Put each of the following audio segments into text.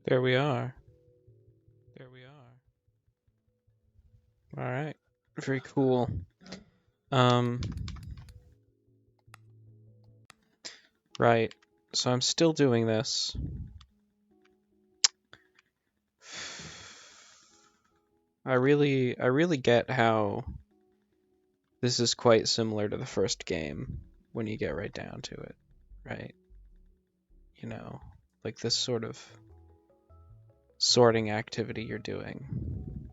There we are. There we are. All right. Very cool. Right. So I'm still doing this. I really get how this is quite similar to the first game when you get right down to it, right? You know, like this sort of sorting activity you're doing.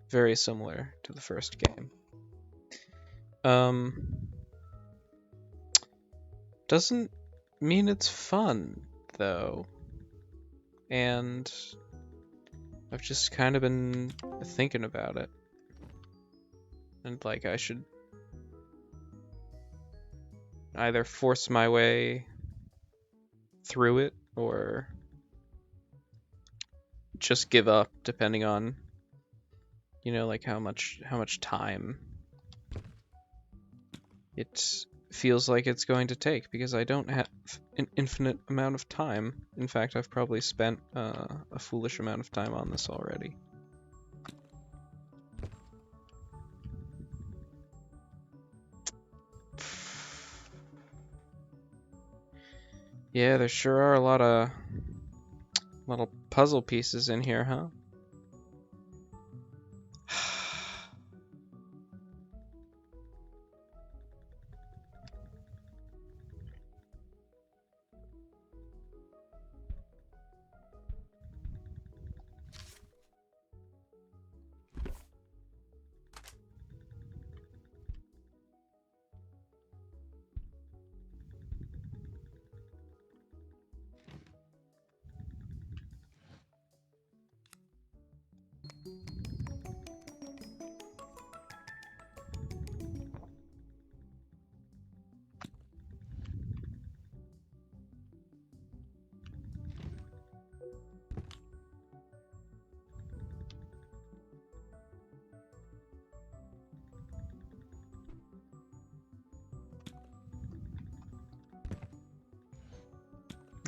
Very similar to the first game. Doesn't mean it's fun, though. And I've just kind of been thinking about it. And like I should either force my way through it or just give up depending on like how much time it feels like it's going to take, because I don't have an infinite amount of time. In fact, I've probably spent a foolish amount of time on this already. Yeah, there sure are a lot of puzzle pieces in here, huh?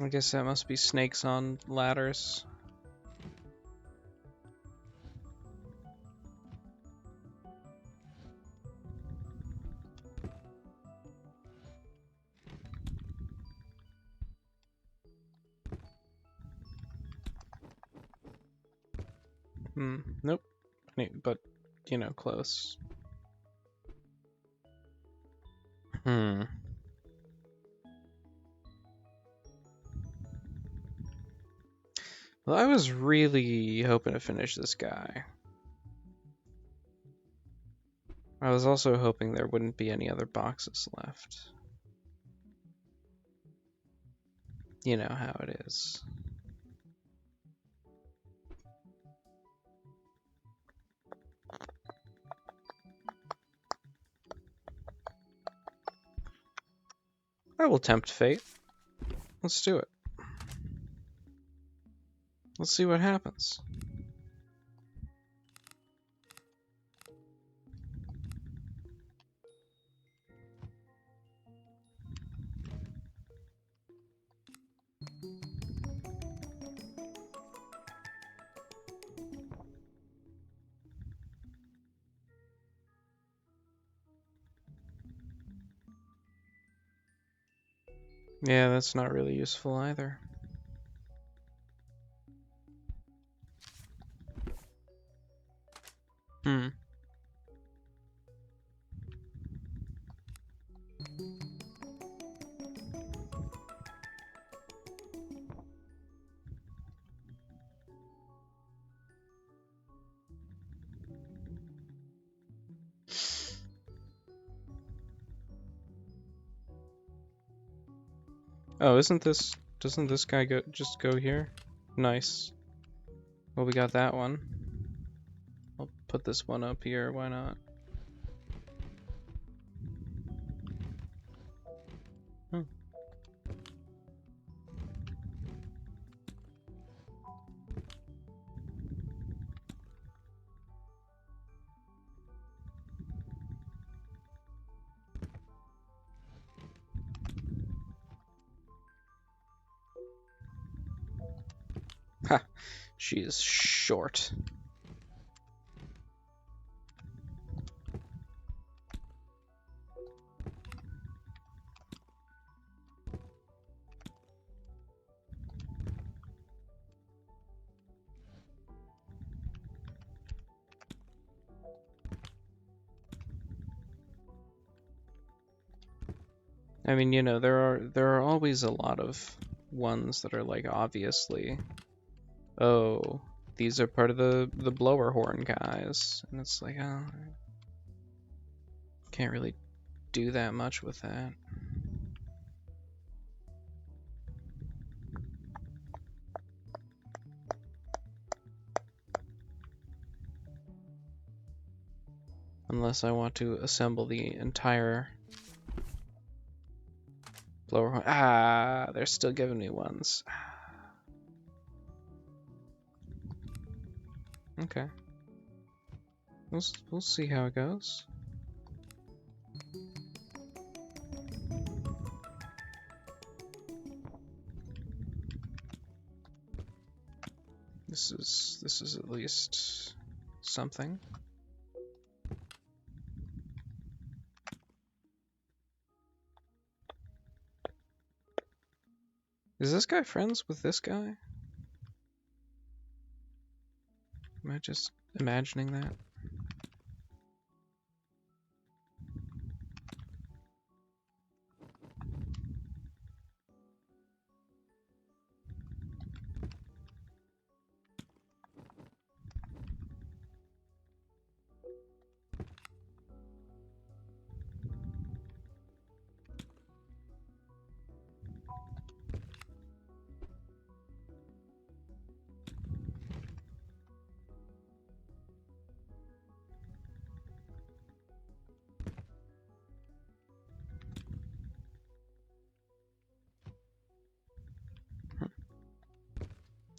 I guess that must be snakes on ladders. Nope. But, close. Well, I was really hoping to finish this guy. I was also hoping there wouldn't be any other boxes left. You know how it is. I will tempt fate. Let's do it. Let's see what happens. Yeah, that's not really useful either. Oh, doesn't this guy just go here? Nice. Well, we got that one. I'll put this one up here, why not? Ha! She is short. I mean, you know, there are always a lot of ones that are like obviously, oh, these are part of the blower horn guys, and it's like, oh, can't really do that much with that. Unless I want to assemble the entire blower horn. Ah, they're still giving me ones. Okay. We'll see how it goes. This is at least something. Is this guy friends with this guy? Am I just imagining that?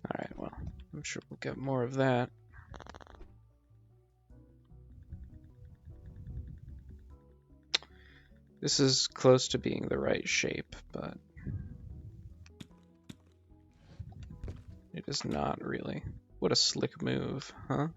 Alright, well, I'm sure we'll get more of that. This is close to being the right shape, but it is not really. What a slick move, huh?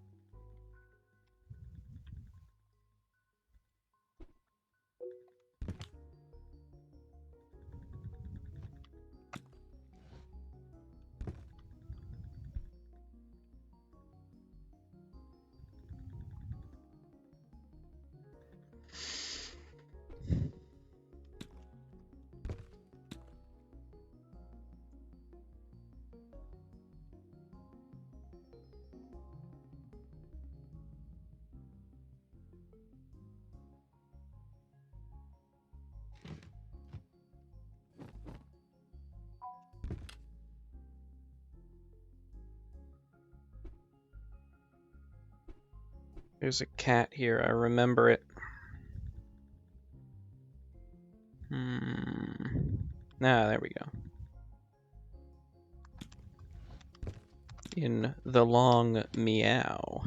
There's a cat here, I remember it. There we go. In the long meow.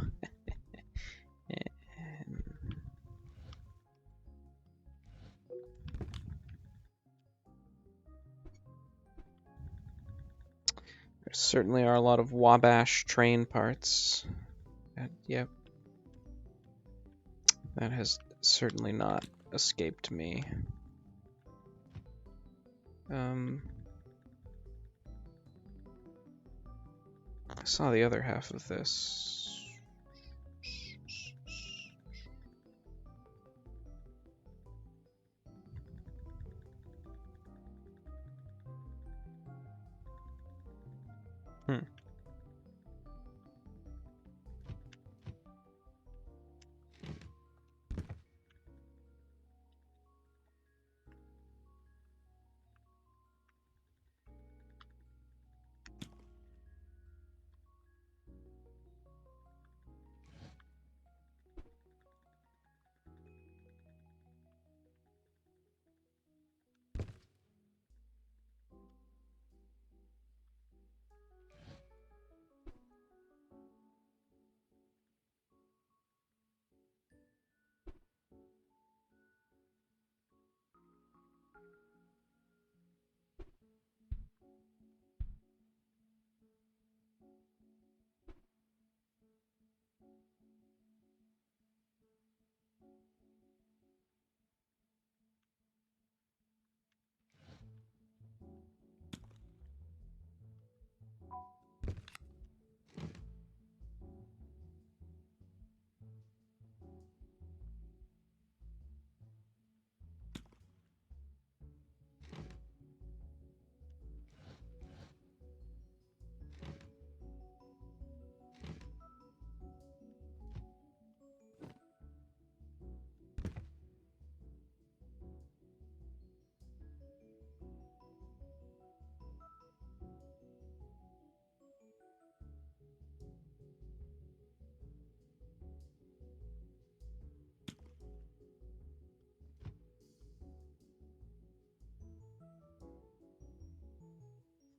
There certainly are a lot of Wabash train parts. Yep. That has certainly not escaped me. I saw the other half of this.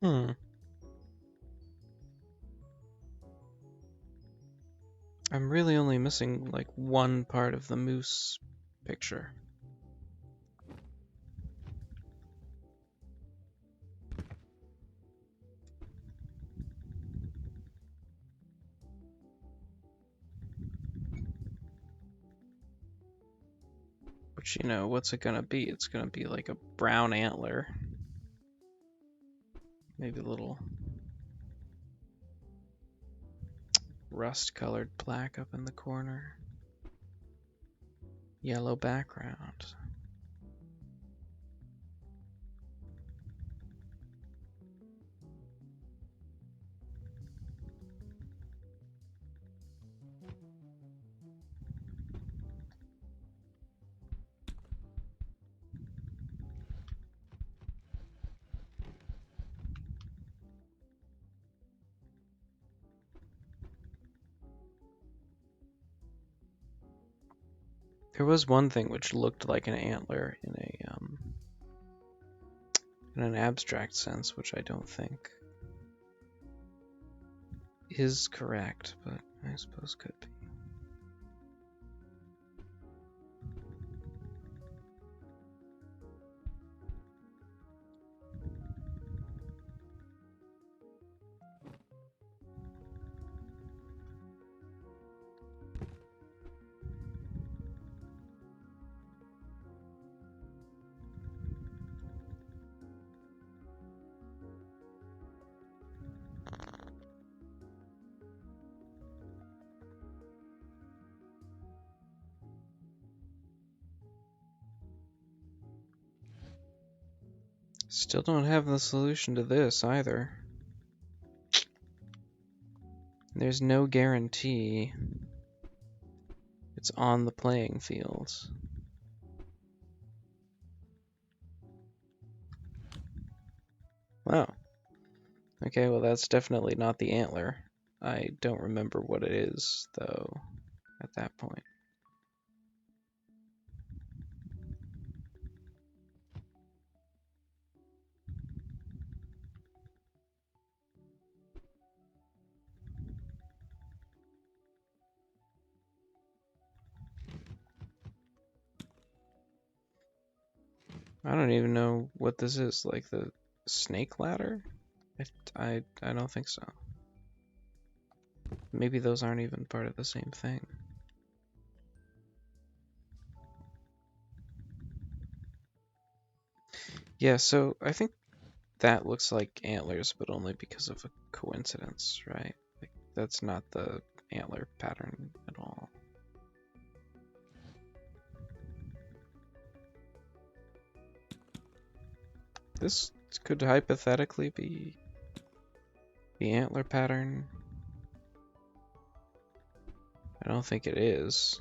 Hmm. I'm really only missing like one part of the moose picture. Which, you know, what's it gonna be? It's gonna be like a brown antler. Maybe a little rust-colored black up in the corner. Yellow background. There was one thing which looked like an antler in an abstract sense, which I don't think is correct, but I suppose could be. Still don't have the solution to this either. There's no guarantee it's on the playing field. Wow. Okay, well that's definitely not the antler. I don't remember what it is, though, at that point. I don't even know what this is, like the snake ladder? I don't think so. Maybe those aren't even part of the same thing. Yeah, so I think that looks like antlers, but only because of a coincidence, right? Like, that's not the antler pattern at all. This could hypothetically be the antler pattern. I don't think it is.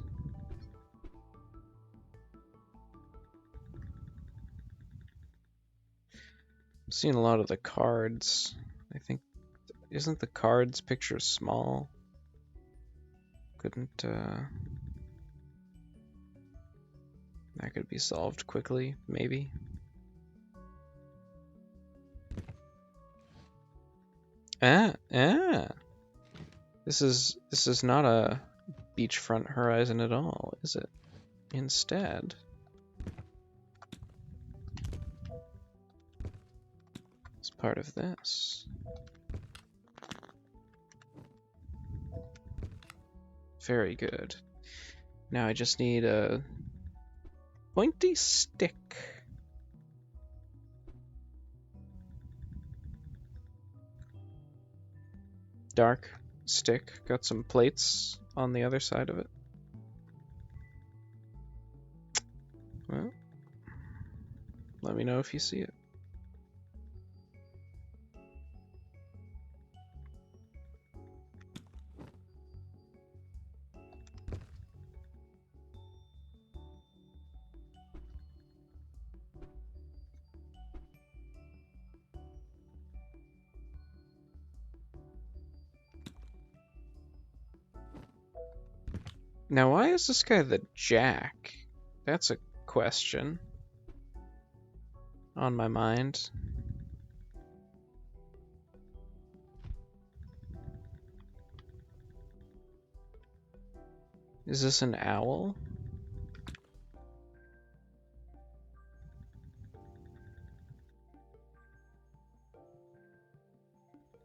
I've seen a lot of the cards. I think, isn't the cards picture small? Couldn't, that could be solved quickly, maybe? This is not a beachfront horizon at all, is it? Instead, it's part of this. Very good. Now I just need a pointy stick. Dark stick. Got some plates on the other side of it. Well, let me know if you see it. Now, why is this guy the Jack? That's a question on my mind. Is this an owl?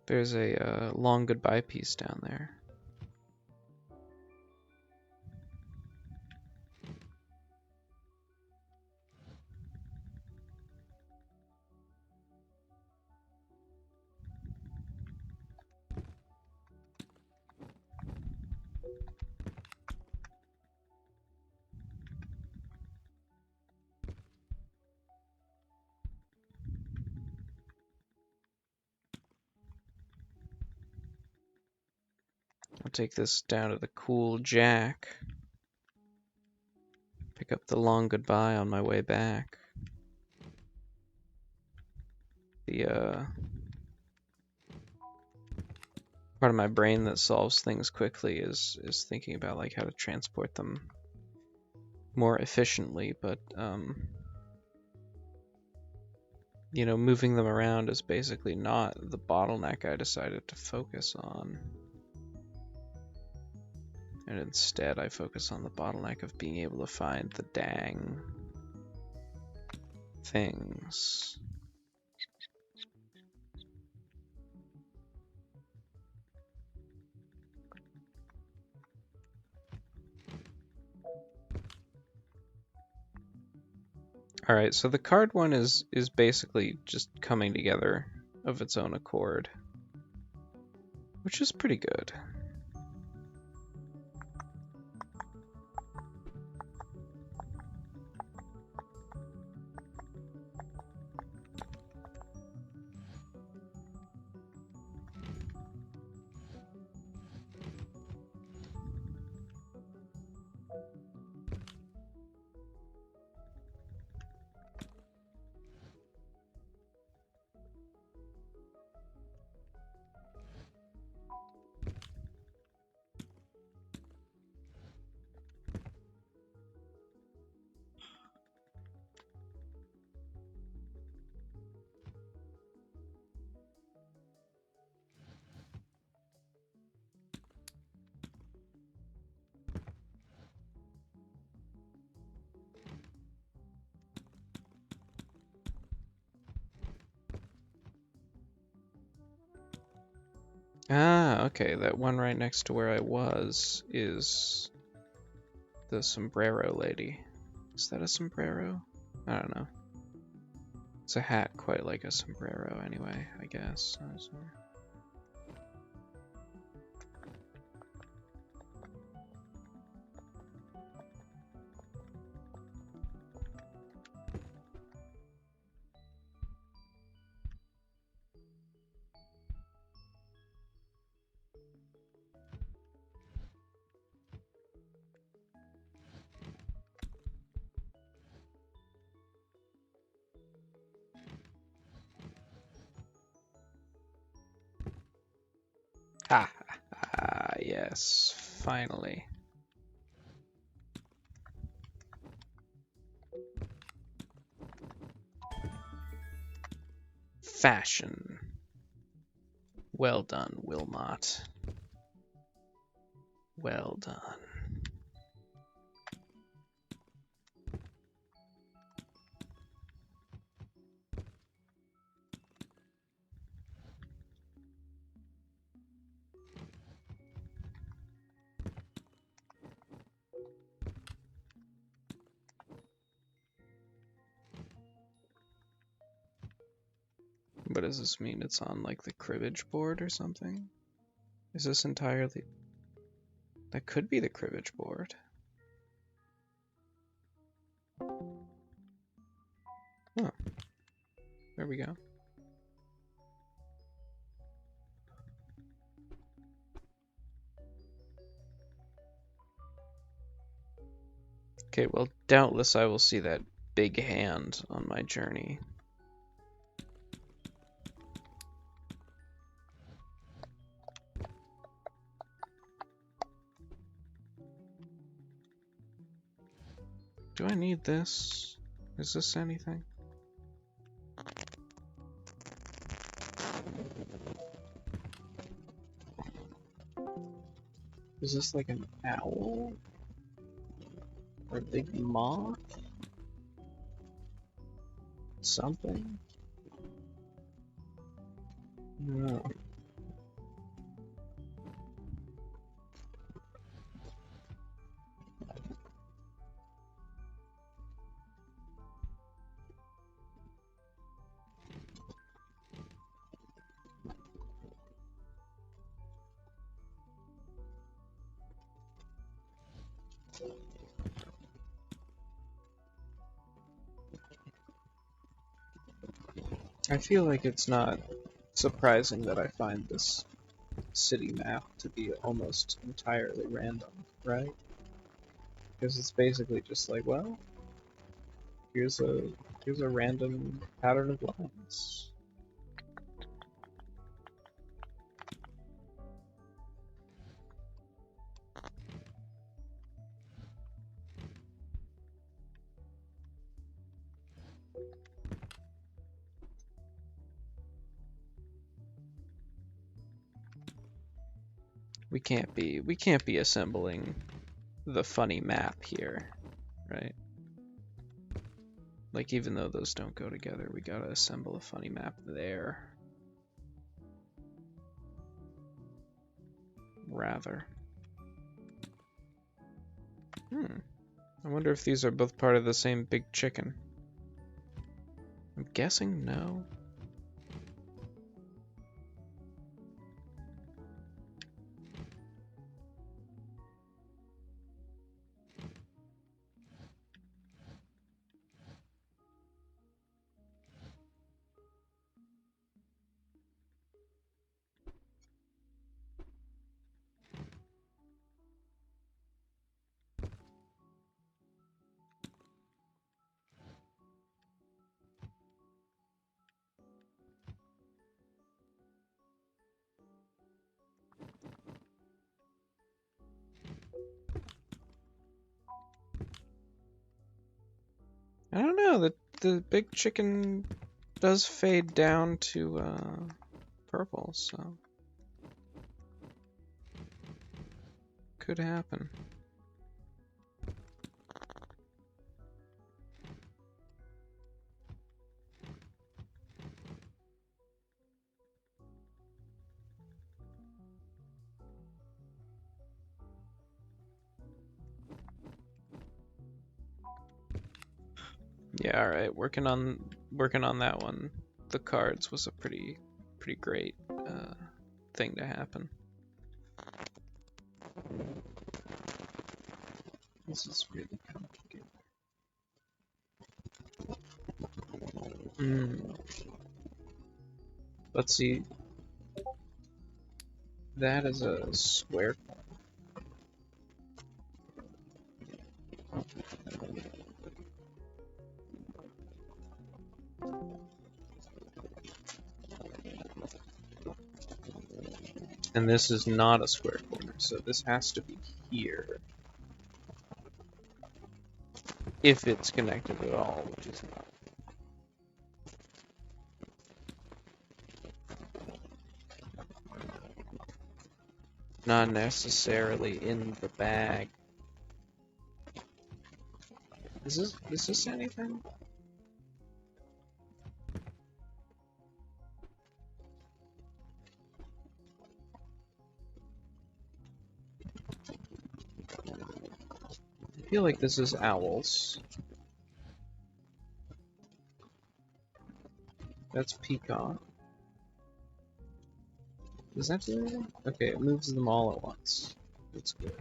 There's a long goodbye piece down there. I'll take this down to the Cool Jack. Pick up the long goodbye on my way back. The part of my brain that solves things quickly is thinking about like how to transport them more efficiently, but you know, moving them around is basically not the bottleneck I decided to focus on. And instead I focus on the bottleneck of being able to find the dang things. Alright, so the card one is basically just coming together of its own accord, which is pretty good. Ah, okay, that one right next to where I was is the sombrero lady. Is that a sombrero? I don't know. It's a hat quite like a sombrero anyway, I guess. Ha ha ha, yes, finally. Fashion. Well done, Wilmot. Well done. What does this mean? It's on like the cribbage board or something? Is this entirely... That could be the cribbage board. Oh. There we go. Okay, well, doubtless I will see that big hand on my journey. Do I need this? Is this anything? Is this like an owl? Or a big moth? Something? No. I feel like it's not surprising that I find this city map to be almost entirely random, right? Because it's basically just like, well, here's a random pattern of lines. We can't be assembling the funny map here, right? Like, even though those don't go together, we gotta assemble a funny map there. Rather. I wonder if these are both part of the same big chicken. I'm guessing no. I don't know, the big chicken does fade down to purple, so could happen. Yeah, all right. Working on that one. The cards was a pretty great thing to happen. This is really complicated. Let's see. That is a square. And this is not a square corner, so this has to be here. If it's connected at all, which is not. Not necessarily in the bag. Is this anything? I feel like this is owls. That's peacock. Does that do anything? Okay, it moves them all at once. That's good.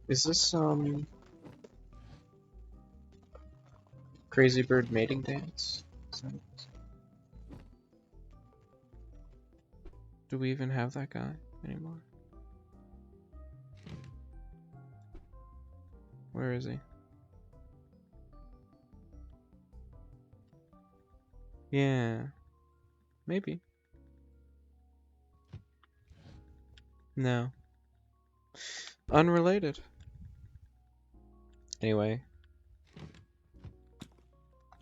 Is this Crazy Bird mating dance? Do we even have that guy anymore? Where is he? Yeah. Maybe. No. Unrelated. Anyway.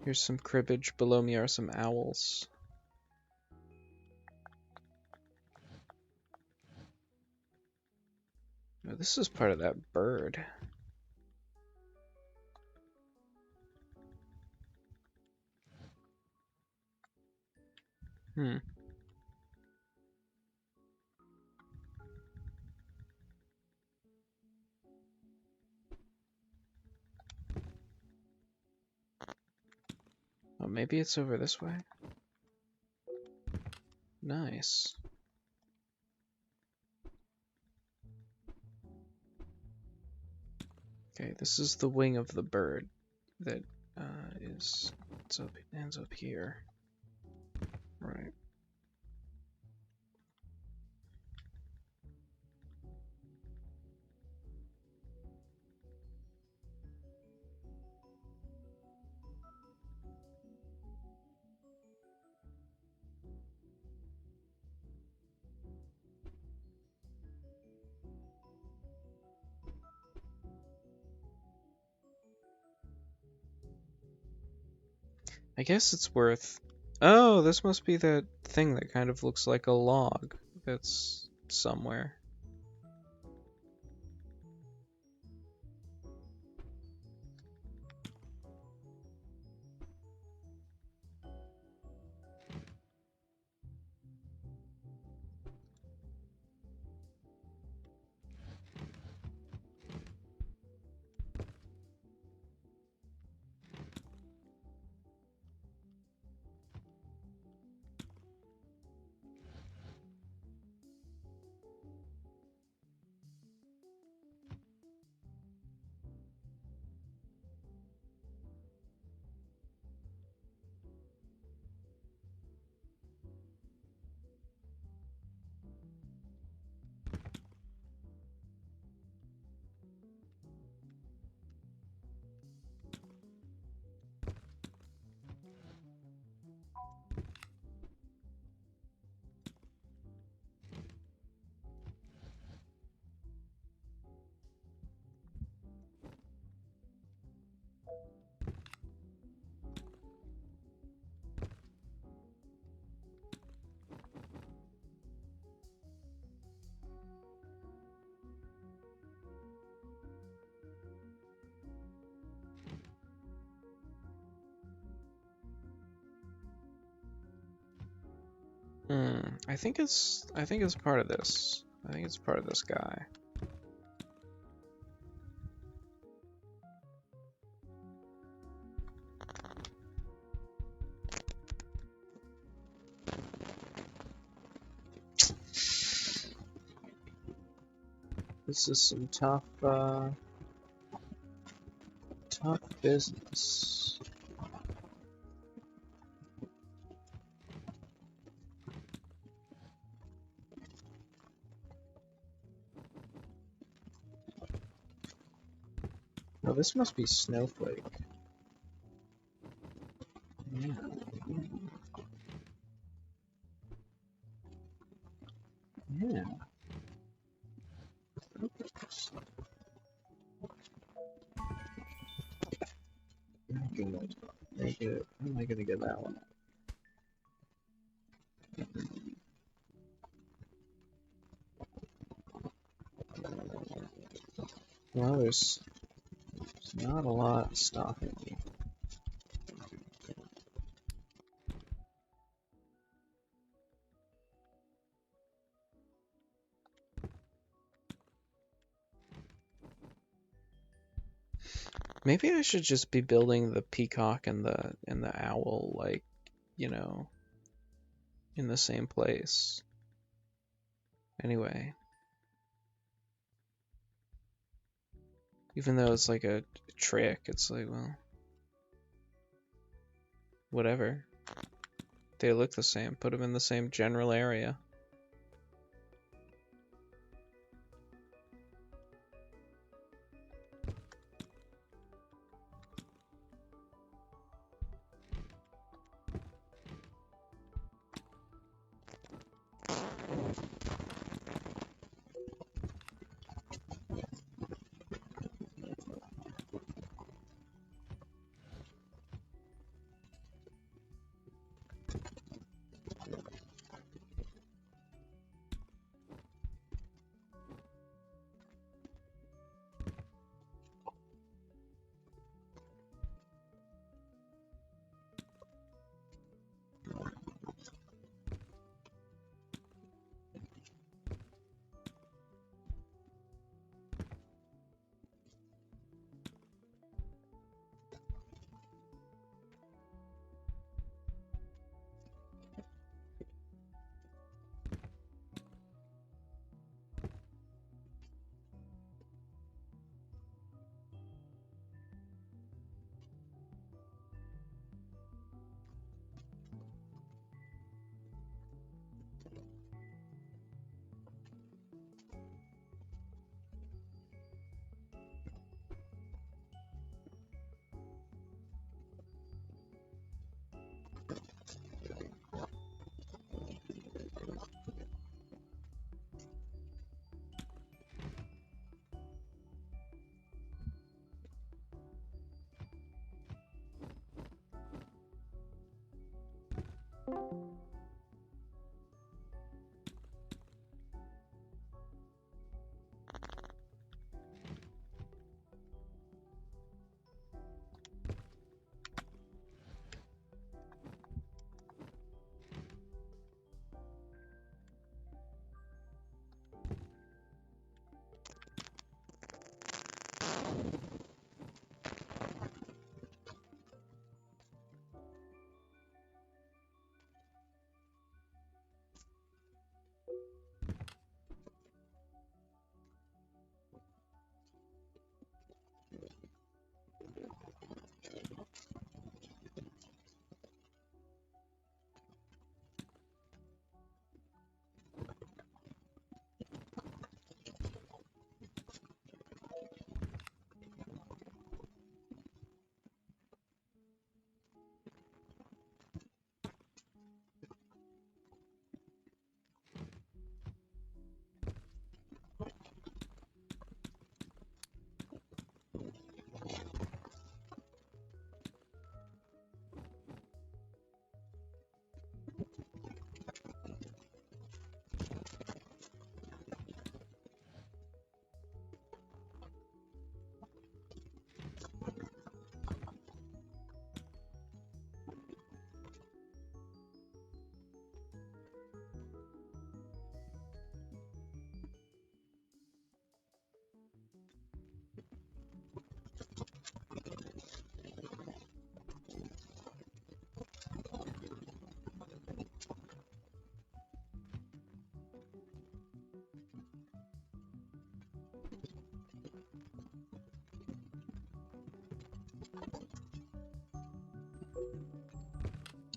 Here's some cribbage. Below me are some owls. Oh, this is part of that bird. Hmm. Oh, maybe it's over this way? Nice. Okay, this is the wing of the bird that ends up here. Right. I guess it's worth... Oh, this must be that thing that kind of looks like a log that's somewhere. I think it's part of this. I think it's part of this guy. This is some tough business. Oh, this must be Snowflake. Yeah. Yeah. Good. Very good. How am I gonna get that one? Well, there's not a lot stopping me. Maybe I should just be building the peacock and the owl, like, you know, in the same place. Anyway, even though it's like a trick, it's like, well, whatever. They look the same. Put them in the same general area.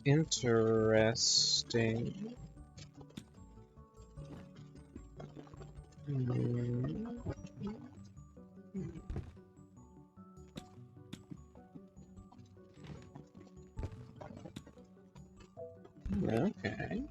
Interesting. Okay.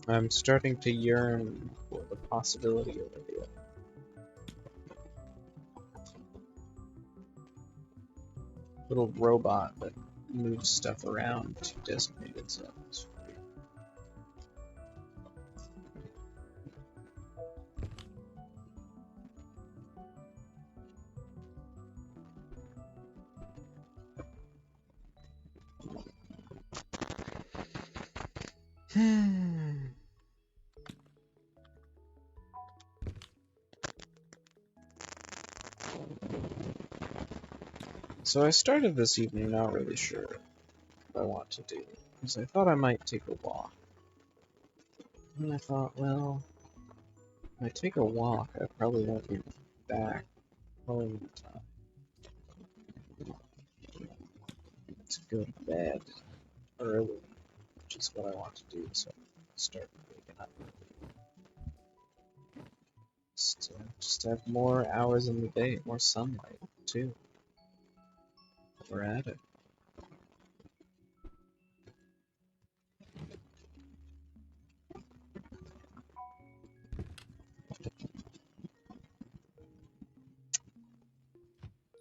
I'm starting to yearn for the possibility of a little robot that moves stuff around to designated zones. So I started this evening not really sure what I want to do, because I thought I might take a walk. And I thought, well, if I take a walk, I probably won't be back home in time to go to bed early, which is what I want to do, so I can start waking up. Just have more hours in the day, more sunlight, too. We're at it.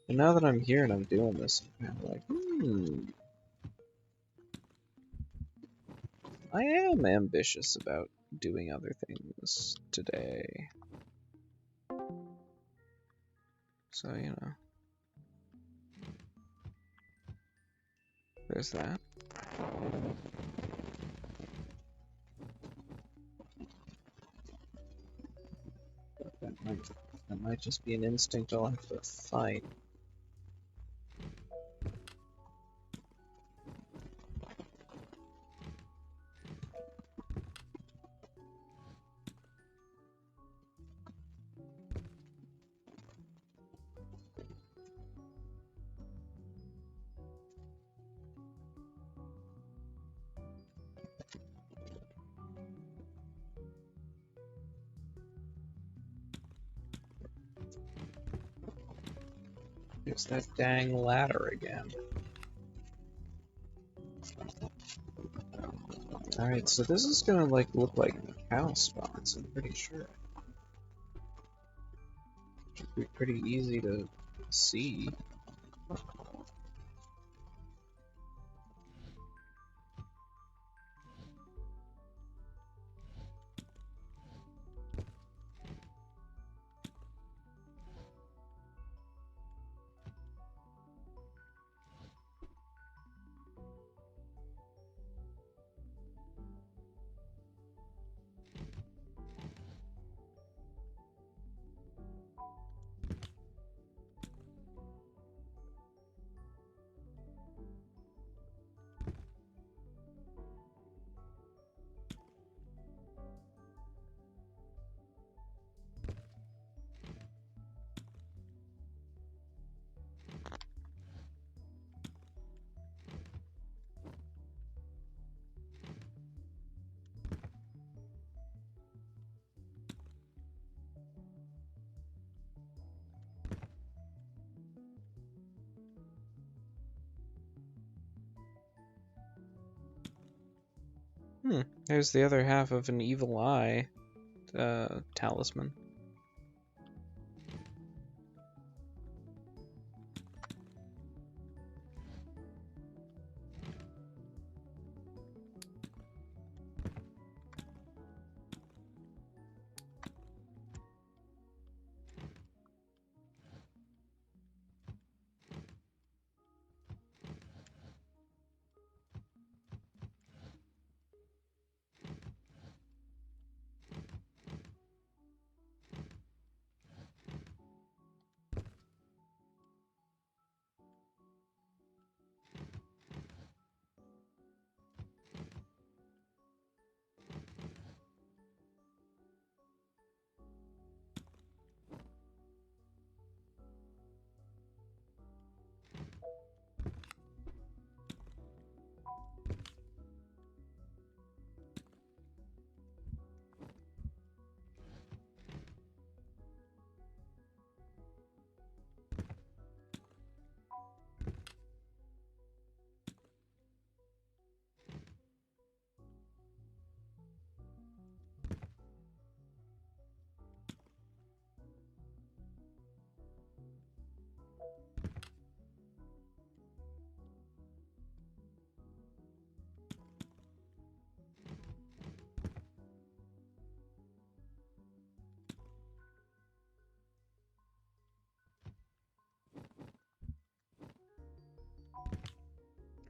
And now that I'm here and I'm doing this, I'm kind of like, I am ambitious about doing other things today. So, you know, there's that. That might just be an instinct I'll have to fight. It's that dang ladder again. Alright, so this is gonna like look like cow spots, I'm pretty sure. Should be pretty easy to see. There's the other half of an evil eye talisman.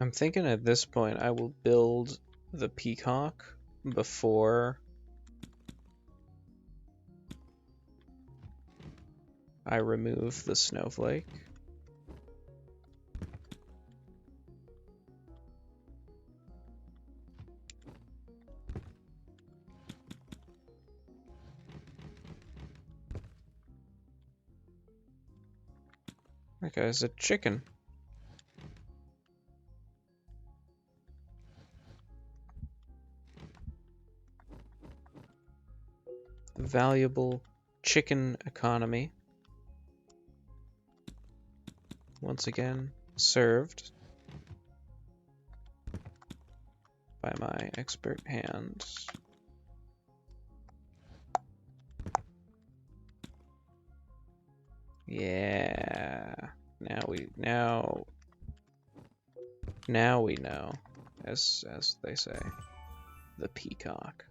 I'm thinking at this point I will build the peacock before I remove the snowflake. That guy's a chicken. Valuable chicken economy. Once again, served by my expert hand. Yeah. Now we know, as they say. The peacock.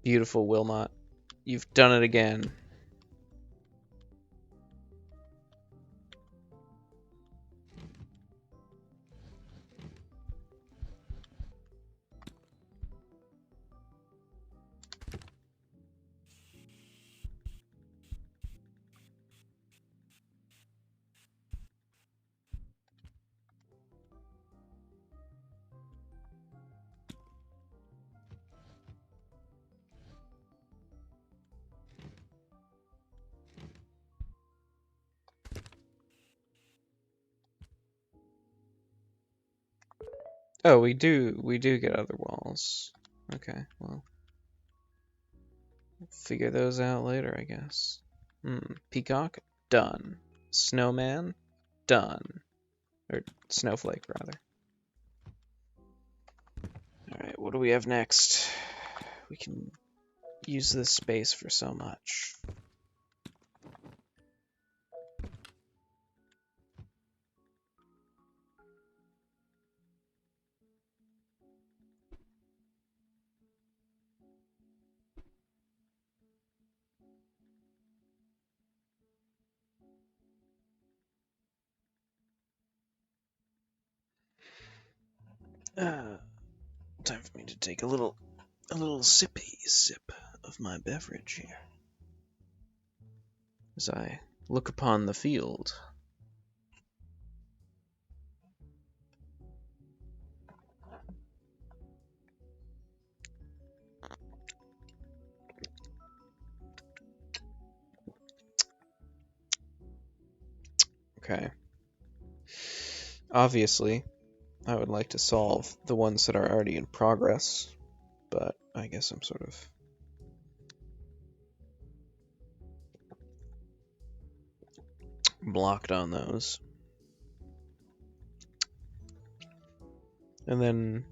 Beautiful, Wilmot. You've done it again. Oh, we do get other walls. Okay, well, we'll figure those out later, I guess. Peacock, done. Snowman, done. Or snowflake, rather. Alright, what do we have next? We can use this space for so much. Time for me to take a little sippy sip of my beverage here. As I look upon the field. Okay. Obviously, I would like to solve the ones that are already in progress, but I guess I'm sort of blocked on those. And then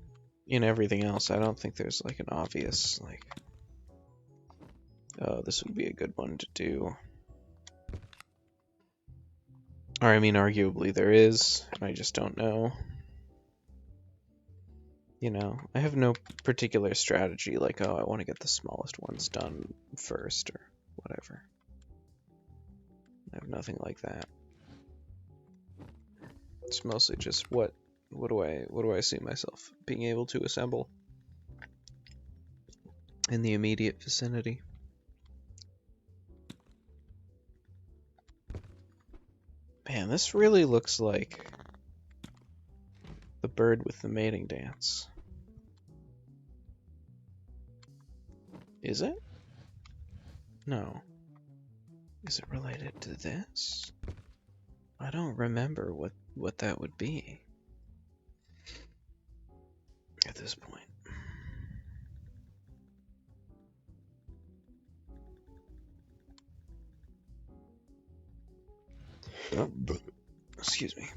in everything else, I don't think there's like an obvious, like, oh, this would be a good one to do. Or, I mean, arguably there is, and I just don't know. You know, I have no particular strategy, like, oh, I want to get the smallest ones done first, or whatever. I have nothing like that. It's mostly just what do I see myself being able to assemble in the immediate vicinity. Man, this really looks like the bird with the mating dance. Is it? No. Is it related to this? I don't remember what that would be at this point. Excuse me.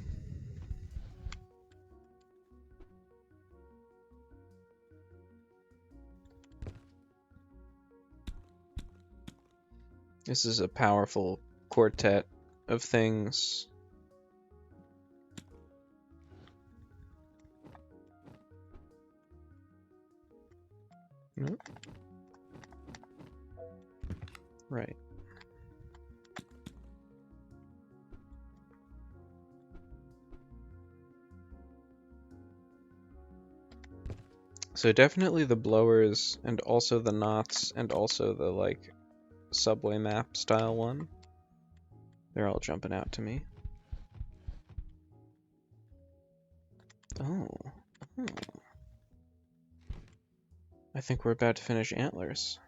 This is a powerful quartet of things. Nope. Right. So definitely the blowers, and also the knots, and also the, like, subway map style one. They're all jumping out to me. Oh. Oh. I think we're about to finish antlers.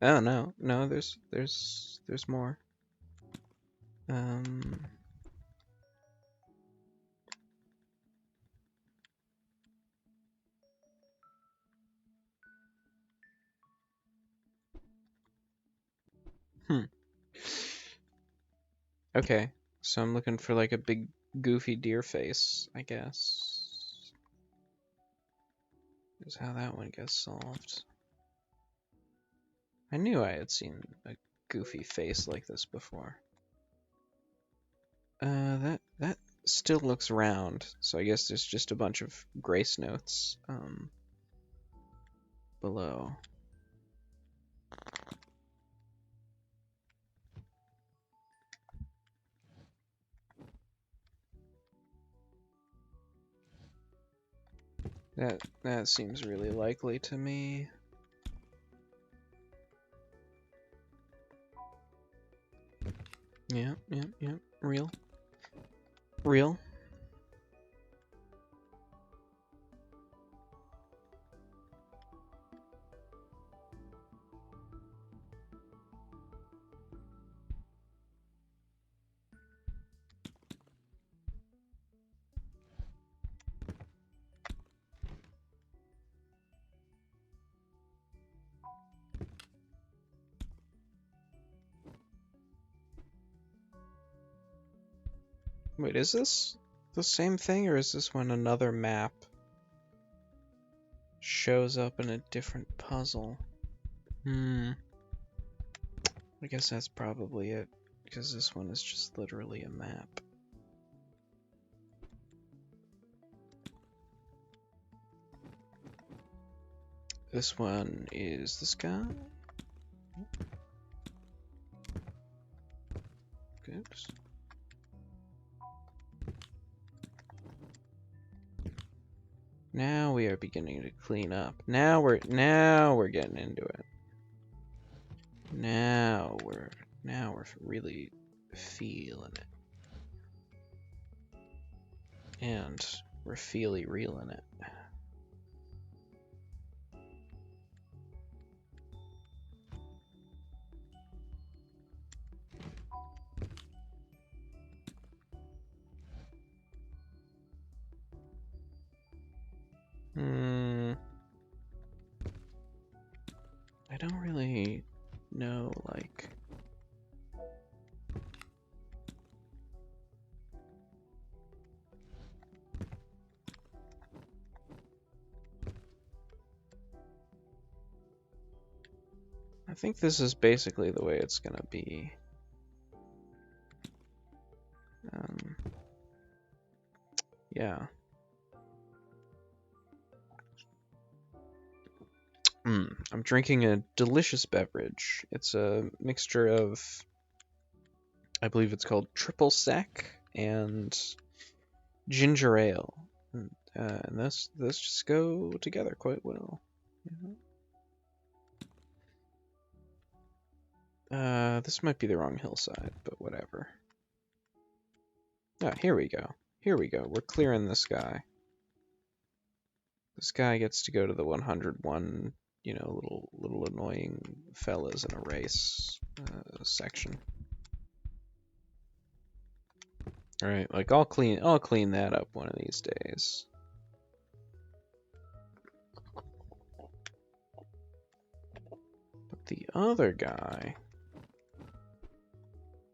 Oh no, no, there's more. Okay, so I'm looking for like a big goofy deer face, I guess. Is how that one gets solved. I knew I had seen a goofy face like this before. That still looks round, so I guess there's just a bunch of grace notes below. That seems really likely to me. Yeah, real. Real. Wait, is this the same thing, or is this when another map shows up in a different puzzle? I guess that's probably it, because this one is just literally a map. This one is this guy. Oops. Now we are beginning to clean up. Now we're getting into it. Now we're really feeling it. And we're reeling it. I don't really know, like... I think this is basically the way it's gonna be. Yeah. I'm drinking a delicious beverage. It's a mixture of, I believe it's called triple sec and ginger ale. And this just go together quite well. This might be the wrong hillside, but whatever. Ah, here we go. Here we go. We're clearing this guy. This guy gets to go to the 101, you know, little annoying fellas in a race section. All right, like I'll clean that up one of these days. But the other guy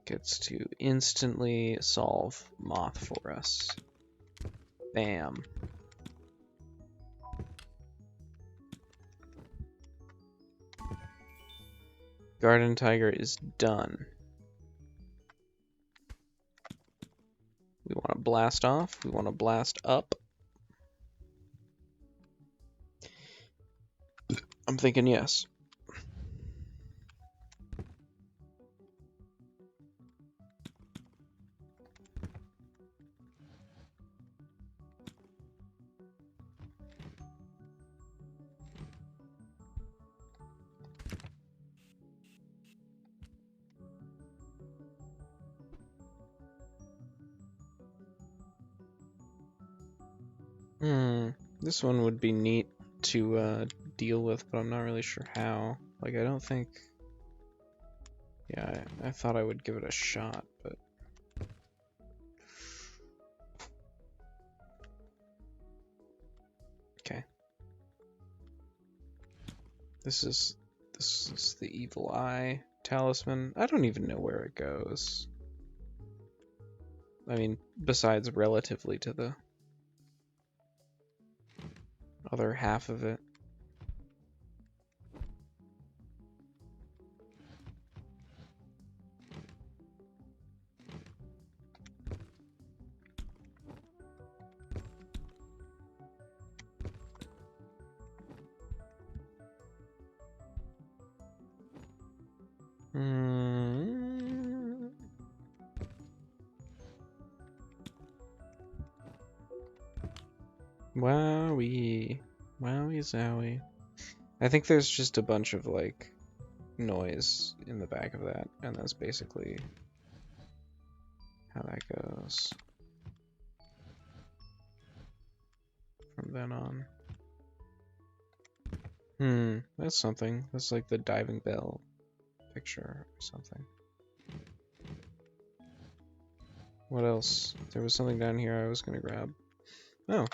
gets to instantly solve Moth for us. Bam. Garden Tiger is done. We want to blast off. We want to blast up. I'm thinking yes. This one would be neat to deal with, but I'm not really sure how. Like, I don't think... Yeah, I thought I would give it a shot, but... Okay. This is the Evil Eye talisman. I don't even know where it goes. I mean, besides relatively to the other half of it. Wowie. Wowie zowie. I think there's just a bunch of, like, noise in the back of that, and that's basically how that goes from then on. That's something. That's like the diving bell picture or something. What else? There was something down here I was gonna grab. Oh.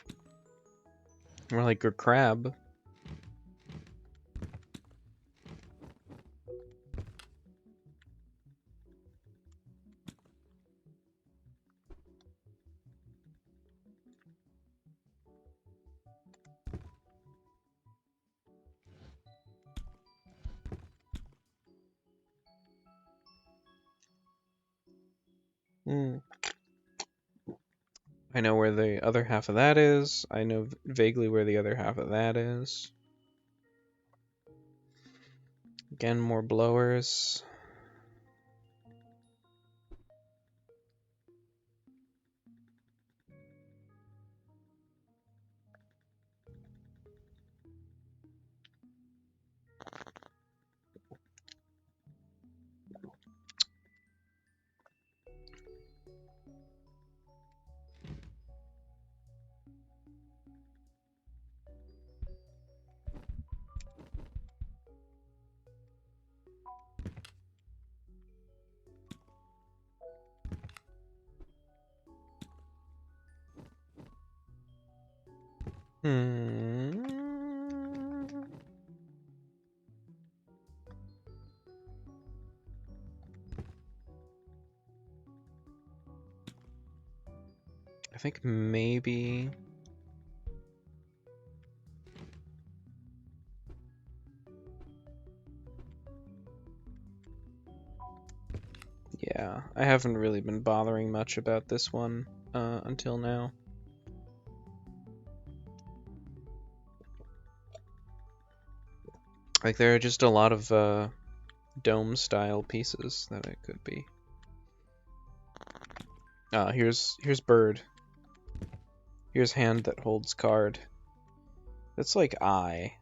More like a crab. Mm. I know where the other half of that is. I know vaguely where the other half of that is. Again, more blowers. I think maybe... Yeah, I haven't really been bothering much about this one until now. Like, there are just a lot of dome-style pieces that it could be. Here's bird. Here's hand that holds card. That's like eye.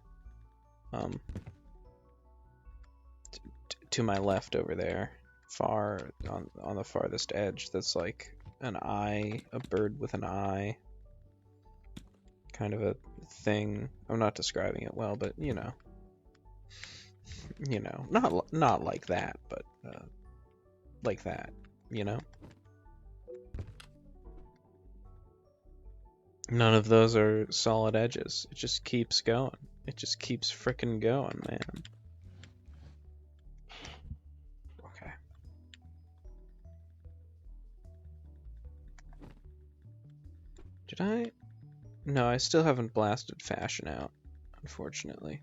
To my left over there, far on the farthest edge. That's like an eye, a bird with an eye, kind of a thing. I'm not describing it well, but you know, not like that, but like that, you know. None of those are solid edges. It just keeps going. It just keeps frickin' going, man. Okay. Did I? No, I still haven't blasted fashion out, unfortunately.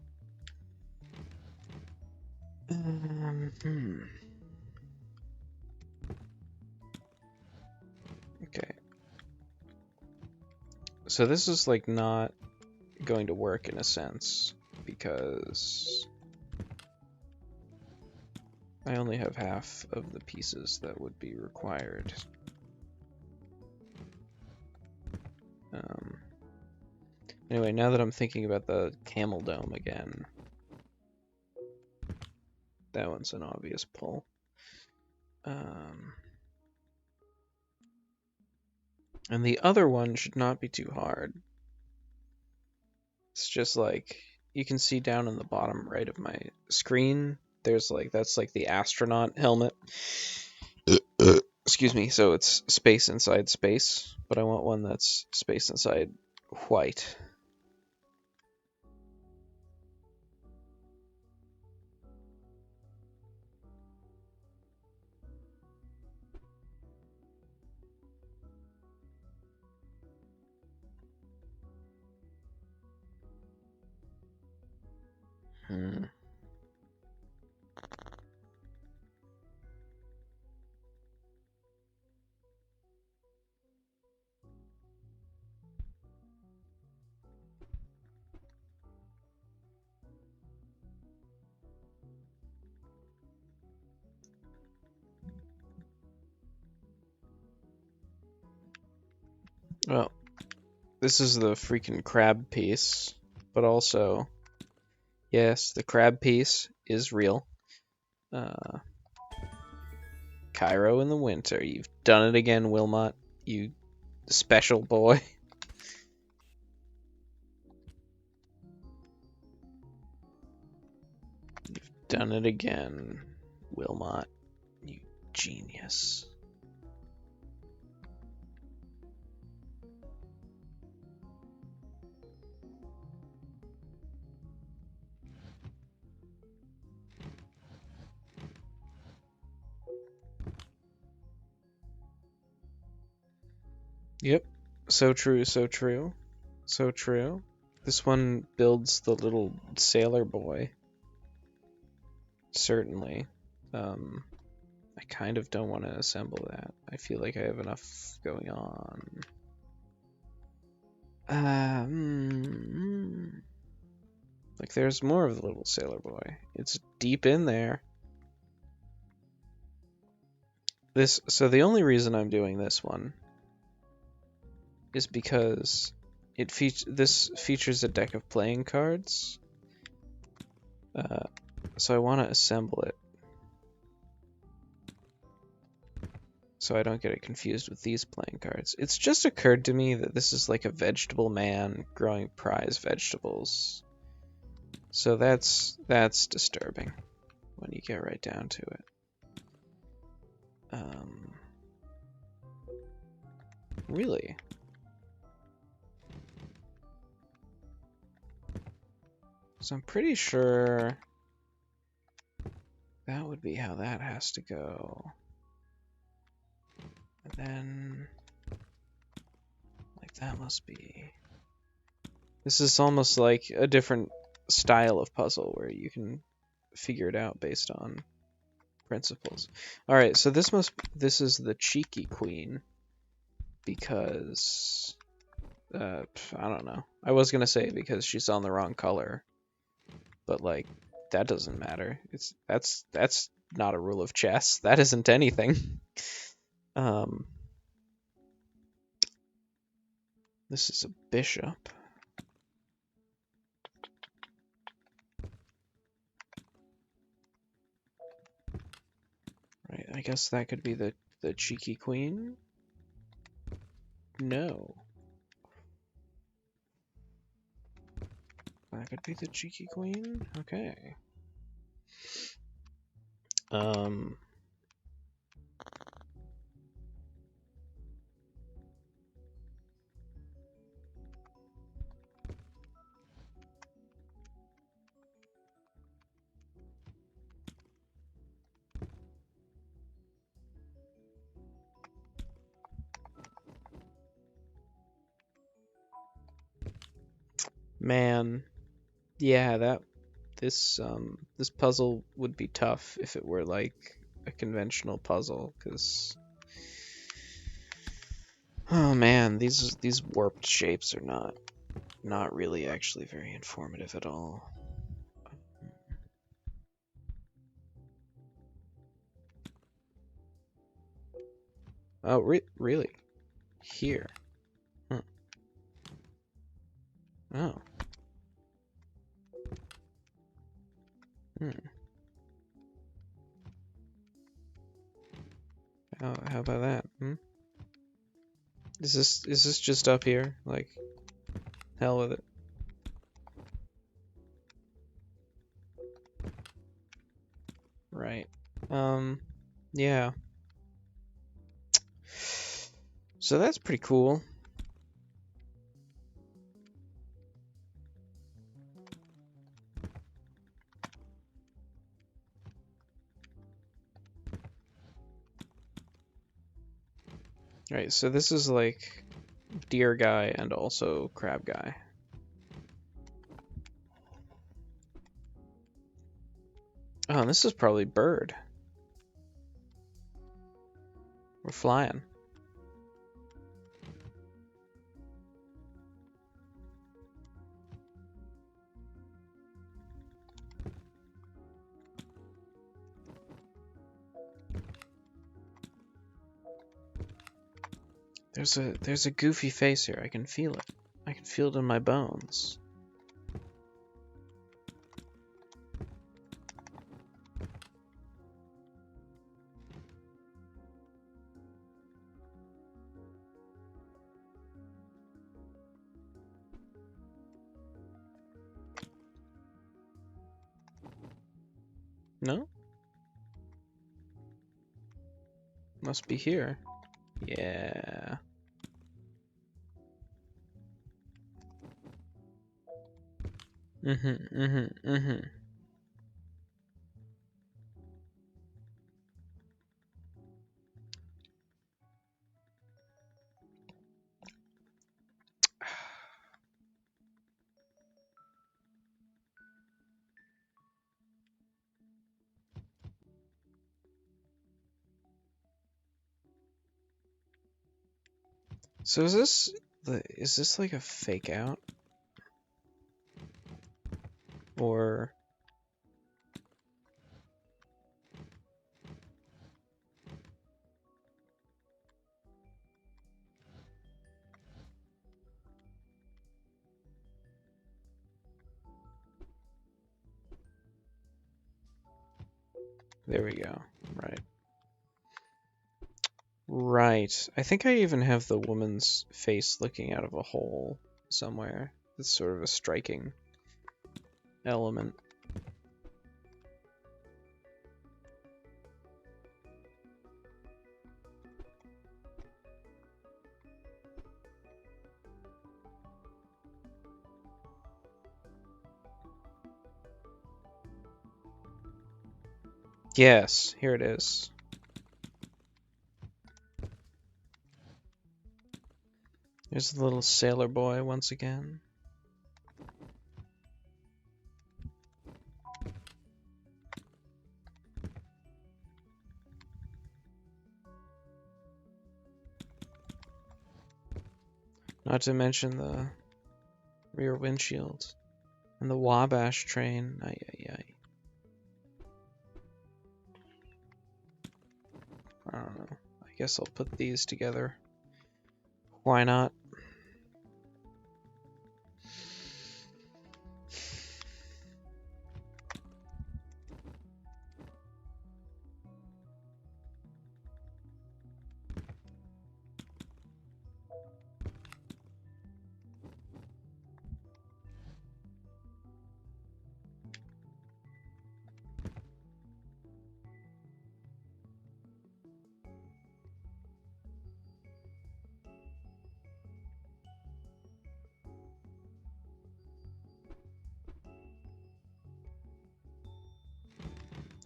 Okay. So this is like not going to work in a sense because I only have half of the pieces that would be required. Anyway, now that I'm thinking about the camel dome again, that one's an obvious pull. And the other one should not be too hard. It's just like, you can see down in the bottom right of my screen, there's like, that's like the astronaut helmet. Excuse me, so it's space inside space, but I want one that's space inside white. Well, this is the freaking crab piece, but also, yes, the crab piece is real. Cairo in the winter. You've done it again, Wilmot. You special boy. You've done it again, Wilmot. You genius. Yep. So true, so true. So true. This one builds the little sailor boy. Certainly. I kind of don't want to assemble that. I feel like I have enough going on. Like there's more of the little sailor boy. It's deep in there. So the only reason I'm doing this one is because this features a deck of playing cards. So I want to assemble it so I don't get it confused with these playing cards. It's just occurred to me that this is like a vegetable man growing prize vegetables. So that's disturbing when you get right down to it. Really? So I'm pretty sure that would be how that has to go. And then, like, that must be... This is almost like a different style of puzzle where you can figure it out based on principles. Alright, so this is the cheeky queen because... I don't know. I was gonna say because she's on the wrong color. But, like, that doesn't matter. That's not a rule of chess. That isn't anything. This is a bishop. Right, I guess that could be the cheeky queen. No. That could be the cheeky queen? Okay. Man, yeah, this puzzle would be tough if it were like a conventional puzzle, because oh man, these warped shapes are not really actually very informative at all. Oh, really? Here? Huh. Oh. Hmm. How about that? Hmm? Is this just up here? Like, hell with it. Right. Yeah. So that's pretty cool. Right, so this is like deer guy and also crab guy. Oh, and this is probably bird. We're flying. There's a goofy face here. I can feel it. I can feel it in my bones. No? Must be here. Yeah. Mm-hmm. So is this like a fake out? Or there we go. Right. Right. I think I even have the woman's face looking out of a hole somewhere. It's sort of a striking element. Yes, here it is. There's the little sailor boy once again. Not to mention the rear windshield and the Wabash train. Ay, ay, ay. I don't know. I guess I'll put these together. Why not?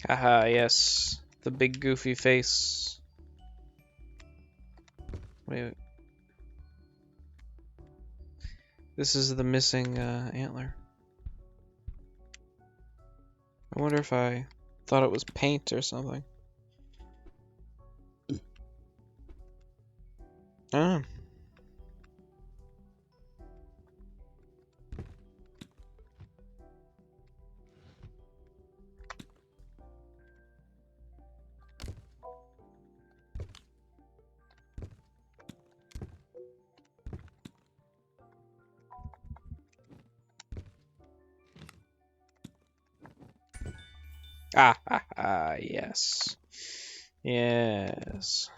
Haha, yes. The big goofy face. Wait. This is the missing antler. I wonder if I thought it was paint or something. Oh. Yes. Yes.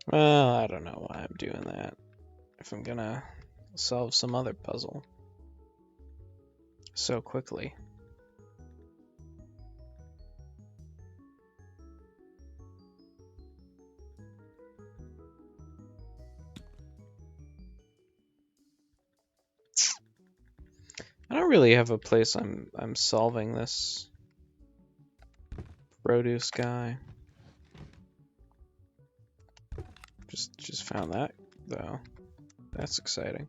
Well, I don't know why I'm doing that. If I'm gonna solve some other puzzle so quickly. I don't really have a place I'm solving this produce guy. Just found that though. That's exciting.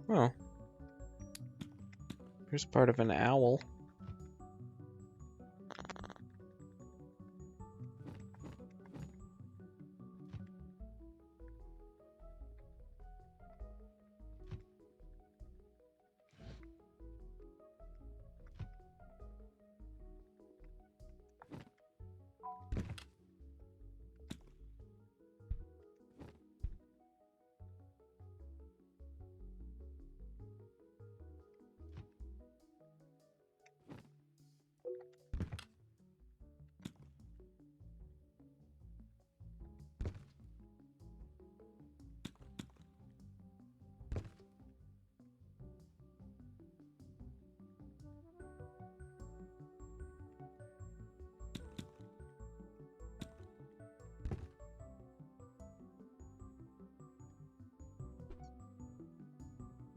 Oh. Here's part of an owl.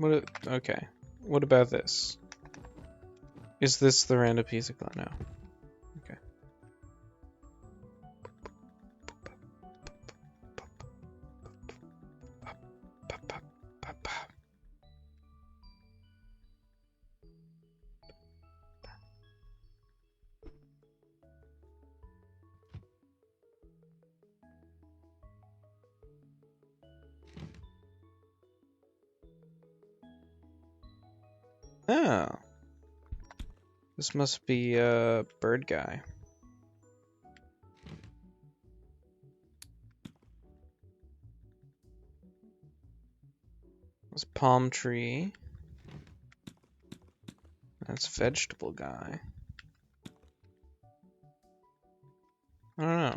Okay. What about this? Is this the random piece of glass? No. Okay. Oh. This must be a bird guy. This palm tree. That's vegetable guy. I don't know.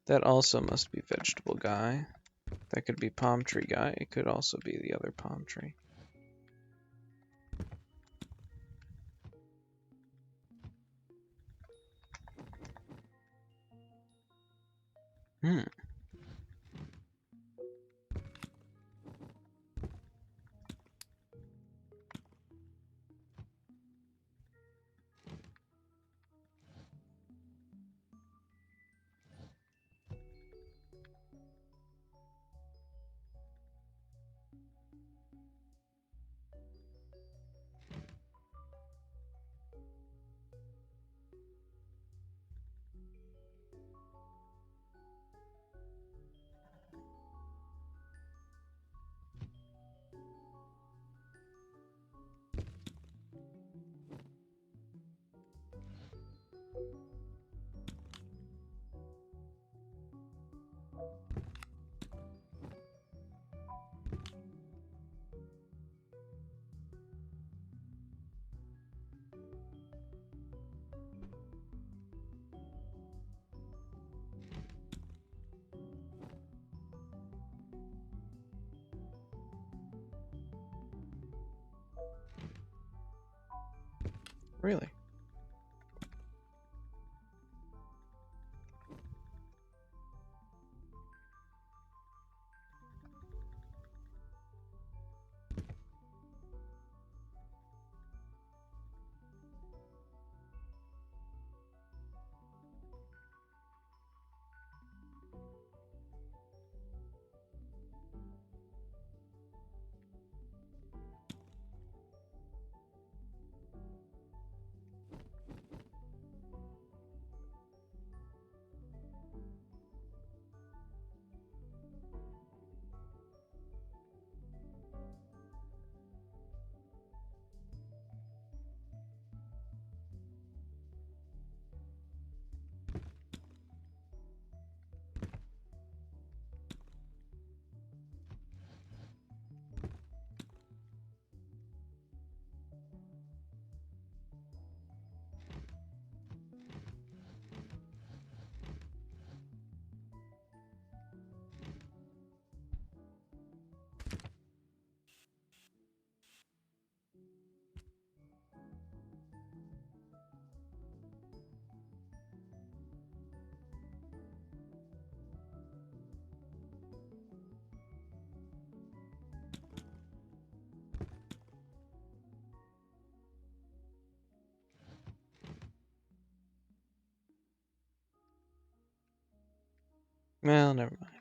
That also must be vegetable guy. That could be palm tree guy. It could also be the other palm tree. Hmm. Really? Well, never mind.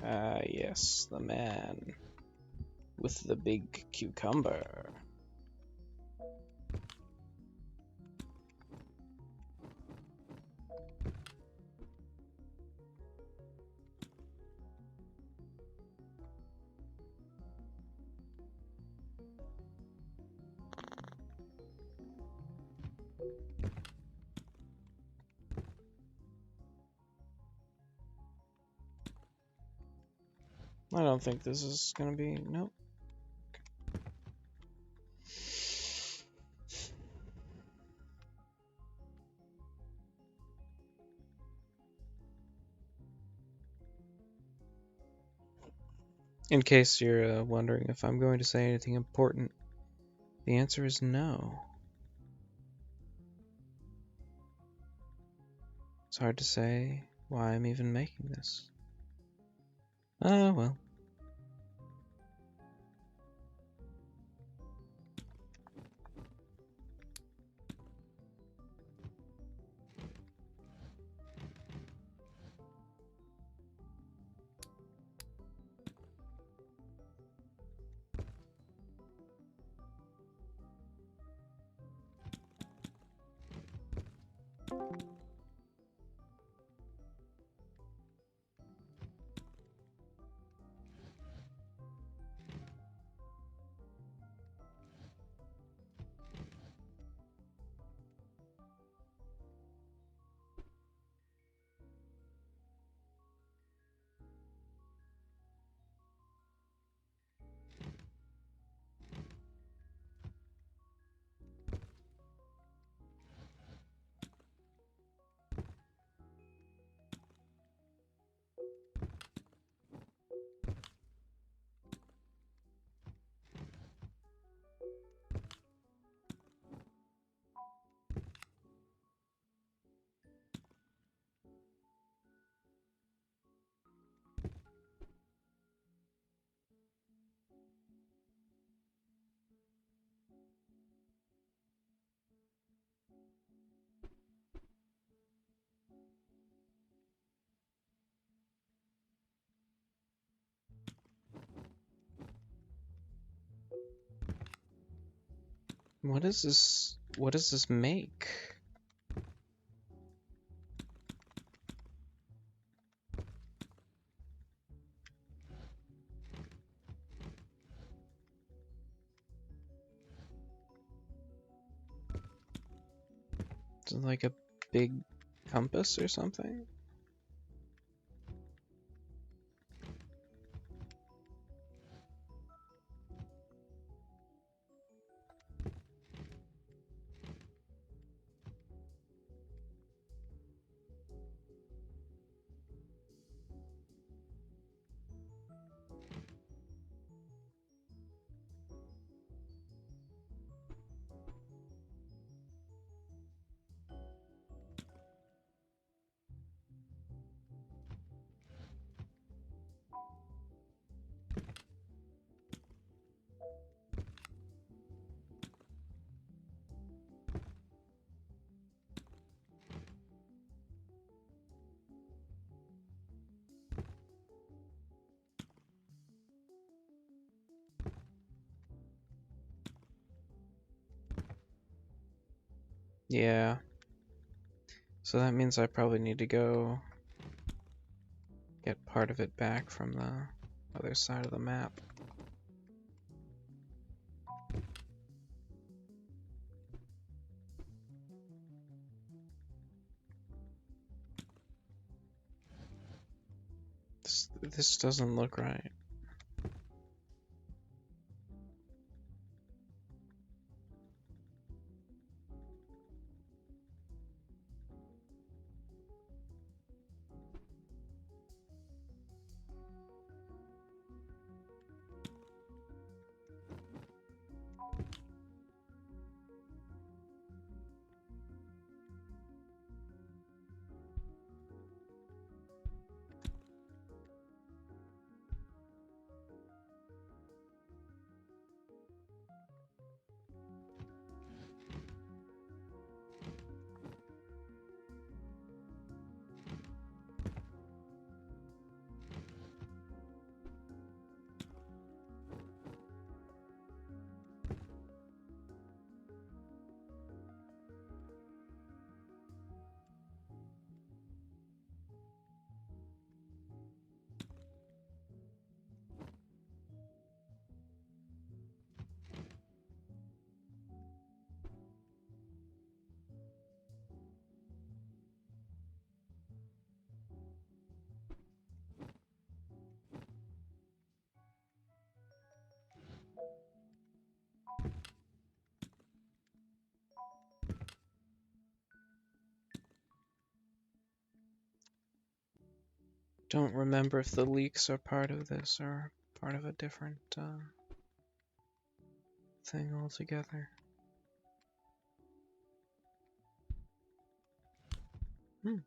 Ah, yes, the man with the big cucumber. I don't think this is gonna be... Nope. In case you're wondering if I'm going to say anything important, the answer is no. It's hard to say why I'm even making this. Oh, well. What is this? What does this make? Is it like a big compass or something? Yeah. So that means I probably need to go get part of it back from the other side of the map. This doesn't look right. Don't remember if the leaks are part of this or part of a different thing altogether. Hmm.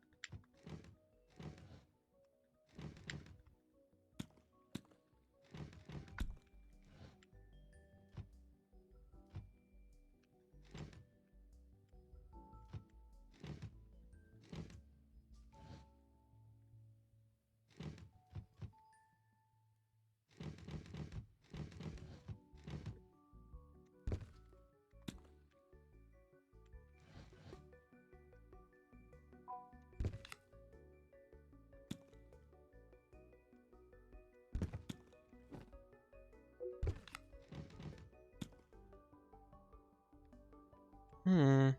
Hmm.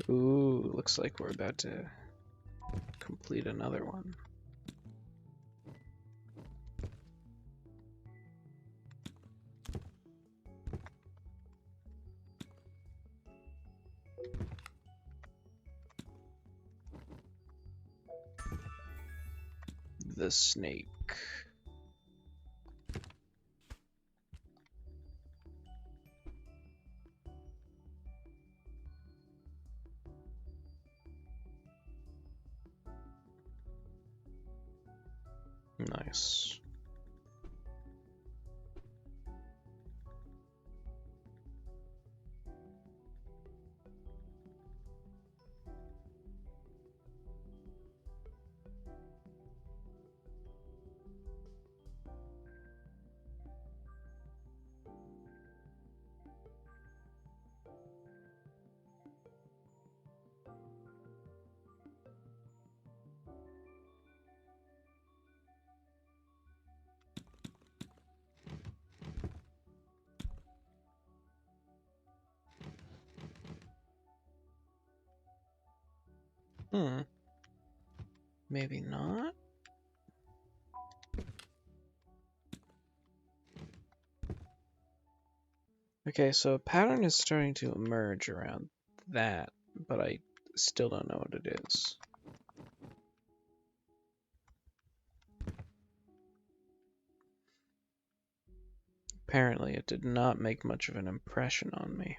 Ooh, looks like we're about to complete another one. The snake. Nice. Hmm. Maybe not? Okay, so a pattern is starting to emerge around that, but I still don't know what it is. Apparently, it did not make much of an impression on me.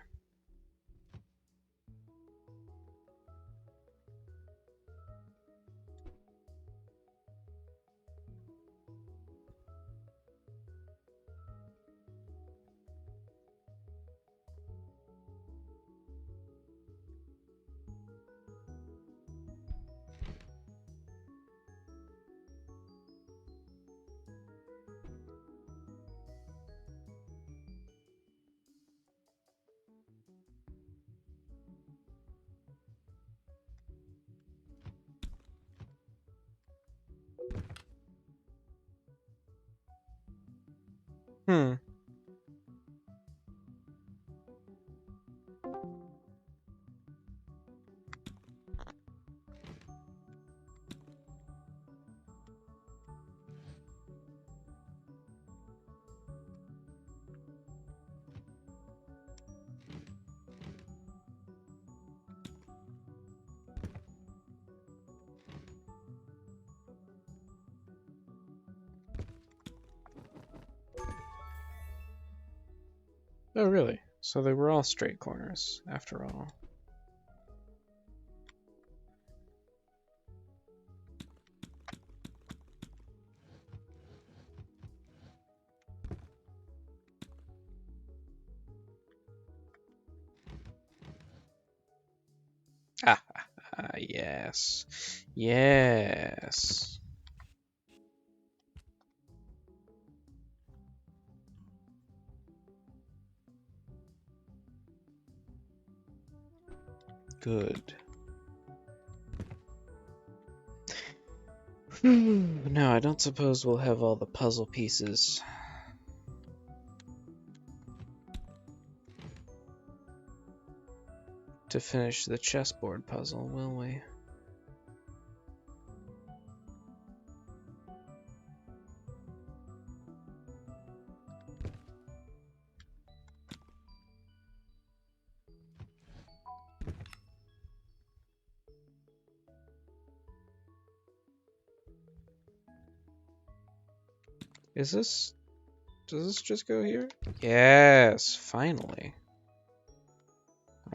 Hmm. Oh, really? So they were all straight corners, after all. Ah, yes. Yes. Good. No, I don't suppose we'll have all the puzzle pieces. To finish the chessboard puzzle, will we? Is this... Does this just go here? Yes, finally.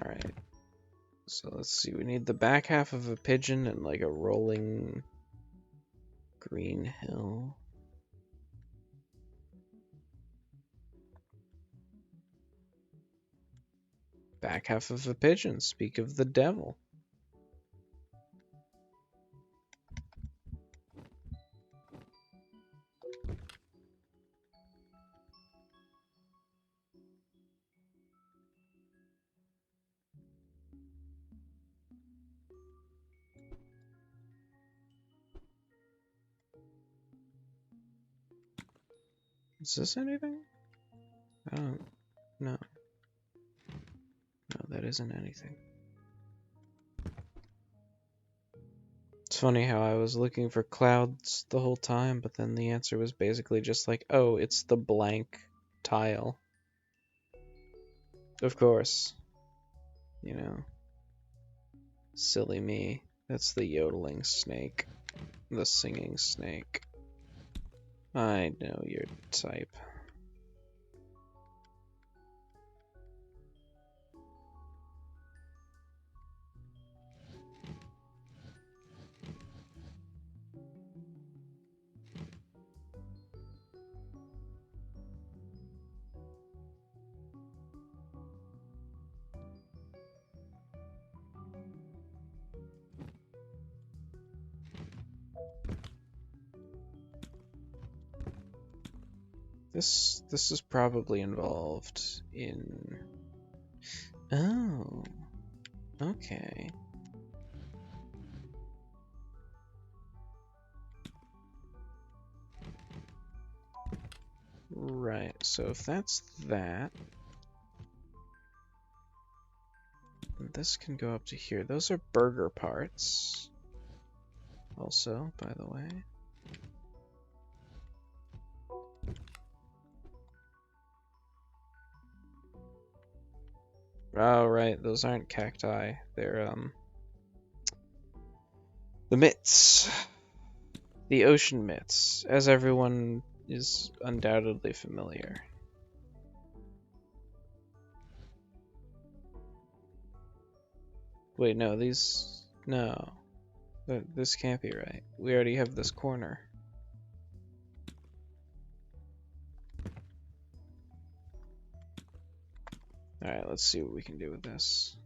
Alright. So let's see, we need the back half of a pigeon and like a rolling green hill. Back half of a pigeon, speak of the devil. Is this anything? I don't... No. No, that isn't anything. It's funny how I was looking for clouds the whole time, but then the answer was basically just like, oh, it's the blank tile. Of course. You know. Silly me. That's the yodeling snake. The singing snake. I know your type. This is probably involved in... Oh. Okay. Right, so if that's that... This can go up to here. Those are burger parts. Also, by the way. Oh, right, those aren't cacti. They're, the mitts. The ocean mitts, as everyone is undoubtedly familiar. Wait, no, these... No. This can't be right. We already have this corner. Alright, let's see what we can do with this.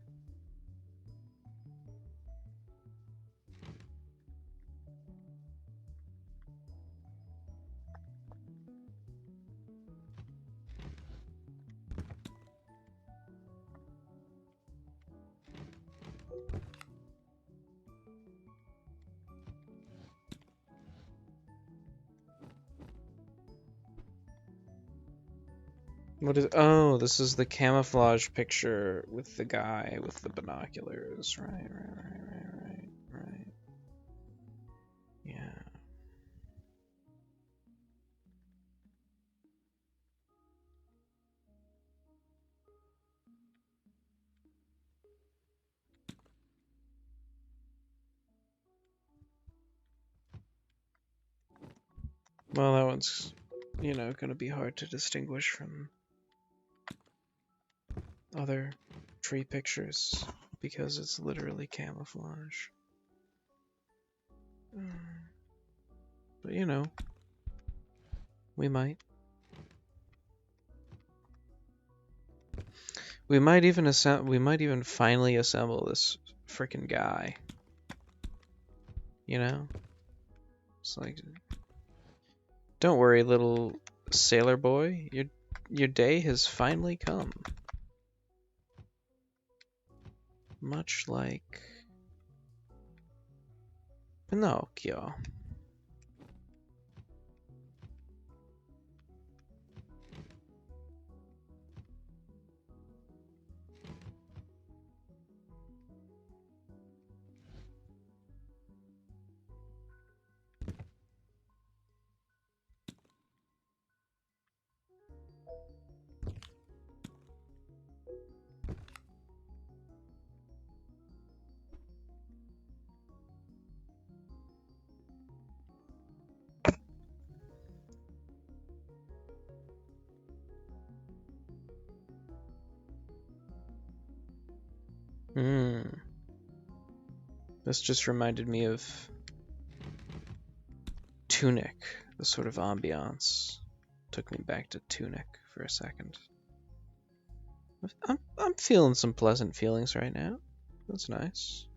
What is... Oh, this is the camouflage picture with the guy with the binoculars. Right. Yeah. Well, that one's, you know, gonna be hard to distinguish from other tree pictures because it's literally camouflage. But you know, we might. We might even finally assemble this freaking guy. You know? It's like, don't worry, little sailor boy. Your day has finally come. Much like Pinocchio. Hmm. This just reminded me of Tunic, the sort of ambiance. Took me back to Tunic for a second. I'm feeling some pleasant feelings right now. That's nice.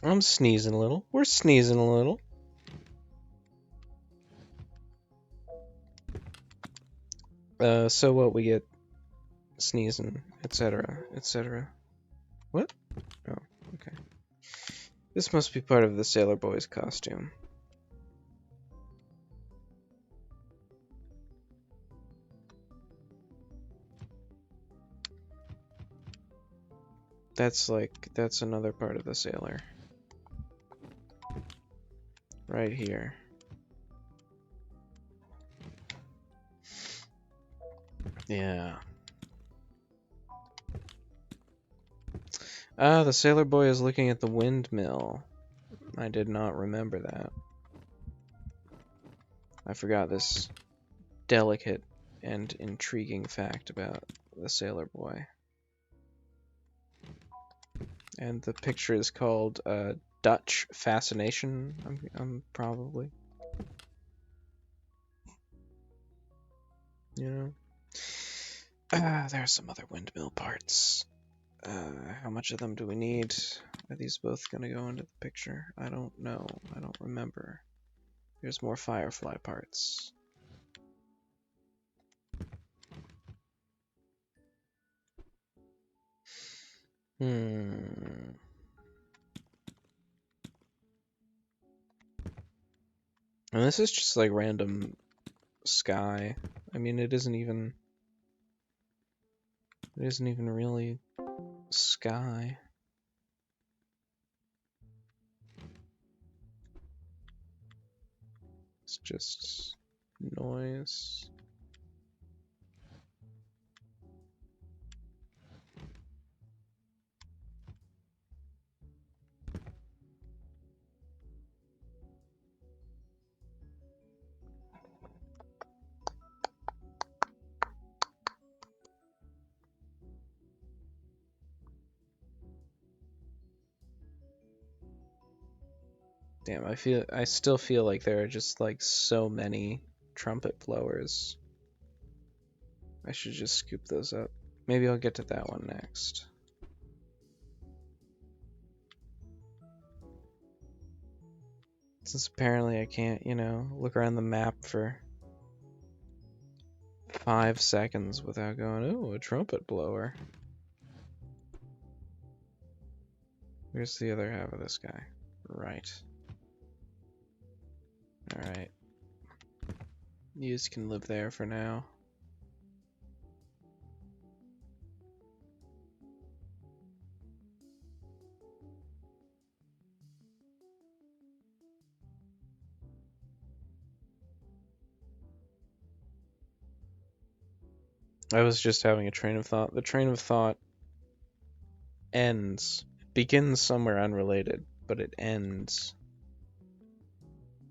I'm sneezing a little. We're sneezing a little. So what we get? Sneezing, etc., etc. What? Oh, okay. This must be part of the Sailor Boy's costume. That's another part of the sailor. Right here. Yeah. Ah, the sailor boy is looking at the windmill. I did not remember that. I forgot this delicate and intriguing fact about the sailor boy. And the picture is called Dutch Fascination, I'm probably. You know? There are some other windmill parts. How much of them do we need? Are these both gonna go into the picture? I don't know. I don't remember. There's more firefly parts. And this is just like random sky. I mean, it isn't even really sky. It's just noise. Damn, I still feel like there are just like so many trumpet blowers. I should just scoop those up. Maybe I'll get to that one next. Since apparently I can't, look around the map for 5 seconds without going, oh, a trumpet blower. Where's the other half of this guy? Right. Alright. You just can live there for now. I was just having a train of thought. The train of thought ends. It begins somewhere unrelated, but it ends.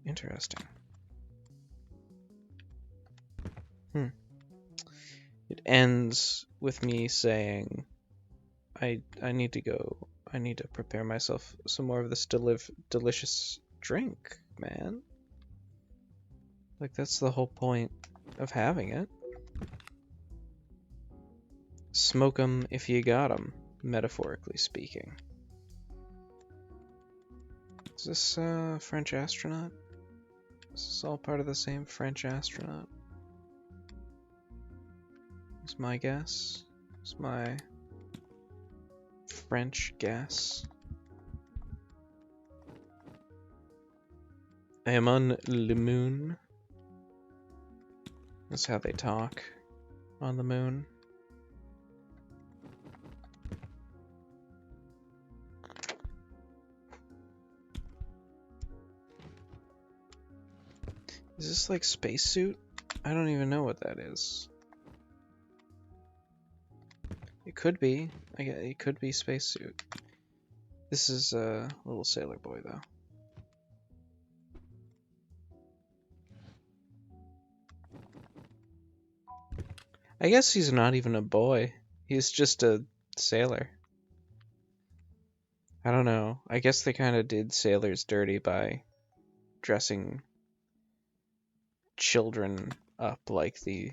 Interesting. It ends with me saying, I need to go. I need to prepare myself some more of this delicious drink, man. Like, that's the whole point of having it. Smoke 'em if you got 'em, metaphorically speaking. Is this French astronaut? Is this all part of the same French astronaut? Is my guess. Is my French guess. I am on le moon. That's how they talk on the moon. Is this like spacesuit? I don't even know what that is. It could be. It could be spacesuit. This is a little sailor boy though. I guess he's not even a boy. He's just a sailor. I don't know. I guess they kind of did sailors dirty by dressing children up like the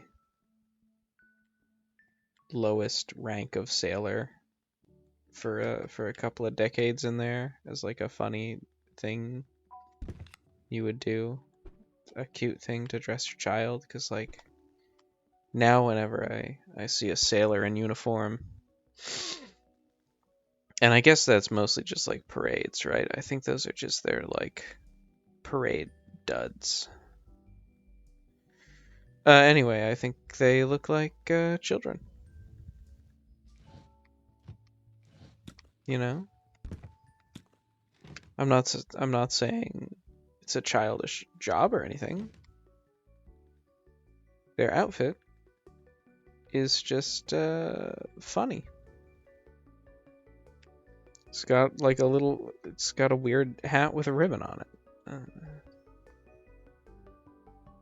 lowest rank of sailor for a couple of decades in there as like a funny thing you would do, a cute thing to dress your child. Because like now whenever I see a sailor in uniform, and I guess that's mostly just like parades, right? I think those are just their like parade duds. Anyway, I think they look like children. You know, I'm not saying it's a childish job or anything. Their outfit is just funny. It's got like it's got a weird hat with a ribbon on it.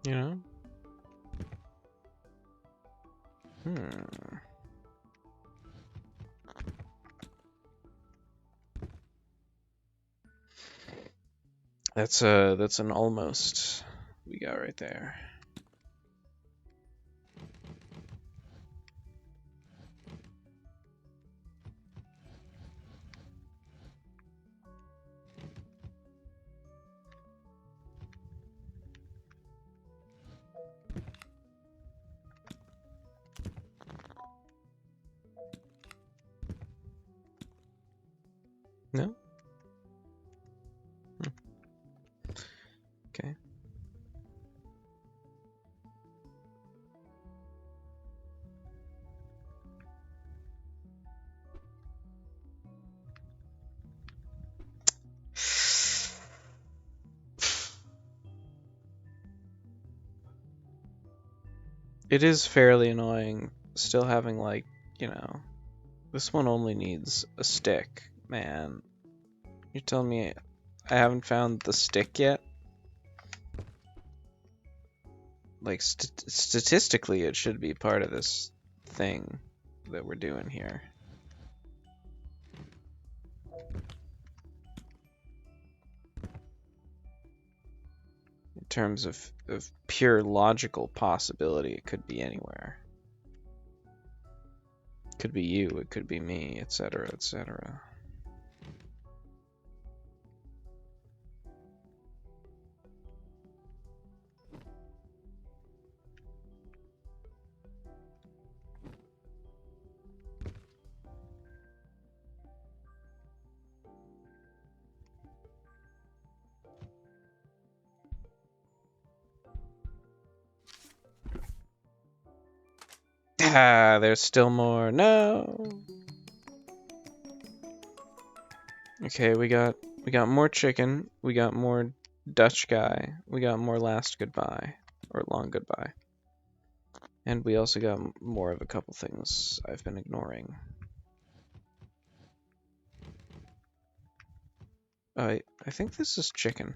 You know? That's an almost we got right there. No? Okay. It is fairly annoying still having like, you know, this one only needs a stick, man. You're telling me I haven't found the stick yet? Like, statistically, it should be part of this thing that we're doing here. In terms of pure logical possibility, it could be anywhere. It could be you, it could be me, etc., etc. Ah, there's still more. No. Okay, we got more chicken. We got more Dutch guy. We got more last goodbye or long goodbye. And we also got more of a couple things I've been ignoring. I think this is chicken.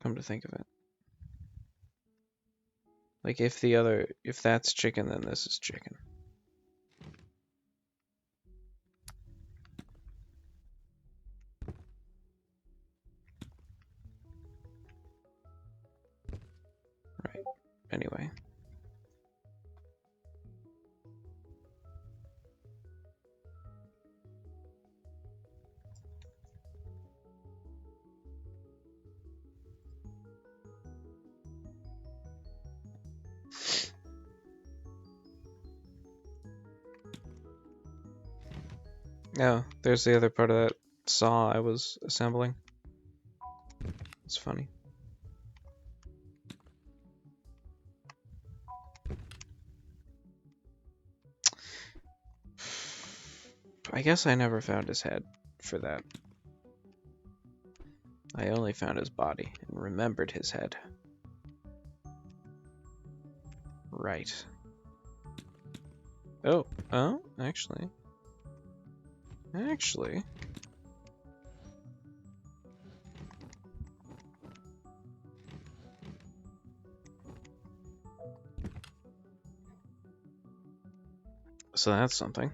Come to think of it. Like if that's chicken, then this is chicken. Right. Anyway. Oh, there's the other part of that saw I was assembling. It's funny. I guess I never found his head for that. I only found his body and remembered his head. Right. Oh, actually. So that's something.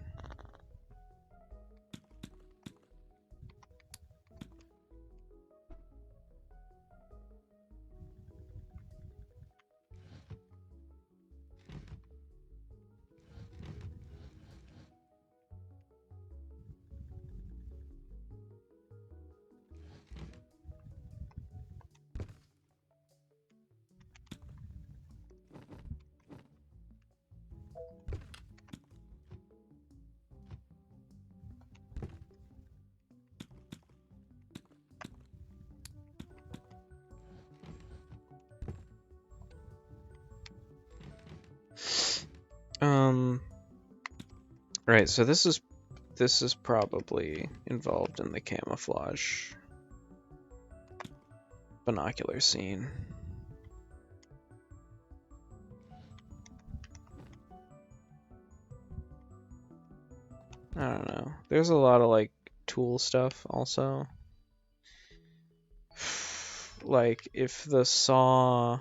Right, so this is probably involved in the camouflage binocular scene. I don't know. There's a lot of like tool stuff also. Like if the saw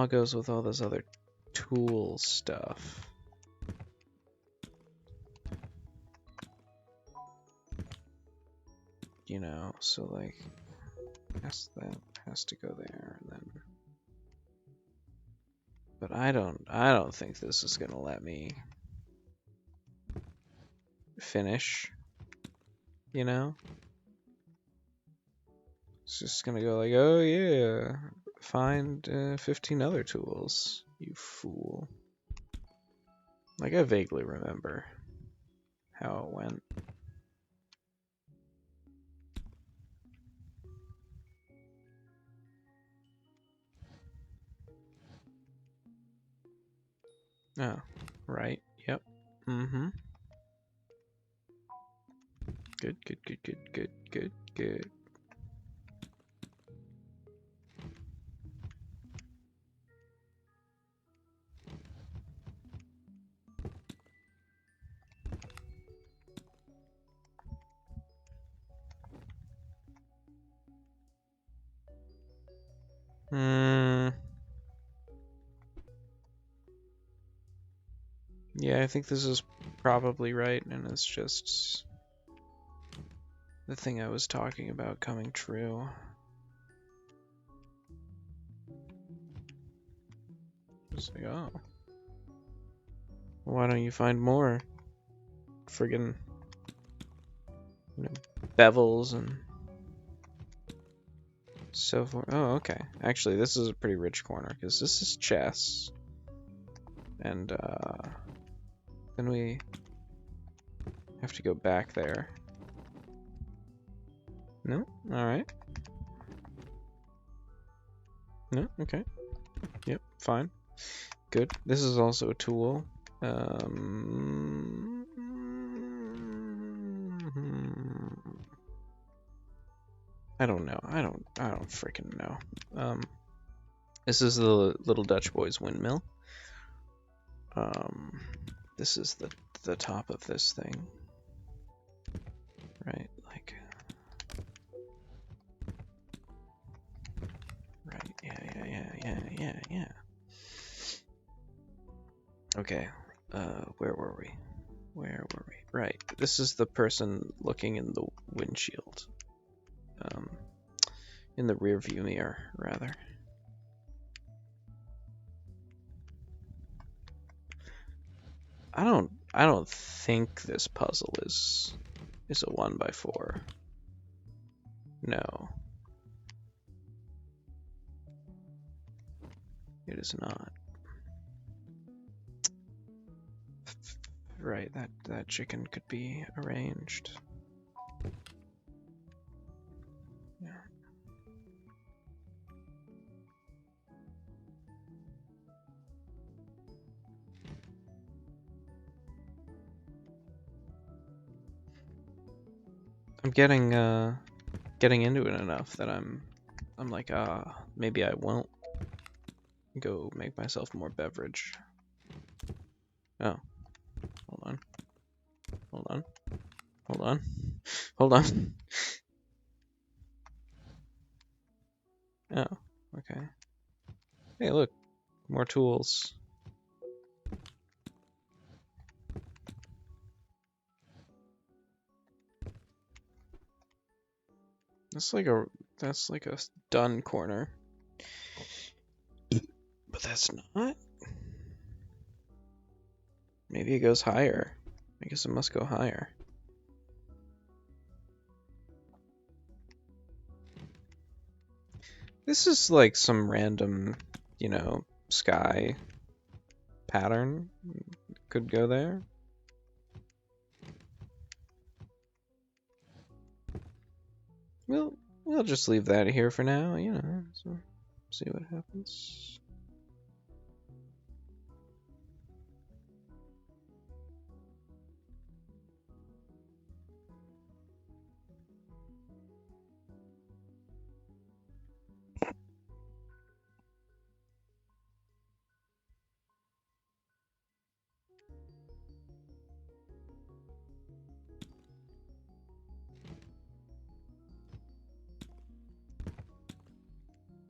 goes with all this other tool stuff. You know, so like that has to go there and then. But I don't think this is gonna let me finish. You know? It's just gonna go like, oh yeah, find 15 other tools, you fool. Like I vaguely remember how it went. Oh, right. Yep. Mm-hmm. Good. Yeah, I think this is probably right, and it's just the thing I was talking about coming true. Just like, oh. Why don't you find more friggin' bevels and so forth? Oh, okay. Actually, this is a pretty rich corner, because this is chess. And, then we have to go back there. No? Alright. No? Okay. Yep, fine. Good. This is also a tool. I don't know. I don't freaking know. This is the little Dutch boy's windmill. This is the top of this thing. Right, like right, yeah. Okay. Where were we? Right. This is the person looking in the windshield. In the rear view mirror, rather. I don't think this puzzle is a 1x4. No. It is not. right, that chicken could be arranged. Yeah. I'm getting into it enough that I'm like, maybe I won't go make myself more beverage. Oh, hold on. Hold on. Hold on. Hold on. Oh, okay. Hey, look. More tools. That's like a done corner. But that's not. Maybe it goes higher. I guess it must go higher. This is like some random, sky pattern. Could go there. We'll just leave that here for now, so see what happens.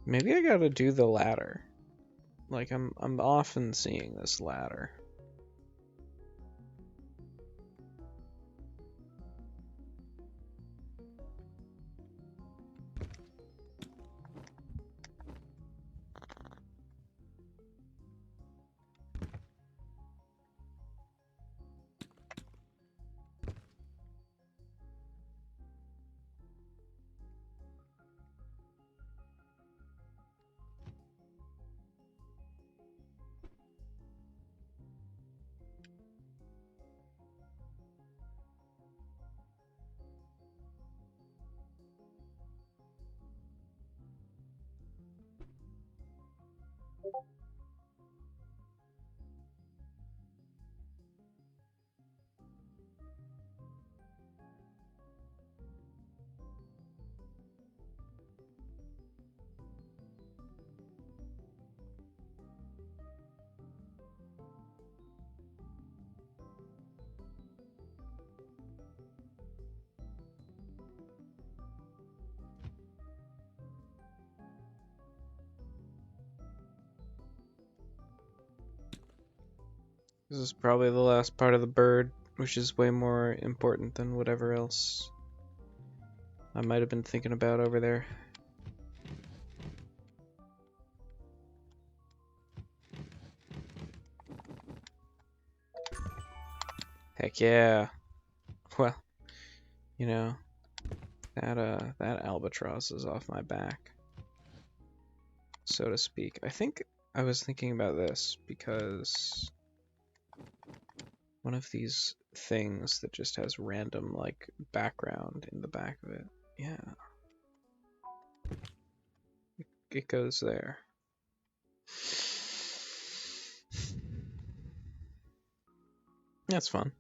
Maybe I gotta do the ladder. Like I'm often seeing this ladder. This is probably the last part of the bird, which is way more important than whatever else I might have been thinking about over there. Heck yeah. Well, that albatross is off my back, so to speak. I think I was thinking about this because one of these things that just has random like background in the back of it. Yeah. It goes there. That's fun.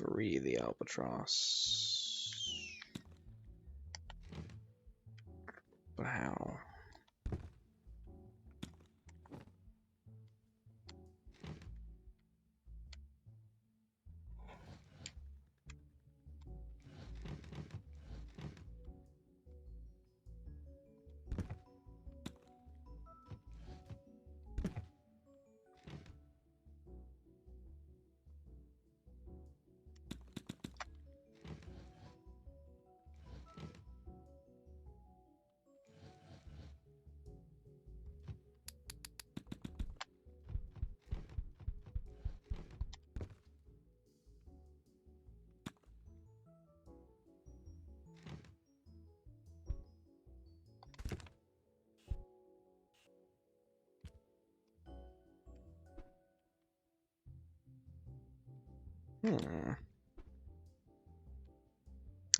Free the albatross. But how? Hmm.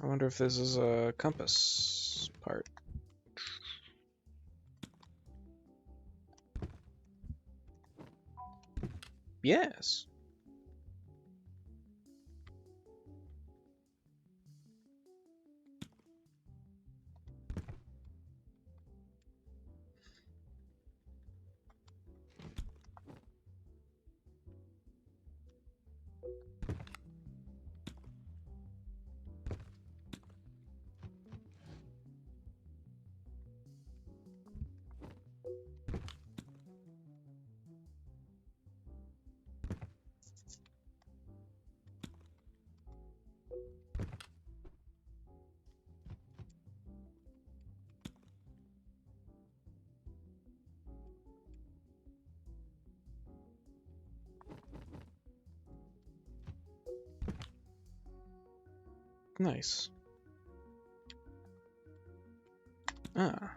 I wonder if this is a compass part. Yes. Nice. Ah,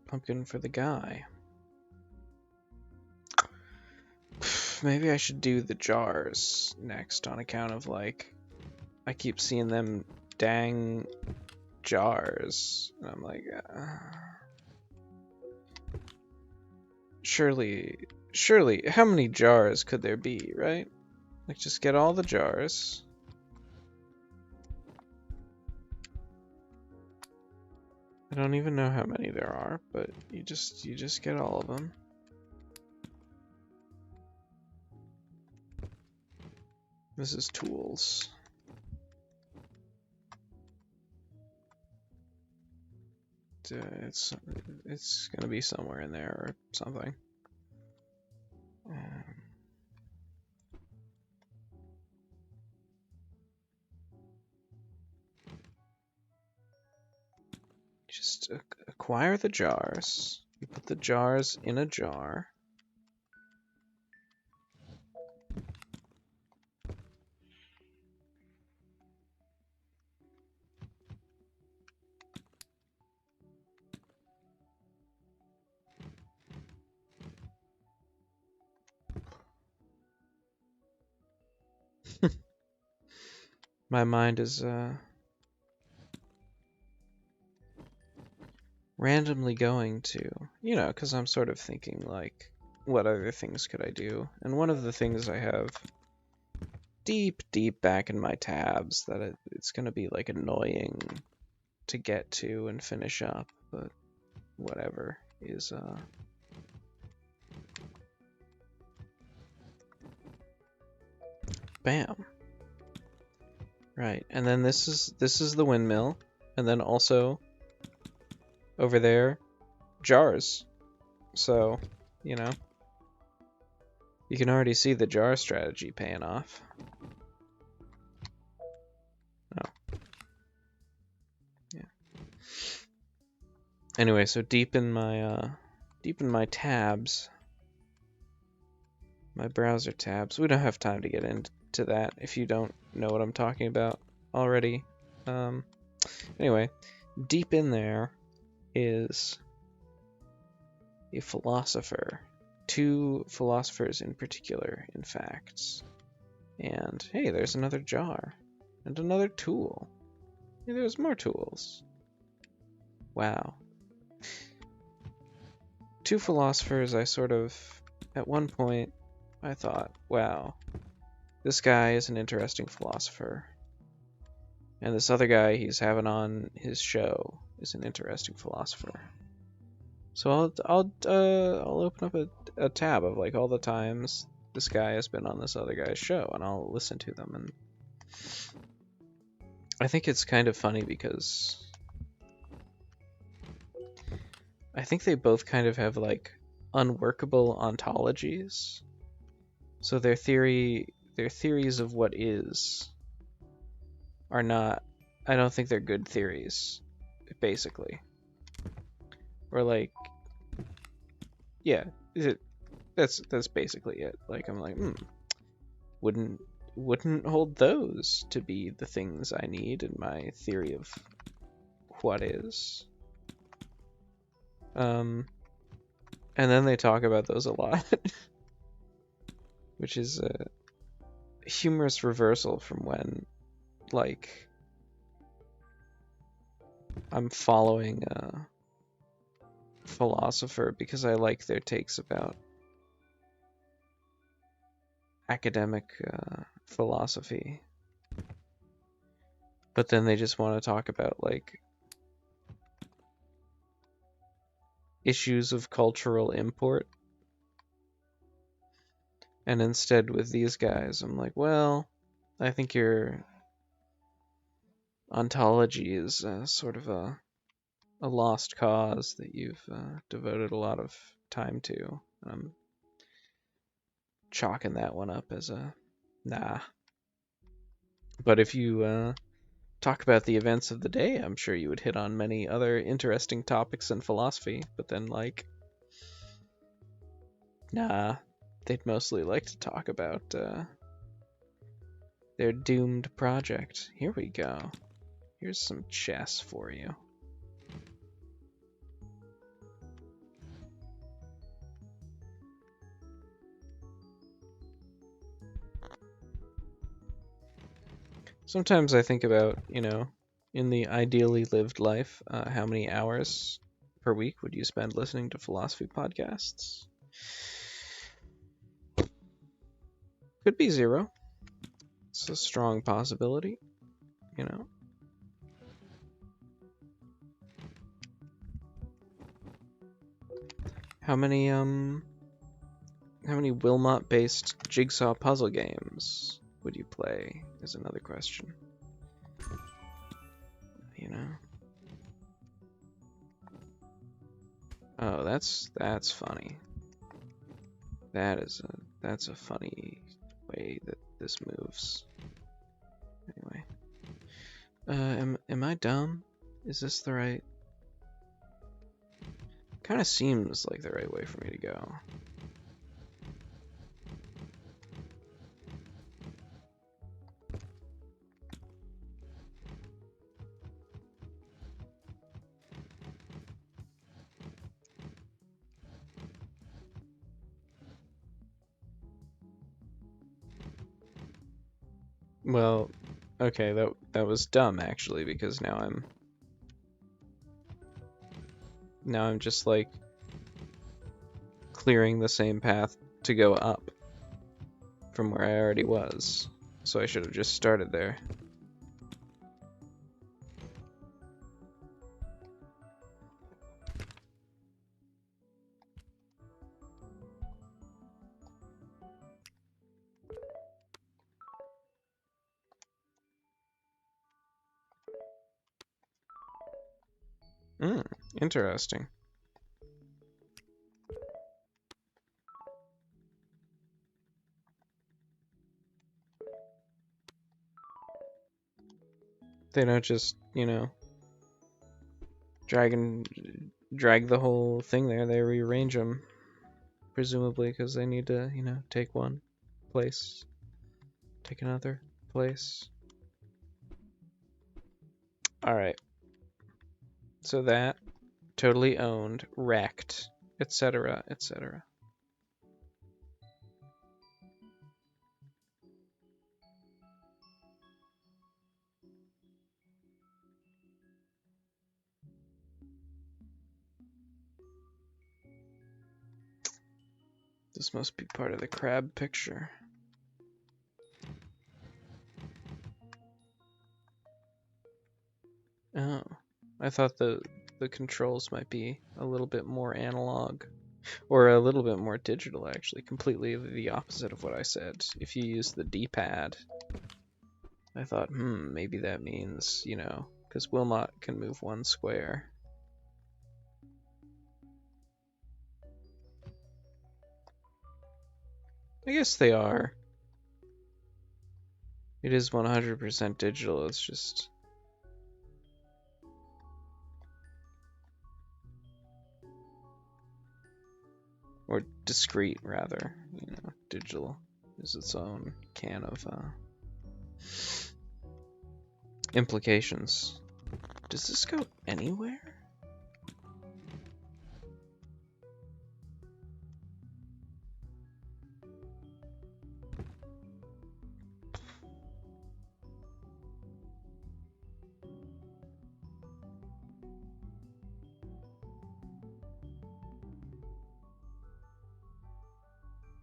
pumpkin for the guy. Maybe I should do the jars next on account of, like, I keep seeing them dang jars. And I'm like, surely, how many jars could there be, right? Like, just get all the jars. I don't even know how many there are, but you just get all of them. This is tools. It's gonna be somewhere in there or something. Just acquire the jars. You put the jars in a jar. My mind is randomly going to, because I'm sort of thinking, like, what other things could I do? And one of the things I have deep, deep back in my tabs that it's going to be, like, annoying to get to and finish up, but whatever, is, bam. Right, and then this is the windmill, and then also over there, jars. So, you know, you can already see the jar strategy paying off. Oh. Yeah. Anyway, so deep in my tabs, my browser tabs. We don't have time to get into that if you don't know what I'm talking about already. Anyway, deep in there is a philosopher. Two philosophers in particular, in fact. And hey, there's another jar. And another tool. Hey, there's more tools. Wow. Two philosophers, I sort of, at one point, I thought, wow, this guy is an interesting philosopher. And this other guy he's having on his show is an interesting philosopher. So I'll open up a tab of, like, all the times this guy has been on this other guy's show, and I'll listen to them. And I think it's kind of funny because I think they both kind of have, like, unworkable ontologies. So their theories of what is are not, I don't think they're good theories, basically. Or, like, yeah, that's basically it. Like, I'm like, wouldn't hold those to be the things I need in my theory of what is. And then they talk about those a lot, which is humorous reversal from when, like, I'm following a philosopher because I like their takes about academic philosophy. But then they just want to talk about, like, issues of cultural import. And instead with these guys, I'm like, well, I think your ontology is sort of a lost cause that you've devoted a lot of time to. I'm chalking that one up as a nah. But if you talk about the events of the day, I'm sure you would hit on many other interesting topics in philosophy. But then, like, nah, they'd mostly like to talk about their doomed project. Here we go. Here's some chess for you. Sometimes I think about, in the ideally lived life, how many hours per week would you spend listening to philosophy podcasts? Could be 0. It's a strong possibility, How many Wilmot-based jigsaw puzzle games would you play is another question. Oh, that's funny. That's a funny way that this moves. Anyway. Am I dumb? Is this the right? Kind of seems like the right way for me to go. Well, okay, that was dumb actually, because now I'm just like clearing the same path to go up from where I already was. So I should have just started there. Interesting. They don't just, drag the whole thing there. They rearrange them, presumably because they need to, take one place, take another place. All right. So that totally owned, wrecked, etc., etc. This must be part of the crab picture. Oh, I thought the controls might be a little bit more analog, or a little bit more digital, actually. Completely the opposite of what I said. If you use the D-pad, I thought, maybe that means, because Wilmot can move 1 square. I guess they are. It is 100% digital, it's just... Or discrete, rather. Digital is its own can of implications. Does this go anywhere?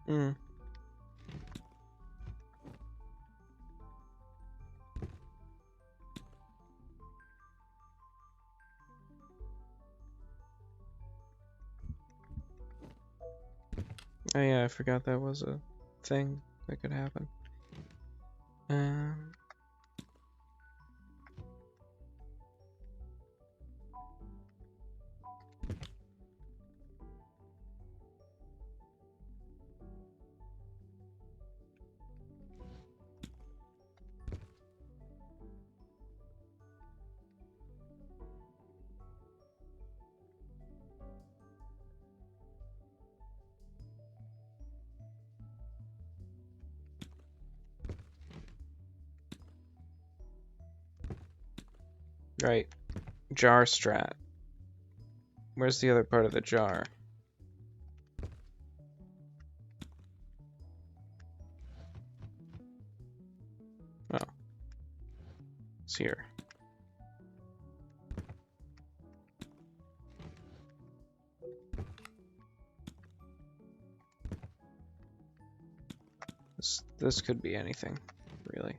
Mm. Oh yeah, I forgot that was a thing that could happen. Um, right. Jar strat. Where's the other part of the jar? Oh, it's here. This could be anything, really.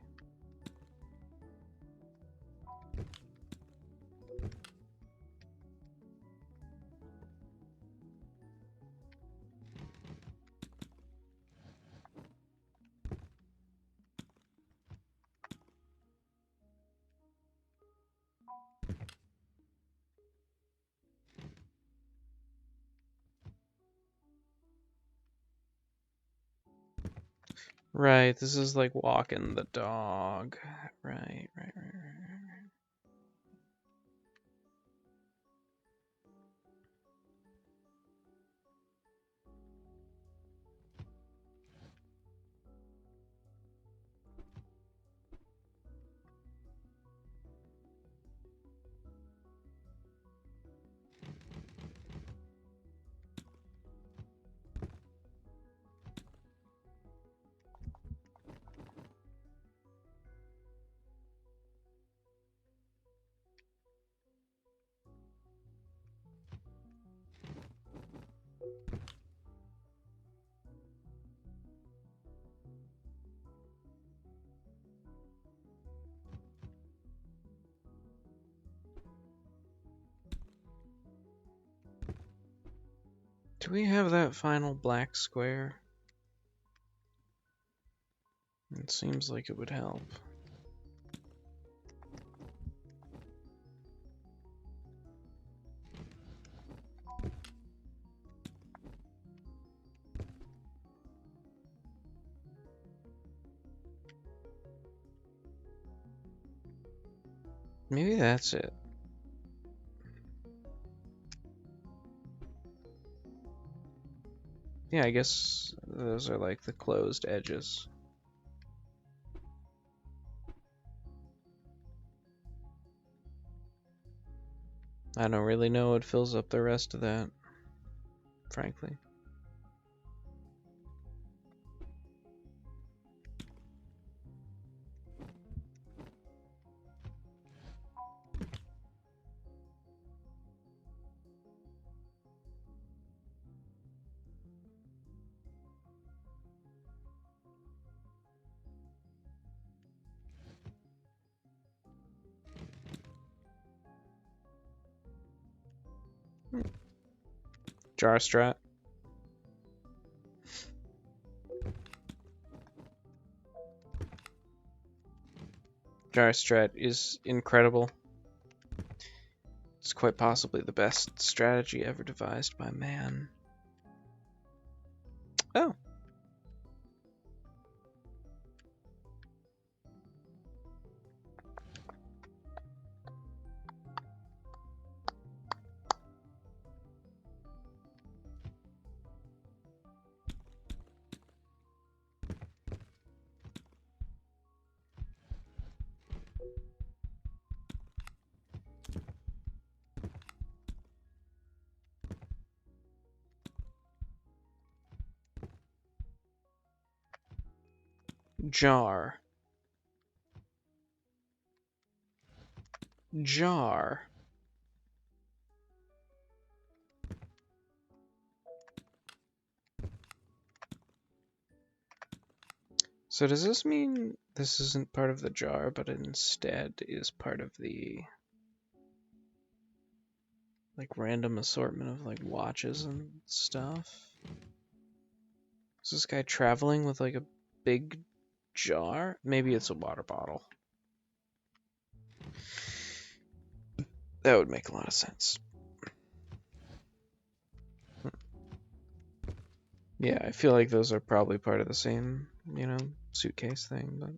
Right, this is like walking the dog. Right. Do we have that final black square? It seems like it would help. Maybe that's it. Yeah, I guess those are like the closed edges. I don't really know what fills up the rest of that, frankly. Jar strat. Jar strat is incredible. It's quite possibly the best strategy ever devised by man. Oh. Jar. Jar. So does this mean this isn't part of the jar, but instead is part of the like random assortment of like watches and stuff? Is this guy traveling with like a big jar? Maybe it's a water bottle. That would make a lot of sense. Yeah, I feel like those are probably part of the same, you know, suitcase thing, but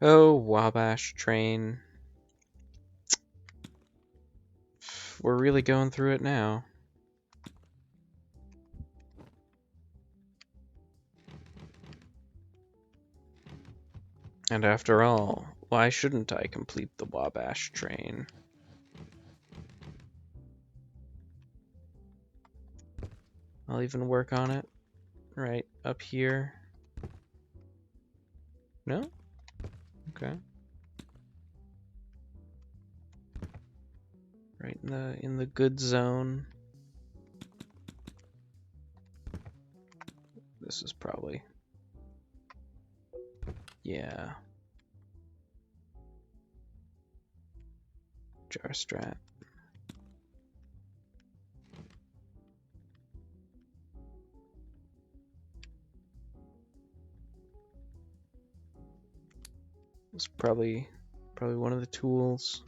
oh, Wabash train. We're really going through it now. And after all, why shouldn't I complete the Wabash train? I'll even work on it right up here. No? Okay. Right in the good zone. This is probably, yeah. Jar strat. It's probably one of the tools.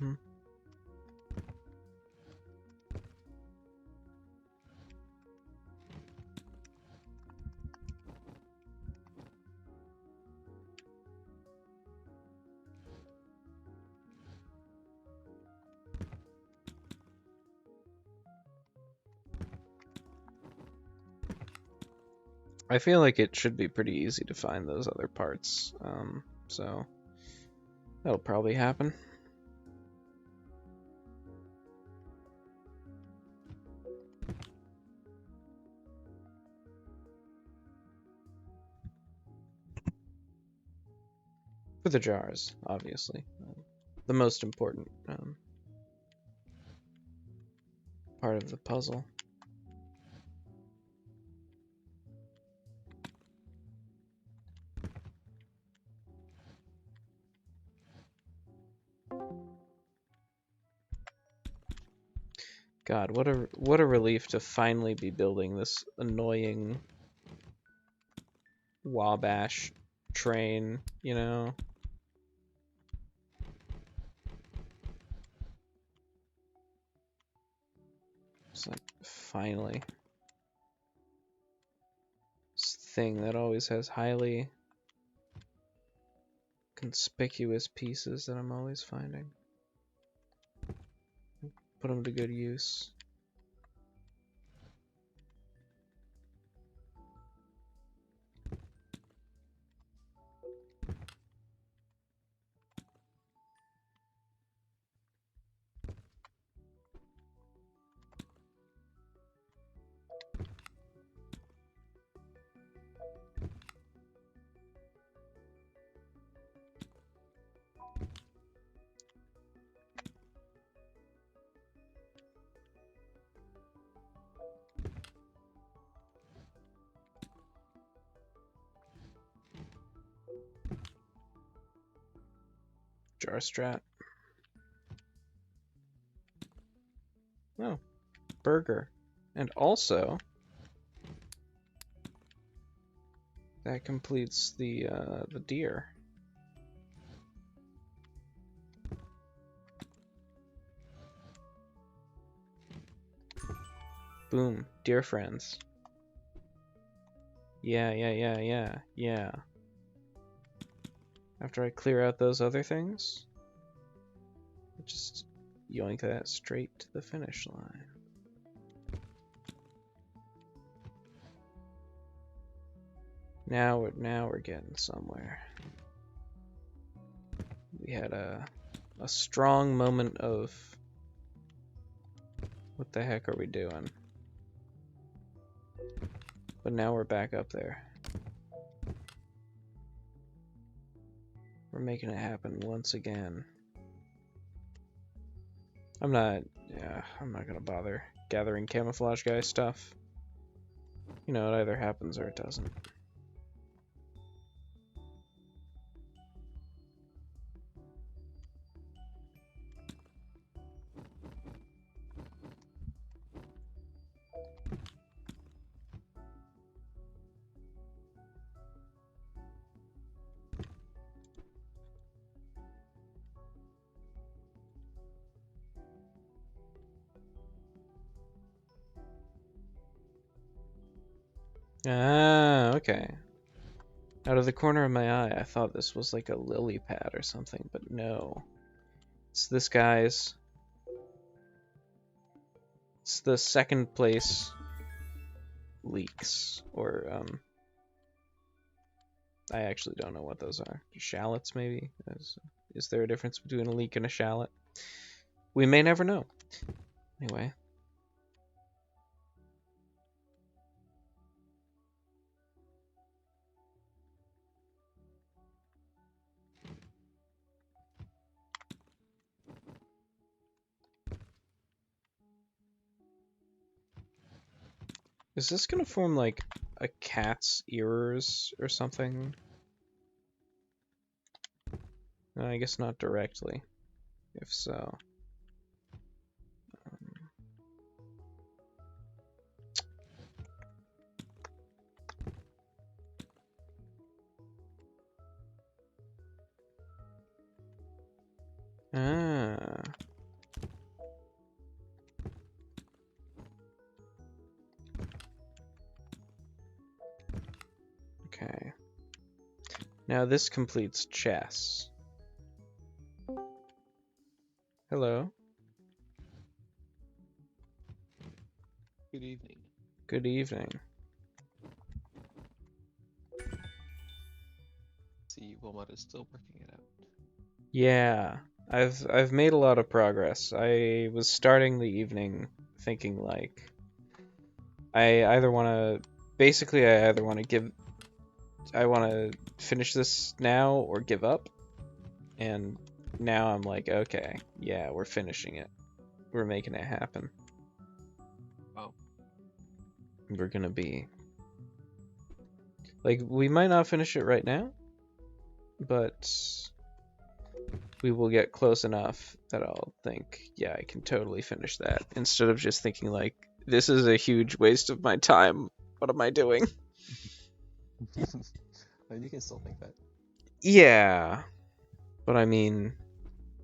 I feel like it should be pretty easy to find those other parts, so that'll probably happen. For the jars, obviously. The most important part of the puzzle. God, what a relief to finally be building this annoying Wabash train, you know? It's like, finally. This thing that always has highly conspicuous pieces that I'm always finding. Put them to good use. Jar strat. Oh, burger. And also, that completes the deer. Boom, dear friends. Yeah. after I clear out those other things. Just yoink that straight to the finish line. Now we're getting somewhere. We had a strong moment of what the heck are we doing? But now we're back up there. We're making it happen once again. I'm not gonna bother gathering camouflage guy stuff. You know, it either happens or it doesn't. Ah, okay. Out of the corner of my eye, I thought this was like a lily pad or something, but no. It's this guy's. It's the second place leeks, or I actually don't know what those are. Shallots, maybe? Is there a difference between a leek and a shallot? We may never know. Anyway. Is this gonna form like a cat's ears or something? No, I guess not directly. If so. Ah. Okay. Now this completes chess. Hello. Good evening. Good evening. See, Wilmot is still working it out. Yeah. I've made a lot of progress. I was starting the evening thinking like I either want to finish this now or give up. And now I'm like, okay, yeah, we're finishing it. We're making it happen. Wow. We're gonna be like, we might not finish it right now, but we will get close enough that I'll think, yeah, I can totally finish that, instead of just thinking like, this is a huge waste of my time. What am I doing? And you can still think that. Yeah, but I mean,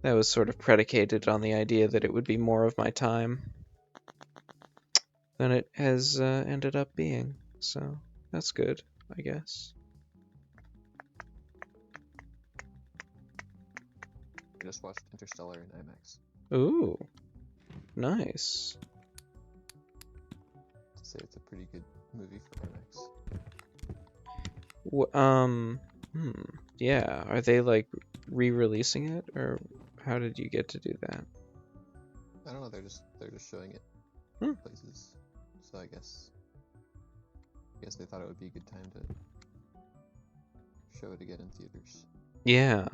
that was sort of predicated on the idea that it would be more of my time than it has ended up being. So that's good, I guess. I just watched Interstellar in IMAX. Ooh, nice. To say it's a pretty good movie for IMAX. Yeah, are they like re-releasing it, or how did you get to do that? I don't know. They're just showing it places. So I guess they thought it would be a good time to show it again in theaters. Yeah.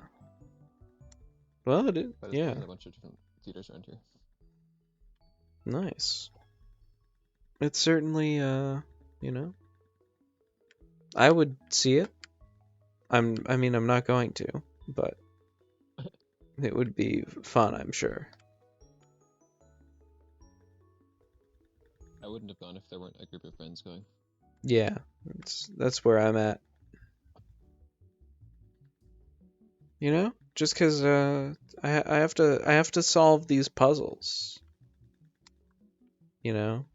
Well, it is. But it's Yeah. in a bunch of different theaters around here. Nice. It's certainly, you know, I would see it. I mean, I'm not going to, but it would be fun, I'm sure. I wouldn't have gone if there weren't a group of friends going. Yeah, that's where I'm at. You know, just because I have to solve these puzzles. You know,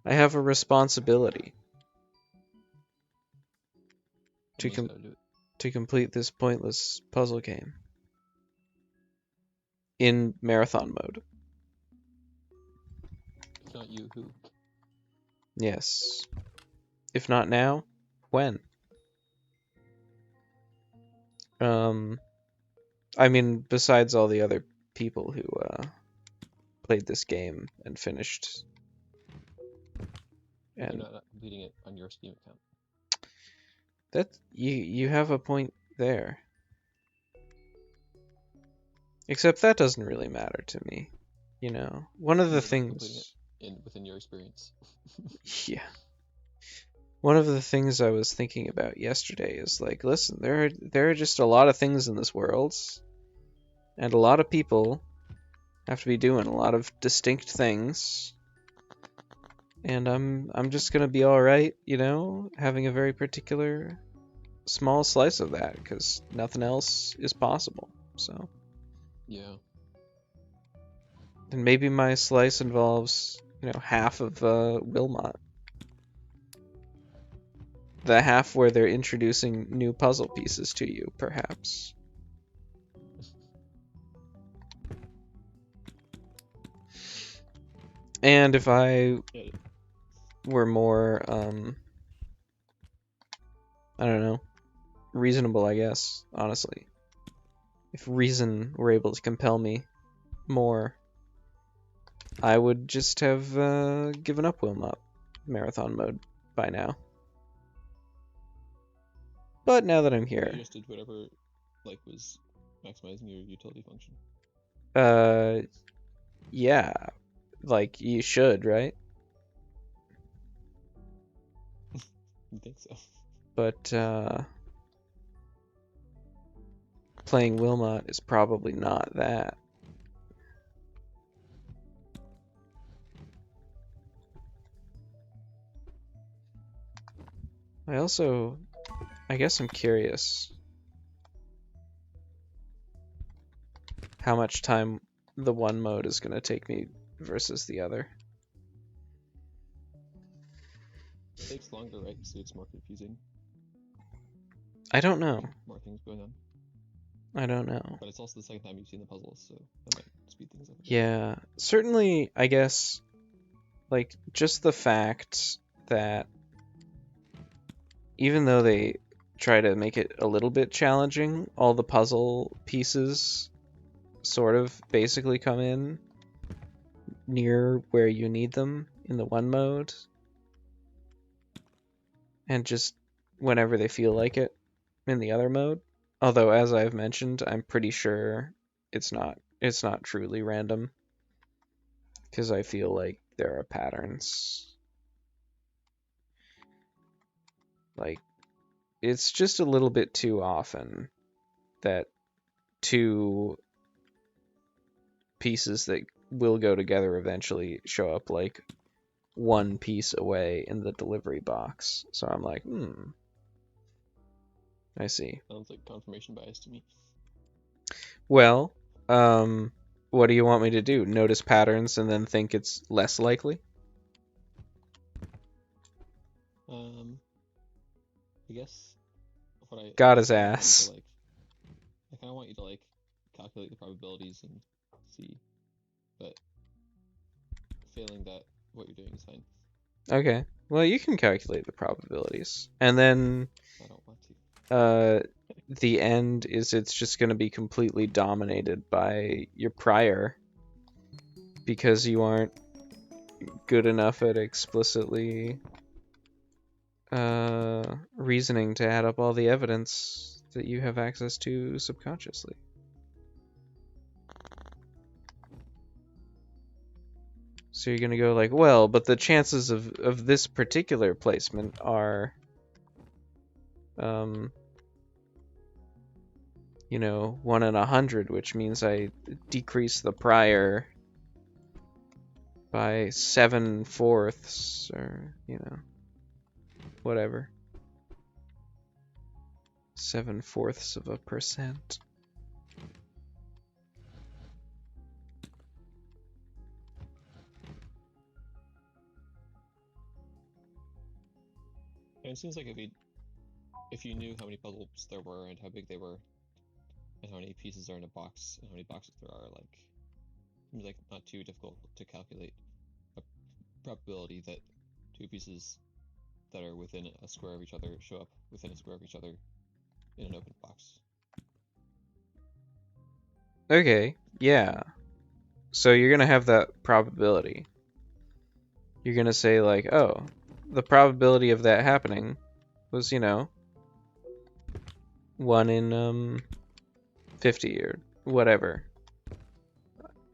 I have a responsibility. to You just gotta do it. to complete this pointless puzzle game in marathon mode. If not you, who? Yes. If not now, when? I mean, besides all the other people who played this game and finished. You're And not completing it on your Steam account. that you have a point there. Except that doesn't really matter to me. You know, one of the things Within your experience. yeah. One of the things I was thinking about yesterday is like, listen, there are just a lot of things in this world, and a lot of people have to be doing a lot of distinct things. And I'm just gonna be all right, you know, having a very particular small slice of that because nothing else is possible. So Yeah. and maybe my slice involves, you know, half of Wilmot. The half where they're introducing new puzzle pieces to you, perhaps. And if I were more, I don't know, reasonable, I guess, honestly. If reason were able to compel me more, I would just have given up Wilmot marathon mode by now. But now that I'm here, You just did whatever, like, was maximizing your utility function. Yeah, like you should, right? I think so. But playing Wilmot is probably not that. I guess I'm curious how much time the one mode is going to take me versus the other. It takes longer, right? So it's more confusing. I don't know. More things going on. I don't know. But it's also the second time you've seen the puzzles, so that might speed things up. Yeah, certainly, I guess, like, just the fact that even though they try to make it a little bit challenging, all the puzzle pieces sort of basically come in near where you need them in the one mode. And just whenever they feel like it in the other mode. Although, as I've mentioned, I'm pretty sure it's not truly random. Because I feel like there are patterns. Like, it's just a little bit too often that two pieces that will go together eventually show up like one piece away in the delivery box. So I'm like, I see. Sounds like confirmation bias to me. Well, what do you want me to do? Notice patterns and then think it's less likely? I guess what I Got his I ass. kind of want you to like calculate the probabilities and see, but failing that, what you're doing is fine. Okay. Well, you can calculate the probabilities. And then I don't want to. the end is it's just going to be completely dominated by your prior because you aren't good enough at explicitly reasoning to add up all the evidence that you have access to subconsciously. So you're gonna go like, well, but the chances of this particular placement are, you know, 1 in 100, which means I decrease the prior by 7/4, or, you know, whatever. 0.07%. And it seems like if you knew how many puzzles there were and how big they were, and how many pieces are in a box, and how many boxes there are, like, seems like not too difficult to calculate a probability that two pieces that are within a square of each other show up within a square of each other in an open box. Okay, yeah. So you're gonna have that probability. You're gonna say like, oh, the probability of that happening was, 1 in 50 or whatever.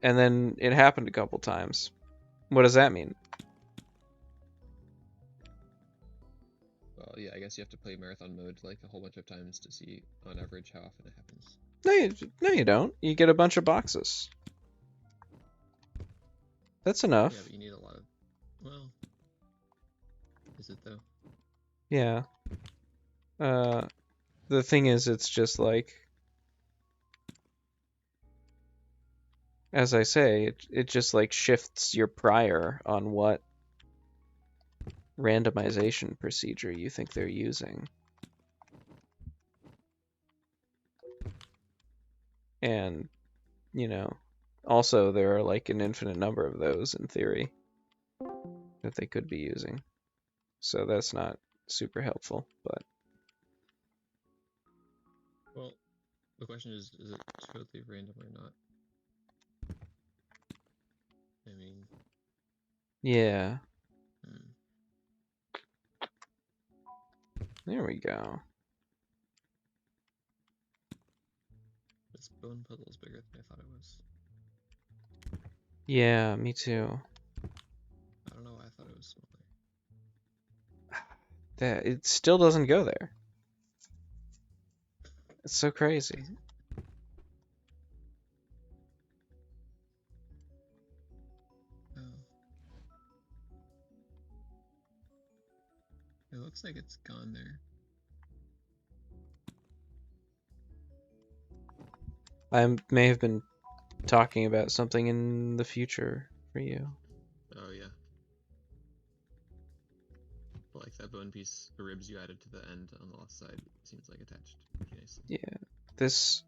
And then it happened a couple times. What does that mean? Well, yeah, I guess you have to play marathon mode like a whole bunch of times to see on average how often it happens. No, you don't. You get a bunch of boxes. That's enough. Yeah, but you need a lot of... Well... Is it though? Yeah. The thing is, it's just like... As I say, it just like shifts your prior on what randomization procedure you think they're using. And, also there are like an infinite number of those in theory that they could be using. So that's not super helpful, but... Well, the question is it totally random or not? I mean... Yeah. There we go. This bone puzzle is bigger than I thought it was. Yeah, me too. I don't know why I thought it was smaller. That it still doesn't go there. It's so crazy. Oh. It looks like it's gone there. I may have been talking about something in the future for you. Oh, yeah. But like that bone piece, the ribs you added to the end on the left side, seems like attached pretty nicely. Yeah, this...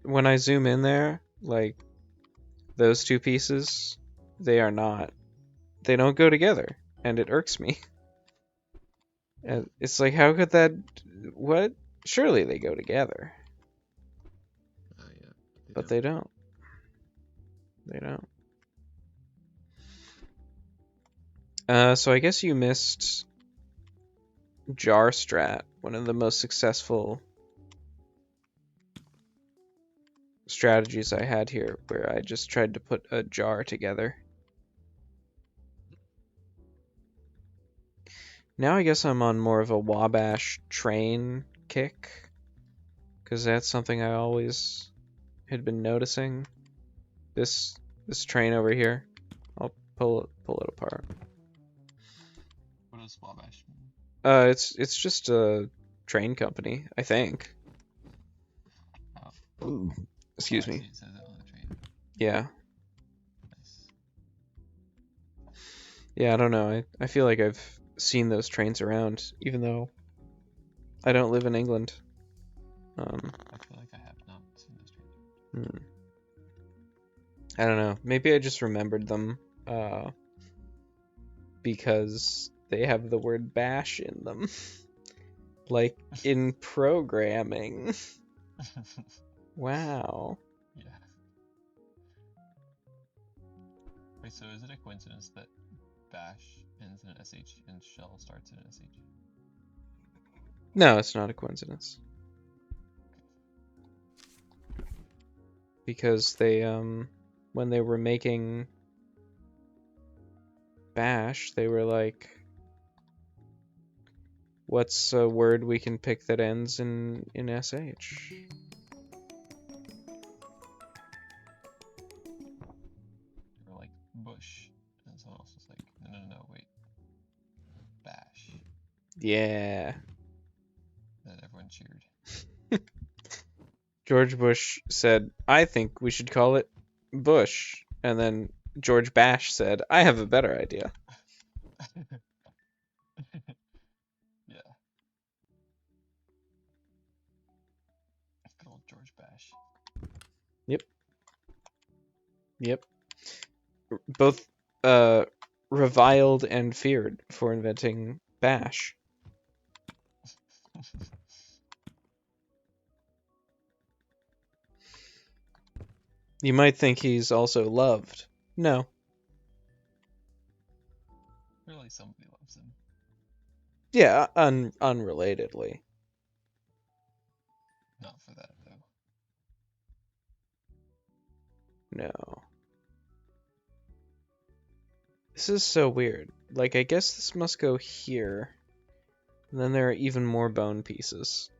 When I zoom in there, like, those two pieces, they are not... They don't go together, and it irks me. And it's like, how could that... What? Surely they go together. Yeah. But they don't. They don't. So I guess you missed Jar Strat, one of the most successful strategies I had here, where I just tried to put a jar together. Now I guess I'm on more of a Wabash train kick, because that's something I always had been noticing. This train over here. I'll pull it apart. What does Wabash mean? It's just a train company, I think. Oh. Ooh. Excuse me. It says it on the train. Yeah. Nice. Yeah, I don't know. I feel like I've seen those trains around, even though I don't live in England. I feel like I have not seen those trains. I don't know. Maybe I just remembered them because they have the word bash in them. Like in programming. Wow. Yeah. Wait, so is it a coincidence that bash ends in an SH and shell starts in an SH? No, it's not a coincidence. Because they, when they were making bash, they were like, what's a word we can pick that ends in SH? They were like, bush. And someone else was like, no, wait. Bash. Yeah. And everyone cheered. George Bush said, I think we should call it Bush. And then George Bash said, I have a better idea. Yeah. George Bash. Yep. Both reviled and feared for inventing Bash. You might think he's also loved. No. Really, somebody loves him. Yeah, unrelatedly. Not for that, though. No. This is so weird. Like, I guess this must go here. And then there are even more bone pieces.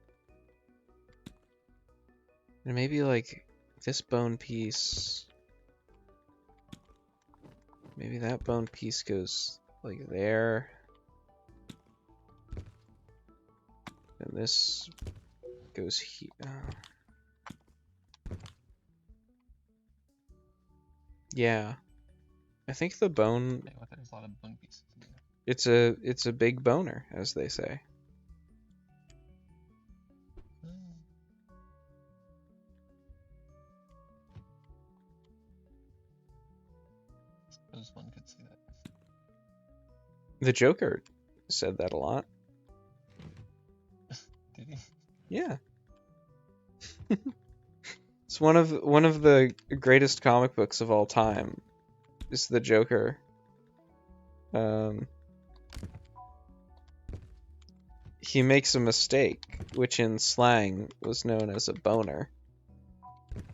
And maybe, like, this bone piece... Maybe that bone piece goes, like, there. And this goes here. Yeah. I think the bone... Yeah, well, there's a lot of bone pieces in there. It's a big boner, as they say. Suppose one could see that. The Joker said that a lot. Did he? Yeah. It's one of the greatest comic books of all time. Is the Joker. He makes a mistake, which in slang was known as a boner,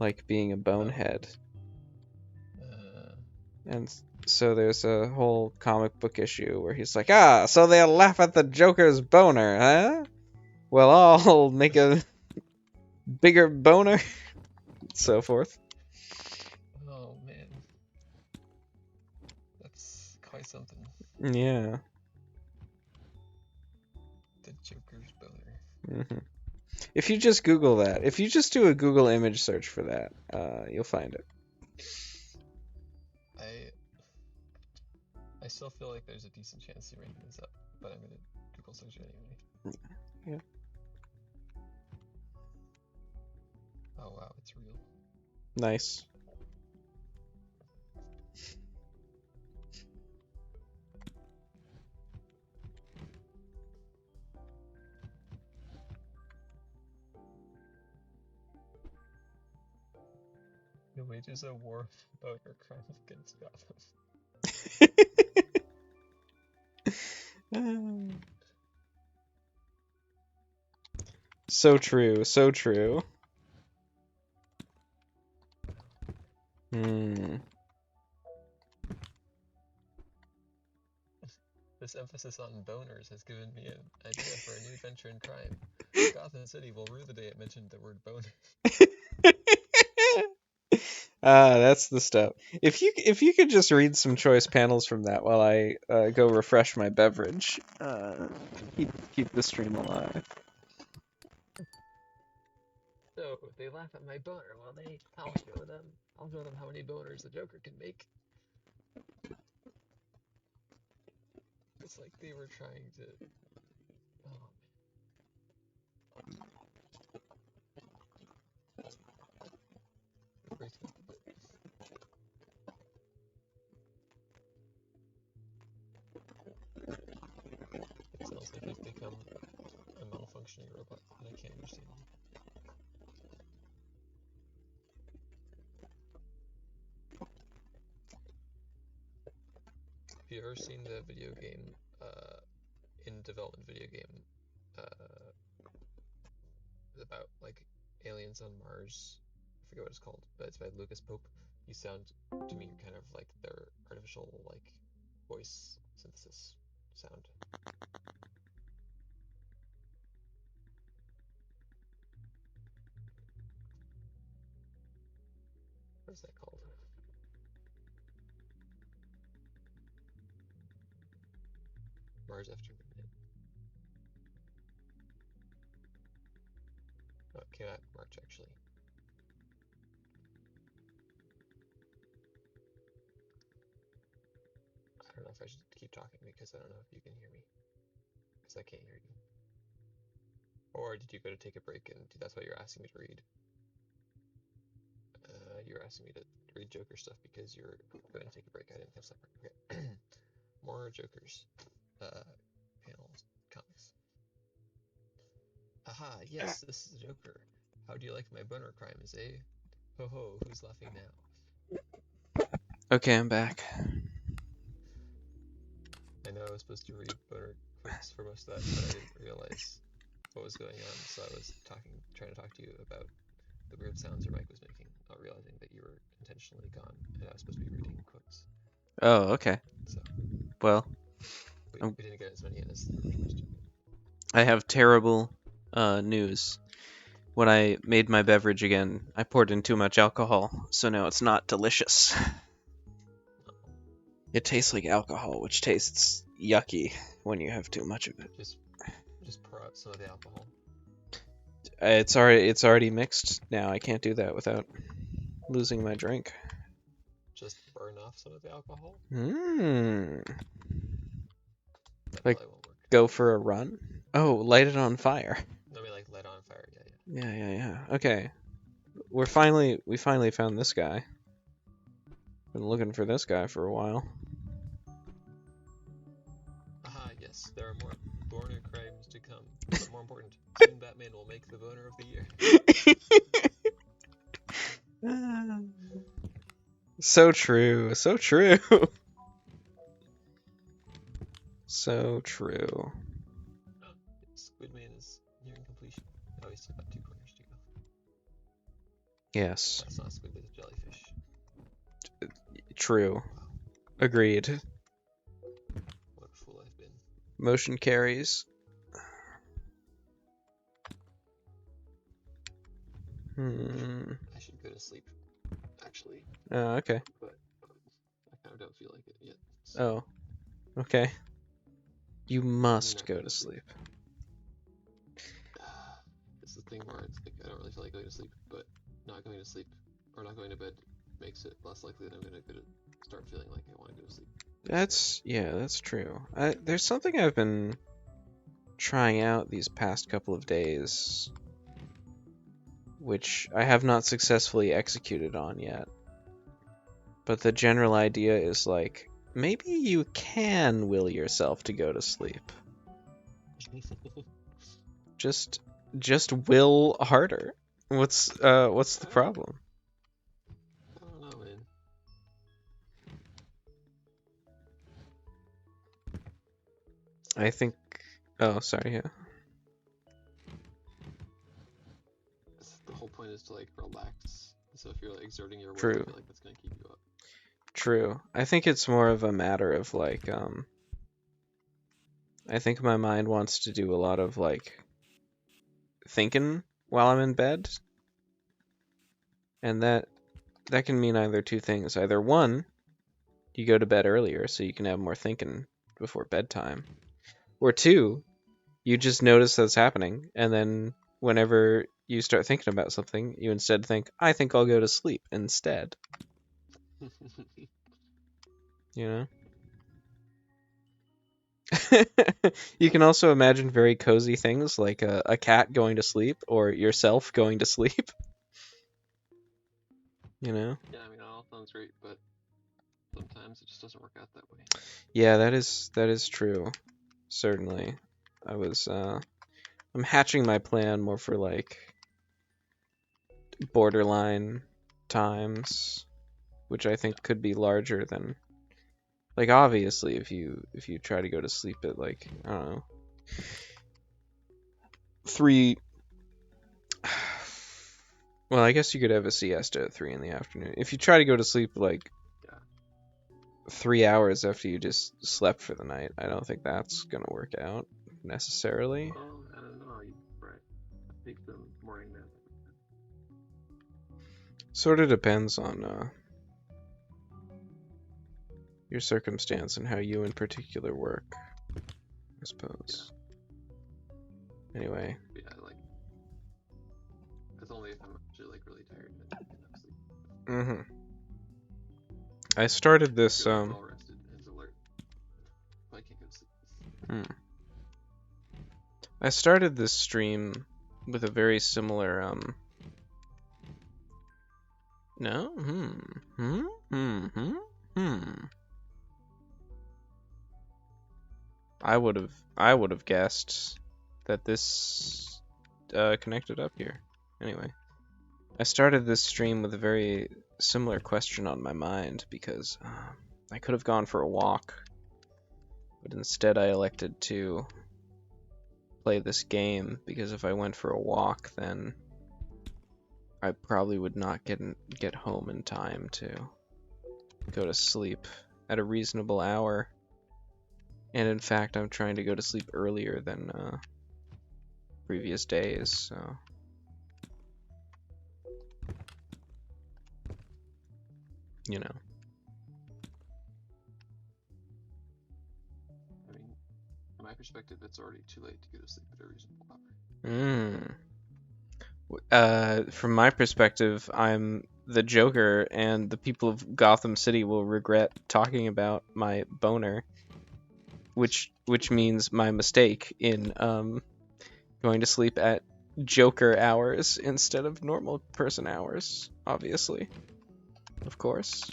like being a bonehead. And so there's a whole comic book issue where he's like, so they'll laugh at the Joker's boner, huh? Well, I'll make a bigger boner, so forth. Oh man, that's quite something. Yeah. The Joker's boner. Mm-hmm. If you just Google that, if you just do a Google image search for that, you'll find it. I still feel like there's a decent chance you're making this up, but I'm gonna Google search it anyway. Yeah. Oh wow, it's real. Nice. It wages a war about your crime against Gotham. So true, so true. This emphasis on boners has given me an idea for a new adventure in crime. Gotham City will rue the day it mentioned the word boner. That's the stuff. If you could just read some choice panels from that while I go refresh my beverage, keep the stream alive. So they laugh at my boner while I'll show them how many boners the Joker can make. It's like they were trying to. Oh. Breaking up a bit. It sounds like he's become a malfunctioning robot, and I can't understand him. Have you ever seen the video game, in development video game, about like aliens on Mars? I forget what it's called, but it's by Lucas Pope. You sound to me kind of like their artificial like voice synthesis sound. What is that called? Mars After Midnight. Oh, it came out in March actually. I don't know if I should keep talking because I don't know if you can hear me. Because I can't hear you. Or did you go to take a break and that's why you're asking me to read? you were asking me to read Joker stuff because you're going to take a break. I didn't have supper. Okay. More Jokers. Panels. Comics. Aha, yes, this is Joker. How do you like my boner crimes, eh? Ho ho, who's laughing now? Okay, I'm back. I know I was supposed to read boner quotes for most of that, but I didn't realize what was going on, so I was trying to talk to you about the weird sounds your mic was making, not realizing that you were intentionally gone, and I was supposed to be reading quotes. Oh, okay. So Well, we didn't get as many in as we were supposed to. I have terrible news. When I made my beverage again, I poured in too much alcohol, so now it's not delicious. It tastes like alcohol, which tastes yucky when you have too much of it. Just pour out some of the alcohol. It's already mixed now. I can't do that without losing my drink. Just burn off some of the alcohol? Mmm. That Like, probably won't work. go for a run? Oh, light it on fire. No, I mean like light on fire, yeah. Yeah. Okay. We finally found this guy. Been looking for this guy for a while. Aha, yes, there are more boner crimes to come. But more important, soon Batman will make the boner of the year. So true. So true. So true. Squidman is nearing completion. Oh, he's still got 2 corners to go. Yes. That's not a squid, it's a jellyfish. True. Wow, Agreed. what a fool I've been. Motion carries. I should go to sleep, actually. Oh, okay. But I kind of don't feel like it yet. So Oh, okay. You must go to sleep. It's the thing where it's like I don't really feel like going to sleep, but not going to sleep or not going to bed makes it less likely that I'm gonna start feeling like I want to go to sleep. That's true. There's something I've been trying out these past couple of days, which I have not successfully executed on yet. But the general idea is like, maybe you can will yourself to go to sleep. Just will harder. What's the problem? I don't know, man. I think. Oh, sorry. Yeah. The whole point is to like relax. So if you're like exerting your will, True. I feel like that's gonna keep you up. True. I think it's more of a matter of like I think my mind wants to do a lot of like thinking while I'm in bed. And that can mean either two things. Either one, you go to bed earlier so you can have more thinking before bedtime. Or two, you just notice that's happening, and then whenever you start thinking about something, you instead think, I think I'll go to sleep instead. You know? You can also imagine very cozy things like a cat going to sleep or yourself going to sleep. You know? Yeah, I mean, it all sounds great, but sometimes it just doesn't work out that way. Yeah, that is true. Certainly. I'm hatching my plan more for like borderline times, which I think could be larger than like obviously if you try to go to sleep at like, I don't know, 3. Well, I guess you could have a siesta at 3 in the afternoon. If you try to go to sleep like 3 hours after you just slept for the night, I don't think that's gonna work out necessarily. Well, I don't know. Right. Take some morning nap. Sort of depends on your circumstance and how you in particular work, I suppose. Yeah. Anyway. Yeah, like that's only if I'm actually like really tired and I can have sleep. Mhm. I started this well rested and alert. But I can't go to sleep. I started this stream with a very similar No? I would have guessed that this connected up here. Anyway, I started this stream with a very similar question on my mind because I could have gone for a walk, but instead I elected to play this game because if I went for a walk, then I probably would not get home in time to go to sleep at a reasonable hour. And in fact, I'm trying to go to sleep earlier than previous days, so... You know. I mean, from my perspective, it's already too late to go to sleep at a reasonable hour. From my perspective, I'm the Joker, and the people of Gotham City will regret talking about my boner, which means my mistake in going to sleep at Joker hours instead of normal person hours, obviously. Of course.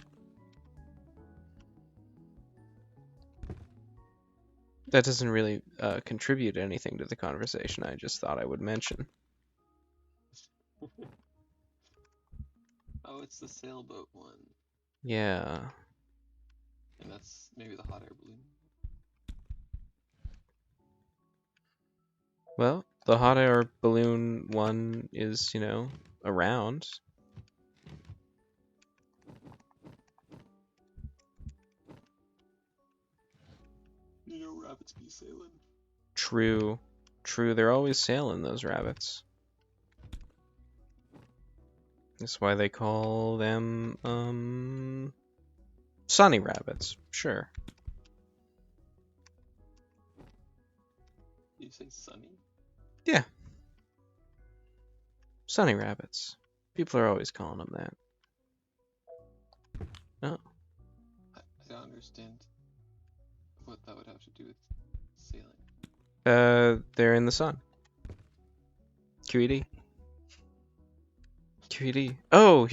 That doesn't really contribute anything to the conversation. I just thought I would mention. Oh, it's the sailboat one. Yeah. And that's maybe the hot air balloon. Well, the hot air balloon one is, you know, around. You know, rabbits be sailing. True. True, they're always sailing, those rabbits. That's why they call them, sunny rabbits. Sure. You say sunny? Yeah. Sunny rabbits. People are always calling them that. Oh. I don't understand what that would have to do with sailing. They're in the sun. QED. QED. Oh,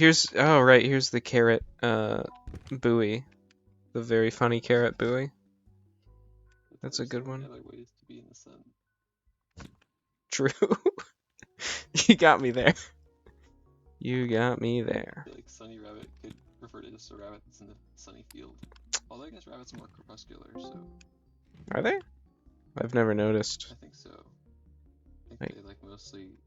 right, here's the carrot, buoy. The very funny carrot buoy. That's a good one. Other ways to be in the sun. True. You got me there. You got me there. I feel like sunny rabbit could refer to just a rabbit that's in the sunny field. Although I guess rabbits are more crepuscular, so... Are they? I've never noticed. I think so. I think they like mostly,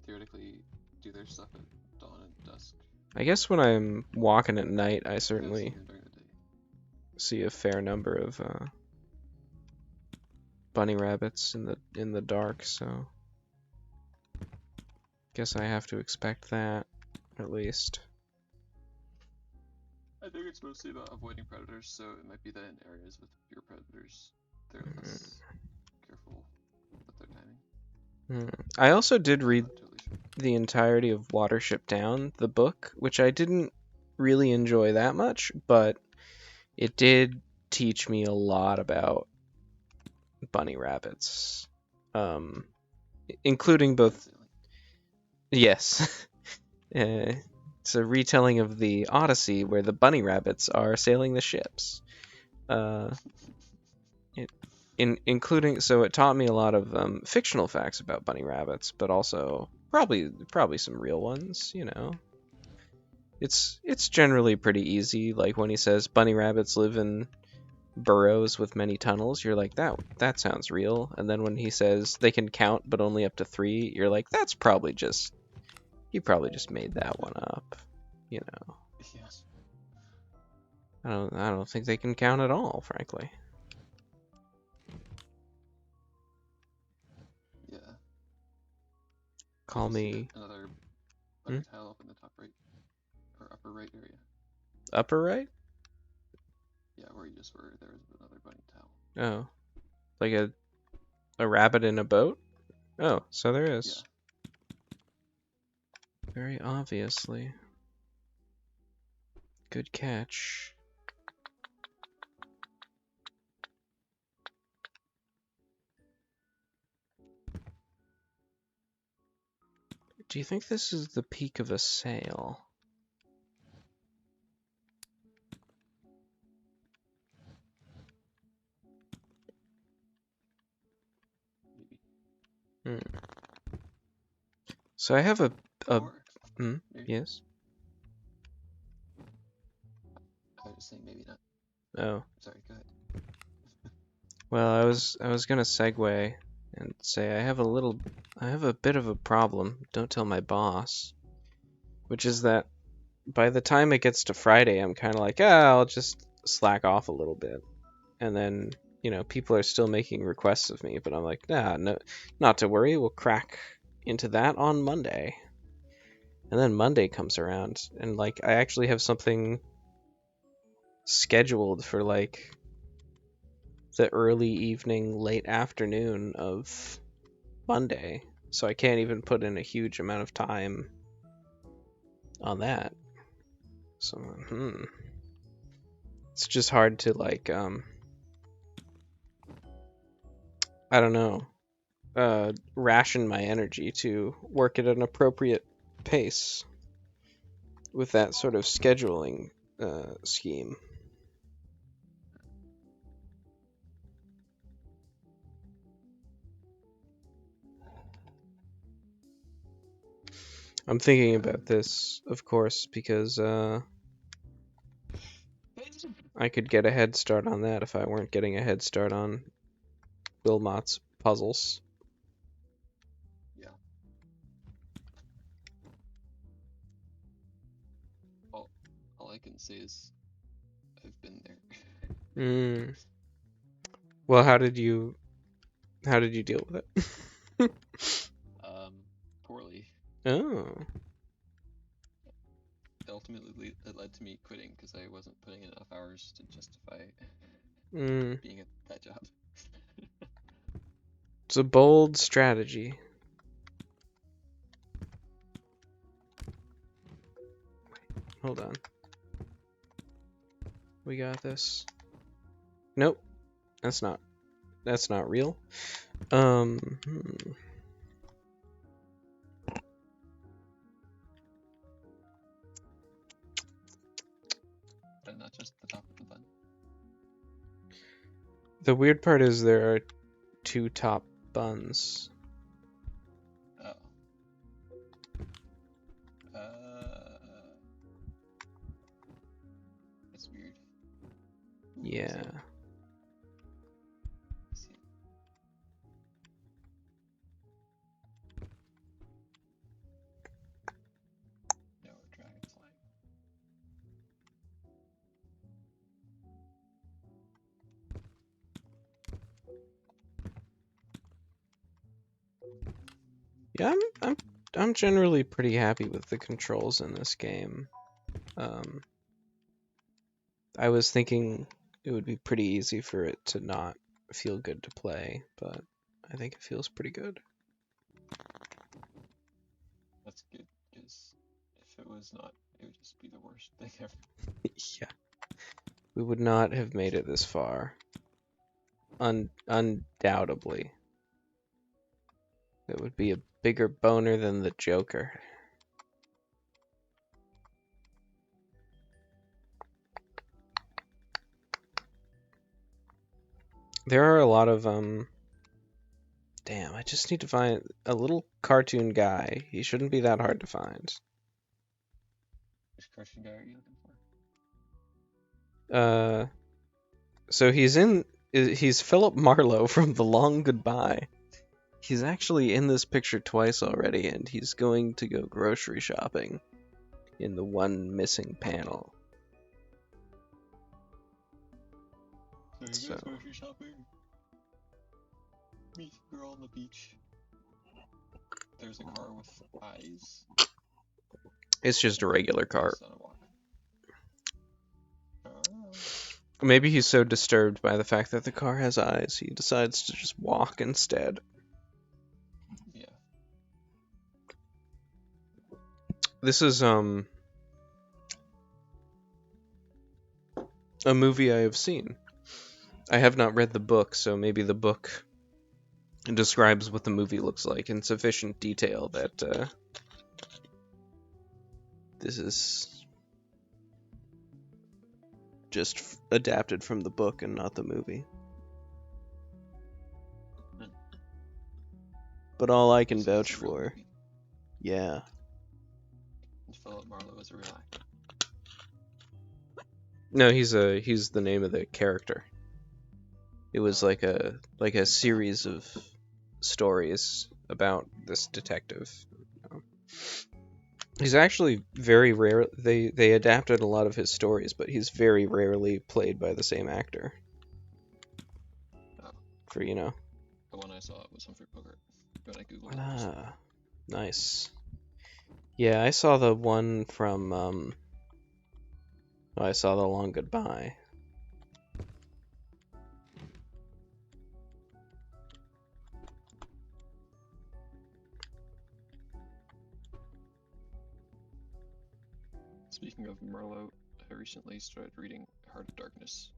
theoretically, do their stuff at dawn and dusk. I guess when I'm walking at night, I certainly Even during the day. see a fair number of bunny rabbits in the dark, so guess I have to expect that, at least. I think it's mostly about avoiding predators, so it might be that in areas with fewer predators, they're less careful with their timing. I also did read Totally sure. the entirety of Watership Down, the book, which I didn't really enjoy that much, but it did teach me a lot about bunny rabbits, including both. Yes, it's a retelling of the Odyssey where the bunny rabbits are sailing the ships. Including, so it taught me a lot of fictional facts about bunny rabbits, but also probably some real ones. You know, it's generally pretty easy. Like when he says bunny rabbits live in burrows with many tunnels, you're like, that sounds real. And then when he says they can count but only up to 3, you're like, that's probably just he probably just made that one up. You know. Yes. I don't think they can count at all, frankly. Yeah. Call me Another bunny tile up in the top right or upper right area. Upper right? Yeah, where you just were, there was another bunny tile. Oh, like a rabbit in a boat? Oh, so there is. Yeah. Very obviously. Good catch. Do you think this is the peak of a sail? So I have a Or maybe- yes. I was saying maybe not. Oh. Sorry, go ahead. Well, I was gonna segue and say I have a bit of a problem. Don't tell my boss. Which is that by the time it gets to Friday, I'm kind of like, I'll just slack off a little bit. And then, people are still making requests of me, but I'm like, nah, no, not to worry. We'll crack into that on Monday. And then Monday comes around, and like, I actually have something scheduled for like the early evening, late afternoon of Monday. So I can't even put in a huge amount of time on that. So, it's just hard to like, I don't know, ration my energy to work at an appropriate pace with that sort of scheduling scheme. I'm thinking about this, of course, because I could get a head start on that if I weren't getting a head start on Wilmot's puzzles. Yeah. Well, all I can say is I've been there. Well, how did you deal with it? Poorly. Oh. Ultimately, it led to me quitting because I wasn't putting in enough hours to justify being at that job. It's a bold strategy. Hold on. We got this. Nope. That's not real. And not just the top of the bun. The weird part is there are two top buns. Oh. That's weird. Ooh, Yeah. let's see. No, dragon flying. Yeah, I'm generally pretty happy with the controls in this game. I was thinking it would be pretty easy for it to not feel good to play, but I think it feels pretty good. That's good, because if it was not, it would just be the worst thing ever. Yeah. We would not have made it this far. Undoubtedly. It would be a bigger boner than the Joker. There are a lot of damn, I just need to find a little cartoon guy. He shouldn't be that hard to find. Which cartoon guy are you looking for? So he's Philip Marlowe from The Long Goodbye. He's actually in this picture twice already, and he's going to go grocery shopping in the one missing panel. So he goes grocery shopping. Meet a girl on the beach. There's a car with eyes. It's just a regular car. Goes on a walk. Oh. Maybe he's so disturbed by the fact that the car has eyes, he decides to just walk instead. Yeah. This is a movie I have seen. I have not read the book, so maybe the book describes what the movie looks like in sufficient detail that this is just adapted from the book and not the movie. But all I can vouch for Yeah. And Philip Marlowe is a real actor. No, he's the name of the character. It was Oh, like a series of stories about this detective. He's actually very rare. They adapted a lot of his stories, but he's very rarely played by the same actor. oh. For The one I saw was Humphrey Bogart when I googled it recently. Ah, nice. Yeah, I saw the one from I saw The Long Goodbye. Speaking of Marlowe, I recently started reading Heart of Darkness.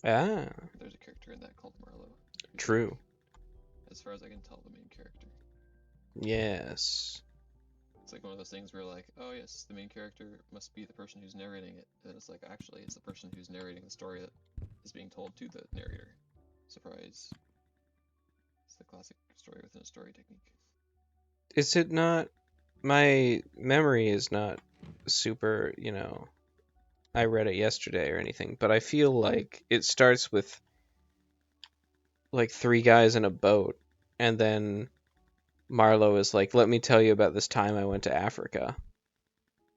Ah, There's a character in that called Marlowe. true. Like, as far as I can tell, the main character. Yes. It's like one of those things where like, oh yes, the main character must be the person who's narrating it. And it's like, actually, it's the person who's narrating the story that is being told to the narrator. Surprise. It's the classic story within a story technique. Is it not? My memory is not super, I read it yesterday or anything, but I feel like it starts with like three guys in a boat, and then Marlowe is like, "Let me tell you about this time I went to Africa,"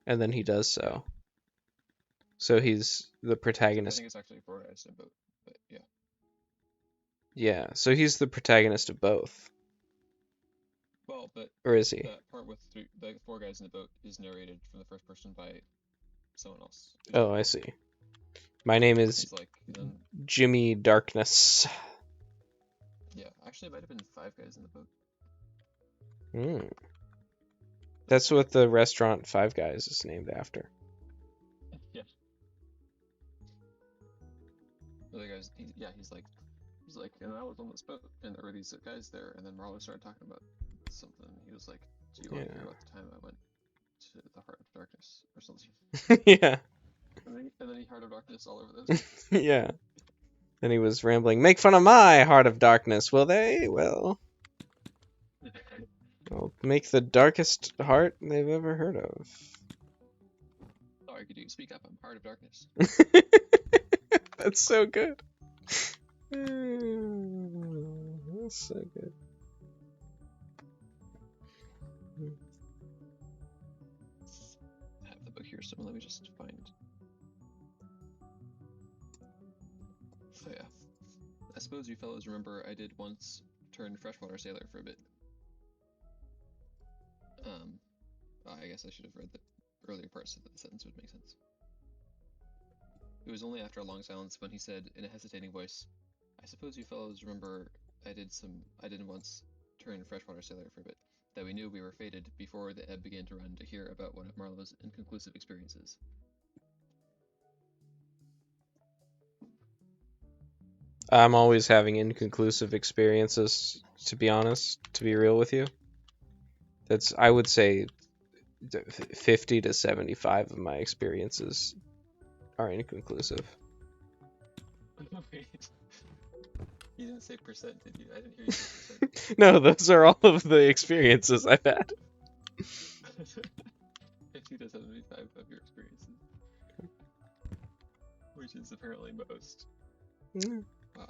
and then he does so. So he's the I protagonist. think it's actually four guys in a boat, but yeah. Yeah, so he's the protagonist of both, Well, but or is he? that part with the four guys in the boat is narrated from the first person by someone else. Oh, I see. My name is He's like, and then, Jimmy Darkness. yeah, actually, it might have been five guys in the boat. Mm. That's what the restaurant Five Guys is named after. Yeah. The other guys, he's like, and I was on this boat, and there were these guys there, and then Marlowe started talking about something. He was like, "Do you want to hear about the time I went to the Heart of Darkness or something?" Yeah. And then he Heart of Darkness all over those. Yeah. And he was rambling, "Make fun of my Heart of Darkness, will they? Well, I'll make the darkest heart they've ever heard of." Sorry, could you speak up? I'm Heart of Darkness. That's so good. That's so good. I have the book here, so let me just find. So yeah, I suppose you fellows remember I did once turn freshwater sailor for a bit. I guess I should have read the earlier parts so that the sentence would make sense. It was only after a long silence when he said, in a hesitating voice, "I suppose you fellows remember I did once turn freshwater sailor for a bit, that we knew we were fated before the ebb began to run to hear about one of Marlowe's inconclusive experiences." I'm always having inconclusive experiences, to be honest, to be real with you. That's, I would say, 50 to 75 of my experiences are inconclusive. Wait, you didn't say percent, did you? I didn't hear you say percent. No, those are all of the experiences I've had. 50 to 75 of your experiences. Which is apparently most. Wow.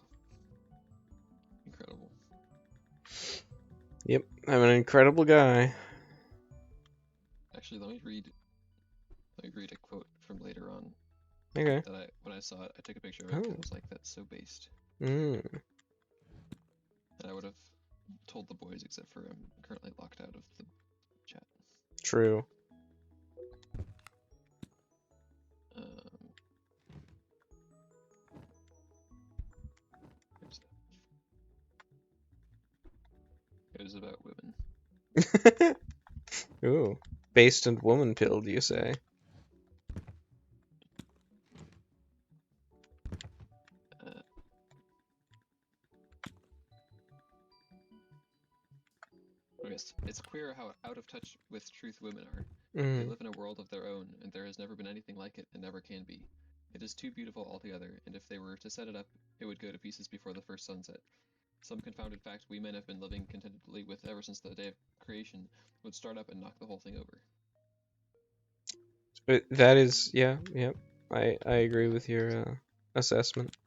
Incredible. Yep, I'm an incredible guy. Actually, let me read a quote from later on. Okay. That when I saw it, I took a picture of it because I was like, that's so based. Mm. And I would have told the boys, except for I'm currently locked out of the chat. True. It was about women. Ooh. Based and woman pilled, you say? It's queer how out of touch with truth women are. Mm. They live in a world of their own, and there has never been anything like it, and never can be. It is too beautiful altogether, and if they were to set it up, it would go to pieces before the first sunset. Some confounded fact we men have been living contentedly with ever since the day of creation would start up and knock the whole thing over. That is, yeah, yep. I agree with your assessment.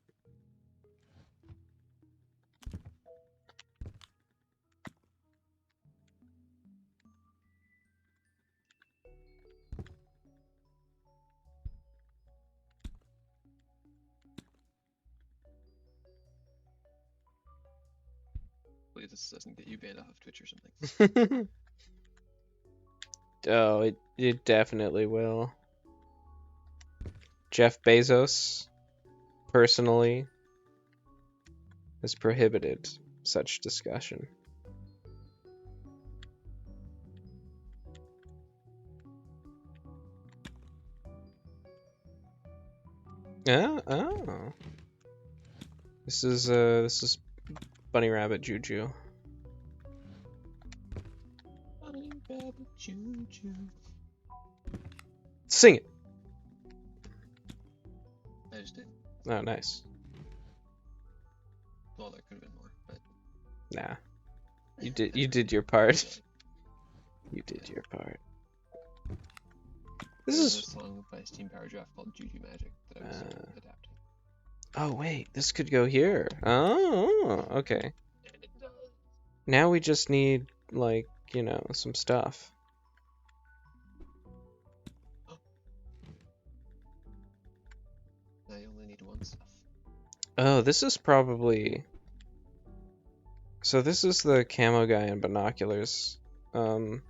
Please, this doesn't get you banned off of Twitch or something. Oh, it definitely will. Jeff Bezos, personally, has prohibited such discussion. Oh. This is Bunny Rabbit Juju. Bunny Rabbit Juju. Sing it. I just did. Oh, nice. Well, there could have been more, but Nah. You did your part. You did your part. This There's is a song by Steam Power Draft called Juju Magic that I was adapting. Oh wait, this could go here. Oh, okay. Now we just need, like, you know, some stuff. Now you only need one stuff. Oh, this is probably... So this is the camo guy in binoculars. I don't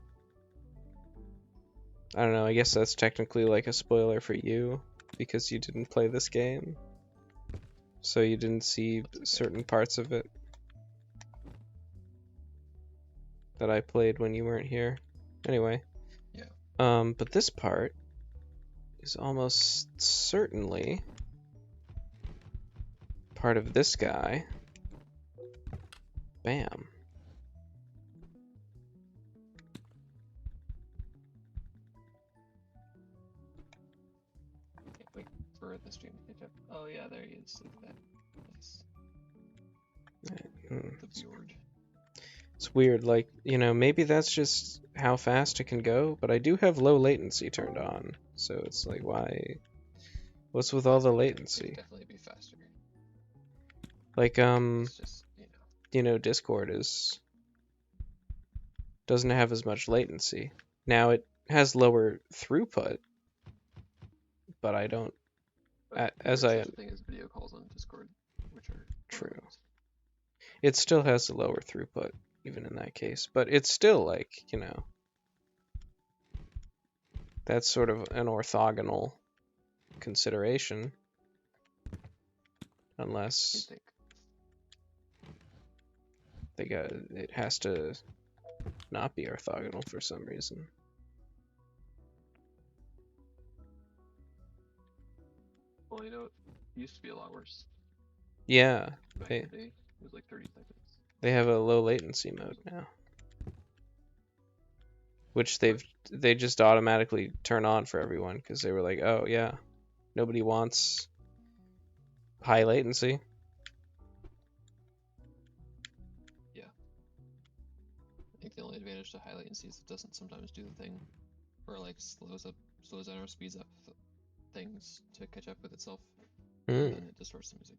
know, I guess that's technically like a spoiler for you, because you didn't play this game. So you didn't see certain parts of it that I played when you weren't here. Anyway. Yeah. But this part is almost certainly part of this guy. Bam. Can't wait for the stream to catch up. Oh yeah, there he is. Look at that. Nice. The fjord. It's weird, like, you know, maybe that's just how fast it can go, but I do have low latency turned on, so it's like, why? What's with all the latency? It could definitely be faster. Like, It's just, Discord doesn't have as much latency. Now it has lower throughput, but I don't. There's such a thing as video calls on Discord, which are true. It still has a lower throughput, even in that case, but it's still like, you know, that's sort of an orthogonal consideration, unless it has to not be orthogonal for some reason. Well, it used to be a lot worse. Yeah, Back in the day, it was like 30 seconds. They have a low latency mode now, which they just automatically turn on for everyone because they were like, oh yeah, nobody wants high latency. Yeah. I think the only advantage to high latency is it doesn't sometimes do the thing where like slows down or speeds up things to catch up with itself, and then it distorts the music.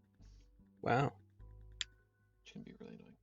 Wow. Which can be really annoying.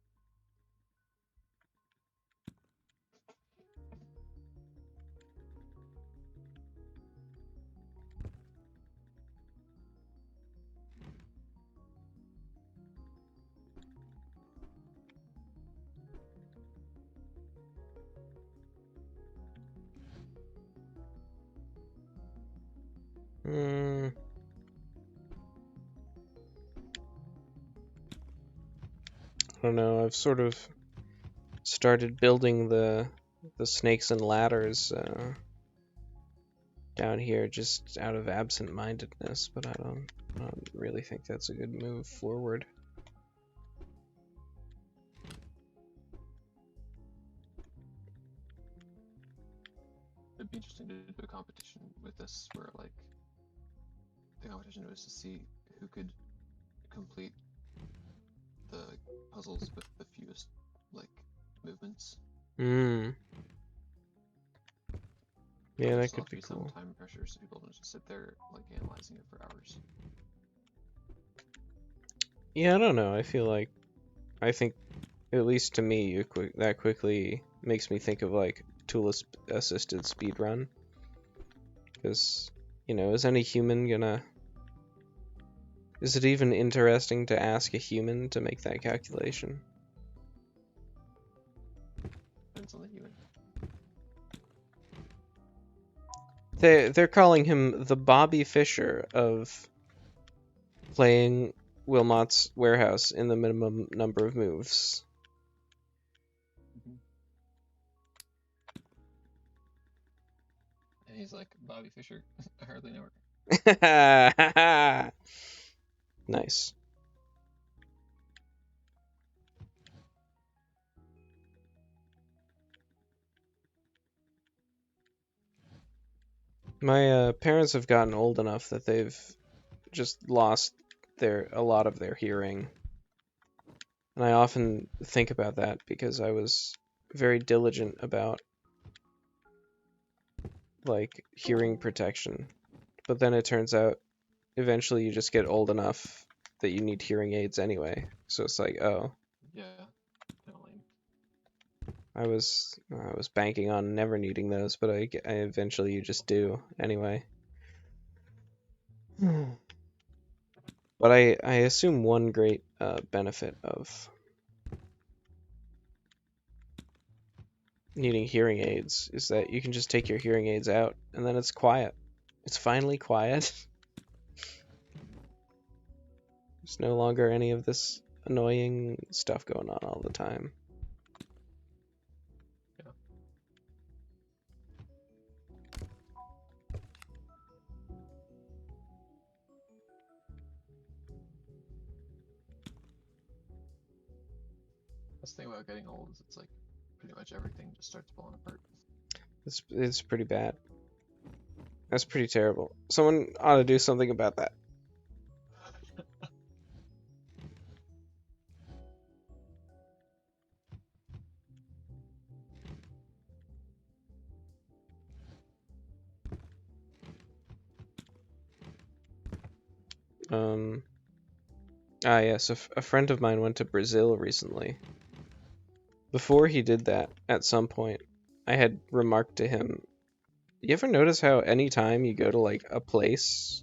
I don't know. I've sort of started building the snakes and ladders down here just out of absent-mindedness, but I don't really think that's a good move forward. It'd be interesting to do a competition with this where like the competition was to see who could complete the puzzles with the fewest like movements. Hmm. Yeah, that There's could also be be some cool. time pressure, so people don't just sit there like analyzing it for hours. Yeah, I don't know. I think at least to me, that quickly makes me think of like tool-assisted speedrun. Because, is any human gonna... Is it even interesting to ask a human to make that calculation? Depends on the human. They're calling him the Bobby Fischer of playing Wilmot's warehouse in the minimum number of moves. And he's like, Bobby Fischer, I hardly know her. Nice. My parents have gotten old enough that they've just lost a lot of their hearing. And I often think about that because I was very diligent about like hearing protection. But then it turns out eventually you just get old enough that you need hearing aids anyway. So it's like, oh, Yeah, kind of lame. I was banking on never needing those, but I eventually you just do anyway. But I assume one great benefit of needing hearing aids is that you can just take your hearing aids out and then it's quiet. It's finally quiet. There's no longer any of this annoying stuff going on all the time. Yeah. That's the thing about getting old is it's like pretty much everything just starts falling apart. It's pretty bad. That's pretty terrible. Someone ought to do something about that. Um, yes, a friend of mine went to Brazil recently. Before he did that, at some point, I had remarked to him, you ever notice how anytime you go to like a place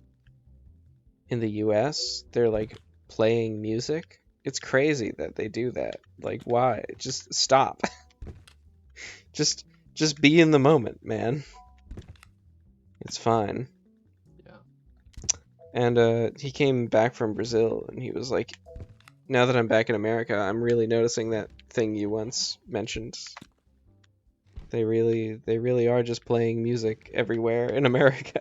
in the US, they're like playing music? It's crazy that they do that. Like, why? Just stop. just just be in the moment, man. It's fine. Yeah. And he came back from Brazil and he was like, now that I'm back in America, I'm really noticing that thing you once mentioned. They really are just playing music everywhere in America.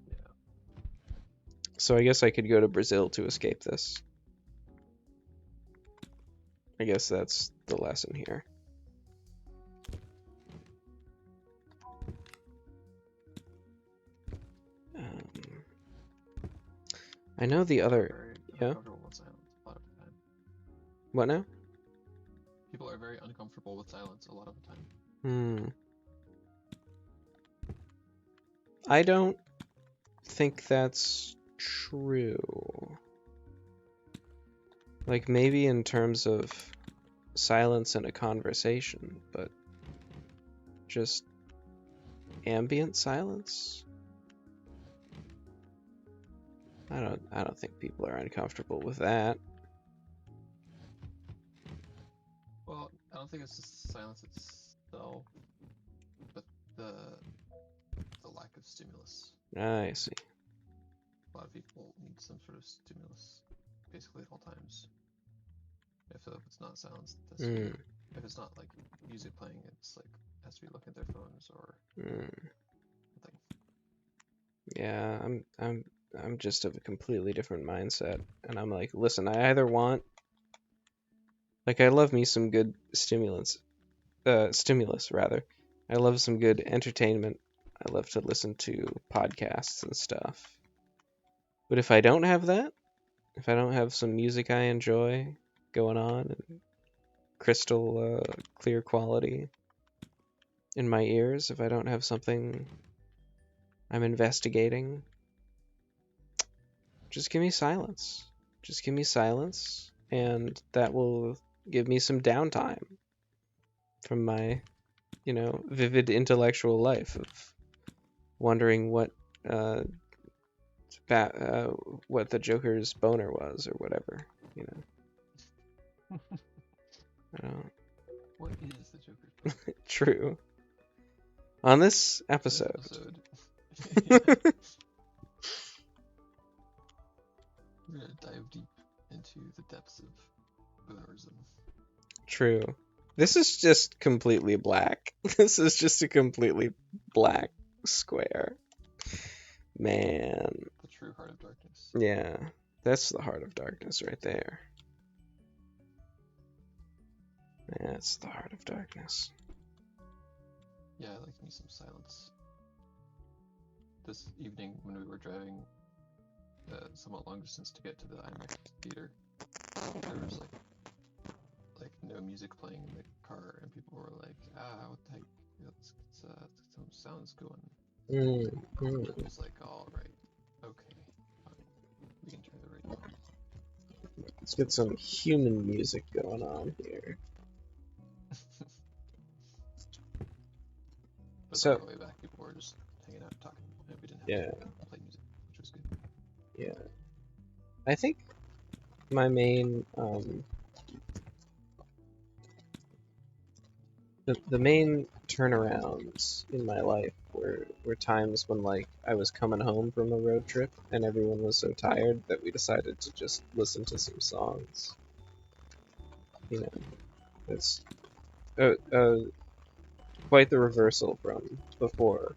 Yeah. So I guess I could go to Brazil to escape this. I guess that's the lesson here. I know the other... Very Yeah? uncomfortable with silence a lot of the time. What now? People are very uncomfortable with silence a lot of the time. I don't think that's true. Like, maybe in terms of silence in a conversation, but just ambient silence? I don't think people are uncomfortable with that. Well, I don't think it's just silence itself, but the lack of stimulus. I see. A lot of people need some sort of stimulus, basically at all times. If it's not sounds, that's Mm, if it's not like music playing, it's like has to be looking at their phones or mm. something. Yeah, I'm just of a completely different mindset, and I'm like, listen, I either want, like, I love me some good stimulus rather. I love some good entertainment. I love to listen to podcasts and stuff. But if I don't have that, if I don't have some music I enjoy going on, crystal clear quality in my ears, if I don't have something I'm investigating, just give me silence. Just give me silence, and that will give me some downtime from my, vivid intellectual life of wondering what the Joker's boner was or whatever. I don't. What is the Joker's boner? True. On this This episode. We're gonna dive deep into the depths of bonerism. True. This is just completely black. This is just a completely black square. Man. The true heart of darkness. Yeah. That's the heart of darkness right there. That's the heart of darkness. Yeah, I like me some silence. This evening when we were driving somewhat long distance to get to the IMAX theater, there was like no music playing in the car, and people were like, what the heck, let's get some sounds going. It was like, all right, okay, fine, we can turn the radio on. Let's get some human music going on here. But So, on the way back, people were just hanging out talking, and we didn't have to play music, which was good. Yeah. I think my main the main turnarounds in my life were times when I was coming home from a road trip and everyone was so tired that we decided to just listen to some songs. It's quite the reversal from before,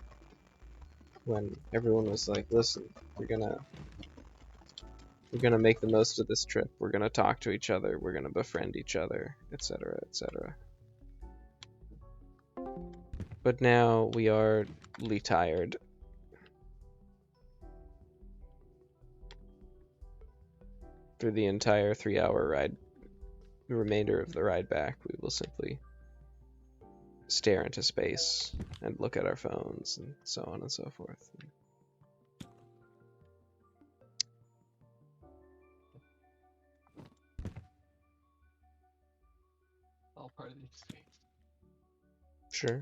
when everyone was like, listen, we're gonna make the most of this trip, we're gonna talk to each other, we're gonna befriend each other, etc., etc. But now we are tired. Through the entire 3-hour ride, the remainder of the ride back, we will simply stare into space and look at our phones and so on and so forth. All part of the experience. Sure.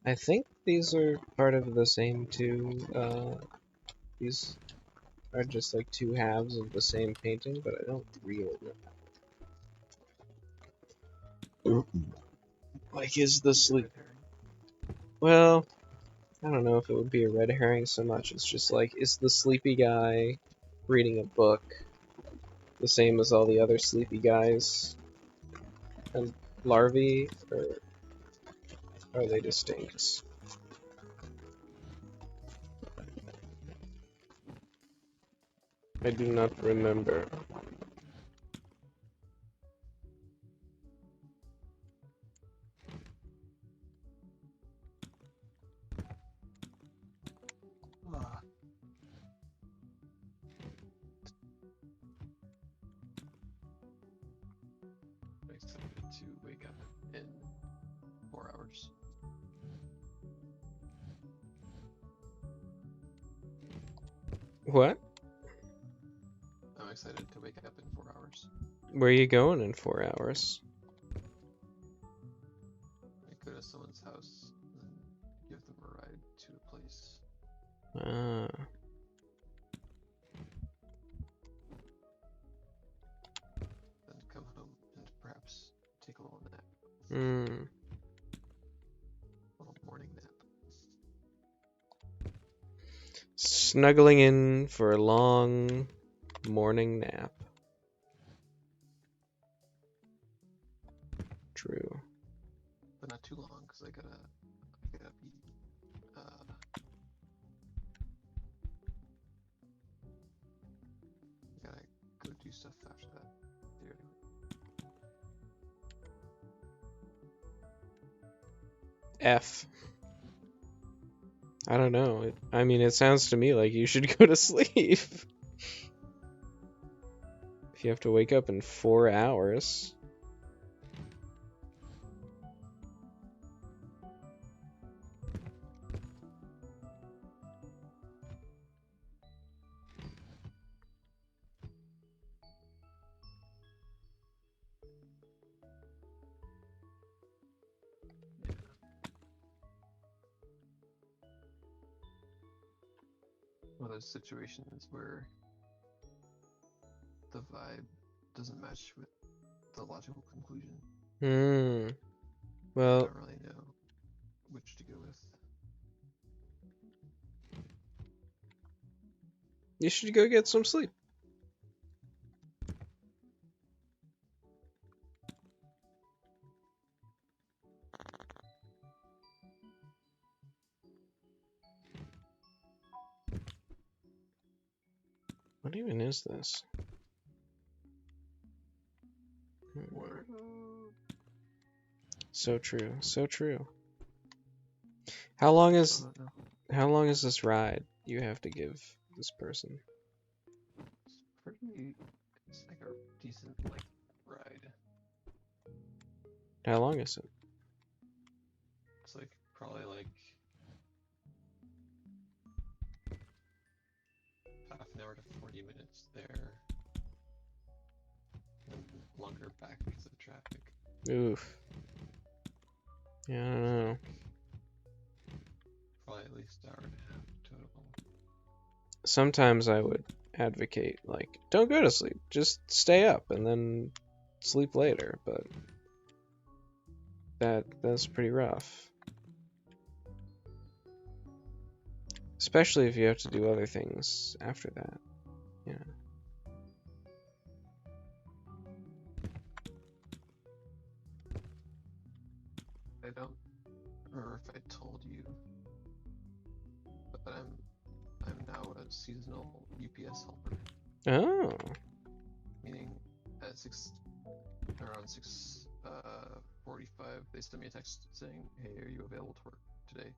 I think these are part of the same two. These are just like two halves of the same painting, but I don't really know. Is the sleep? Well, I don't know if it would be a red herring so much. It's just is the sleepy guy reading a book the same as all the other sleepy guys and larvae, or are they distinct? I do not remember. I'm excited to wake up in 4 hours. What? I'm excited to wake up in 4 hours. Where are you going in 4 hours? I go to someone's house and give them a ride to a place. Then come home and perhaps take a little nap. A little morning nap. Snuggling in for a long morning nap. True. But not too long, because I gotta be stuff after that. F. I don't know. I mean, it sounds to me like you should go to sleep. If you have to wake up in 4 hours. One of those situations where the vibe doesn't match with the logical conclusion. I Well, don't really know which to go with. you should go get some sleep. What even is this? So true, so true. How long is this ride you have to give this person? It's like a decent ride. How long is it? It's like probably like half an hour to 40 minutes there. And longer back because of traffic. Oof. Yeah, I don't know. Probably at least an hour and a half total. Sometimes I would advocate, like, don't go to sleep. Just stay up and then sleep later, but that's pretty rough. Especially if you have to do other things after that. Yeah. I don't remember if I told you, but I'm now a seasonal UPS helper. Oh. Meaning at around 6:45, they send me a text saying, "Hey, are you available to work today?"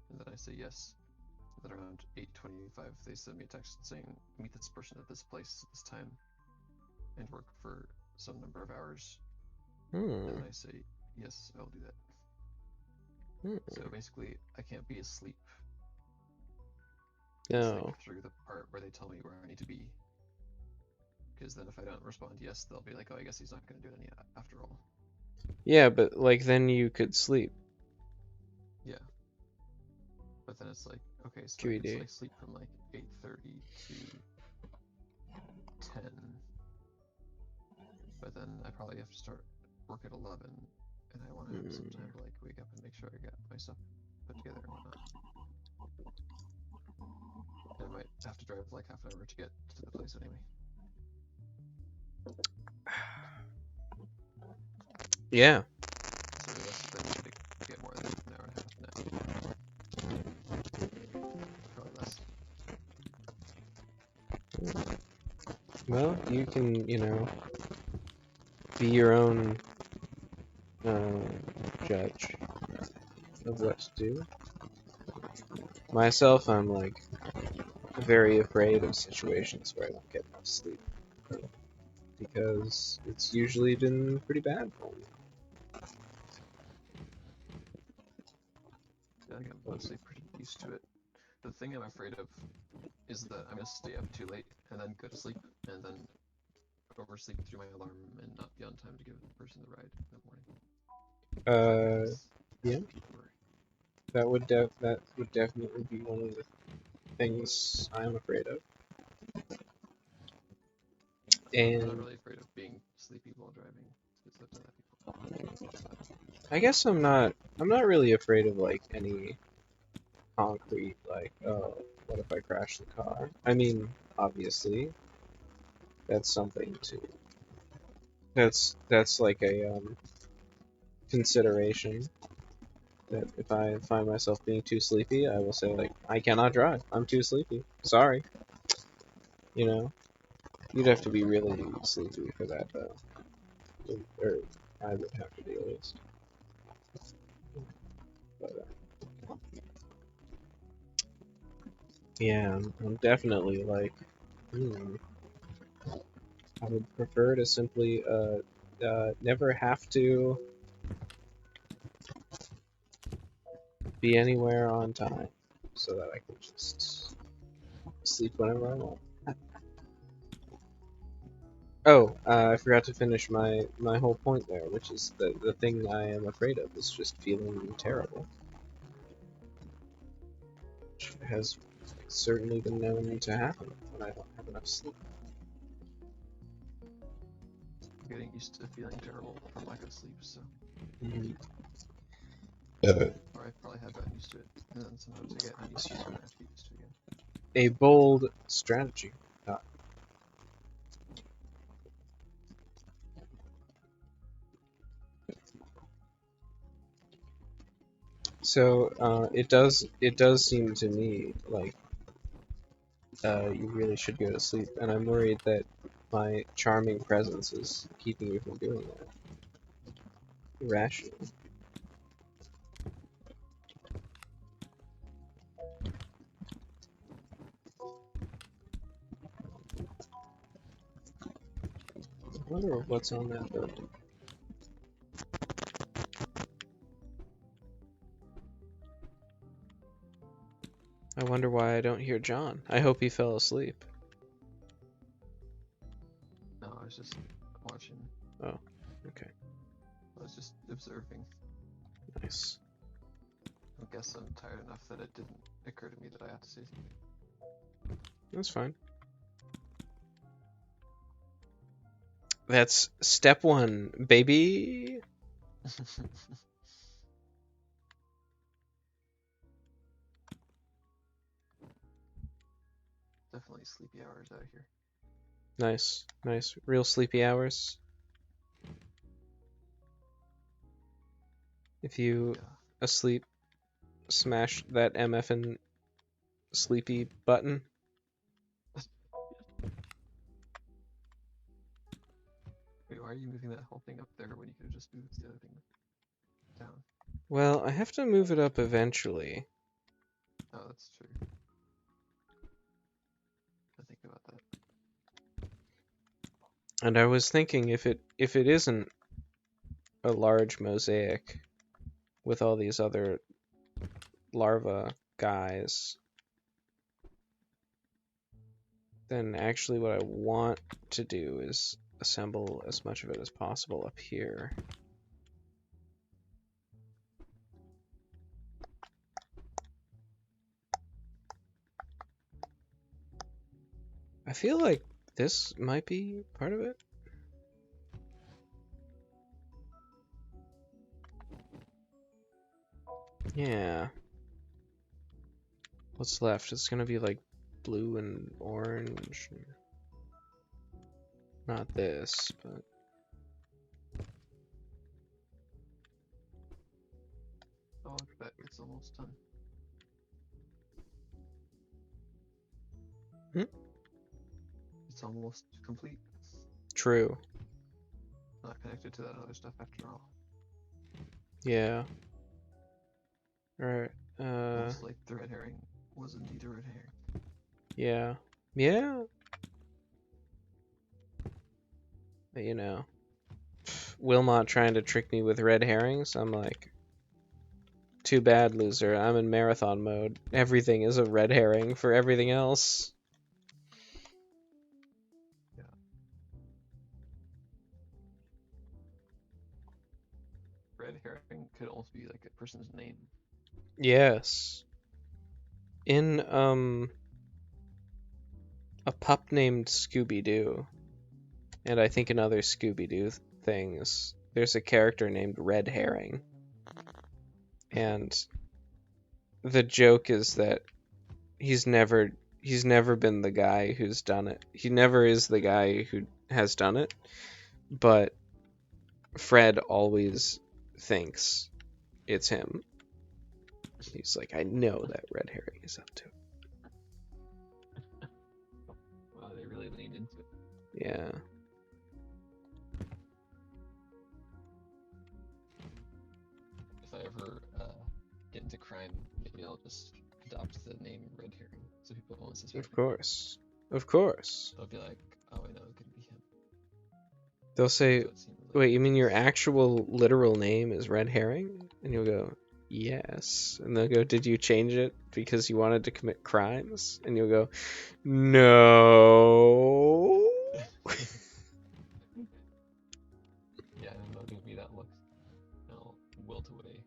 And then I say yes. And then around 8:25, they send me a text saying, "Meet this person at this place at this time, and work for some number of hours." And I say, "Yes, I'll do that." So basically, I can't be asleep. No. Through the part where they tell me where I need to be. Because then if I don't respond yes, they'll be like, "Oh, I guess he's not going to do it any after all." Yeah, but like then you could sleep. Yeah. But then it's like, okay, so QED. it's like sleep from like 8:30 to 10. But then I probably have to start work at 11, and I want to have some time to like wake up and make sure I got my stuff put together and whatnot. And I might have to drive like half an hour to get to the place anyway. Yeah. So realistically, I get more than an hour and a half now. Probably less. Well, you can, be your own judge of what to do. Myself, I'm like very afraid of situations where I don't get enough sleep because it's usually been pretty bad for me. I think I'm mostly pretty used to it. The thing I'm afraid of is that I'm gonna stay up too late and then go to sleep and then oversleep through my alarm and not be on time to give the person the ride in the morning. Yeah. That would definitely be one of the things I'm afraid of. And I'm not really afraid of being sleepy while driving. I guess I'm not really afraid of like any concrete, like, oh, what if I crash the car? I mean, obviously, that's something to, that's like a consideration, that if I find myself being too sleepy, I will say, like, I cannot drive, I'm too sleepy, sorry, You'd have to be really sleepy for that, though. Or I would have to be at least. But, yeah, I'm definitely like, I would prefer to simply never have to be anywhere on time, so that I can just sleep whenever I want. Oh, I forgot to finish my whole point there, which is the thing I am afraid of is just feeling terrible, which has certainly been known to happen when I don't have enough sleep. Getting used to feeling terrible from lack of sleep, so. Mhm. Or I probably have gotten used to it, and then sometimes I get unused to it and I have to get used to it again. A bold strategy. So it does seem to me like you really should go to sleep, and I'm worried that my charming presence is keeping you from doing that. Irrationally. I wonder what's on that building. I wonder why I don't hear John. I hope he fell asleep. No, I was just watching. Oh, okay. I was just observing. Nice. I guess I'm tired enough that it didn't occur to me that I have to say something. That's fine. That's step one, baby. Definitely sleepy hours out here. Nice, nice. Real sleepy hours. If you Yeah. asleep, smash that MFN sleepy button. Wait, why are you moving that whole thing up there when you could have just moved the other thing down? Well, I have to move it up eventually. Oh, that's true. I think about that. And I was thinking if it isn't a large mosaic with all these other larva guys, then actually what I want to do is assemble as much of it as possible up here. I feel like this might be part of it. Yeah. What's left? It's gonna be like blue and orange. Not this, but Oh, I bet it's almost done. It's almost complete. true. Not connected to that other stuff after all. Yeah. Alright. Almost like the red herring was indeed a red herring. Yeah. Yeah. But, you know, Wilmot trying to trick me with red herrings. I'm like, too bad, loser. I'm in marathon mode. Everything is a red herring for everything else. Yeah. Red herring could also be like a person's name. Yes. In a pup named Scooby-Doo, and I think in other Scooby-Doo things, there's a character named Red Herring. And the joke is that he's never been the guy who's done it. He never is the guy who has done it, but Fred always thinks it's him. He's like, I know that Red Herring is up to it. Wow, they really leaned into it. Yeah. If I ever get into crime, maybe I'll just adopt the name Red Herring, so people won't suspect Of me. course. Of course. They'll be like, oh, I know it could be him. They'll say, So it seems like wait, you mean your actual literal name is Red Herring? And you'll go, yes. And they'll go, did you change it because you wanted to commit crimes? And you'll go, no. Yeah, and they'll give me that look, and I'll wilt away.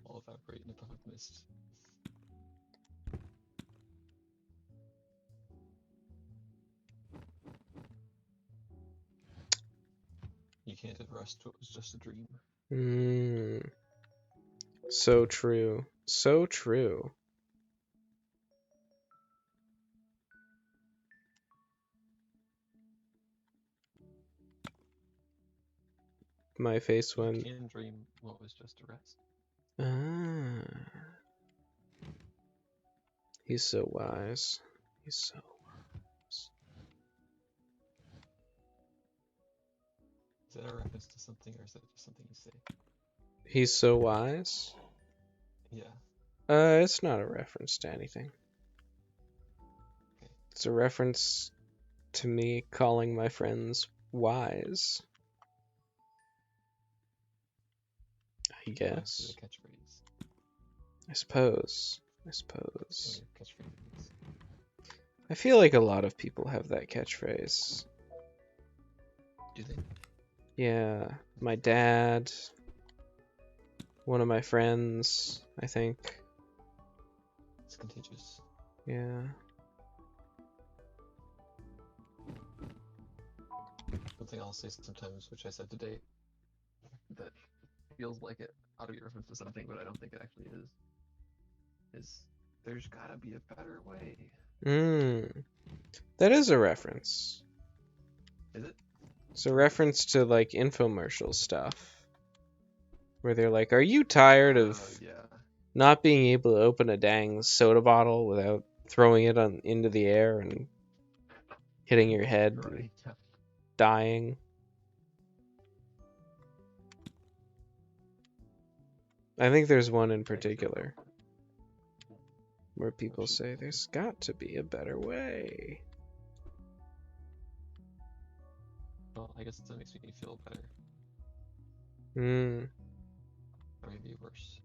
I'll evaporate in a puff of mist. You can't arrest what was just a dream. So true. So true. My face You went, can dream what was just a rest. ah. He's so wise. He's so wise. Is that a reference to something, or is that just something you say? He's so wise? Yeah. It's not a reference to anything. Okay. It's a reference to me calling my friends wise. I guess. Wise is a catchphrase. I suppose. One of your catchphrases. I feel like a lot of people have that catchphrase. Do they? Yeah, my dad, one of my friends, I think. It's contagious. Yeah. Something I'll say sometimes, which I said today, that feels like it ought to be a reference to something, but I don't think it actually is there's gotta be a better way. That is a reference. Is it? It's a reference to like infomercial stuff. Where they're like, are you tired of Yeah. not being able to open a dang soda bottle without throwing it into the air and hitting your head and Right. Yeah. dying? I think there's one in particular where people say there's got to be a better way. Well, I guess that makes me feel better, Hmm. or maybe worse.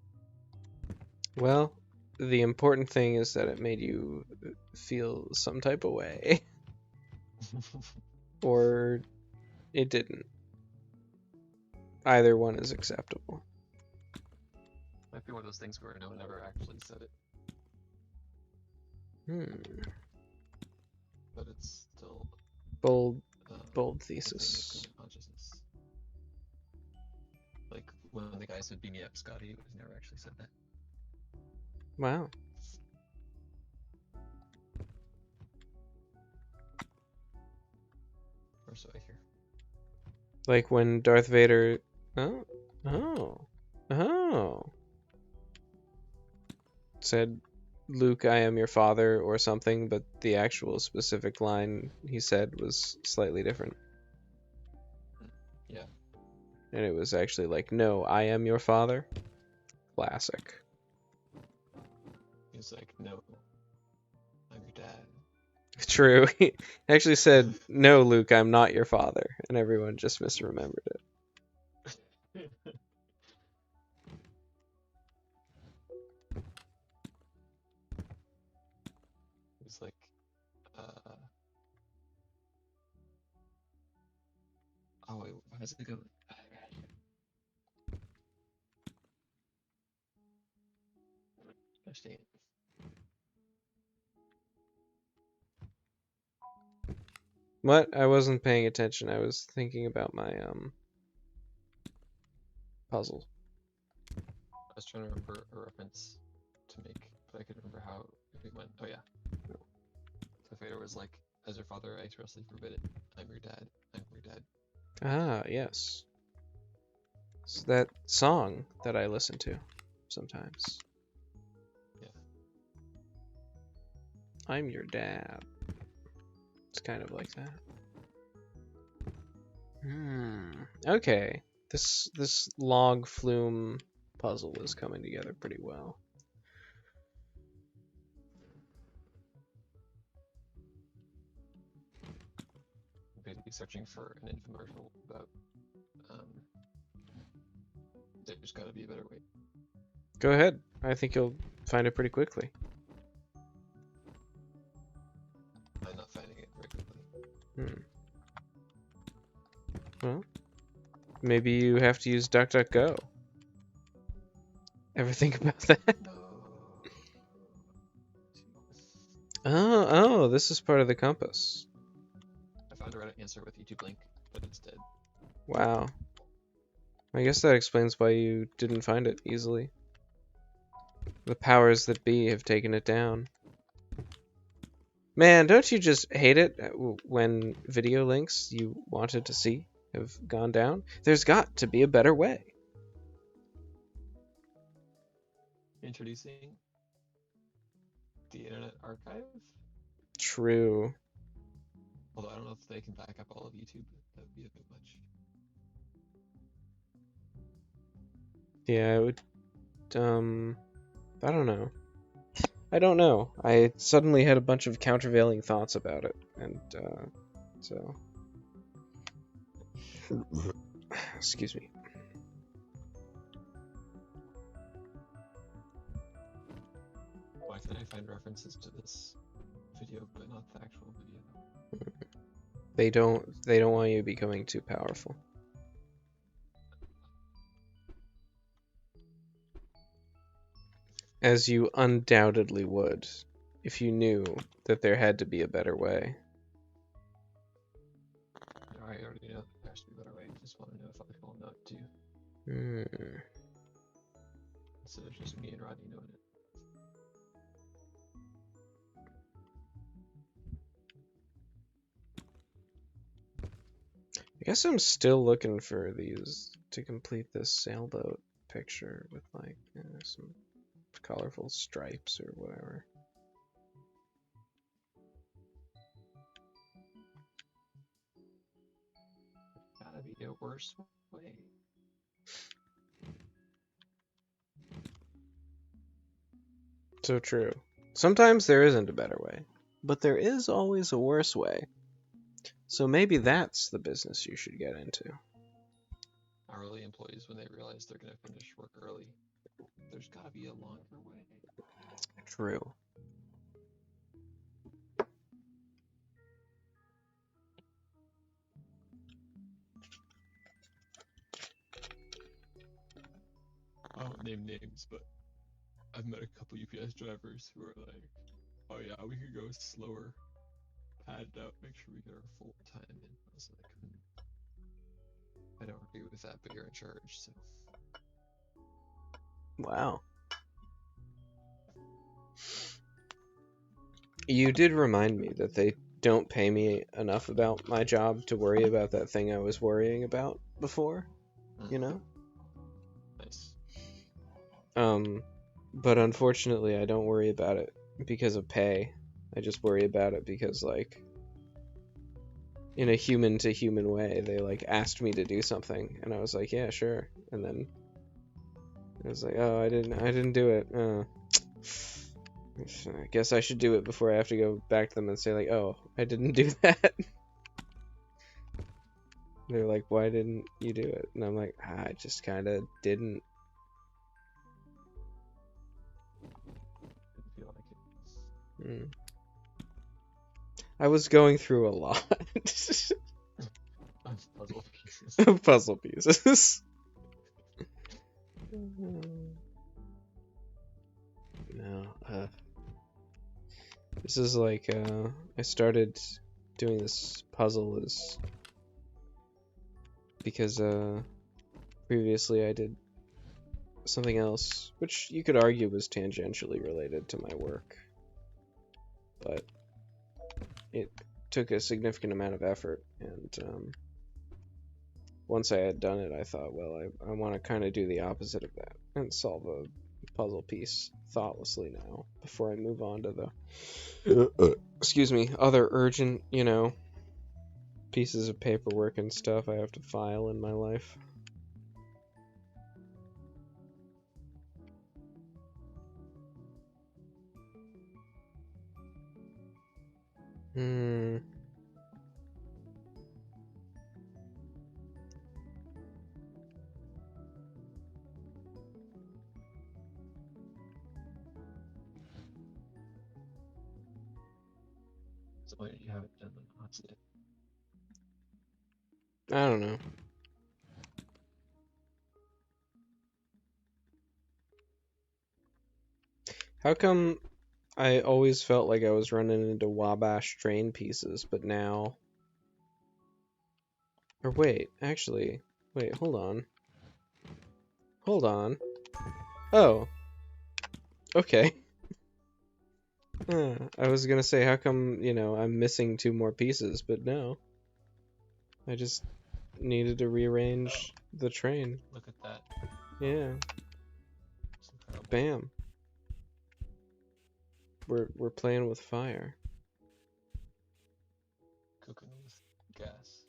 Well, the important thing is that it made you feel some type of way. Or it didn't. Either one is acceptable. Might be one of those things where no one ever actually said it, but it's still Bold a thing thesis. within consciousness. Like when the guy said "beam me up, Scotty," it was never actually said that. Wow. Or so I hear. Like when Darth Vader. Oh. Said, Luke, I am your father, or something, but the actual specific line he said was slightly different. Yeah. And it was actually like, no, I am your father. Classic. He's like, "No, I'm your dad." True. He actually said, no, Luke, I'm not your father. And everyone just misremembered it. He's like, oh wait, how does it go? Gosh dang it. What? I wasn't paying attention. I was thinking about my puzzle. I was trying to remember a reference to make, but I couldn't remember how it went. Oh yeah. So Vader was like, "As your father, I expressly forbid it. I'm your dad. I'm your dad." Ah, yes. It's that song that I listened to. sometimes. Yeah. I'm your dad. It's kind of like that. Okay. This log flume puzzle is coming together pretty well. I'm basically searching for an infomercial about there's gotta be a better way. Go ahead. I think you'll find it pretty quickly. I'm not finding it very quickly. Well, maybe you have to use DuckDuckGo. Ever think about that? No. Oh, this is part of the compass. I found a right answer with YouTube link, but it's dead. Wow. I guess that explains why you didn't find it easily. The powers that be have taken it down. Man, don't you just hate it when video links you wanted to see have gone down? There's got to be a better way. Introducing the Internet Archive. True. Although I don't know if they can back up all of YouTube. That would be a bit much. Yeah, it would. I don't know. I suddenly had a bunch of countervailing thoughts about it, and so. Excuse me. Why can't I find references to this video, but not the actual video? They don't want you becoming too powerful. As you undoubtedly would, if you knew that there had to be a better way. No, I already know there has to be a better way. I just want to know if other people know it too. Instead of just me and Rodney knowing it. I guess I'm still looking for these to complete this sailboat picture with like some colorful stripes or whatever. Gotta be a worse way. So true. Sometimes there isn't a better way, but there is always a worse way. So maybe that's the business you should get into. Hourly employees, when they realize they're gonna finish work early, there's gotta be a longer way. True. I won't name names, but I've met a couple UPS drivers who are like, oh yeah, we could go slower, pad it out, make sure we get our full time in. I was like, I don't agree with that, but you're in charge, so. Wow. You did remind me that they don't pay me enough about my job to worry about that thing I was worrying about before, you know? Nice. But unfortunately I don't worry about it because of pay. I just worry about it because, like, in a human to human way, they like asked me to do something and I was like, yeah, sure. And then I was like, oh, I didn't do it. I guess I should do it before I have to go back to them and say like, oh, I didn't do that. They're like, why didn't you do it? And I'm like, I just kind of didn't. Didn't feel like it. I was going through a lot Puzzle pieces. of puzzle pieces. No, this is like, I started doing this puzzle is because, previously I did something else, which you could argue was tangentially related to my work, but it took a significant amount of effort, and, once I had done it, I thought, well, I want to kind of do the opposite of that and solve a puzzle piece thoughtlessly now before I move on to the excuse me, other urgent, pieces of paperwork and stuff I have to file in my life. Hmm. So why you haven't done the knots yet? I don't know. How come I always felt like I was running into Wabash train pieces, but now... Or wait, actually... Wait, hold on. Hold on. Oh. Okay. I was gonna say, how come, I'm missing 2 more pieces, but no. I just needed to rearrange the train. Look at that. Yeah. It's incredible. Bam. We're playing with fire. Cooking with gas.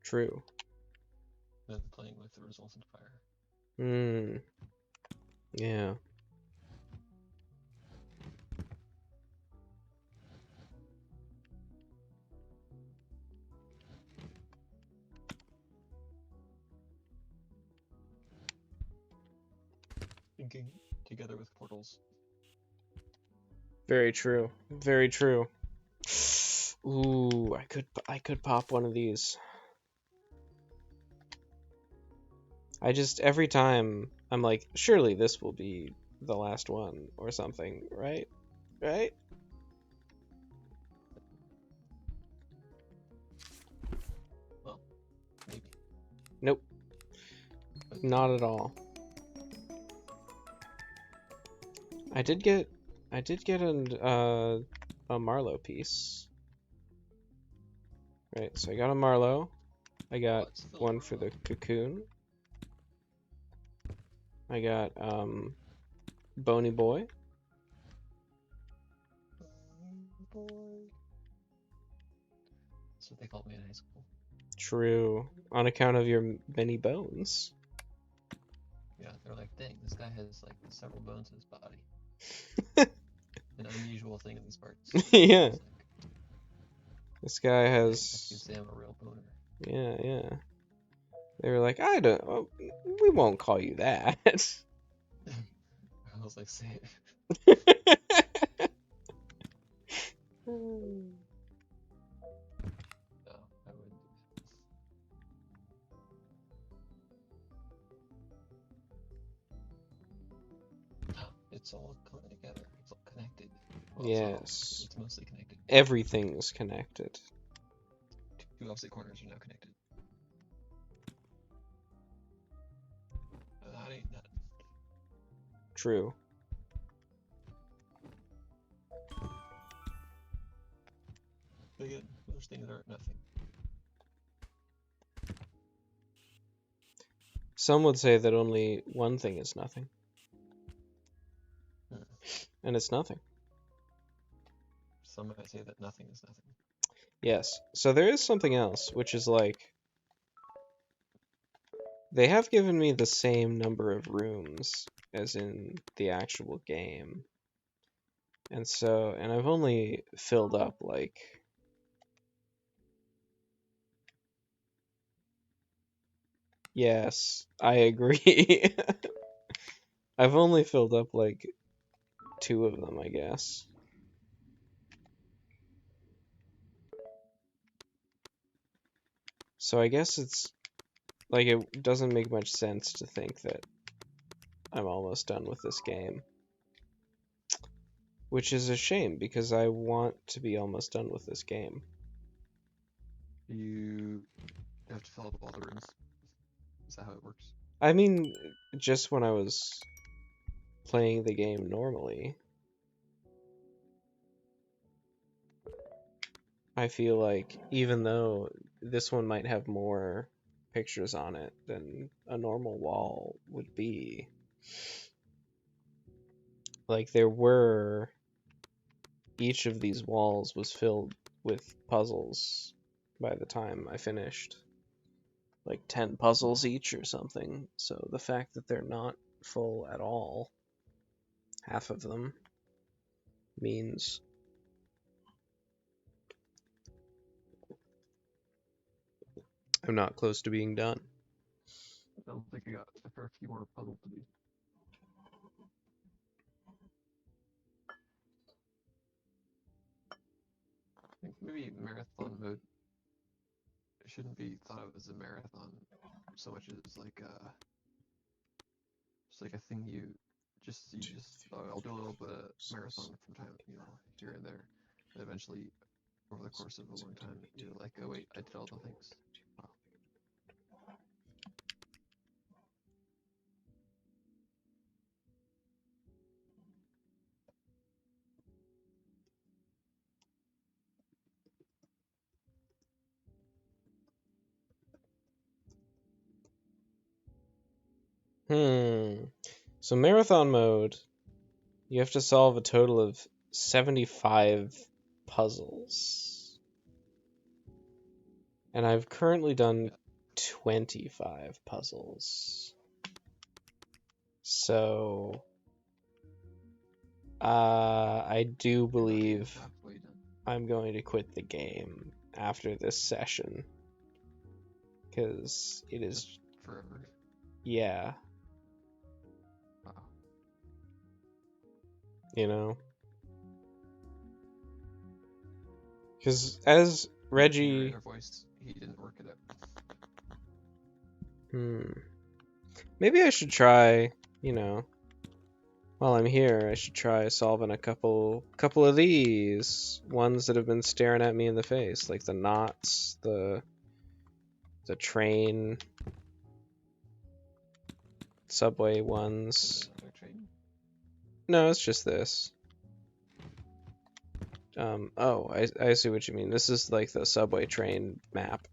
True. Then playing with the resultant fire. Yeah. Thinking together with portals. Very true. Very true. Ooh, I could pop one of these. Every time I'm like, surely this will be the last one or something, right? Right? Well, maybe. Nope. Not at all. I did get a Marlowe piece. Right, so I got a Marlowe. I got one for the cocoon. I got Bony Boy. Boy. That's what they called me in high school. True. On account of your many bones. Yeah, they're like, dang, this guy has like several bones in his body. An unusual thing in these parts. Yeah. Like, this guy has. That gives Sam a real boner. Yeah, yeah. They were like, we won't call you that. I was like, say it. No, I wouldn't do that. It's all coming together. It's all connected. Well, Yes. It's mostly connected. Everything's connected. 2 opposite corners are now connected. That ain't nothing. True. But again, most things aren't nothing. Some would say that only one thing is nothing. And it's nothing. Some might say that nothing is nothing. Yes. So there is something else, which is like... They have given me the same number of rooms as in the actual game. And I've only filled up like... Yes, I agree. I've only filled up like 2 of them, I guess. So I guess it's like it doesn't make much sense to think that I'm almost done with this game. Which is a shame because I want to be almost done with this game. You have to fill up all the rooms. Is that how it works? I mean, just when I was playing the game normally, I feel like even though this one might have more pictures on it than a normal wall would be, like there were, each of these walls was filled with puzzles by the time I finished. Like 10 puzzles each or something. So the fact that they're not full at all, half of them, means I'm not close to being done. I don't think I got a fair few more puzzles to do. I think maybe marathon mode shouldn't be thought of as a marathon so much as like just like a thing you just I'll do a little bit of marathon from time, here and there, and eventually over the course of a long time you're like, oh wait, I did all the things. Wow. So marathon mode, you have to solve a total of 75 puzzles. And I've currently done 25 puzzles. So I do believe I'm going to quit the game after this session. Because it is Just forever. Yeah. Wow. You know? Because as Reggie... Her voice, he didn't work it out. Maybe I should try, while I'm here, I should try solving a couple of these ones that have been staring at me in the face, like the knots, the train, subway ones. No, it's just this. Oh, I see what you mean. This is like the subway train map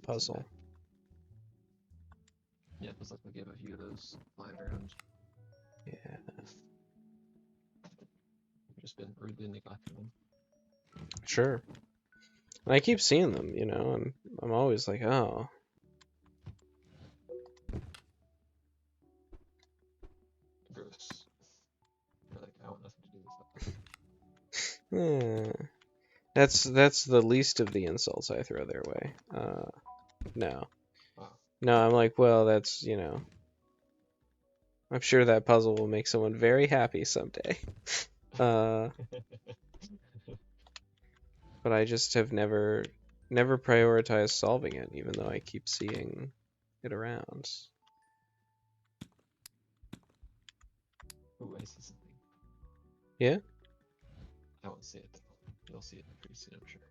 puzzle. Yeah, it looks like we have a few of those lying around. Yeah. We've just been rudely neglecting them. Sure. And I keep seeing them, I'm always like, oh. Gross. You're like, I want nothing to do with that. That's the least of the insults I throw their way. No. Wow. No, I'm like, well, that's, I'm sure that puzzle will make someone very happy someday. But I just have never prioritized solving it, even though I keep seeing it around. Ooh, I see something. Yeah? I won't see it though. You'll see it pretty soon, I'm sure.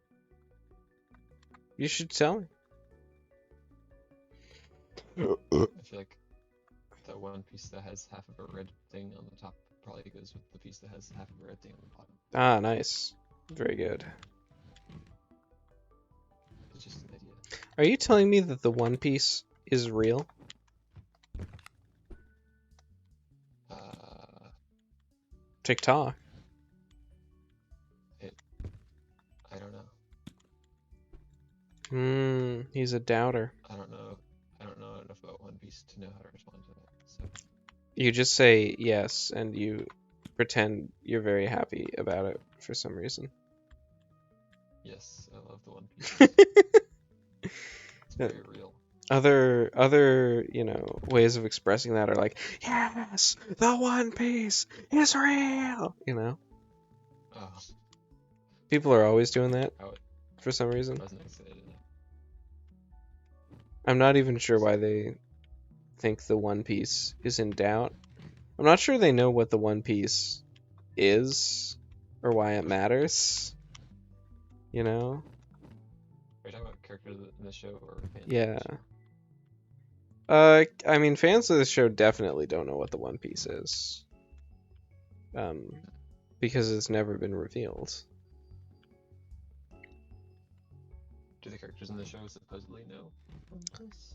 You should tell me. I feel like the one piece that has half of a red thing on the top probably goes with the piece that has half of a red thing on the bottom. Ah, nice. Very good. It's just an idea. Are you telling me that the One Piece is real? TikTok. I don't know. He's a doubter. I don't know enough about One Piece to know how to respond to that. So You just say yes, and you pretend you're very happy about it for some reason. yes, I love the One Piece. It's very real. Other ways of expressing that are like, yes, the One Piece is real. Oh, People are always doing that for some reason. I wasn't excited. I'm not even sure why they think the One Piece is in doubt. I'm not sure they know what the One Piece is or why it matters. Are you talking about characters in the show or fans? Yeah. I mean, fans of the show definitely don't know what the One Piece is. Because it's never been revealed. Do the characters in the show supposedly know this?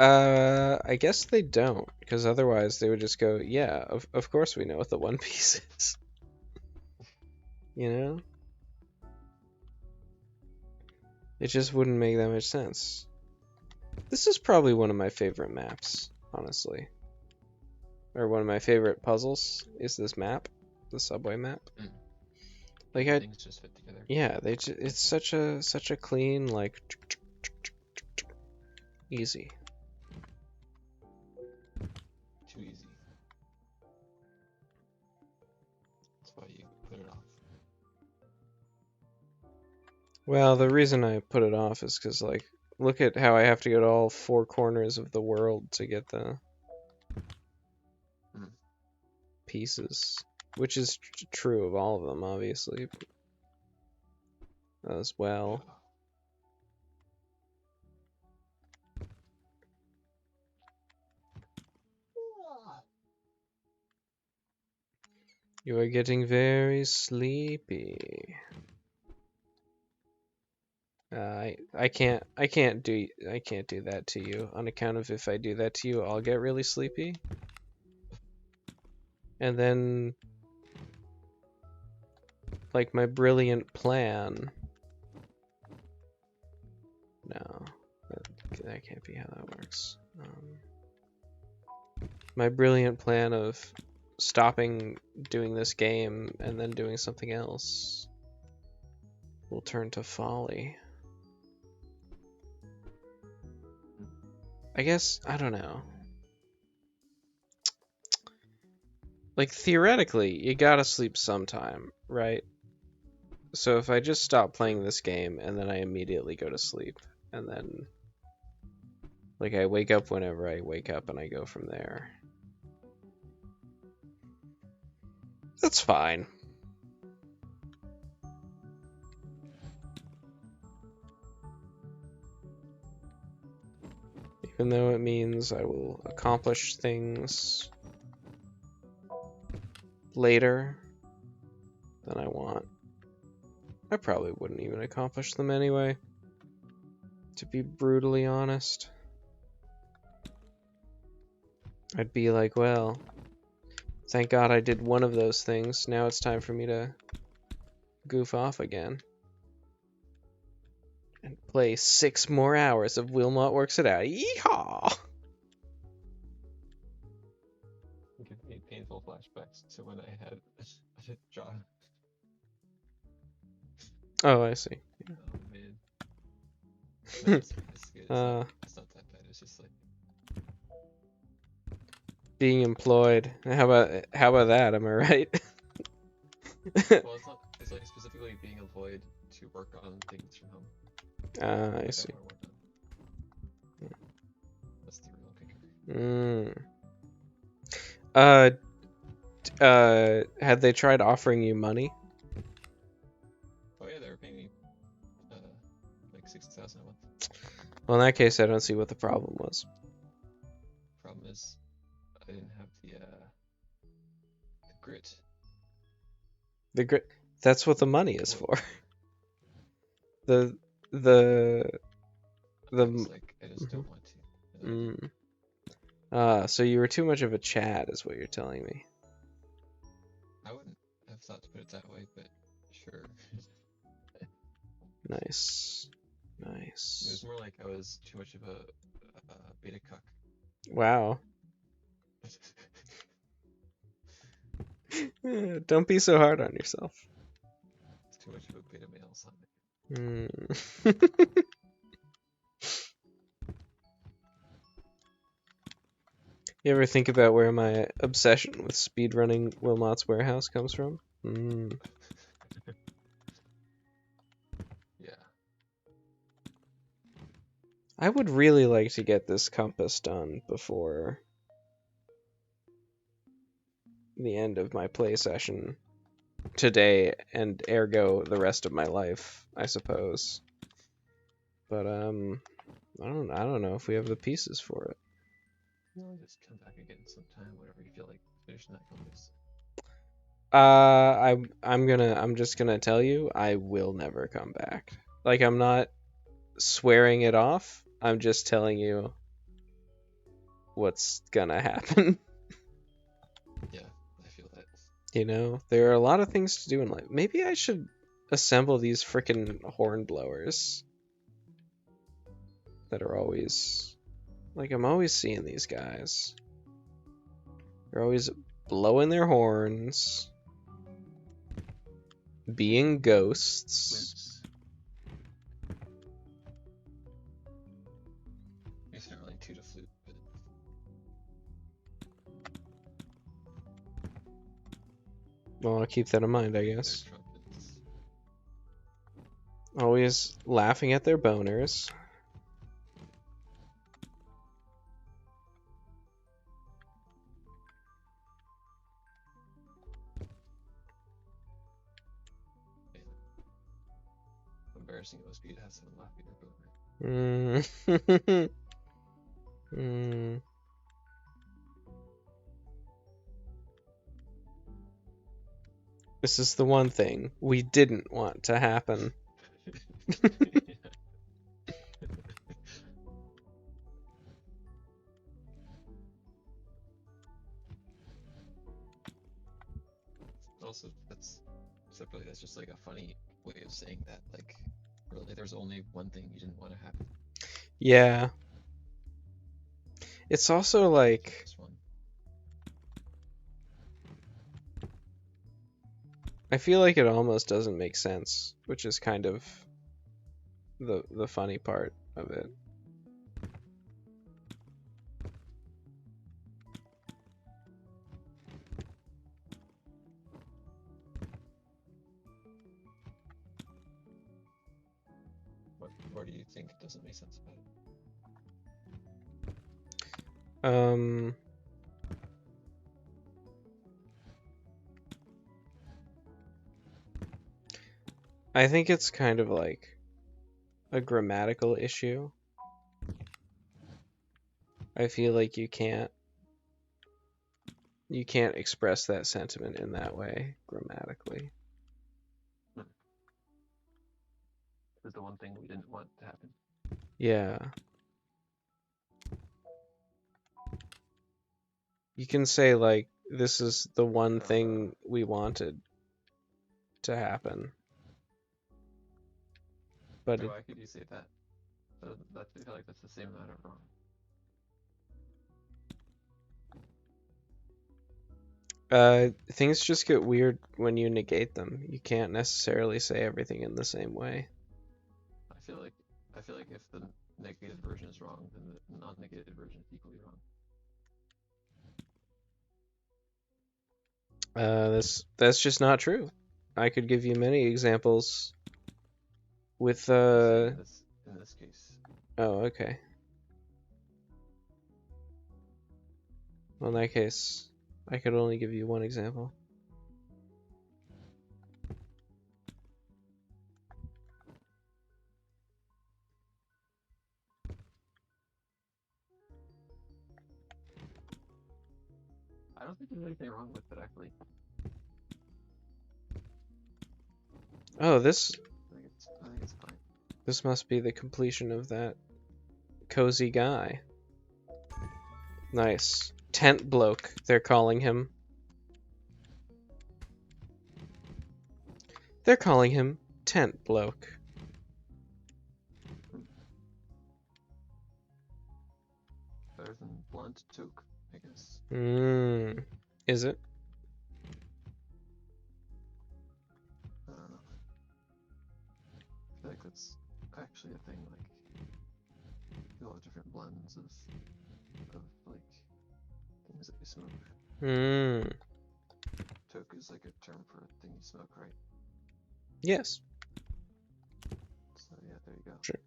I guess they don't, because otherwise they would just go, yeah, of course we know what the One Piece is. You know? It just wouldn't make that much sense. This is probably one of my favorite maps, honestly. Or one of my favorite puzzles is this map, the subway map. Like Things just fit together. yeah, it's such a clean, like, easy. Too easy. That's why you put it off. Well, the reason I put it off is because, like, look at how I have to go to all four corners of the world to get the pieces, which is true of all of them, obviously, as well. You are getting very sleepy. I can't do that to you on account of if I do that to you, I'll get really sleepy. And then, like, my brilliant plan. No, that can't be how that works. My brilliant plan of stopping doing this game and then doing something else will turn to folly. I guess, I don't know. Like, theoretically, you gotta sleep sometime, right? So if I just stop playing this game and then I immediately go to sleep, and then, like, I wake up whenever I wake up and I go from there. That's fine. Even though it means I will accomplish things later than I want. I probably wouldn't even accomplish them anyway, to be brutally honest. I'd be like, well, thank God I did one of those things. Now it's time for me to goof off again. And play 6 more hours of Wilmot Works It Out. Yeehaw! Give me painful flashbacks to when I had a job. Oh, I see. Oh man. It's good. It's not that bad. It's just like Being employed. How about that? Am I right? well, it's like specifically being employed to work on things from home. I see. That's the real kicker. Had they tried offering you money? Oh yeah, they were paying me like 6,000 a month. Well, in that case, I don't see what the problem was. Problem is, I didn't have the grit. The grit. That's what the money is for. The It's like I just don't want to. So you were too much of a Chad, is what you're telling me. I wouldn't have thought to put it that way, but sure. Nice. It was more like I was too much of a beta cuck. Wow. Don't be so hard on yourself. It's too much of a beta male something. You ever think about where my obsession with speedrunning Wilmot's Warehouse comes from? Yeah. I would really like to get this compass done before the end of my play session today, and ergo the rest of my life, I suppose. But I don't know if we have the pieces for it. You'll just come back again sometime whenever you feel like finishing that compass. I'm just gonna tell you, I will never come back. Like, I'm not swearing it off. I'm just telling you what's gonna happen. Yeah, I feel that. You know, there are a lot of things to do in life. Maybe I should assemble these frickin' horn blowers that are always like, I'm always seeing these guys. They're always blowing their horns, being ghosts. Flutes. I guess I don't really toot a flute, but Well, I'll keep that in mind, I they're guess. trumpets. Always laughing at their boners. How embarrassing it must be to have someone laugh at your boner. This is the one thing we didn't want to happen. Also, that's separately, that's just like a funny way of saying that. Like, really, there's only one thing you didn't want to happen. Yeah. It's also like, Just one. I feel like it almost doesn't make sense, which is kind of the funny part of it. What do you think doesn't make sense about it? I think it's kind of like a grammatical issue. I feel like you can't express that sentiment in that way grammatically. This is the one thing we didn't want to happen. Yeah. You can say like, this is the one thing we wanted to happen. But Why could you say that? I feel like that's the same amount of wrong. things just get weird when you negate them. You can't necessarily say everything in the same way. I feel like if the negated version is wrong, then the non-negated version is equally wrong. That's just not true. I could give you many examples with In this case. Oh, okay. Well, in that case, I could only give you one example. I don't think there's anything wrong with it, actually. Oh, I think it's fine. this must be the completion of that cozy guy. Nice. Tent bloke, they're calling him. They're calling him Tent bloke. Better than blunt toque, I guess. Is it? I don't know. I feel like that's actually a thing, like, a lot of different blends of like, things that you smoke. Toque is like a term for a thing you smoke, right? Yes. So yeah, there you go. Sure.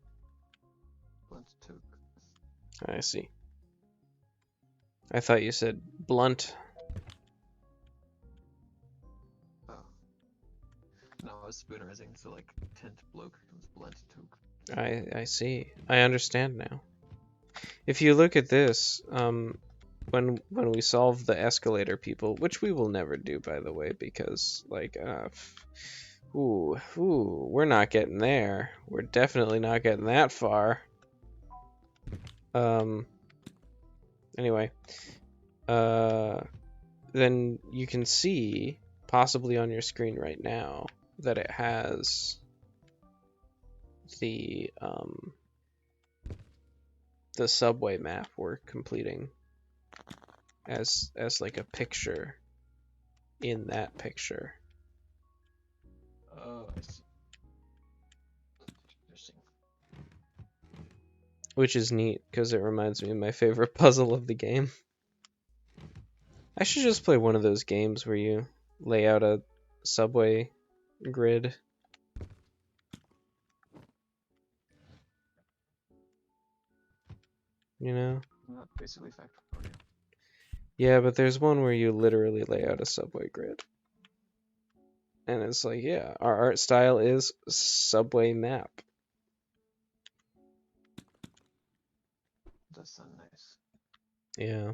Blunt toque. I see. I thought you said blunt. Oh. No, I was spoonerizing, so like tent bloke becomes blunt toque. I see. I understand now. If you look at this, when we solve the escalator people, which we will never do, by the way, because like, we're not getting there. We're definitely not getting that far. Anyway, then you can see, possibly on your screen right now, that it has the subway map we're completing as like a picture in that picture. Oh, I see. Interesting. Which is neat, because it reminds me of my favorite puzzle of the game. I should just play one of those games where you lay out a subway grid. You know? Not basically factory. Yeah, but there's one where you literally lay out a subway grid. And it's like, yeah, our art style is subway map. Does sound nice. Yeah.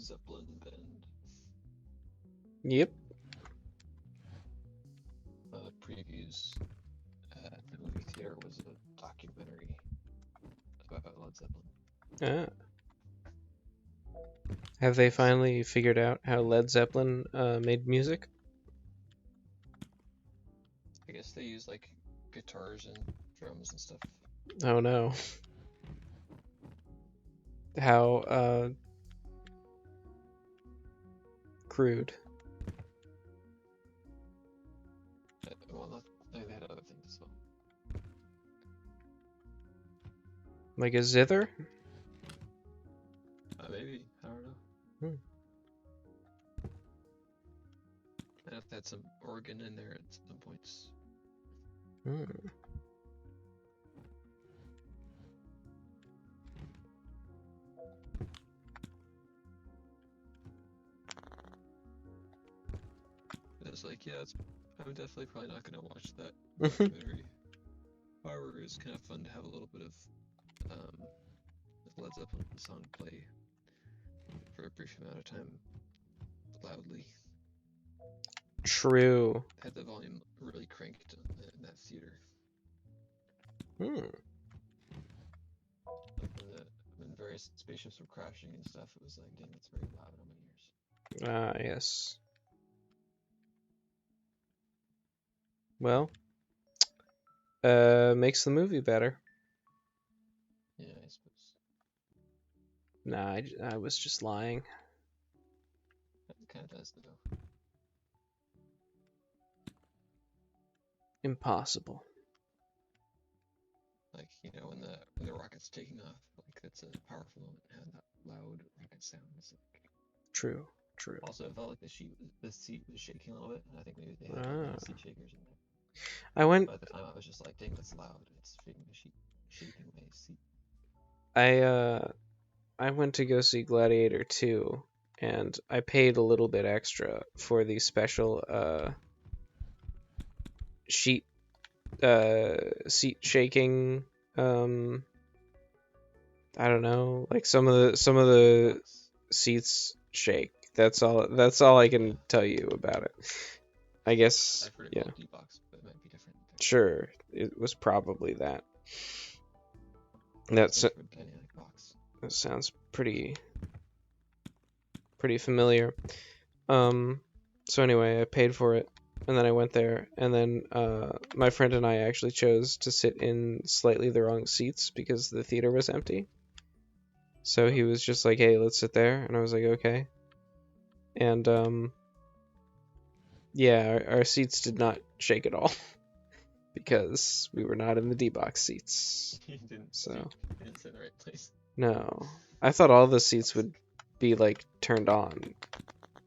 Zeppelin Bend. Yep. Previews at the movie theater was a documentary about Led Zeppelin. Have they finally figured out how Led Zeppelin made music? I guess they use like guitars and drums and stuff. Oh no. How crude. Well, they had other things as well. Like a zither? Maybe, I don't know. I know they had some organ in there at some points. It's like, yeah, I'm definitely probably not gonna watch that documentary. However, it's kind of fun to have a little bit of Led Zeppelin song play for a brief amount of time loudly. True. Had the volume really cranked in that theater. When various spaceships were crashing and stuff, it was like, dang, it's very loud on my ears. Yes. Well, makes the movie better. Yeah, I suppose. Nah, I was just lying. It kind of does, though. Impossible. Like, you know, when the rocket's taking off, like, that's a powerful moment, and that loud rocket sound is like... True. Also, it felt like the seat was shaking a little bit, and I think maybe they had seat shakers in there. But at the time, I was just like, dang, that's loud. It's shaking my seat. I went to go see Gladiator 2, and I paid a little bit extra for the special seat shaking. I don't know, like some of the seats shake. That's all I can tell you about it. I guess, I've heard it yeah, called D-box, but it might be different. sure. It was probably that. That Dynamic box. sounds pretty familiar. So anyway, I paid for it, and then I went there, and then my friend and I actually chose to sit in slightly the wrong seats because the theater was empty. So he was just like, "Hey, let's sit there," and I was like, "Okay." And yeah, our seats did not shake at all because we were not in the D-box seats. You didn't So sit in the right place. no, I thought all the seats would be like turned on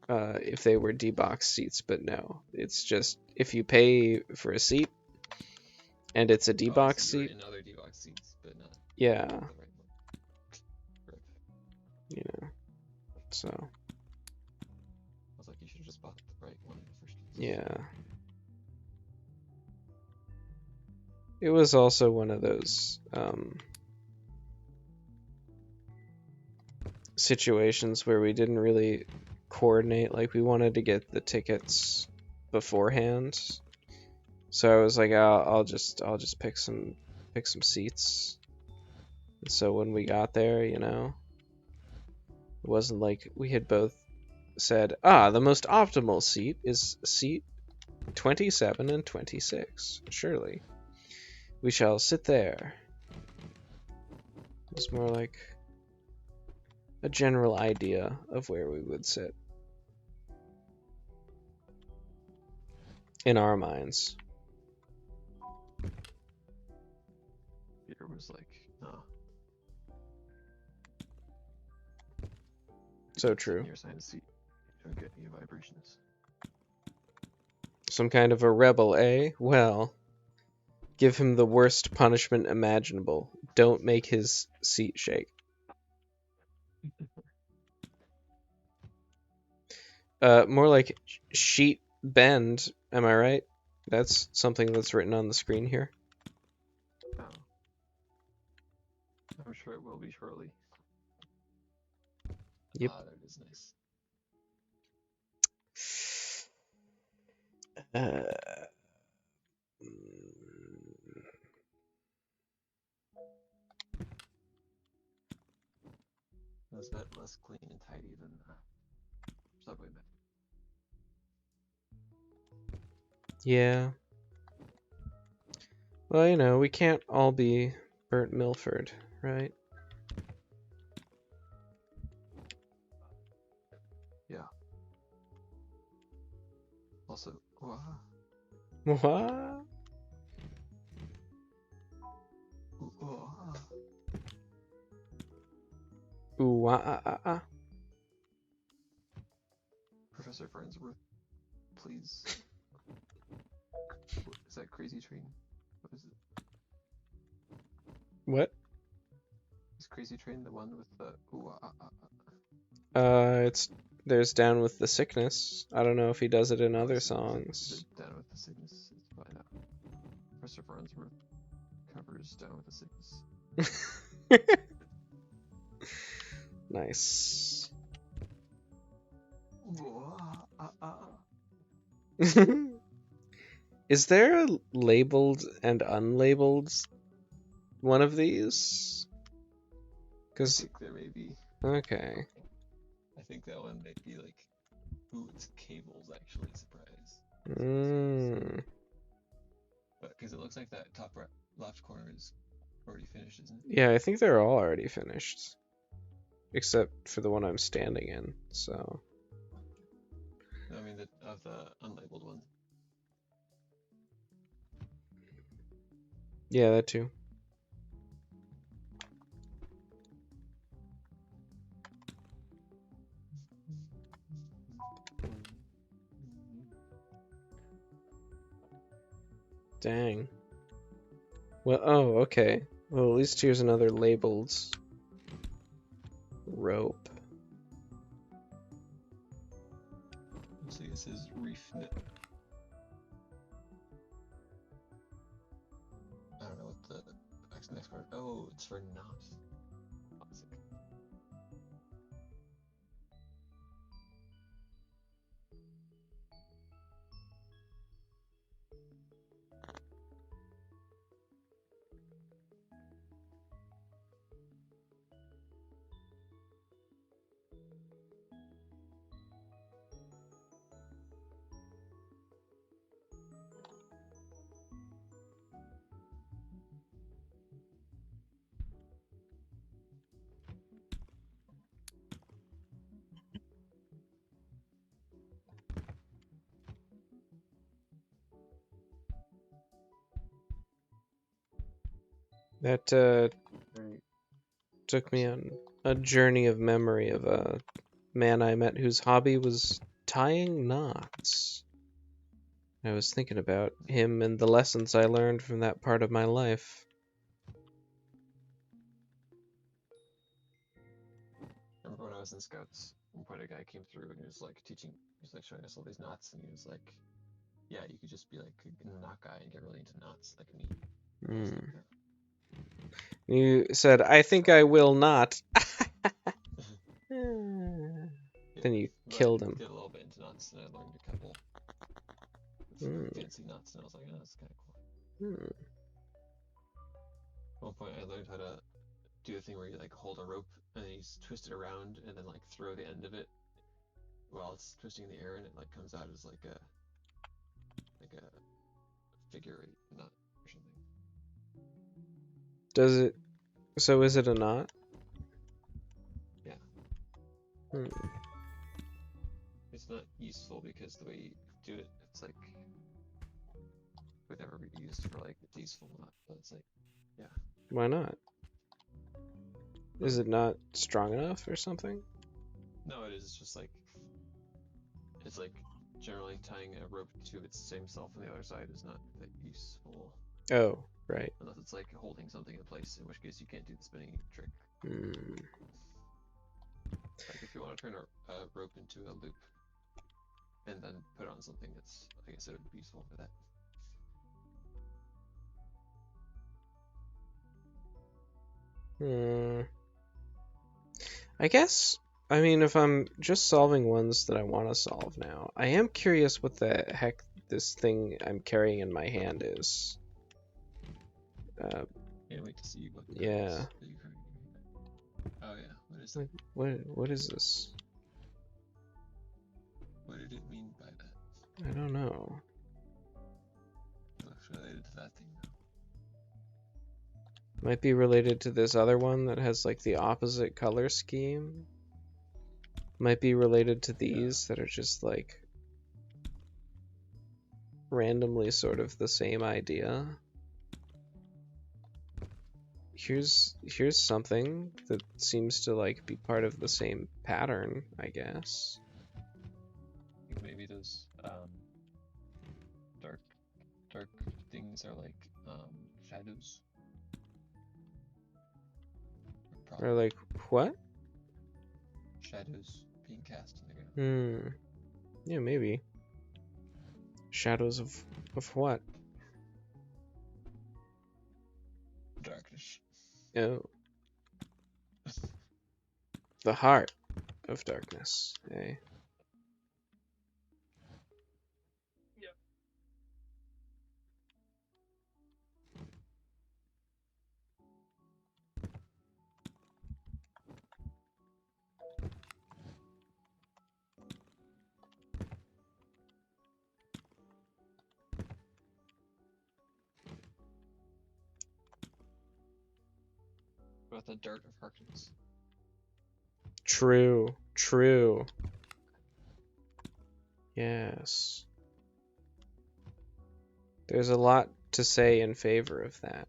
if they were D-box seats, but no, it's just if you pay for a seat and it's a D-box So you seat. were in other D-box seats, but not Yeah, the right one. Rip. you know. So I was like, you should have just bought the right one in the first place. yeah, it was also one of those situations where we didn't really coordinate. Like we wanted to get the tickets beforehand, so I was like, I'll just pick some seats. And so when we got there, it wasn't like we had both said, the most optimal seat is seat 27 and 26. Surely we shall sit there. It was more like a general idea of where we would sit in our minds. Peter was like, no. So true. Your assigned seat. You don't get any vibrations. Some kind of a rebel, eh? Well, give him the worst punishment imaginable. Don't make his seat shake. More like sheet bend, am I right? That's something that's written on the screen here. Oh. I'm sure it will be shortly. Yep. Ah, that is nice. That's a bit less clean and tidy than Subway Met. Yeah. Well, we can't all be Burt Milford, right? Yeah. Also, What? Ooh, Professor Farnsworth, please. Is that Crazy Train? What is it? What? Is Crazy Train the one with the There's Down with the Sickness. I don't know if he does it in other Is songs. it Down with the Sickness? Let's find out. Professor Farnsworth covers Down with the Sickness. Nice. Is there a labeled and unlabeled one of these? I think there may be. Okay. I think that one might be like, ooh, it's cables actually. Surprise. But because it looks like that top left corner is already finished, isn't it? Yeah, I think they're all already finished. Except for the one I'm standing in, so. No, I mean of the unlabeled one. Yeah, that too. Dang. Well, oh, okay. Well, at least here's another labeled rope. So this is reef knit. I don't know what the next part. Oh, it's for knot. Classic. That Very. took me on a journey of memory of a man I met whose hobby was tying knots. I was thinking about him and the lessons I learned from that part of my life. Remember when I was in Scouts, one point a guy came through and he was like teaching, he was like showing us all these knots, and he was like, "Yeah, you could just be like a knot guy and get really into knots like me." I was like, Hmm. You said, "I think I will not." yeah. Then you But I killed him. did a little bit into knots, and I learned a couple Hmm. fancy knots, and I was like, "Oh, that's kind of cool." Hmm. At one point, I learned how to do the thing where you like hold a rope and then you twist it around and then like throw the end of it while it's twisting in the air, and it like comes out as like a figure eight knot or something. Does it? So is it a knot? Yeah, Hmm. it's not useful because the way you do it, it's like would never be used for like a useful knot. But it's like, yeah, Why not? Is it not strong enough or something? no, it is. It's just like it's like generally tying a rope to its same self on the other side is not that useful Oh, right. unless it's like holding something in place, in which case you can't do the spinning trick. Hmm. Like if you want to turn a rope into a loop and then put it on something that's, I guess it would be useful for that. Hmm. I guess, I mean, if I'm just solving ones that I want to solve now, I am curious what the heck this thing I'm carrying in my hand is. Can't wait to see what that Yeah. is that you heard. Oh yeah, what is that? What is this? What did it mean by that? I don't know. It looks related to that thing though. Might be related to this other one that has like the opposite color scheme. Might be related to these that are just like randomly sort of the same idea. Here's something that seems to like be part of the same pattern, I guess. I think maybe those dark dark things are like shadows. Or Probably like what? shadows being cast on the ground. Yeah, maybe. Shadows of what? Darkness. Oh, the heart of darkness. Eh? Yep. About the dart of Harkness. True, true. Yes. There's a lot to say in favor of that.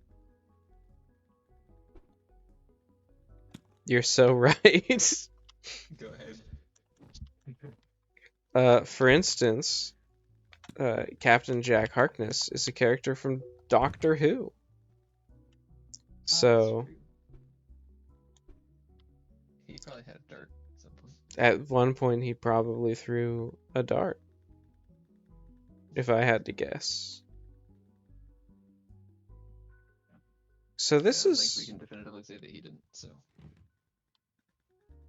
You're so right. Go ahead. For instance, Captain Jack Harkness is a character from Doctor Who. So, He probably had a dart at some point. at one point, he probably threw a dart, if I had to guess. So this I don't think we is, can definitively say that he didn't. So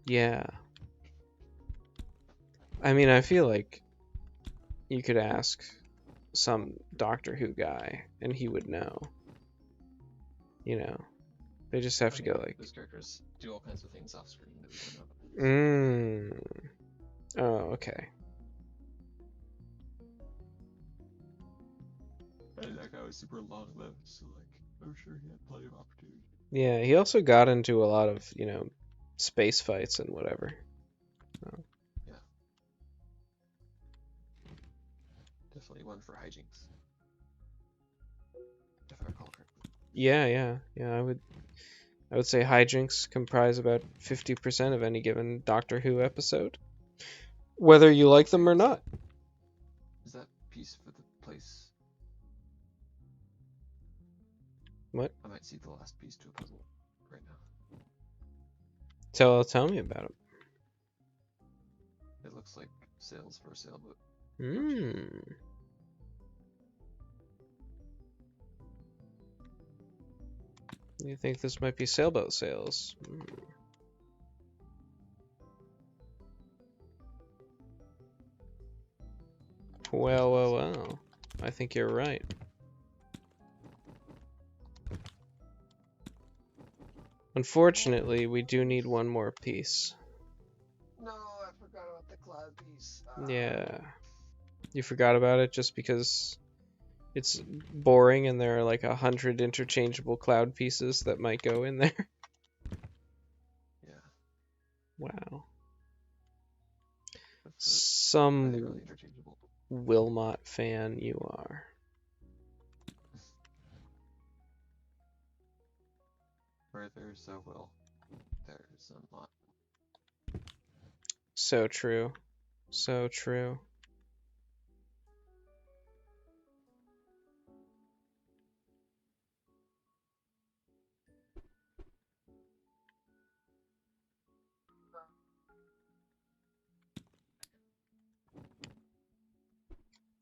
yeah. I mean, I feel like you could ask some Doctor Who guy, and he would know. You know, they just have to go like, those characters do all kinds of things off screen that we don't know about. Oh, okay. And that guy was super long lived, so like I'm sure he had plenty of opportunity. Yeah, he also got into a lot of, space fights and whatever. Yeah. Definitely one for hijinks. If I recall correctly. Yeah. I would say hijinks comprise about 50% of any given Doctor Who episode, whether you like them or not. Is that piece for the place? What? I might see the last piece to a puzzle right now. Tell me about it. It looks like sails for a sailboat. Hmm. You think this might be sailboat sails? Well. I think you're right. Unfortunately, we do need one more piece. No, I forgot about the cloud piece. Yeah. You forgot about it just because it's boring and there are like 100 interchangeable cloud pieces that might go in there. Yeah. Wow. Are they Some really interchangeable? Wilmot fan you are. Where there's a will, there's a lot. So true. So true.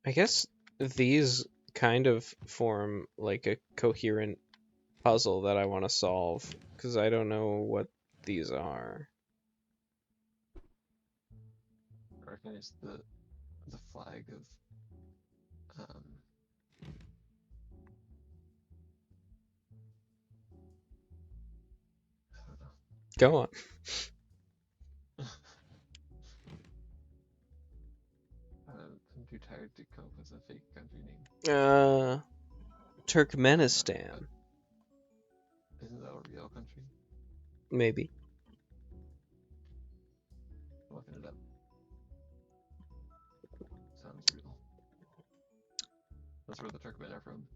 I guess these kind of form like a coherent puzzle that I want to solve, because I don't know what these are. I recognize the flag of I don't know. Go on. I'm too tired to come up with a fake country name. Turkmenistan. Isn't that a real country? Maybe. I'm looking it up. Sounds real. That's where the Turkmen are from.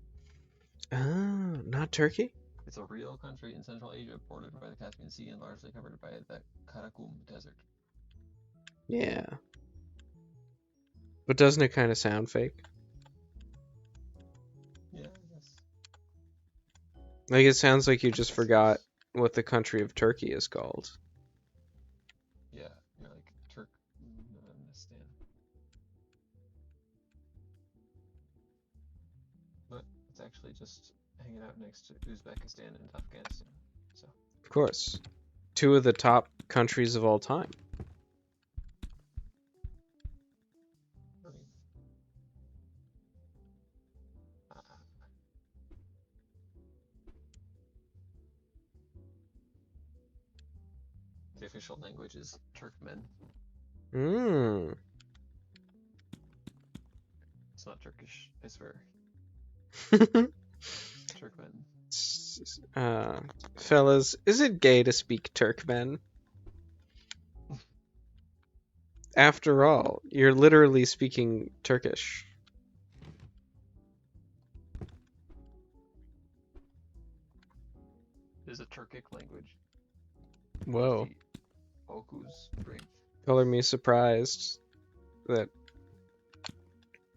Oh, not Turkey? It's a real country in Central Asia, bordered by the Caspian Sea and largely covered by the Karakum Desert. Yeah. But doesn't it kind of sound fake? Yeah, I guess. Like, it sounds like you just forgot what the country of Turkey is called. Yeah, you're like Turkmenistan. But it's actually just hanging out next to Uzbekistan and Afghanistan. So. Of course. Two of the top countries of all time. I mean, the official language is Turkmen. Mmm. It's not Turkish, I swear. Turkmen. Fellas, is it gay to speak Turkmen? After all, you're literally speaking Turkish. It is a Turkic language. Whoa. Okus bring. Color me surprised that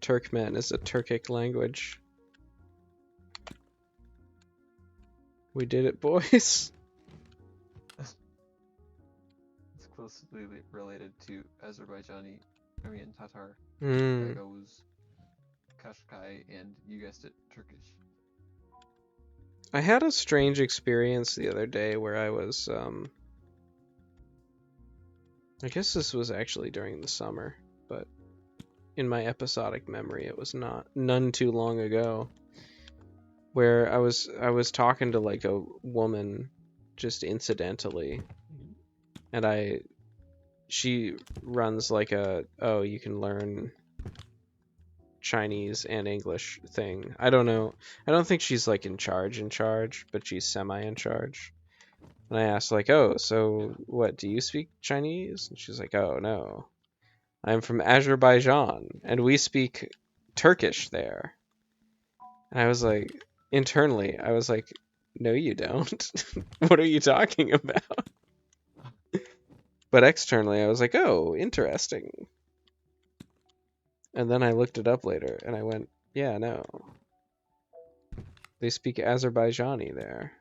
Turkmen is a Turkic language. We did it, boys. It's closely related to Azerbaijani, Armenian Tatar, Hmm. Gagos, Qashqai, and, you guessed it, Turkish. I had a strange experience the other day where I was, I guess this was actually during the summer, but in my episodic memory it was none too long ago, where I was talking to like a woman just incidentally, and she runs like you can learn Chinese and English thing. I don't know. I don't think she's like in charge, but she's semi in charge. And I asked like, "Oh, so what, do you speak Chinese?" And she's like, "Oh, no. I'm from Azerbaijan and we speak Turkish there." And I was like, internally, I was like, No, you don't. What are you talking about? But externally, I was like, oh, interesting. And then I looked it up later, and I went, yeah, no. They speak Azerbaijani there,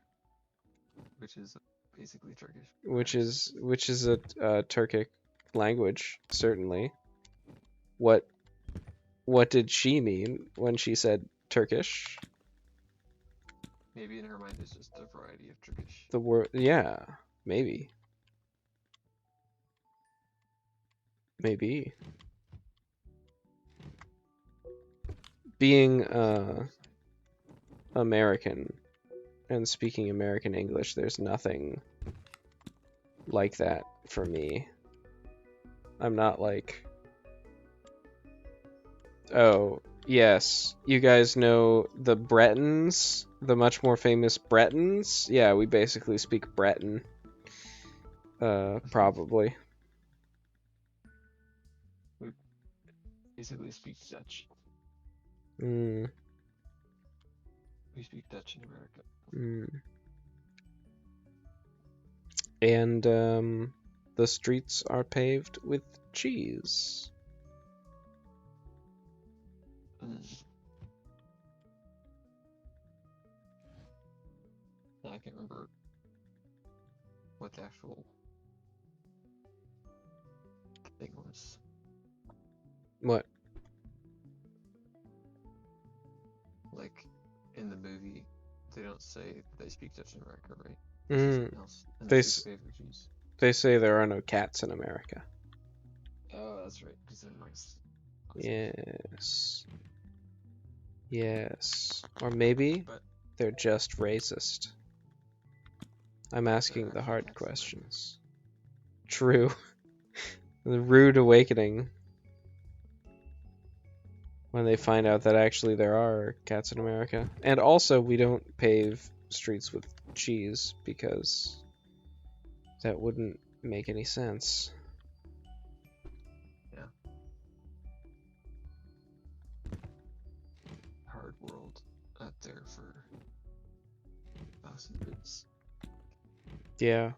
Which is basically Turkish. which is a Turkic language, certainly. What did she mean when she said Turkish? Maybe in her mind it's just a variety of Turkish. The word, yeah, maybe. Maybe. Being American and speaking American English, there's nothing like that for me. I'm not like, oh, yes, you guys know the Bretons, the much more famous Bretons? Yeah, we basically speak Breton. Probably. We basically speak Dutch. Mm, We speak Dutch in America. mm. And the streets are paved with cheese. I can't remember what the actual thing was. What? Like, in the movie, they don't say they speak Dutch in America, right? Mm. Say something else. And They they s- speak favorite cheese. They say there are no cats in America. Oh, that's right. Because they're nice. Yes. Yes. Or maybe But they're just racist. I'm asking the actually hard cats in America. questions. True. The rude awakening when they find out that actually there are cats in America. And also, we don't pave streets with cheese because that wouldn't make any sense. Yeah. Hard world out there for thousands. Yeah.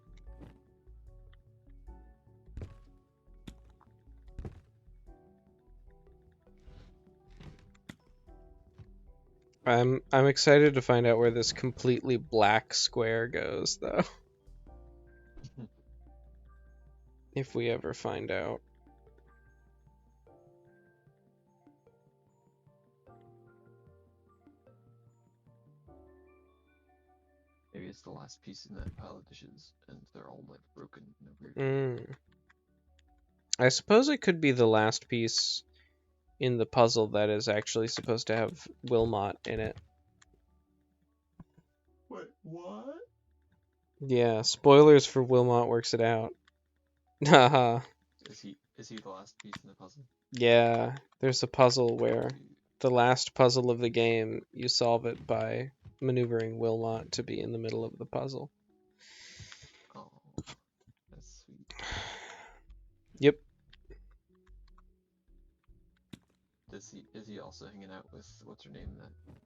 I'm excited to find out where this completely black square goes, though. If we ever find out. Maybe it's the last piece in that pile of dishes, and they're all like broken in a weird way. I suppose it could be the last piece in the puzzle that is actually supposed to have Wilmot in it. Wait, what? Yeah, spoilers for Wilmot works it out. Haha. Is he the last piece in the puzzle? Yeah, there's a puzzle where the last puzzle of the game, you solve it by maneuvering Wilmot to be in the middle of the puzzle. Oh, that's sweet. Yep. Is he also hanging out with what's her name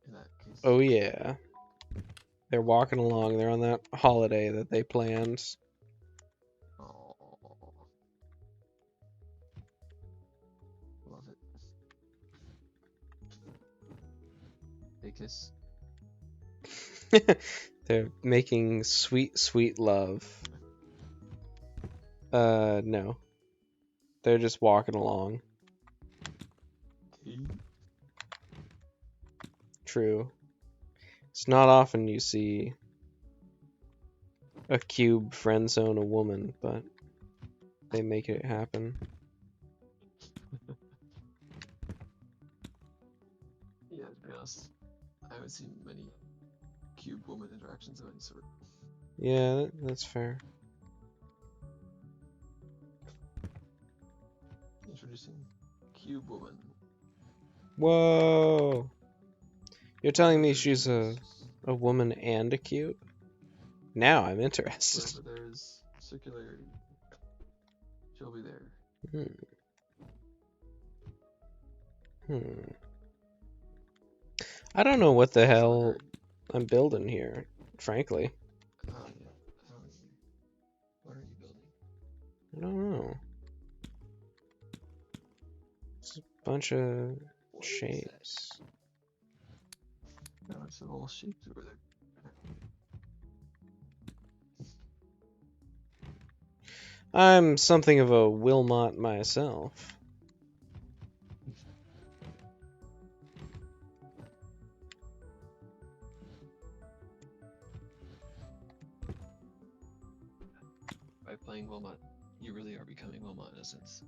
in that case? Oh yeah. They're walking along. They're on that holiday that they planned. Oh, love it. They kiss. They're making sweet, sweet love. No. They're just walking along. True. It's not often you see a cube friend zone a woman, but they make it happen. Yeah, to be honest, I haven't seen many cube woman interactions of any sort. Yeah, that's fair. Introducing Cube Woman. Whoa! You're telling me she's a woman and a cube? Now I'm interested. Wherever there's circularity, she'll be there. I don't know what the hell I'm building here frankly. Yeah. What are you building? I don't know. It's a bunch of What is shapes. that? No, it's all shapes over there. I'm something of a Wilmot myself. By playing Wilmot, you really are becoming Wilmot in a sense.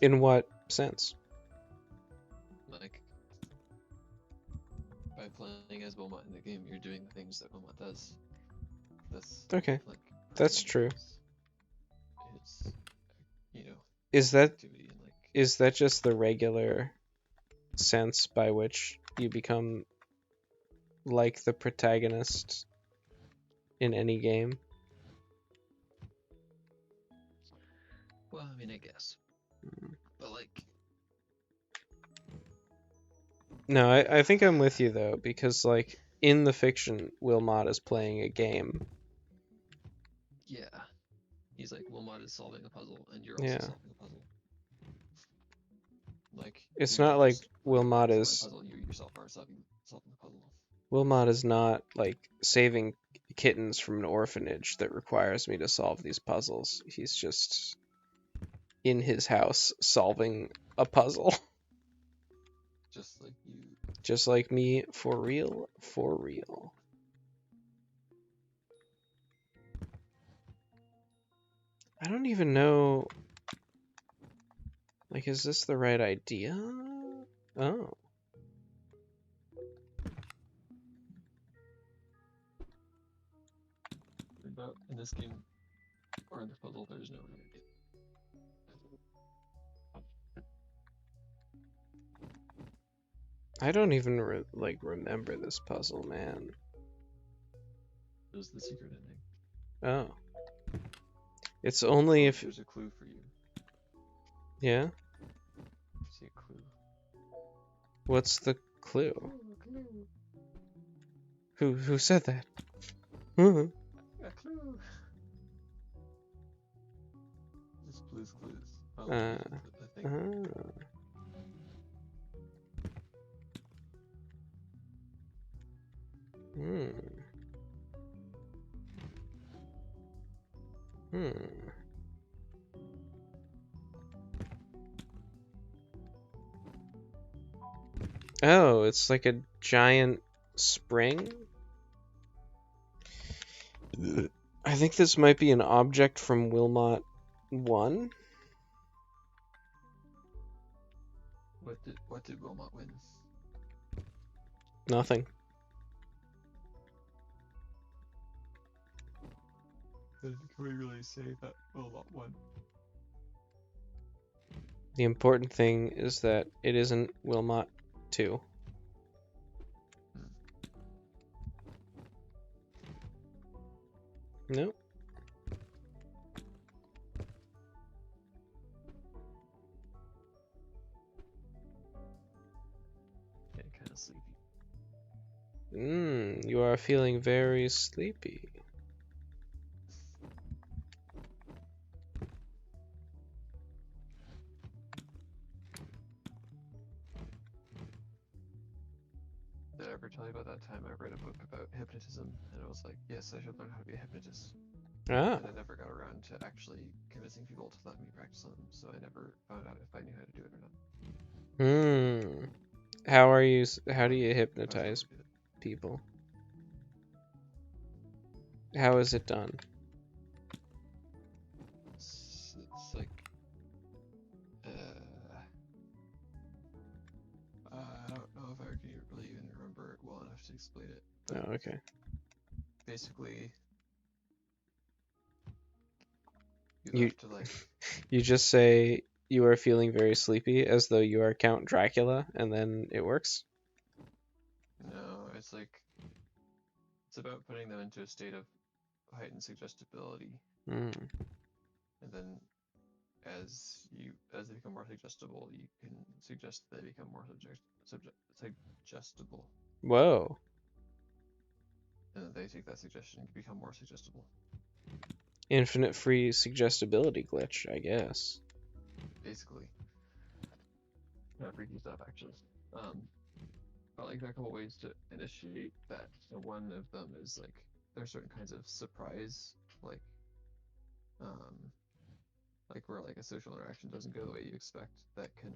In what sense? Like, by playing as Wilmot in the game, you're doing the things that Wilmot does. That's Okay, like that's true. His, you know, Is that activity and like. is that just the regular sense by which you become like the protagonist in any game? Well, I mean, I guess. But like. No, I think I'm with you though, because like in the fiction, Wilmot is playing a game. Yeah. He's like, Wilmot is solving a puzzle, and you're also Yeah. solving a puzzle. Like, It's you're not like just Wilmot solving a is puzzle, you yourself are solving the puzzle. Wilmot is not like saving kittens from an orphanage that requires me to solve these puzzles. He's just in his house solving a puzzle. Just like you. Just like me, for real, for real. I don't even know. Like, is this the right idea? Oh. But in this game, or in the puzzle, there's no way to get. I don't even remember this puzzle, man. It was the secret ending. Oh. It's only if... There's a clue for you. Yeah? See a clue. What's the clue? Clue. Who said that? A clue. Just Blue's Clues. Oh, I think. Hmm. Oh, it's like a giant spring? I think this might be an object from Wilmot 1. What did Wilmot win? Nothing. Can we really say that Wilmot won? The important thing is that it isn't Wilmot 2. Nope. Getting kind of sleepy. You are feeling very sleepy. Did I ever tell you about that time I read a book about hypnotism, and I was like, yes, I should learn how to be a hypnotist. Ah. And I never got around to actually convincing people to let me practice on them, so I never found out if I knew how to do it or not. How do you hypnotize people? How is it done? It's like, I don't know if I can really even remember it well enough to explain it. But Oh, okay. basically, You have to like. You just say you are feeling very sleepy as though you are Count Dracula, and then it works? No, it's like, it's about putting them into a state of heightened suggestibility. Mm. And then as they become more suggestible, you can suggest they become more suggestible. Whoa. and then they take that suggestion and become more suggestible. Infinite free suggestibility glitch, I guess. Basically, not freaky stuff actually. But like there are a couple ways to initiate that. And one of them is like there are certain kinds of surprise, like um, like where like a social interaction doesn't go the way you expect, that can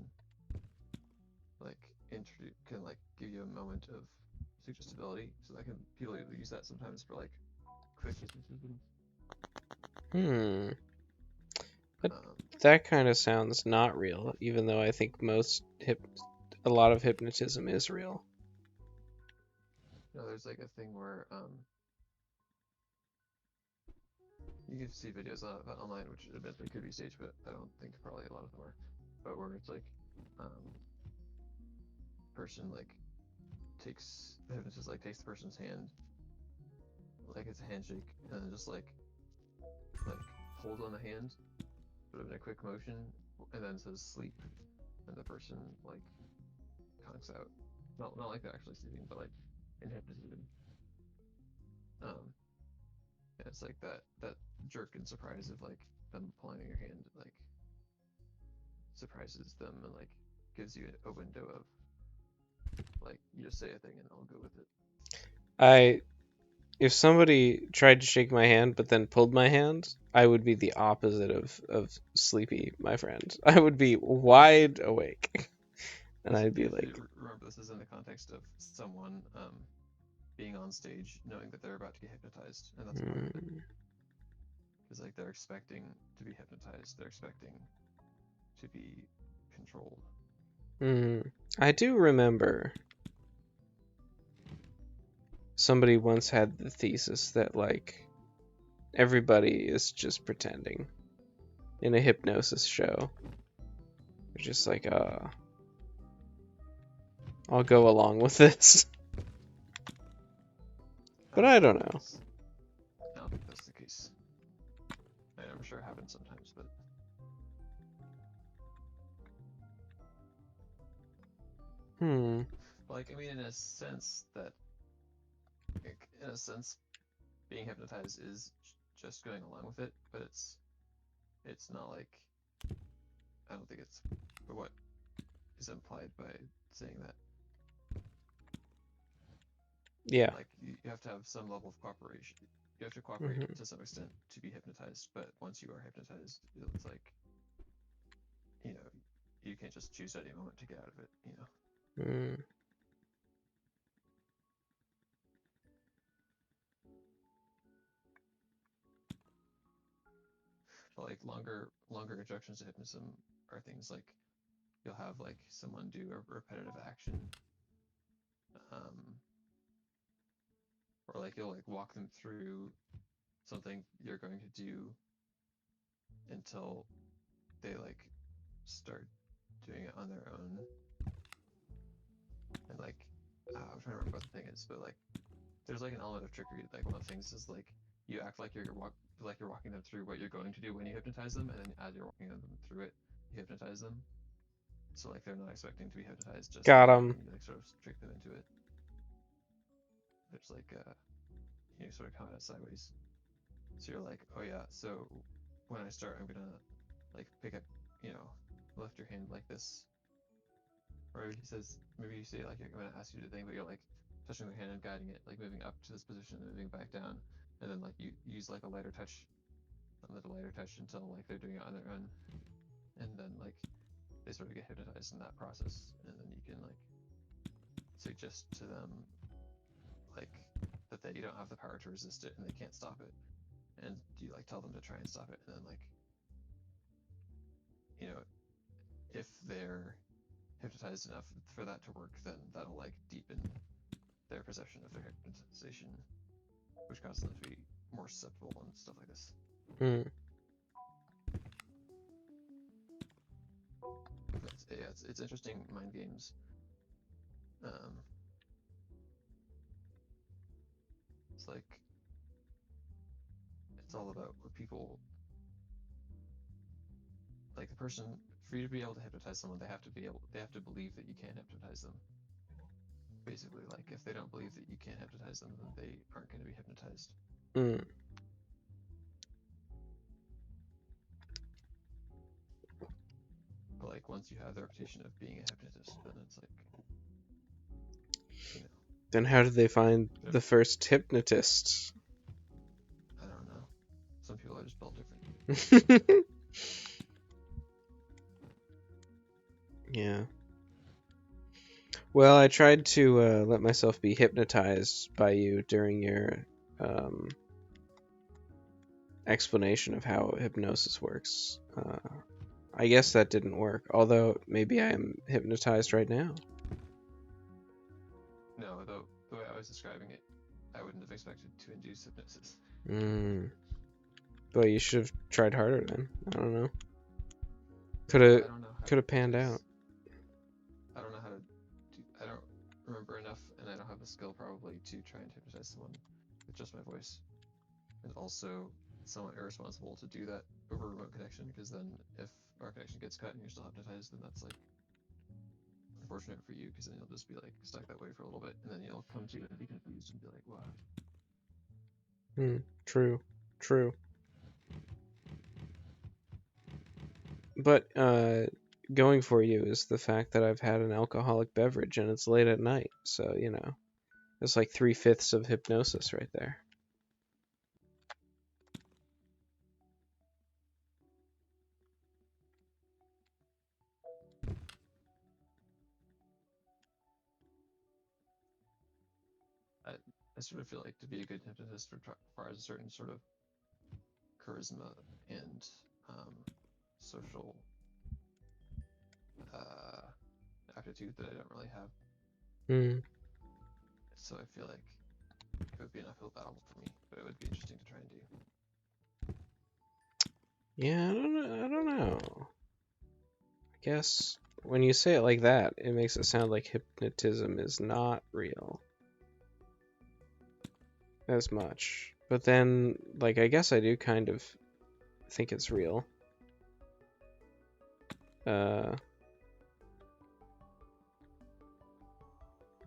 like give you a moment of suggestibility. So that can people use that sometimes for like quick decisions. Hmm. Um, That kind of sounds not real, even though I think a lot of hypnotism is real. there's like a thing where you can see videos of it online, which admittedly could be staged, but I don't think probably a lot of them are. But where it's like person like the hypnotist like takes the person's hand, like it's a handshake, and then just like holds on the hand, sort of in a quick motion, and then says sleep, and the person like conks out. Not like they're actually sleeping, but like in hypnotism. Um, and it's like that jerk and surprise of like them pulling on your hand, like surprises them and like gives you a window of like you just say a thing and I'll go with it. If somebody tried to shake my hand but then pulled my hand, I would be the opposite of sleepy, my friend. I would be wide awake. And I'd be like, Remember, this is in the context of someone being on stage knowing that they're about to get hypnotized, and that's part of it. Because like they're expecting to be hypnotized, they're expecting to be controlled. I do remember somebody once had the thesis that like everybody is just pretending in a hypnosis show. They're just like, I'll go along with this. But I don't know. I don't think that's the case. I'm sure it happens sometimes, but like I mean, in a sense, being hypnotized is just going along with it, but it's not like I don't think it's what is implied by saying that. Yeah. Like you have to have some level of cooperation. You have to cooperate to some extent to be hypnotized, but once you are hypnotized, it's like you can't just choose at any moment to get out of it. But like longer introductions to hypnotism are things like you'll have like someone do a repetitive action, or like you'll like walk them through something you're going to do until they like start doing it on their own. And like I'm trying to remember what the thing is, but like there's like an element of trickery. Like one of the things is like you act like you're walking them through what you're going to do when you hypnotize them, and then as you're walking them through it, you hypnotize them. So like they're not expecting to be hypnotized just Got yet, 'em. and you like sort of trick them into it. There's like you sort of come at it sideways. So you're like, oh yeah, so when I start, I'm gonna like pick up, lift your hand like this. Or maybe you say like I'm gonna ask you to thing, but you're like touching their hand and guiding it, like moving up to this position and moving back down, and then like you use like a lighter touch, until like they're doing it on their own, and then like they sort of get hypnotized in that process, and then you can like suggest to them like that they don't have the power to resist it and they can't stop it, and you like tell them to try and stop it, and then like if they're hypnotized enough for that to work, then that'll like deepen their perception of their hypnotization, which causes them to be more susceptible and stuff like this. It's interesting mind games. It's like it's all about what people like. The person, for you to be able to hypnotize someone, they have to believe that you can hypnotize them. basically, like, if they don't believe that you can't hypnotize them, then they aren't going to be hypnotized. Mm. But like, once you have the reputation of being a hypnotist, then it's like, you know, Then how did they find the first hypnotists? I don't know. Some people are just built different. Yeah. Well, I tried to let myself be hypnotized by you during your explanation of how hypnosis works. I guess that didn't work, although maybe I am hypnotized right now. No, the way I was describing it, I wouldn't have expected to induce hypnosis. But you should have tried harder then. I don't know. I don't know how Could to, have panned out. I don't know how to do. I don't remember enough, and I don't have the skill probably to try and hypnotize someone with just my voice. And also, somewhat irresponsible to do that over remote connection, because then if our connection gets cut and you're still hypnotized, then that's like unfortunate for you, because then you'll just be like stuck that way for a little bit, and then you'll come to and be confused and be like, "Wow." True. But going for you is the fact that I've had an alcoholic beverage and it's late at night, so you know, it's like 3/5 of hypnosis right there. I sort of feel like to be a good hypnotist requires a certain sort of charisma and social uh, aptitude that I don't really have. So I feel like it would be an uphill battle for me, but it would be interesting to try and do. Yeah, I don't know. I guess when you say it like that, it makes it sound like hypnotism is not real as much. But then, like, I guess I do kind of think it's real.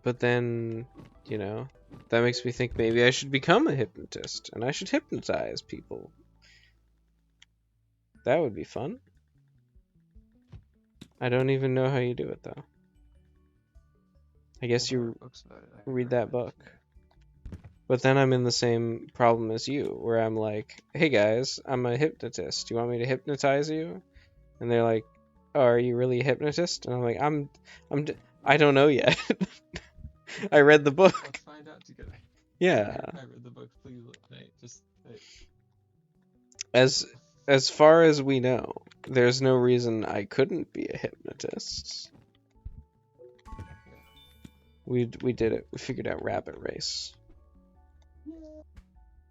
But then, you know, that makes me think maybe I should become a hypnotist and I should hypnotize people. That would be fun. I don't even know how you do it though. I guess you read that book. But then I'm in the same problem as you, where I'm like, hey guys, I'm a hypnotist. Do you want me to hypnotize you? And they're like, oh, are you really a hypnotist? And I'm like, I don't know yet. I read the book. Let's find out together. Yeah. I read the book. Please, just. As far as we know, there's no reason I couldn't be a hypnotist. We did it. We figured out Rabbit Race.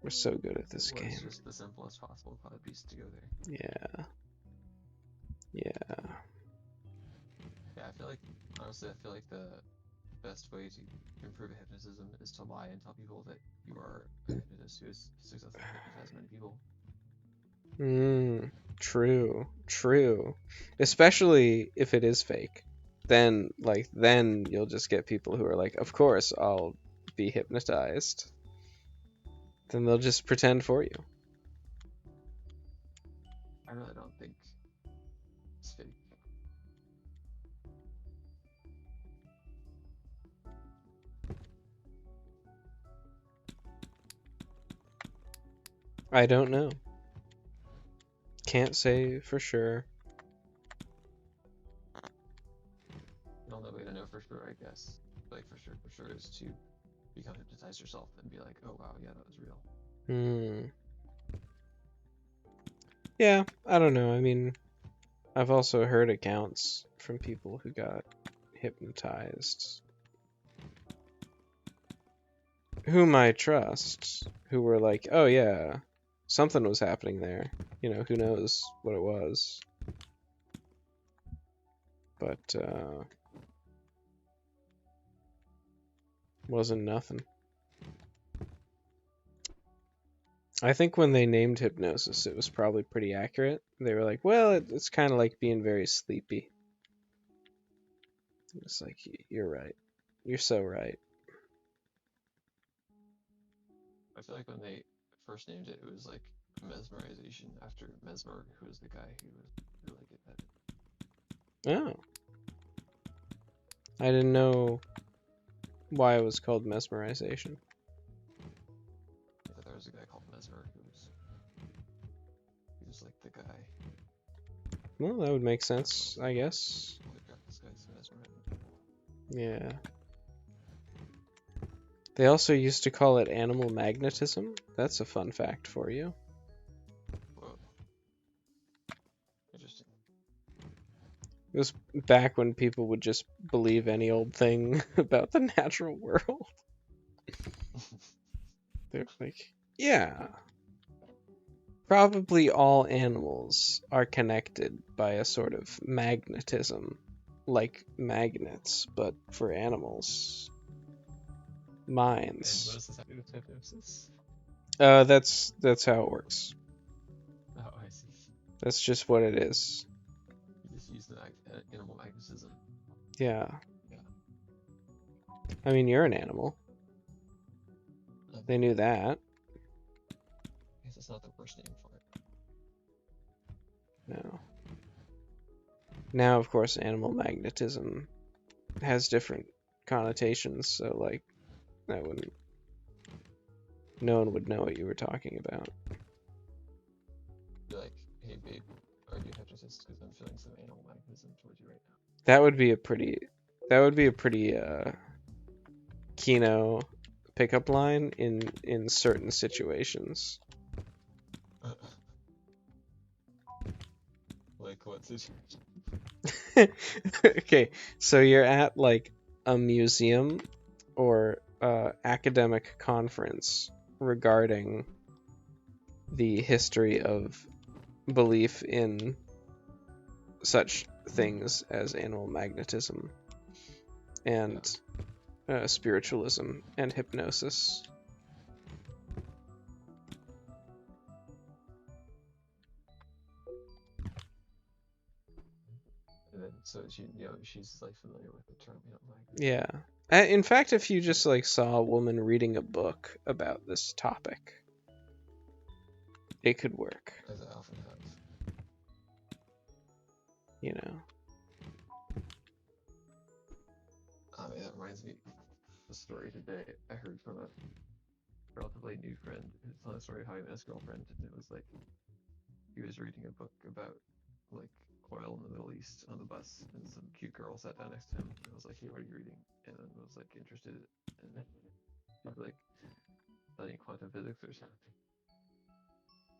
We're so good at this game. It's just the simplest possible piece to go there. Yeah. Yeah, honestly, I feel like the best way to improve hypnotism is to lie and tell people that you are a hypnotist who has successfully hypnotized many people. True. Especially if it is fake. Then you'll just get people who are like, of course I'll be hypnotized. Then they'll just pretend for you. I really don't think it's fake. I don't know. Can't say for sure. The only way to know for sure, I guess, like for sure, is to become hypnotized yourself and be like, oh wow, yeah, that was real. Yeah, I don't know. I mean, I've also heard accounts from people who got hypnotized, whom I trust, who were like, oh yeah, something was happening there. You know, who knows what it was. But, wasn't nothing. I think when they named hypnosis, it was probably pretty accurate. They were like, well, it's kind of like being very sleepy. It's like, you're right. You're so right. I feel like when they first named it, it was like mesmerization after Mesmer, who was the guy who was really good at it. Oh. I didn't know why it was called mesmerization. Yeah, there was a guy called Mesmer he was like the guy. Well, that would make sense, I guess. This guy's Mesmer. Yeah. They also used to call it animal magnetism. That's a fun fact for you. Whoa. Interesting. It was back when people would just believe any old thing about the natural world. They're like, yeah. Probably all animals are connected by a sort of magnetism, like magnets, but for animals. And what Minds. does this have to do with hypnosis? That's how it works. Oh, I see. That's just what it is. You just use the animal magnetism. Yeah. Yeah. I mean, you're an animal. They knew that. I guess it's not the worst name for it. No. Now, of course, animal magnetism has different connotations, so, like, that wouldn't... No one would know what you were talking about. Be like, hey babe, are you hypnotist? Because I'm feeling some animal magnetism towards you right now. That would be a pretty Kino pickup line in certain situations. Like what situation? Okay, so you're at like a museum or academic conference regarding the history of belief in such things as animal magnetism and spiritualism and hypnosis. And then, so she's like familiar with the term animal magnetism. Yeah. In fact, if you just like saw a woman reading a book about this topic, it could work. As I often have. You know. That reminds me of a story today I heard from a relatively new friend who's telling a story of how he met his girlfriend, and it was like he was reading a book about like oil in the Middle East on the bus, and some cute girl sat down next to him and was like, "Hey, what are you reading?" And then was like interested, and then she was like studying quantum physics or something.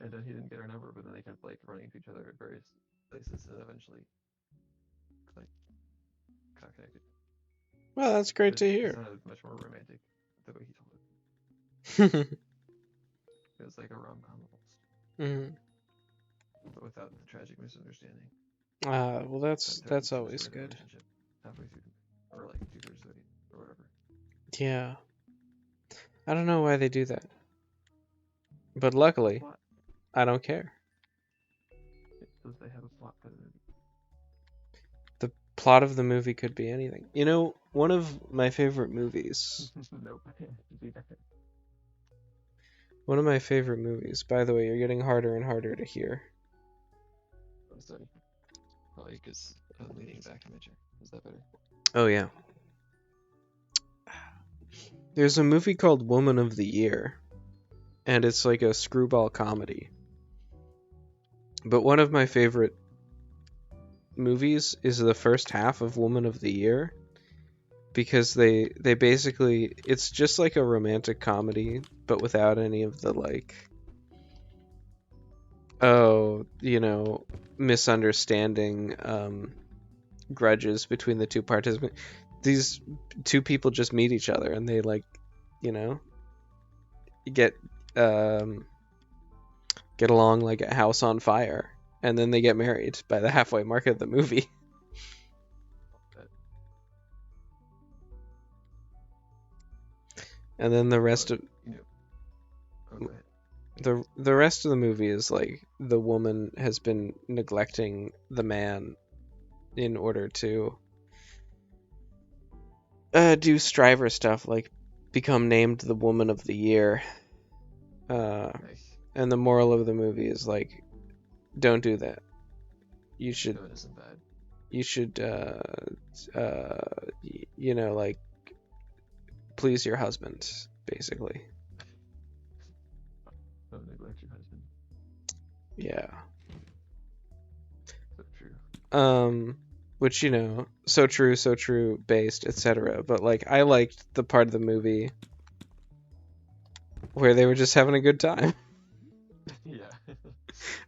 And then he didn't get her number, but then they kept like running into each other at various places, and eventually like got connected. Well, that's great to It hear. sounded much more romantic the way he told it. It was like a rom-com almost, but without the tragic misunderstanding. Well, that's always good. Halfway through, or like 2/3 of it, or whatever. Yeah. I don't know why they do that. But luckily, Plot. I don't care. Does they have a plot for the movie? The plot of the movie could be anything. You know, one of my favorite movies. Nope. One of my favorite movies. By the way, you're getting harder and harder to hear. I'm sorry. Probably because I'm leaning back in my chair. Is that better? Oh yeah. There's a movie called Woman of the Year, and it's like a screwball comedy. But one of my favorite movies is the first half of Woman of the Year, because they basically, it's just like a romantic comedy, but without any of the like, oh, you know, misunderstanding, grudges between the two participants. These two people just meet each other and they like, you know, get along like a house on fire, and then they get married by the halfway mark of the movie. And then the rest of the rest of the movie is like the woman has been neglecting the man in order to do Striver stuff like become named the Woman of the Year. Nice. And the moral of the movie is like, don't do that. You should Feminism bad. you should like please your husband, basically. Don't neglect your husband. Yeah. So true. Which, so true, based, etc. But like, I liked the part of the movie where they were just having a good time. Yeah.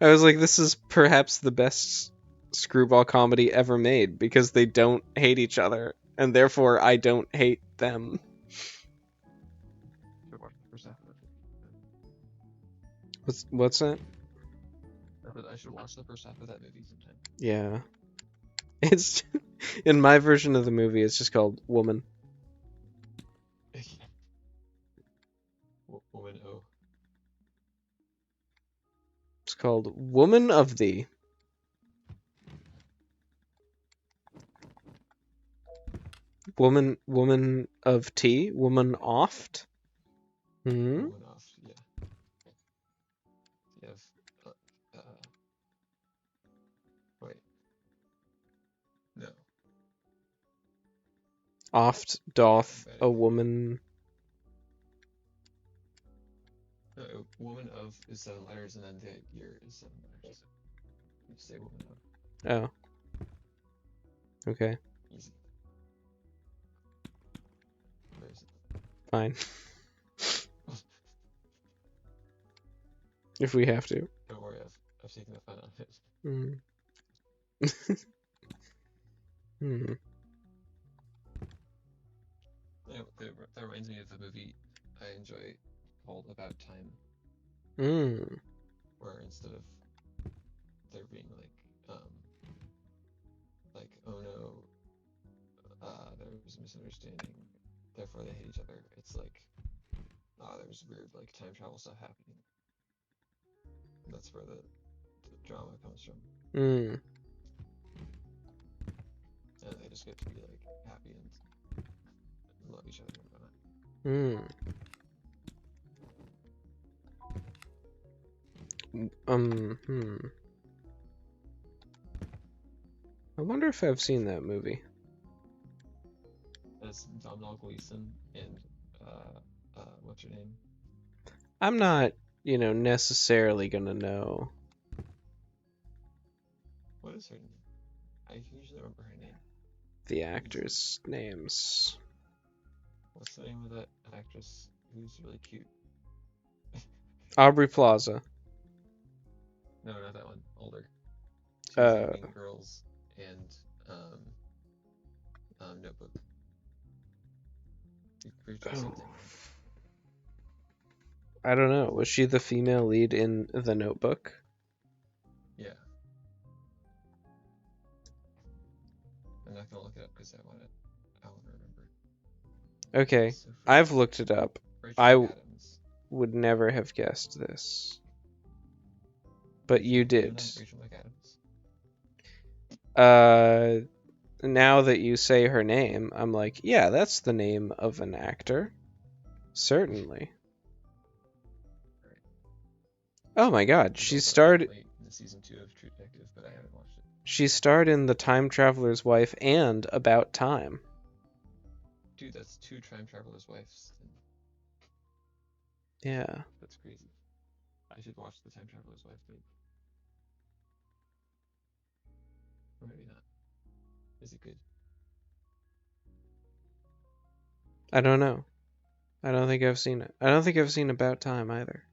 I was like, this is perhaps the best screwball comedy ever made because they don't hate each other, and therefore I don't hate them. Should watch the first half of that. What's that? I should watch the first half of that movie sometime. Yeah. It's in my version of the movie, it's just called Woman. Woman O. It's called Woman of Thee. Woman of tea? Woman oft? Woman off, yeah. You have, wait. No. Oft doth a woman. No, woman of is 7 letters, and then the year is 7 letters. You say woman of. Oh. Okay. Easy. Where is it? Fine. If we have to. Don't worry, I've taken the fun out of it. That reminds me of the movie I enjoy called About Time, where instead of there being like oh no, there was a misunderstanding, therefore they hate each other. It's like, there's weird like time travel stuff happening. And that's where the drama comes from. And they just get to be like happy and love each other and whatnot. I wonder if I've seen that movie. That's Domhnall Gleeson and what's her name? I'm not, necessarily gonna know. What is her name? I can usually remember her name. The actors' names. What's the name of that actress who's really cute? Aubrey Plaza. No, not that one. Older. She's in Mean Girls and Notebook. I don't know. Was she the female lead in The Notebook? Yeah. I'm not gonna look it up because I want to remember. Okay, so I've looked it up. Rachel would never have guessed this, but you did. Rachel Now that you say her name, I'm like, yeah, that's the name of an actor. Certainly. Oh my god, she starred in season 2 of True Detective, but I haven't watched it. She starred in The Time Traveler's Wife and About Time. Dude, that's 2 Time Traveler's Wives. Yeah. That's crazy. I should watch The Time Traveler's Wife, maybe. Or maybe not. Is it good? I don't know. I don't think I've seen it. I don't think I've seen About Time either.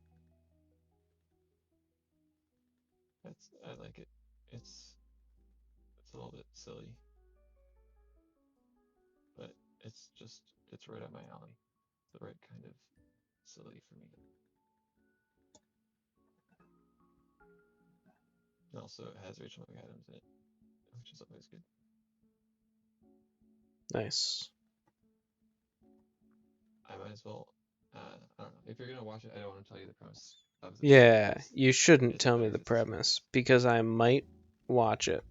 I like it. It's a little bit silly. But it's right up my alley. The right kind of silly for me. And also it has Rachel McAdams in it, which is always good. Nice. I might as well, I don't know. If you're going to watch it, I don't want to tell you the premise of the Yeah, you shouldn't tell me the premise, because I might watch it.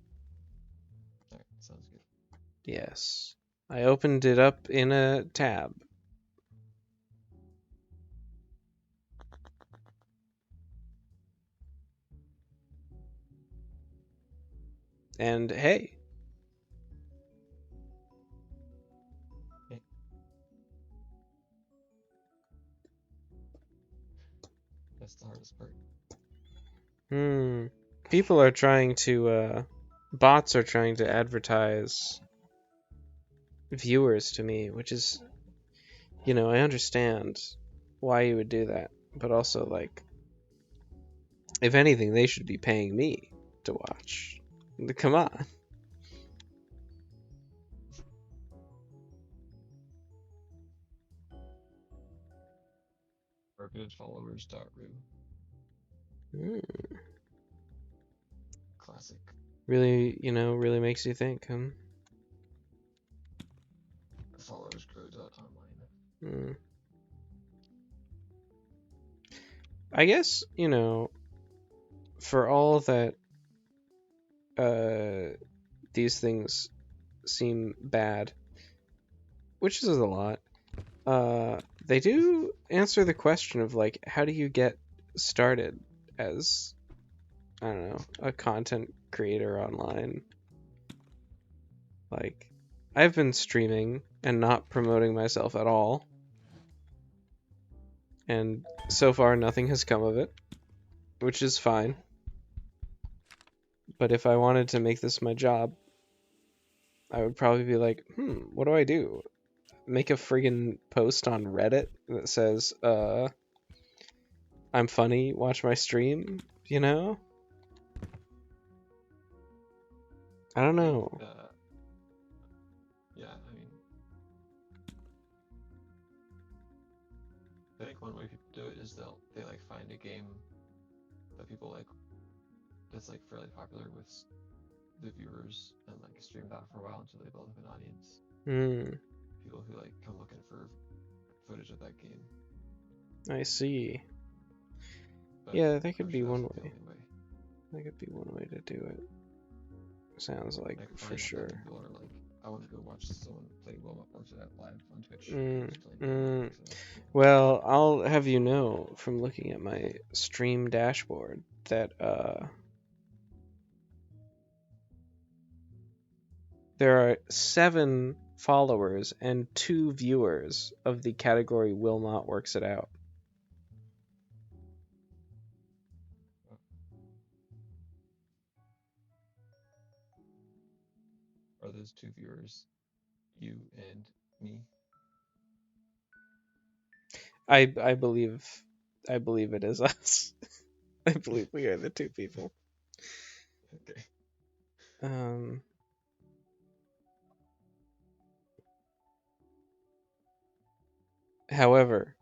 Alright, sounds good. Yes. I opened it up in a tab. And hey, That's the hardest part. people are trying to, bots are trying to advertise viewers to me, which is, I understand why you would do that, but also, like, if anything, they should be paying me to watch. Come on. Targetedfollowers.ru. Classic. Really, really makes you think, huh? Followersgrow.online. I guess, for all that these things seem bad, which is a lot, they do answer the question of, like, how do you get started as, I don't know, a content creator online? Like, I've been streaming and not promoting myself at all, and so far nothing has come of it, which is fine. But if I wanted to make this my job, I would probably be like, what do I do? Make a friggin' post on Reddit that says, I'm funny, watch my stream, I don't know. Yeah, I mean, I think one way people do it is they like find a game that people like that's like fairly popular with the viewers and like stream that for a while until they build up an audience. People who like come looking for footage of that game. I see. But Yeah, that could I'm be sure one that's not way. the only way. That could be one way to do it. Sounds like for sure. People are like, I want to go watch someone play Wilmot works it out live on Twitch. Well, I'll have you know from looking at my stream dashboard that there are 7 followers and 2 viewers of the category Wilmot works it out. Are those 2 viewers you and me? I believe it is us. I believe we are the 2 people. Okay. However,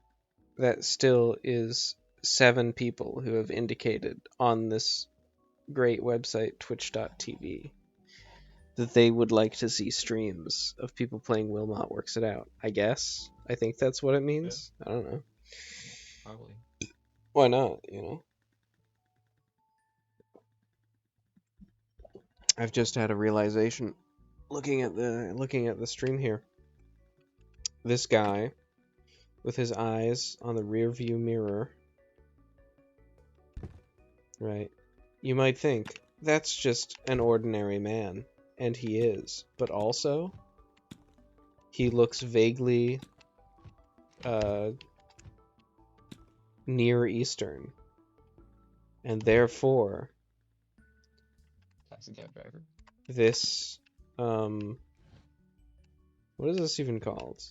that still is 7 people who have indicated on this great website, twitch.tv, that they would like to see streams of people playing Wilmot Works It Out. I guess. I think that's what it means. Yeah. I don't know. Probably. Why not, I've just had a realization looking at the stream here. This guy with his eyes on the rear view mirror, right? You might think that's just an ordinary man, and he is, but also he looks vaguely Near Eastern, and therefore taxi cab driver. This what is this even called?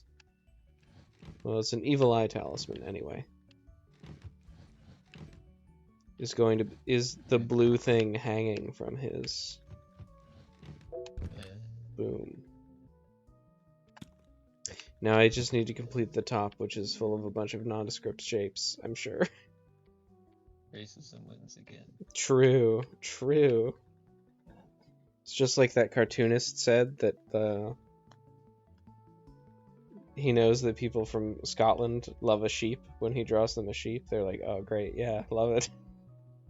Well, it's an evil eye talisman anyway. Is the blue thing hanging from his boom. Now I just need to complete the top, which is full of a bunch of nondescript shapes, I'm sure. Racism wins again. True. It's just like that cartoonist said that he knows that people from Scotland love a sheep when he draws them a sheep. They're like, oh great, yeah, love it.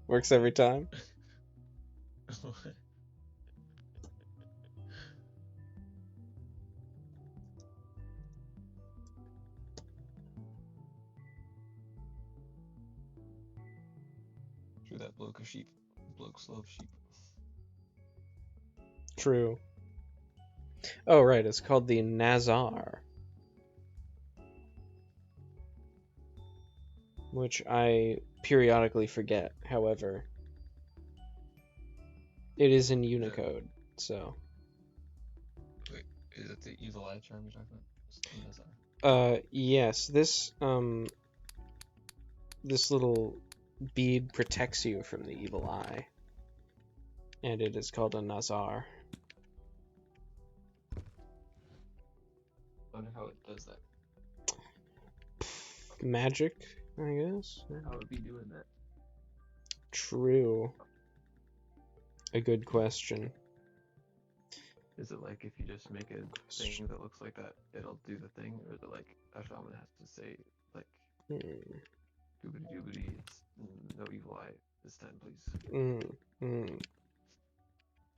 Works every time. bloke a sheep. Blokes love sheep. True. Oh, right, it's called the Nazar. Which I periodically forget, however. It is in Unicode, so... Wait, is it the evil eye charm you're talking about? Yes, this little bead protects you from the evil eye. And it is called a Nazar. I wonder how it does that. Magic, I guess? How would it be doing that? True. A good question. Is it like if you just make a thing that looks like that, it'll do the thing? Or is it like a shaman has to say, like, doobity doobity, it's no evil eye this time, please?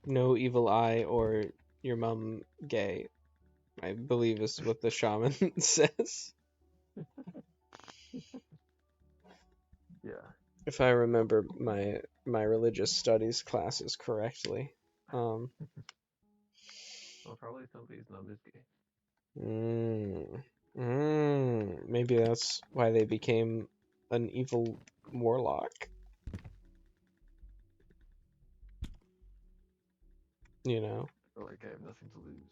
No evil eye or your mum gay, I believe is what the shaman says. Yeah. If I remember my religious studies classes correctly. Well, probably somebody's mum is gay. Maybe that's why they became an evil warlock. You know? Or like I have nothing to lose.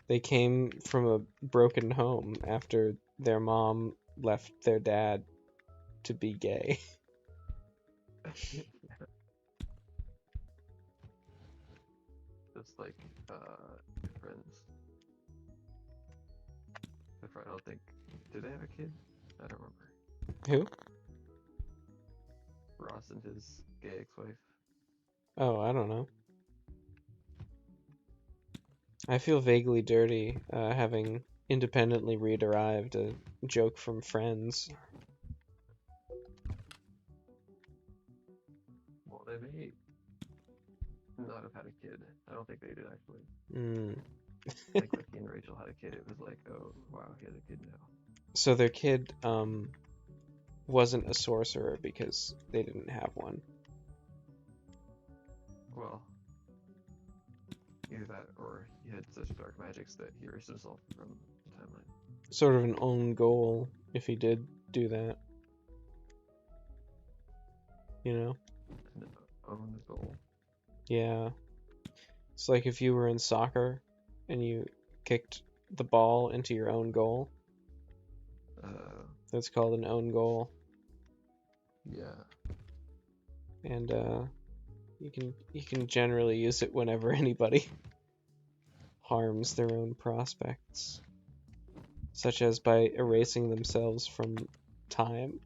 They came from a broken home after their mom left their dad to be gay. Just like friends. I don't think. Did they have a kid? I don't remember. Who? Ross and his gay ex-wife. Oh, I don't know. I feel vaguely dirty having independently re-derived a joke from Friends. Well, they may not have had a kid. I don't think they did actually. I think when he and Rachel had a kid, it was like, oh wow, he has a kid now. So their kid wasn't a sorcerer because they didn't have one. Well, either that or he had such dark magics that he erased himself from the timeline. Sort of an own goal if he did do that. You know? An own goal. Yeah. It's like if you were in soccer and you kicked the ball into your own goal. That's called an own goal. Yeah. And you can generally use it whenever anybody harms their own prospects, such as by erasing themselves from time.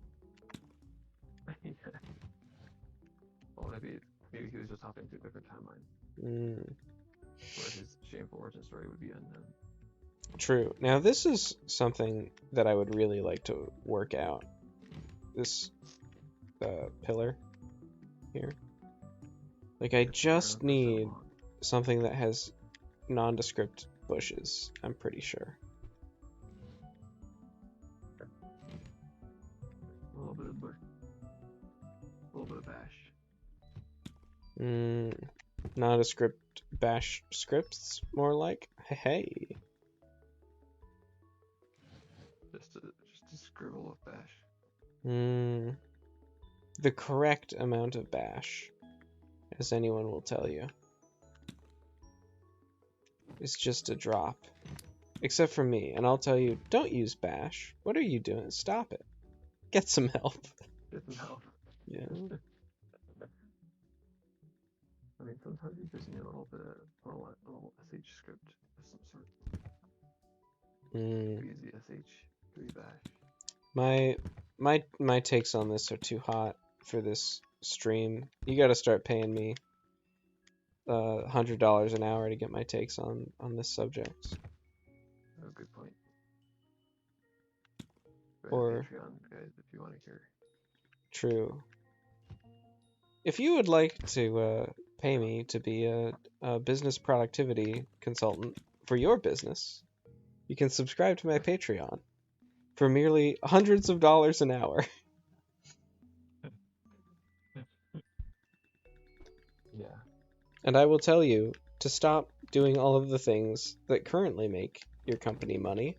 Well, maybe he was just hopping to a different timeline. Where his shameful origin story would be unknown. True. Now this is something that I would really like to work out. This pillar here. Like I just need something that has nondescript bushes, I'm pretty sure. A little bit of bush. A little bit of bash. Nondescript bash scripts, more like. Hey. Just a scribble of bash. The correct amount of bash, as anyone will tell you, is just a drop. Except for me, and I'll tell you, don't use bash. What are you doing? Stop it. Get some help. Get some help. Yeah. I mean, sometimes you just need a little SH script of some sort. 3 SH, 3 bash. My takes on this are too hot for this stream. You got to start paying me $100 an hour to get my takes on this subject. Oh, good point. Or Patreon, guys, if you want to hear. True. If you would like to pay me to be a business productivity consultant for your business, you can subscribe to my Patreon for merely hundreds of dollars an hour. And I will tell you to stop doing all of the things that currently make your company money,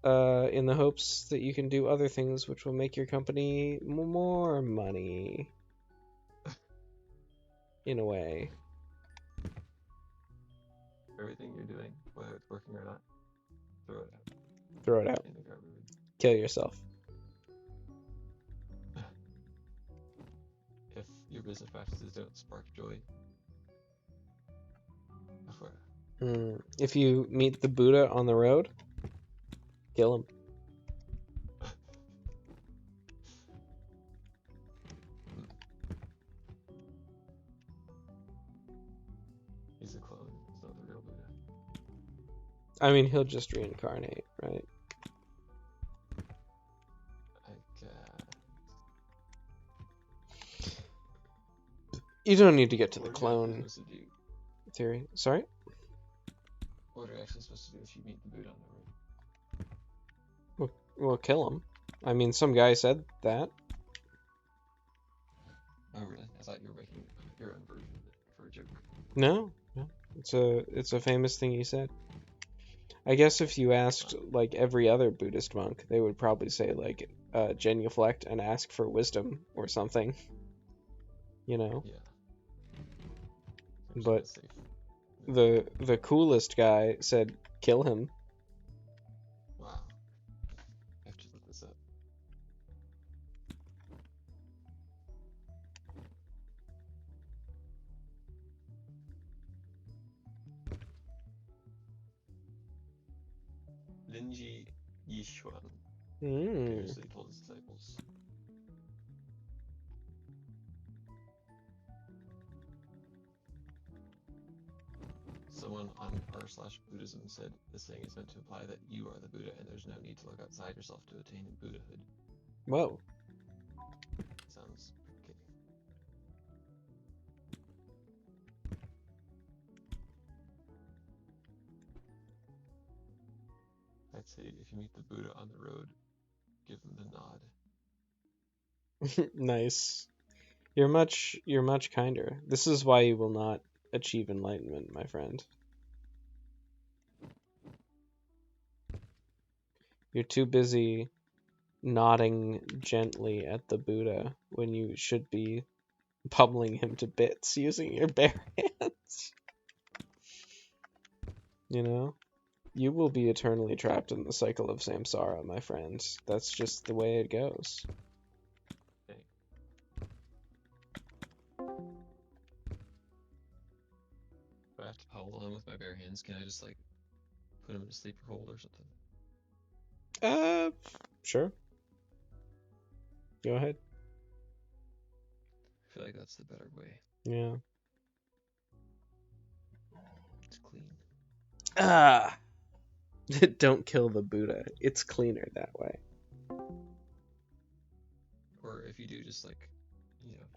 in the hopes that you can do other things which will make your company more money. In a way. Everything you're doing, whether it's working or not, throw it out Throw it out. in the garbage. Kill yourself. If your business practices don't spark joy, If you meet the Buddha on the road, kill him. he's a clone. He's not the real Buddha. I mean, he'll just reincarnate, right? I guess. You don't need to get to the What are you clone supposed to do? theory. Sorry? What are you actually supposed to do if you meet the Buddha on the road? Well, kill him. I mean, some guy said that. Oh, really? I thought you were making your own version of it for a joke. No. It's a famous thing he said. I guess if you asked, like, every other Buddhist monk, they would probably say, like, genuflect and ask for wisdom or something. You know? Yeah. But safe. the coolest guy said, kill him. Wow. I have to look this up. Linji Yishuan famously told his disciples, someone on r/Buddhism said this saying is meant to imply that you are the Buddha and there's no need to look outside yourself to attain Buddhahood. Whoa. Sounds okay. I'd say if you meet the Buddha on the road, give him the nod. Nice. You're much kinder. This is why you will not achieve enlightenment, my friend. You're too busy nodding gently at the Buddha when you should be pummeling him to bits using your bare hands. You know? You will be eternally trapped in the cycle of samsara, my friend. That's just the way it goes. Okay. If I have to pummel him with my bare hands, can I just like put him in a sleeper hold or something? Sure. Go ahead. I feel like that's the better way. Yeah. It's clean. Ah! Don't kill the Buddha. It's cleaner that way. Or if you do, just like,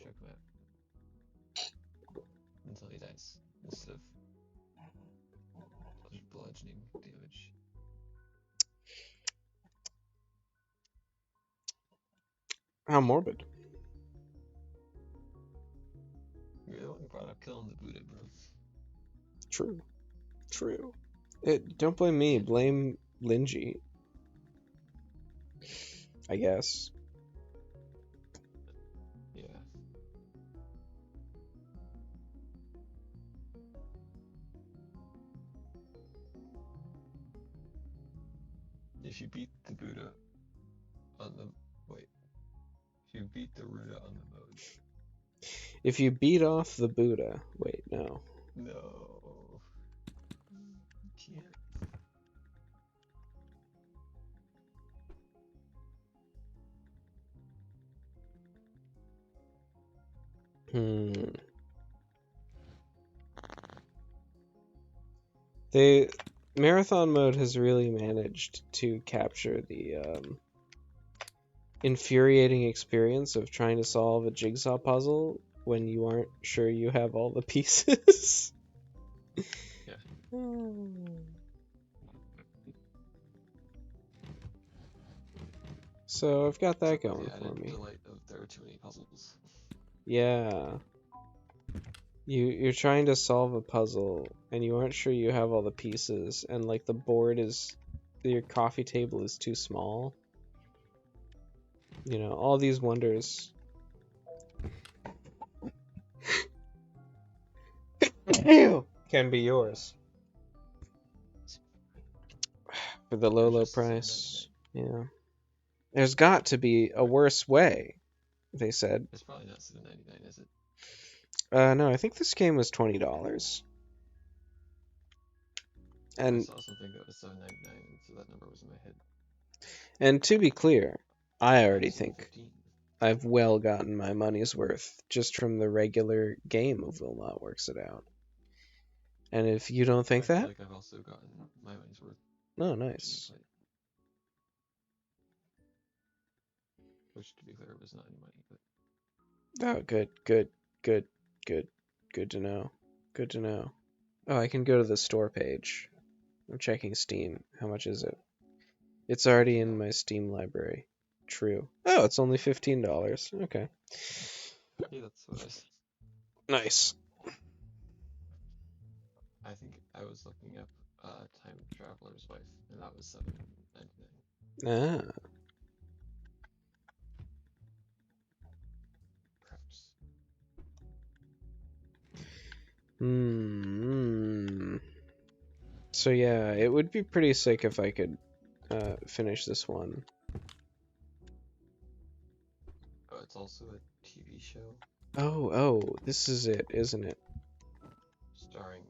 choke him out until he dies instead of bludgeoning damage. How morbid. You're the one who brought up killing the Buddha, bro. True. Don't blame me. Blame Linji. I guess. Yeah. If you beat the Buddha on the... Wait. If you beat the Buddha on the mode... If you beat off the Buddha... Wait, no. No. You can't. The marathon mode has really managed to capture the infuriating experience of trying to solve a jigsaw puzzle when you aren't sure you have all the pieces. Yeah. So I've got that going The for added me. delight of there are too many puzzles. Yeah. You're trying to solve a puzzle and you aren't sure you have all the pieces, and like the board is, your coffee table is too small. You know, all these wonders. Can be yours for the low Just price. Yeah. There's got to be a worse way, they said. It's probably not $7.99, is it? No, I think this game was $20. I And saw something that was $7.99, so that number was in my head. and to be clear, I already It's think $7.15. I've well gotten my money's worth just from the regular game of Wilmot works it out. And if you don't think I feel that, like I've also gotten my money's worth oh, from nice. gameplay. Which, to be clear, was not any money, but Oh, good to know. Good to know. Oh, I can go to the store page. I'm checking Steam. How much is it? It's already in my Steam library. True. Oh, it's only $15. Okay. yeah, that's what I said. Nice. I think I was looking up Time Traveler's Wife, and that was $7.99. Ah. Perhaps. Hmm. So yeah, it would be pretty sick if I could finish this one. Oh, it's also a TV show Oh, this is it, isn't it? starring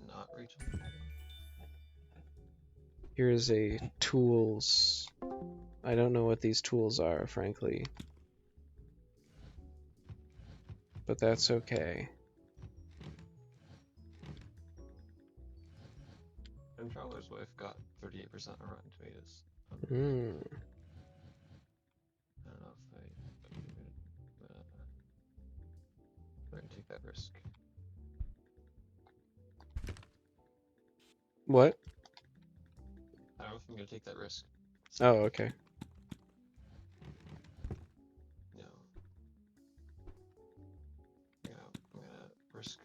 not Rachel McAdams. Here is a tools. I don't know what these tools are, frankly. But that's okay. Time Traveler's Wife got 38% on Rotten Tomatoes. Hmm. I don't know if I'm gonna take that risk. What? I don't know if I'm gonna take that risk. So, Oh, okay. no. I'm gonna risk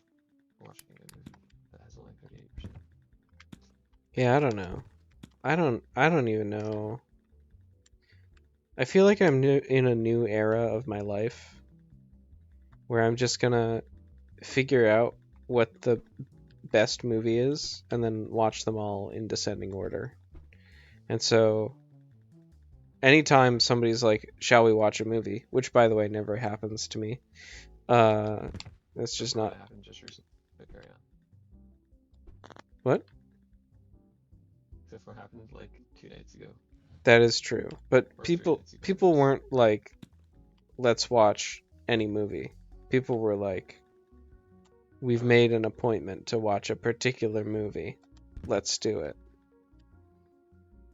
watching a movie that has only 38%. Yeah, I don't know. I don't even know. I feel like I'm in a new era of my life where I'm just gonna figure out what the best movie is and then watch them all in descending order. And so anytime somebody's like, "Shall we watch a movie?" which by the way never happens to me. That's just not That happened just recently. But carry on. what? Except for what happened like 2 nights ago. That is true. But Or 3 nights ago. people weren't like, "Let's watch any movie." People were like, "We've made an appointment to watch a particular movie. Let's do it."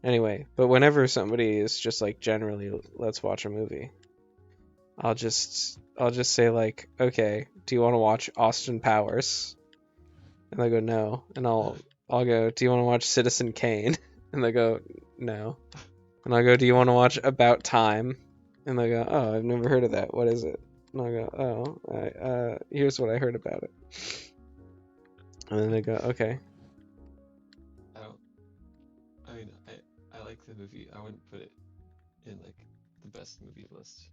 Anyway, but whenever somebody is just like generally, "Let's watch a movie," I'll just say like, "Okay, do you want to watch Austin Powers?" And they go, "No." And I'll go, "Do you want to watch Citizen Kane?" And they go, "No." And I'll go, "Do you want to watch About Time?" And they go, "Oh, I've never heard of that. What is it?" And I'll go, "Oh, here's what I heard about it." And then they go, "Okay." I mean, I like the movie. I wouldn't put it in like the best movie list.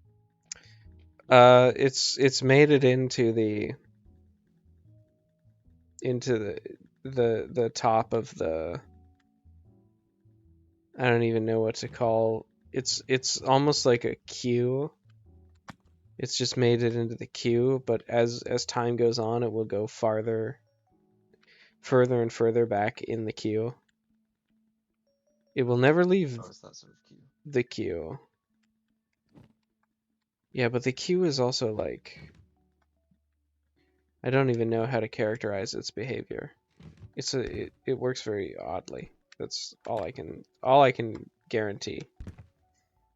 It's made it into the top of the, I don't even know what to call. It's almost like a queue. It's just made it into the queue, but as time goes on, it will go further and further back in the queue. It will never leave Oh, it's that sort of queue. the queue. Yeah, but the queue is also like, I don't even know how to characterize its behavior. It works very oddly. That's all I can guarantee.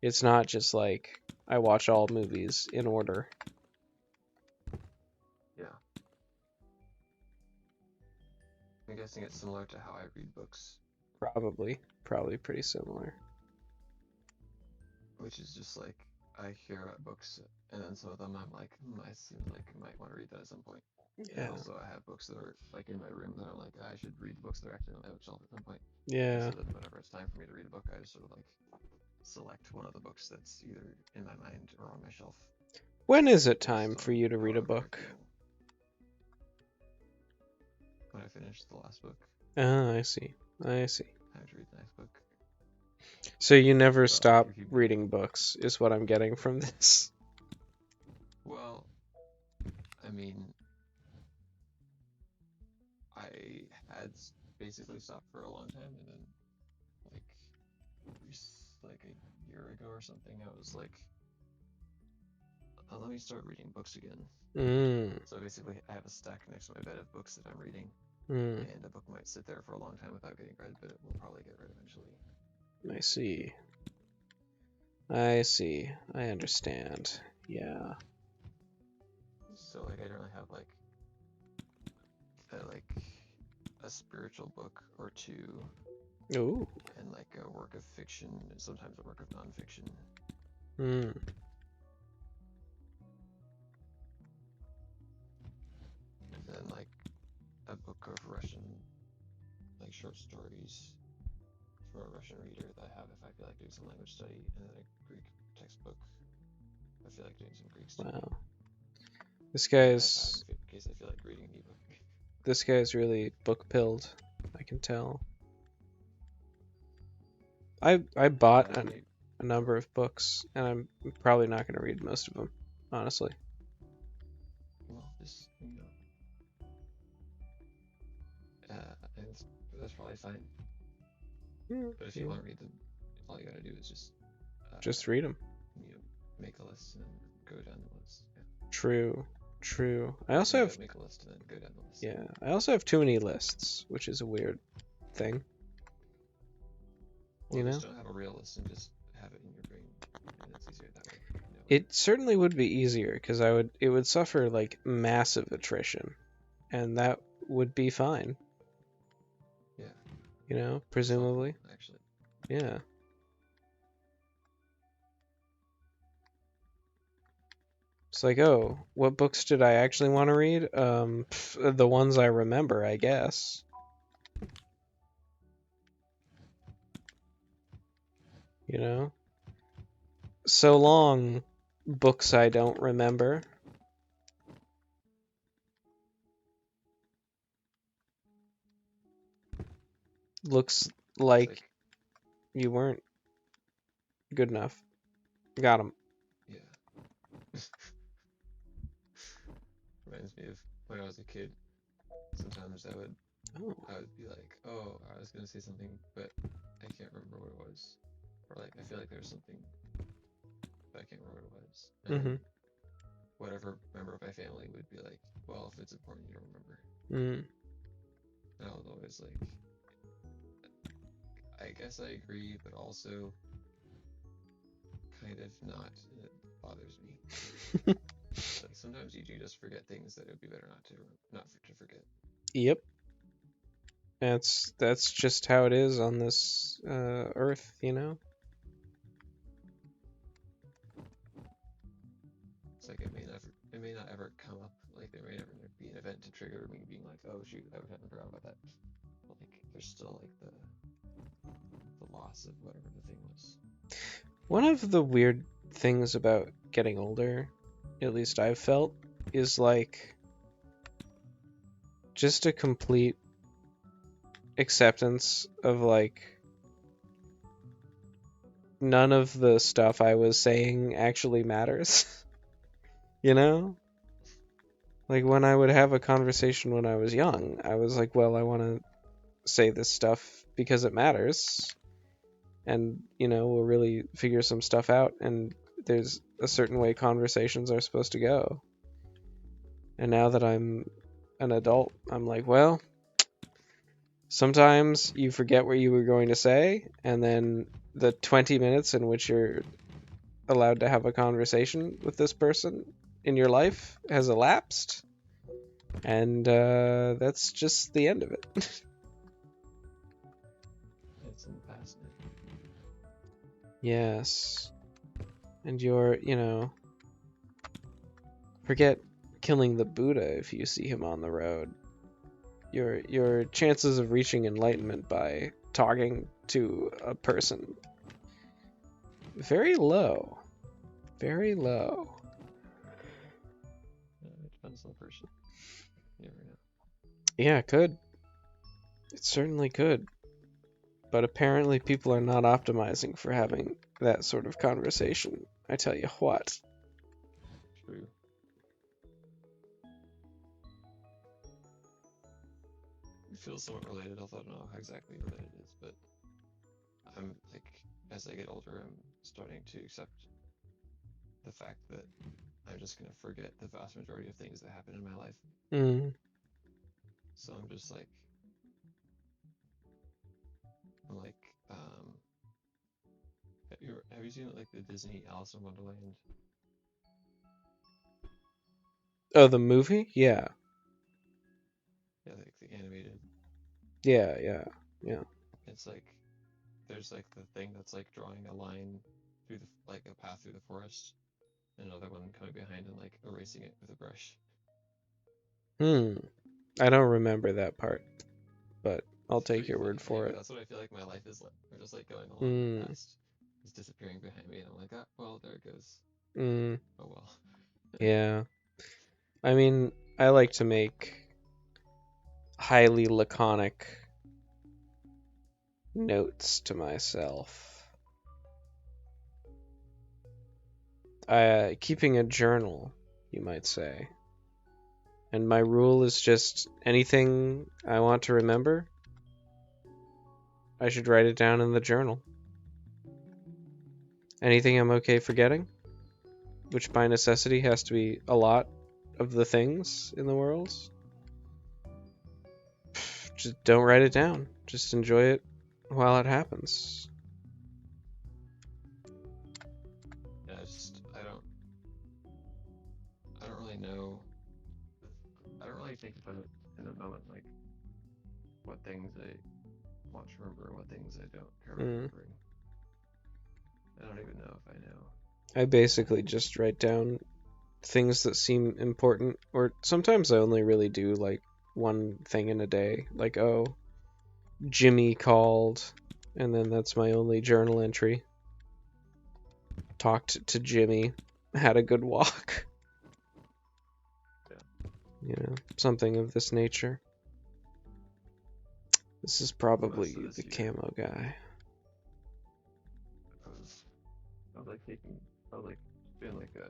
It's not just like I watch all movies in order. Yeah. I'm guessing it's similar to how I read books. Probably pretty similar. Which is just like, I hear about books, and then some of them I'm like, I seem like I might want to read that at some point. And Yeah. also, I have books that are like in my room that I'm like, I should read books that are actually on my bookshelf at some point. Yeah. So that whenever it's time for me to read a book, I just sort of like select one of the books that's either in my mind or on my shelf. When is it based time for on you to how read a I'm gonna book? feel. When I finish the last book, Ah, I see. I see. time to read the next book. So you never But stop like, if you, reading books, is what I'm getting from this. well, I mean, I had basically stopped for a long time, and then like like a year ago or something, I was like, let me start reading books again. Mm. So basically, I have a stack next to my bed of books that I'm reading, Mm. and a book might sit there for a long time without getting read, but it will probably get read eventually. I see. I see. I understand. Yeah. So like, I don't really have like a spiritual book or two, Ooh. and like a work of fiction, and sometimes a work of nonfiction. Mm. And then like a book of Russian like short stories for a Russian reader that I have if I feel like doing some language study, and then a Greek textbook if I feel like doing some Greek study. Wow. This And an guy's iPad in case I feel like reading an ebook. this guy's really book pilled. I can tell. I bought a number of books, and I'm probably not going to read most of them, honestly. Well, just and that's probably fine. But if you want to read them, all you gotta do is just read them. Make a list and then go down the list. Yeah. True. True. I also have make a list and then go down the list. yeah. I also have too many lists, which is a weird thing. Well, You know? just don't have a real list and just have it in your brain, and it's easier that way. It certainly would be easier because it would suffer like massive attrition, and that would be fine. Yeah. You know, presumably. Actually. Yeah. It's like, oh, what books did I actually want to read? The ones I remember, I guess. You know? So long, books I don't remember. Looks like you weren't good enough. Got him. Yeah. Reminds me of when I was a kid. Sometimes I would be like, oh, I was gonna say something, but I can't remember what it was. Or like, I feel like there was something, but I can't remember what it was. And then whatever member of my family would be like, well, if it's important, you don't remember. And I was always like, I guess I agree, but also kind of not. And it bothers me. Like sometimes you do just forget things that it would be better not to forget. Yep. That's just how it is on this earth, you know? It's like it may not ever come up. Like there may never be an event to trigger me being like, oh shoot, I would have forgotten about that. But like there's still like the loss of whatever the thing was. One of the weird things about getting older, at least I've felt, is like just a complete acceptance of like none of the stuff I was saying actually matters. You know? Like when I would have a conversation when I was young, I was like, well, I want to say this stuff because it matters. And, you know, we'll really figure some stuff out, and there's a certain way conversations are supposed to go. And now that I'm an adult, I'm like, well, sometimes you forget what you were going to say, and then the 20 minutes in which you're allowed to have a conversation with this person in your life has elapsed, and that's just the end of it. It's in the past now. Yes. And you're, forget killing the Buddha if you see him on the road. Your chances of reaching enlightenment by talking to a person, very low. Very low. It depends on the person. You never know. Yeah, it could. It certainly could. But apparently people are not optimizing for having that sort of conversation. I tell you what. True. It feels somewhat related, although I don't know how exactly related it is, but I'm like, as I get older, I'm starting to accept the fact that I'm just gonna forget the vast majority of things that happen in my life. Mm. So I'm just like, I'm like, have you seen like the Disney Alice in Wonderland? Oh, the movie? Yeah. Yeah, like the animated. Yeah. It's like there's like the thing that's like drawing a line through the like a path through the forest, and another one coming behind and like erasing it with a brush. I don't remember that part, but I'll It's take pretty your funny word to me, for but it. that's what I feel like my life is like. We're just like going along in the Mm. past. It's disappearing behind me, and I'm like, ah, well, there it goes. Mm. Oh well. Yeah. I mean, I like to make highly laconic notes to myself. Keeping a journal, you might say. And my rule is just anything I want to remember, I should write it down in the journal. Anything I'm okay forgetting, which by necessity has to be a lot of the things in the world, just don't write it down. Just enjoy it while it happens. Yeah, I don't really know. I don't really think about it in the moment, like what things I want to remember and what things I don't care about Mm. remembering. I don't even know if I know. I basically just write down things that seem important, or sometimes I only really do like one thing in a day. Like, oh, Jimmy called, and then that's my only journal entry. Talked to Jimmy, had a good walk. Yeah. Something of this nature. This is probably Most of the this year, camo guy. I was like taking, I was like doing like a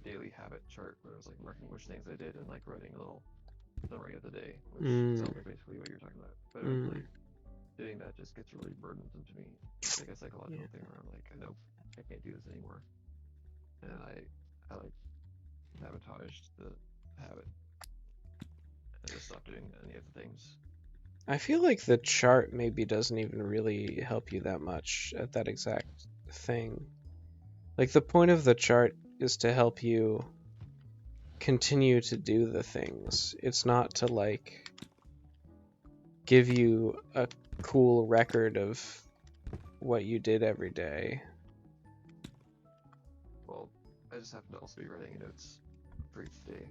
daily habit chart where I was like marking which things I did and like writing a little summary of the day, which sounds like basically what you're talking about. But eventually, doing that just gets really burdensome to me. It's like a psychological thing where I'm like, nope, I can't do this anymore, and I like sabotaged the habit and just stopped doing any of the things. I feel like the chart maybe doesn't even really help you that much at that exact thing. Like, the point of the chart is to help you continue to do the things. It's not to, like, give you a cool record of what you did every day. Well, I just happen to also be writing notes for each day.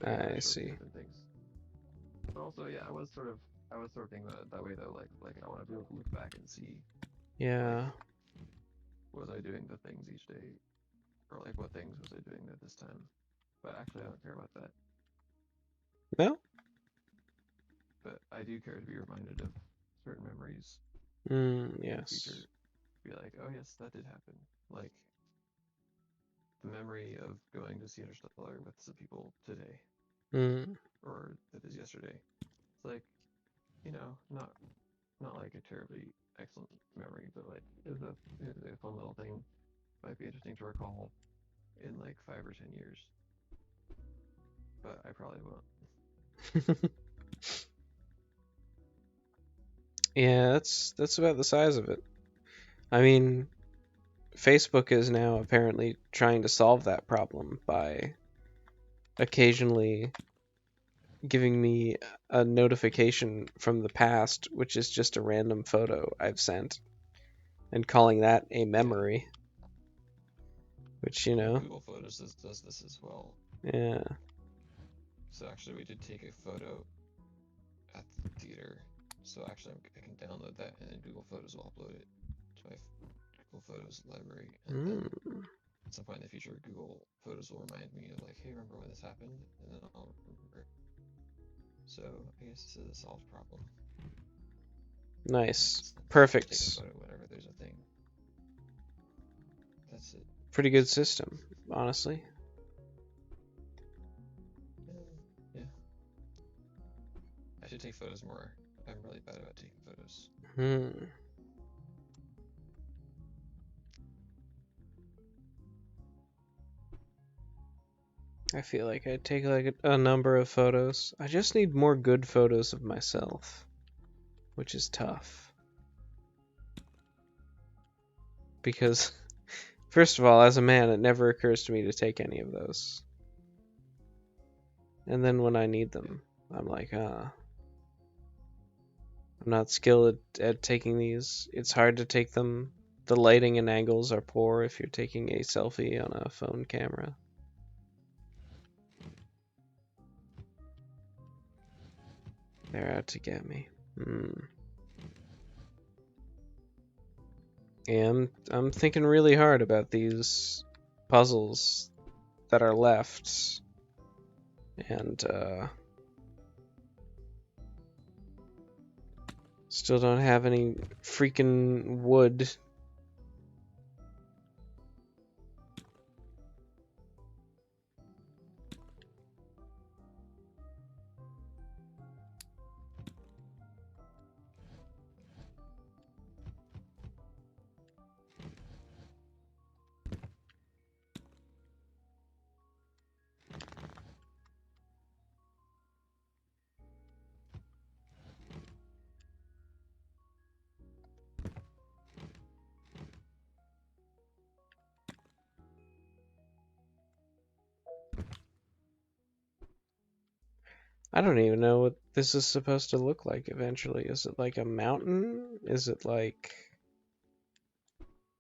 I see. Different things. But also, yeah, I was sort of thinking that way though. Like I want to be able to look back and see. Yeah. Like, was I doing the things each day, or like what things was I doing at this time? But actually, I don't care about that. No? But I do care to be reminded of certain memories in the Yes. future. Be like, oh yes, that did happen. Like the memory of going to see Interstellar with some people today, or that is yesterday. It's like, not like a terribly excellent memory, but like it was a fun little thing. Might be interesting to recall in like 5 or 10 years, but I probably won't. Yeah, that's about the size of it. I mean, Facebook is now apparently trying to solve that problem by occasionally giving me a notification from the past, which is just a random photo I've sent, and calling that a memory. which, you know, Google Photos does this as well. yeah. So actually, we did take a photo at the theater. So actually, I can download that, and then Google Photos will upload it to my Google Photos library, and then at some point in the future, Google Photos will remind me of like, hey, remember when this happened? And then I'll remember. So I guess this is a solved problem. Nice. Take a Perfect. photo whenever there's a thing. That's it. Pretty good system, honestly. Yeah. I should take photos more. I'm really bad about taking photos. I feel like I take like a number of photos. I just need more good photos of myself, which is tough. Because, first of all, as a man, it never occurs to me to take any of those. And then when I need them, I'm like, I'm not skilled at taking these. It's hard to take them. The lighting and angles are poor if you're taking a selfie on a phone camera. They're out to get me. And I'm thinking really hard about these puzzles that are left. And still don't have any freaking wood. I don't even know what this is supposed to look like eventually. Is it like a mountain? Is it like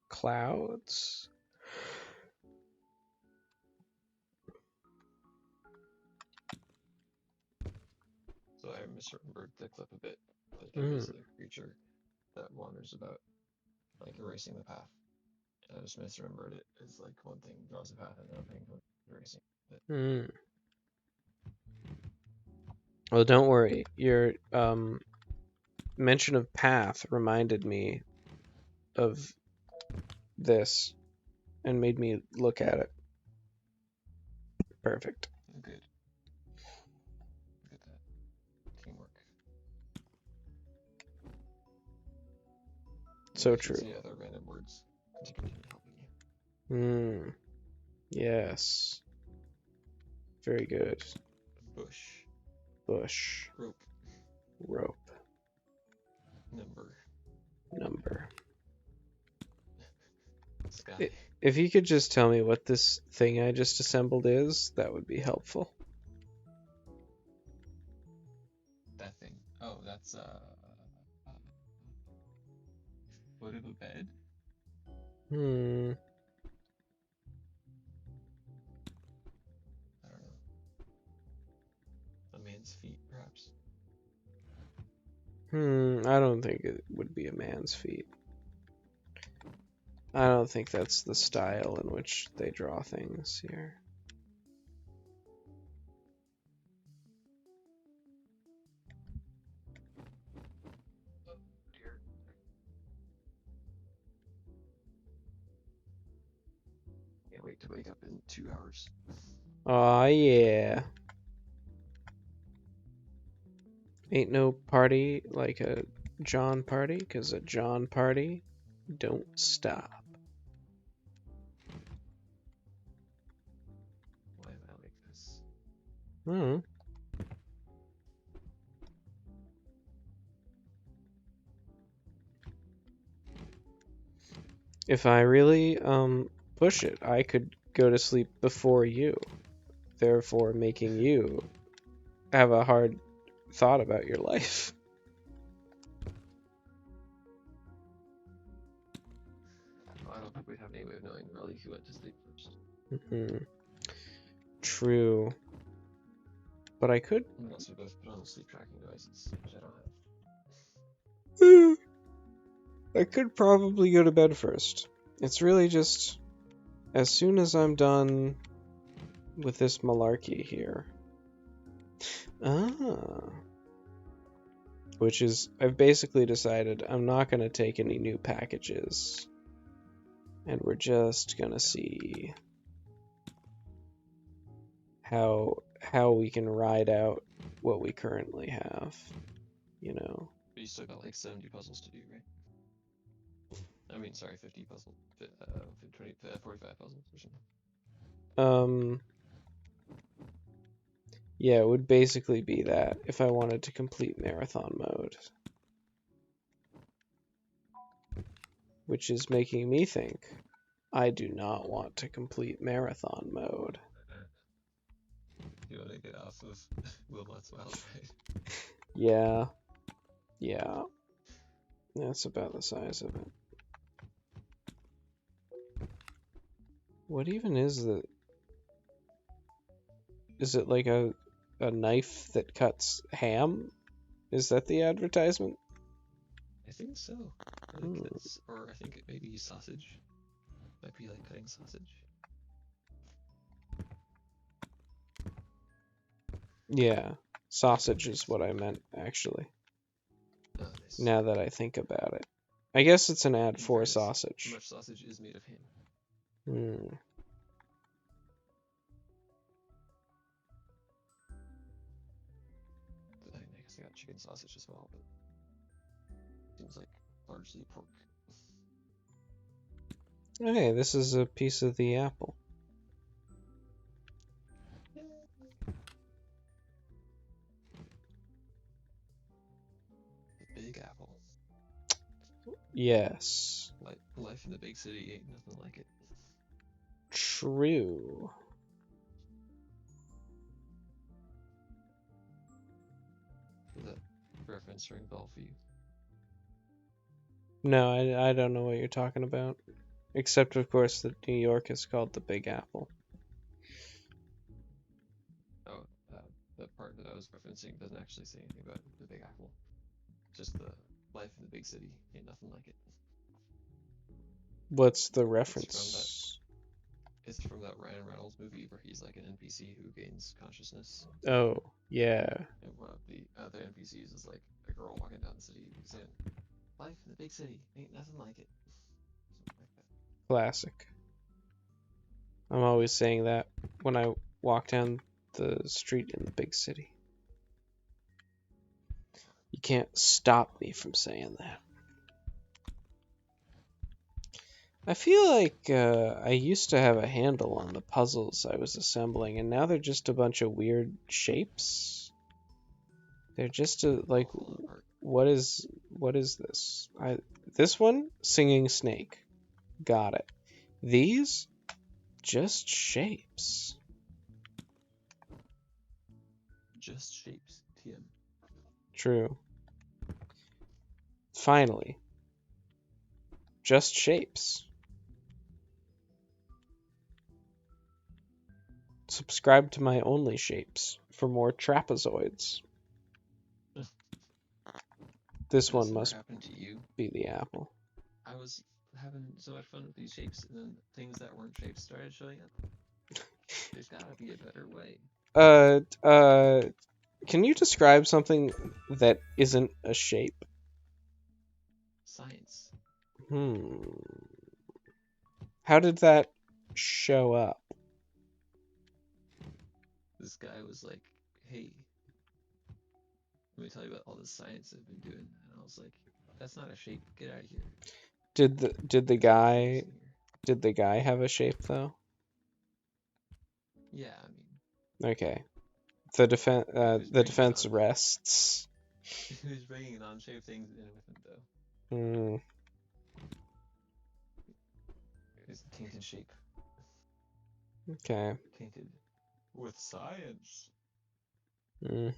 clouds? So I misremembered the clip a bit. Like it was a creature that wanders about, like erasing the path. And I just misremembered it as like one thing draws a path and another thing erasing it. Well, don't worry. Your mention of path reminded me of this and made me look at it. Perfect. Good. Look at that. Teamwork. So true. See other random words to continue helping you. Yes. Very good. Bush. Bush. Rope. Rope. Number. Sky. If you could just tell me what this thing I just assembled is, that would be helpful. That thing. Oh, that's foot of a bed. I don't know. A man's feet, perhaps. I don't think it would be a man's feet. I don't think that's the style in which they draw things here. Oh, dear. Can't wait to wake up in 2 hours. Aw, yeah. Ain't no party like a John party, 'cause a John party don't stop. Why am I like this? If I really push it, I could go to sleep before you, therefore making you have a hard thought about your life. I don't think we'd have any way of knowing really who went to sleep first. True. But I could. Unless we both put on sleep tracking devices, which I don't have. I could probably go to bed first. It's really just as soon as I'm done with this malarkey here. Which is, I've basically decided I'm not going to take any new packages. And we're just going to see how we can ride out what we currently have, you know. But you still got like 70 puzzles to do, right? I mean, sorry, 50 puzzles, 45 puzzles or something. Yeah, it would basically be that if I wanted to complete marathon mode. Which is making me think I do not want to complete marathon mode. You want to get off of Wilmot's Wild Ride? Yeah. That's about the size of it. What even is the... Is it like a knife that cuts ham? Is that the advertisement? I think so. I think or I think it may be sausage. Might be like cutting sausage. Yeah, sausage is what I meant, actually. Oh, nice. Now that I think about it. I guess it's an ad for fairness, sausage. Much sausage is made of ham. I guess I got chicken sausage as well, but seems like largely pork. Okay, this is a piece of the apple. The Big Apple. Yes. Life in the big city ain't nothing like it. True. Did that reference ring bell for you? No, I don't know what you're talking about. Except, of course, that New York is called the Big Apple. Oh, the part that I was referencing doesn't actually say anything about the Big Apple. Just the life in the big city ain't nothing like it. What's the reference? It's from that Ryan Reynolds movie where he's like an NPC who gains consciousness. Oh, yeah. And one of the other NPCs is like a girl walking down the city saying, "Life in the big city ain't nothing like it." Something like that. Classic. I'm always saying that when I walk down the street in the big city. You can't stop me from saying that. I feel like I used to have a handle on the puzzles I was assembling, and now they're just a bunch of weird shapes. They're just like, what is this? This one, singing snake, got it. These, just shapes. Just shapes, TM. True. Finally, just shapes. Subscribe to my only shapes for more trapezoids. This one must be the apple. I was having so much fun with these shapes, and then things that weren't shapes started showing up. There's gotta be a better way. Can you describe something that isn't a shape? Science. How did that show up? This guy was like, "Hey, let me tell you about all this science I've been doing," and I was like, "That's not a shape. Get out of here." Did the guy have a shape though? Yeah, I mean. Okay. The defense rests. He was bringing non-shaped things in with him, though. It's a tainted shape. Okay. Tainted with science. I should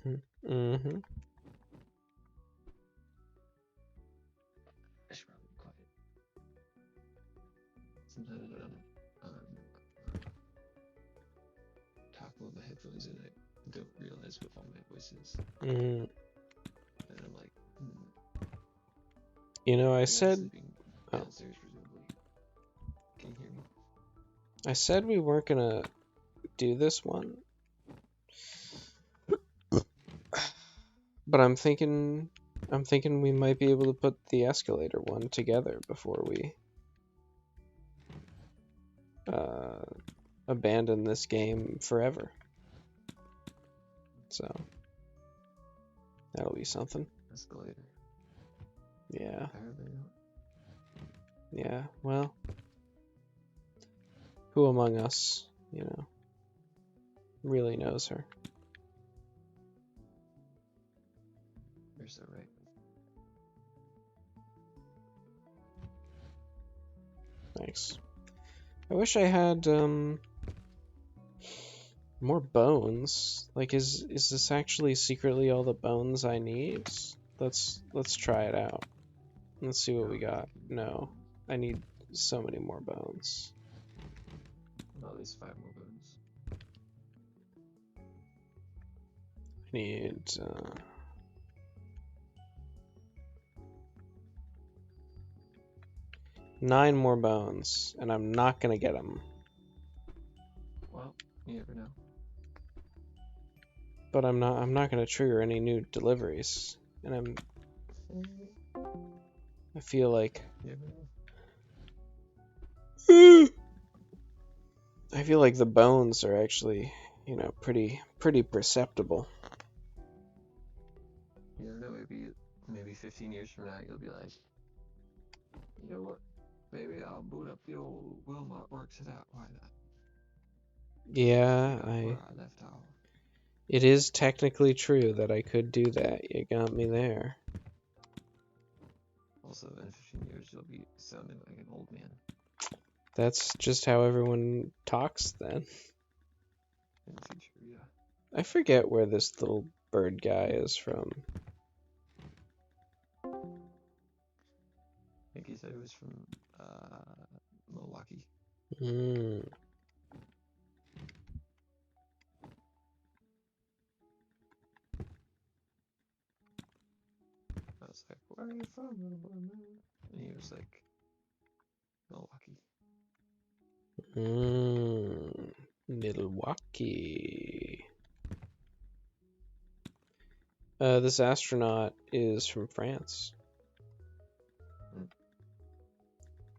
probably be quiet. sometimes when I'm talking with my headphones in, I don't realize what all my voice is. Mm. And I'm like, You know, I you're said, sleeping oh, downstairs, presumably. Can you hear me? I said we weren't gonna do this one, but I'm thinking we might be able to put the escalator one together before we abandon this game forever. So that'll be something. Escalator. Yeah. Apparently not. Yeah. Well, who among us, you know, really knows her? You're so right. Thanks. I wish I had more bones. Like, is this actually secretly all the bones I need? Let's try it out. Let's see what we got. No, I need so many more bones. At least 5 more bones. I need 9 more bones, and I'm not gonna get them. Well, you never know. But I'm not gonna trigger any new deliveries, and I feel like You never know. I feel like the bones are actually, you know, pretty perceptible. You never know, maybe 15 years from now you'll be like, you know what? Maybe I'll boot up the old Wilmot, works it out. Why not? Yeah, Where I left off. it is technically true that I could do that. You got me there. Also, in 15 years you'll be sounding like an old man. That's just how everyone talks then. In the future, yeah. I forget where this little bird guy is from. I think he said it was from Milwaukee. Hmm. I was like, where are you from, little boy, man? And he was like, Milwaukee. Milwaukee. This astronaut is from France.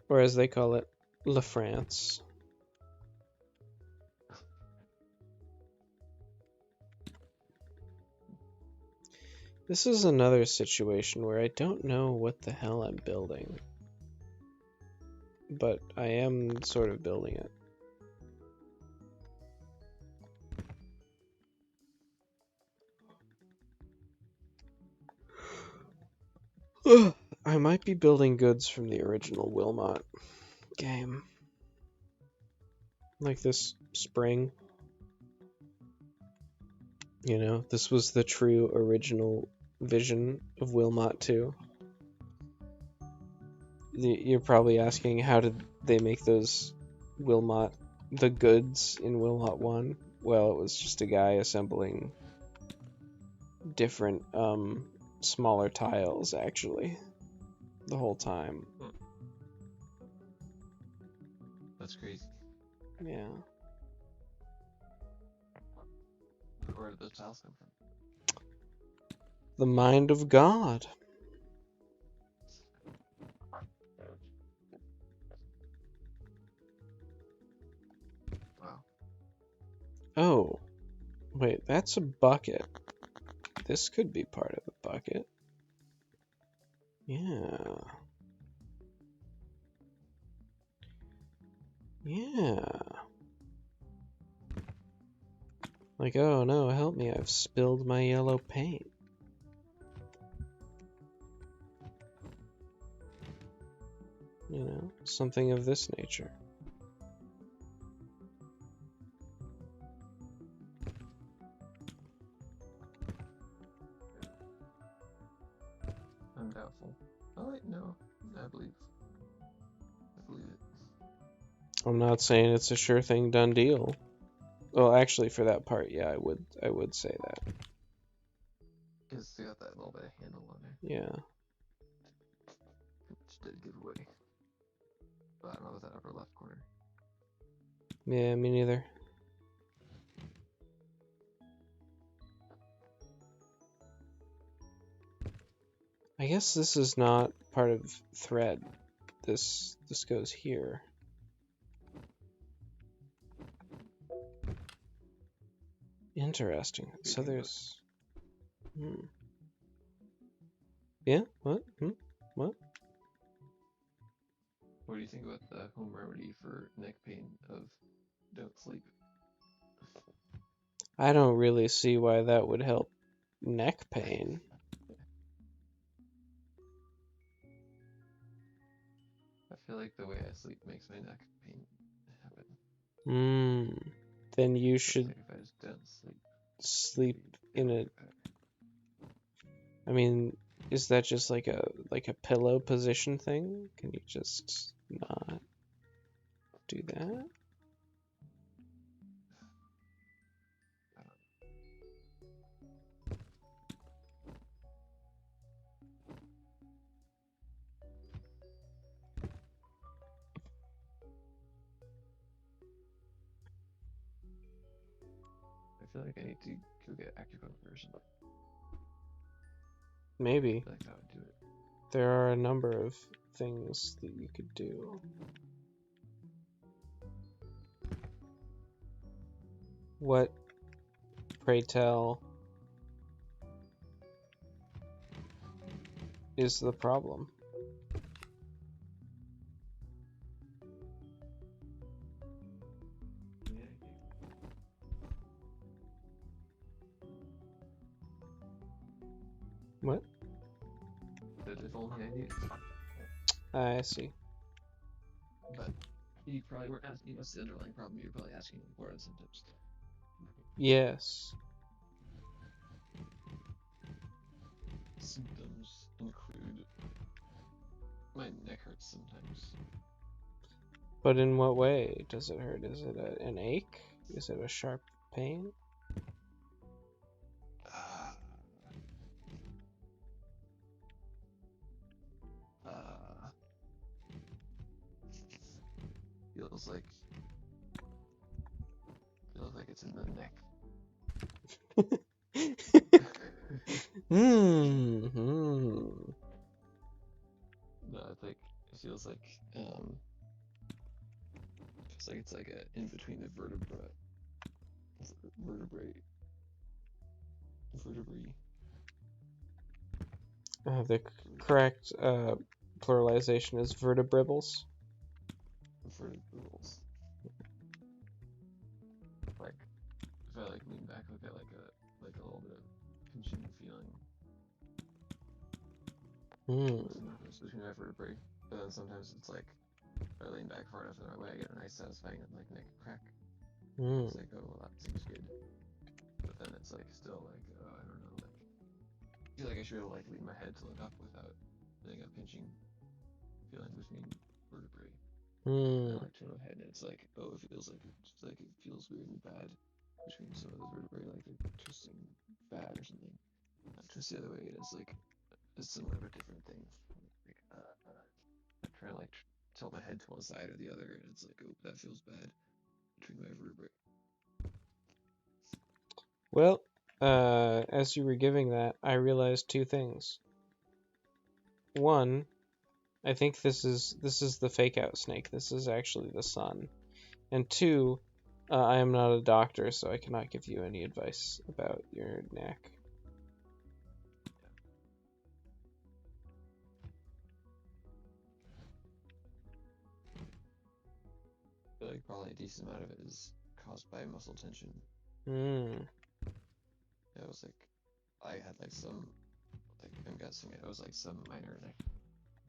Or as they call it, La France. This is another situation where I don't know what the hell I'm building. But I am sort of building it. I might be building goods from the original Wilmot game. Like this spring. You know, this was the true original vision of Wilmot 2. You're probably asking, how did they make those the goods in Wilmot 1? Well, it was just a guy assembling different, smaller tiles, actually, the whole time. That's crazy. Yeah. Where did those tiles come from? The mind of God. Wow. Oh, wait, that's a bucket. This could be part of the bucket. Yeah. Yeah. Like, oh no, help me, I've spilled my yellow paint. You know, something of this nature. I'm doubtful. Oh wait, no. I believe it. I'm not saying it's a sure thing done deal. Well, actually, for that part, yeah, I would say that. It's got that little bit of handle on there, Yeah. which did give away. But I don't know what that upper left corner. Yeah, me neither. I guess this is not part of thread. This goes here. Interesting. So there's... Yeah? What? What? What do you think about the home remedy for neck pain of don't sleep? I don't really see why that would help neck pain. I feel like the way I sleep makes my neck pain happen. Then you I should think if I just don't sleep in it'll a... be better. I mean, is that just like a pillow position thing? Can you just not do that? I feel like I need to go get acupuncture or something. Maybe. I feel like that would do it. There are a number of things that you could do. What, pray tell, is the problem? What? That if only I knew. I see. But you probably weren't asking what's the underlying problem. You're probably asking what are the symptoms. Yes. Symptoms include my neck hurts sometimes. But in what way does it hurt? Is it an ache? Is it a sharp pain? Feels like it's in the neck. No, I think it feels like it's like a in between the vertebrae. The correct pluralization is vertebrals. Vertebrals. Like if I like lean back, I'll get like a little bit of pinching feeling. Sometimes between my vertebrae, but then sometimes it's like if I lean back far enough in my way, I get a nice satisfying like neck crack. It's like, oh, well, that seems good. But then it's like still like I don't know, like I feel like I should be able to like lean my head to look up without getting a pinching feeling between vertebrae. I like turn my head and it's like, oh, it feels weird and bad between some of those vertebrae, like they're twisting bad or something. Not twist the other way, it is like a similar but different thing. Like, I'm trying to like tilt my head to one side or the other, and it's like, oh, that feels bad between my vertebrae. Well, as you were giving that, I realized two things. One, I think this is the fake out snake. This is actually the sun. And two, I am not a doctor, so I cannot give you any advice about your neck. I feel like probably a decent amount of it is caused by muscle tension. It was like I had like some, like I'm guessing it was like some minor neck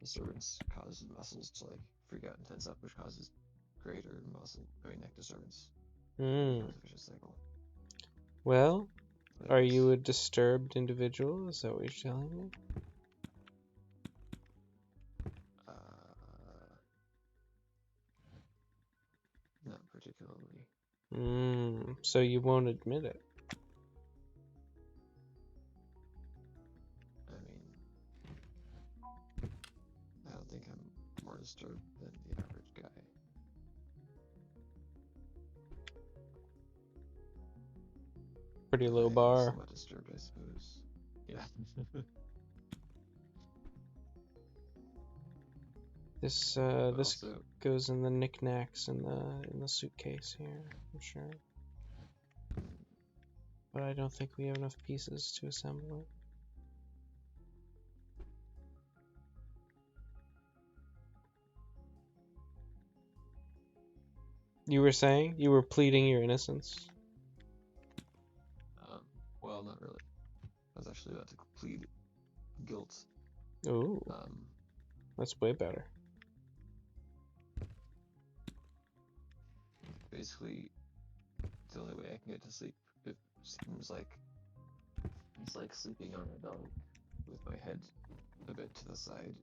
disturbance causes muscles to like freak out and tense up, which causes greater neck disturbance. Vicious cycle. Well, are you a disturbed individual? Is that what you're telling me? particularly. So you won't admit it. I mean, I don't think I'm more disturbed than the average guy. Pretty low I am bar. somewhat disturbed, I suppose. Yeah. This But this also, goes in the knickknacks in the suitcase here, I'm sure. But I don't think we have enough pieces to assemble it. You were saying? You were pleading your innocence? well, not really. I was actually about to plead guilt. Ooh, that's way better. Basically, the only way I can get to sleep, it seems like it's like sleeping on a dog with my head a bit to the side.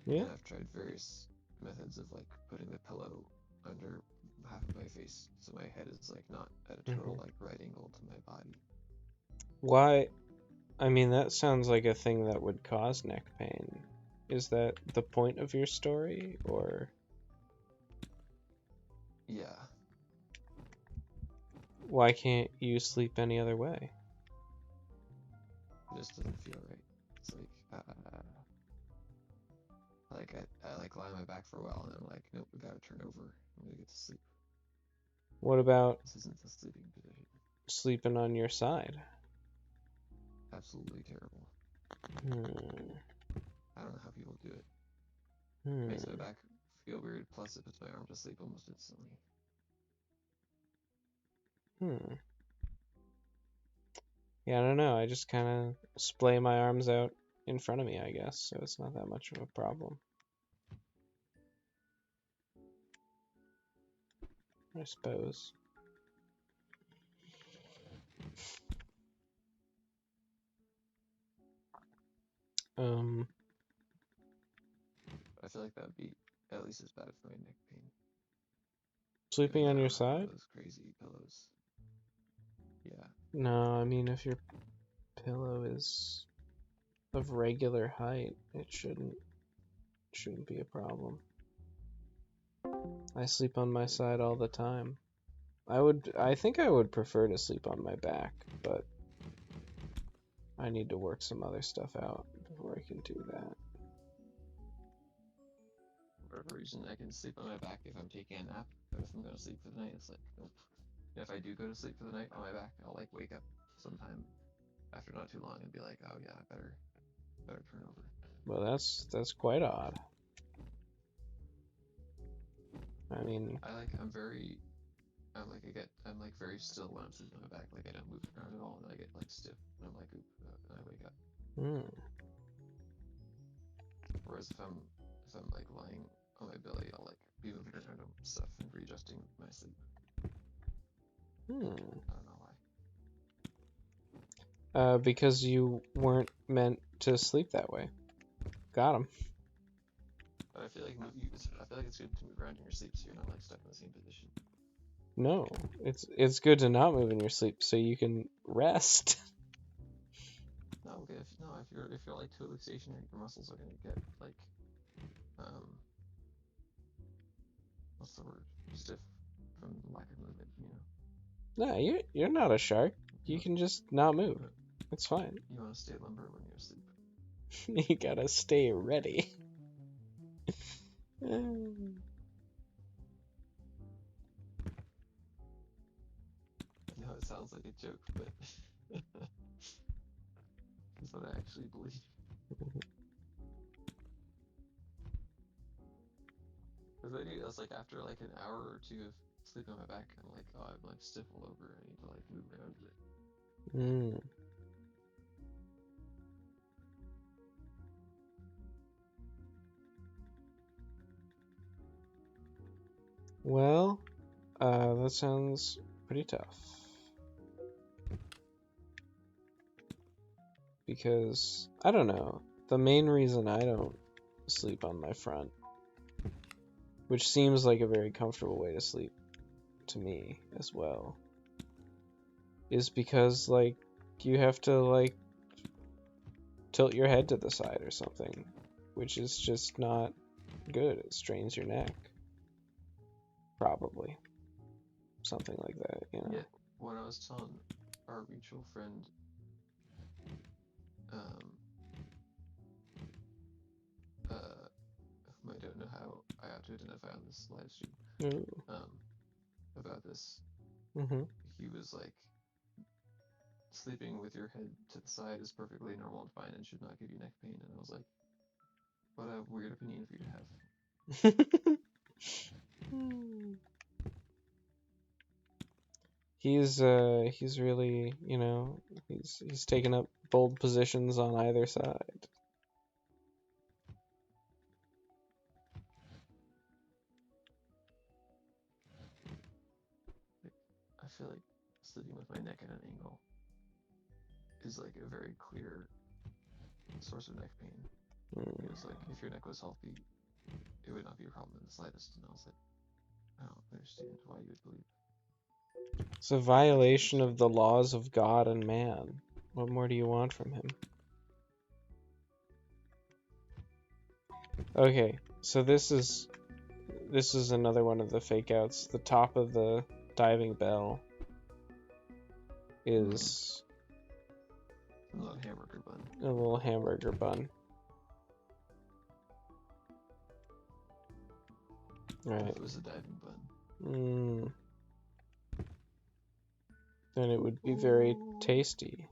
Yeah. And I've tried various methods of like putting the pillow under half of my face so my head is like not at a total like right angle to my body. Why? I mean, that sounds like a thing that would cause neck pain. Is that the point of your story, or? Yeah. Why can't you sleep any other way? It just doesn't feel right. It's like I like lie on my back for a while and I'm like, nope, we gotta turn over. I'm gonna get to sleep. What about This isn't the sleeping position. sleeping on your side? Absolutely terrible. I don't know how people do it. Makes my back feel weird, plus it puts my arm to sleep almost instantly. Yeah, I don't know. I just kind of splay my arms out in front of me, I guess, so it's not that much of a problem. I suppose. I feel like that would be at least as bad as my neck pain. Sleeping on your Have one side? of those crazy pillows. Yeah. No, I mean, if your pillow is of regular height, it shouldn't be a problem. I sleep on my side all the time. I think I would prefer to sleep on my back, but I need to work some other stuff out before I can do that. For whatever reason, I can sleep on my back if I'm taking a nap, but if I'm going to sleep for the night, it's like, nope. And if I do go to sleep for the night on my back, I'll like wake up sometime after not too long and be like, oh yeah, I better turn over. Well, that's quite odd. I mean, I'm like very still when I'm sleeping on my back, like I don't move around at all, and then I get like stiff, and I'm like, oop, and I wake up. Whereas if I'm like lying on my belly, I'll like be moving around and stuff and readjusting my sleep. I don't know why. Because you weren't meant to sleep that way. Got him. But I feel like it's good to move around in your sleep so you're not like stuck in the same position. No, it's good to not move in your sleep so you can rest. No, okay, if you're like totally stationary, your muscles are gonna get like what's the word? Stiff from lack of movement, you know. No, you're not a shark. You can just not move. It's fine. You want to stay limber when you're asleep. You gotta stay ready. I know it sounds like a joke, but it's what I actually believe. Because that's like after like an hour or two of sleeping on my back, I'm like, oh, I'm like stiff all over. I need to like move around a bit. Well, that sounds pretty tough. Because, I don't know, the main reason I don't sleep on my front which seems like a very comfortable way to sleep to me as well, is because like you have to like tilt your head to the side or something, which is just not good. It strains your neck. Probably. Something like that, you know. Yeah, when I was telling our mutual friend, whom I don't know how I ought to identify on this live stream, Ooh. about this, Mm-hmm. he was like, sleeping with your head to the side is perfectly normal and fine and should not give you neck pain. And I was like, what a weird opinion for you to have. He's really, you know, he's taken up bold positions on either side. I feel like sleeping with my neck at an angle is like a very clear source of neck pain. It was like, if your neck was healthy, it would not be a problem in the slightest. And I was like, I don't understand why you would believe. It's a violation of the laws of God and man. What more do you want from him? Okay, so this is another one of the fake outs. The top of the diving bell is a little hamburger bun. A little hamburger bun. Right. If it was a diving bun. Then it would be very tasty.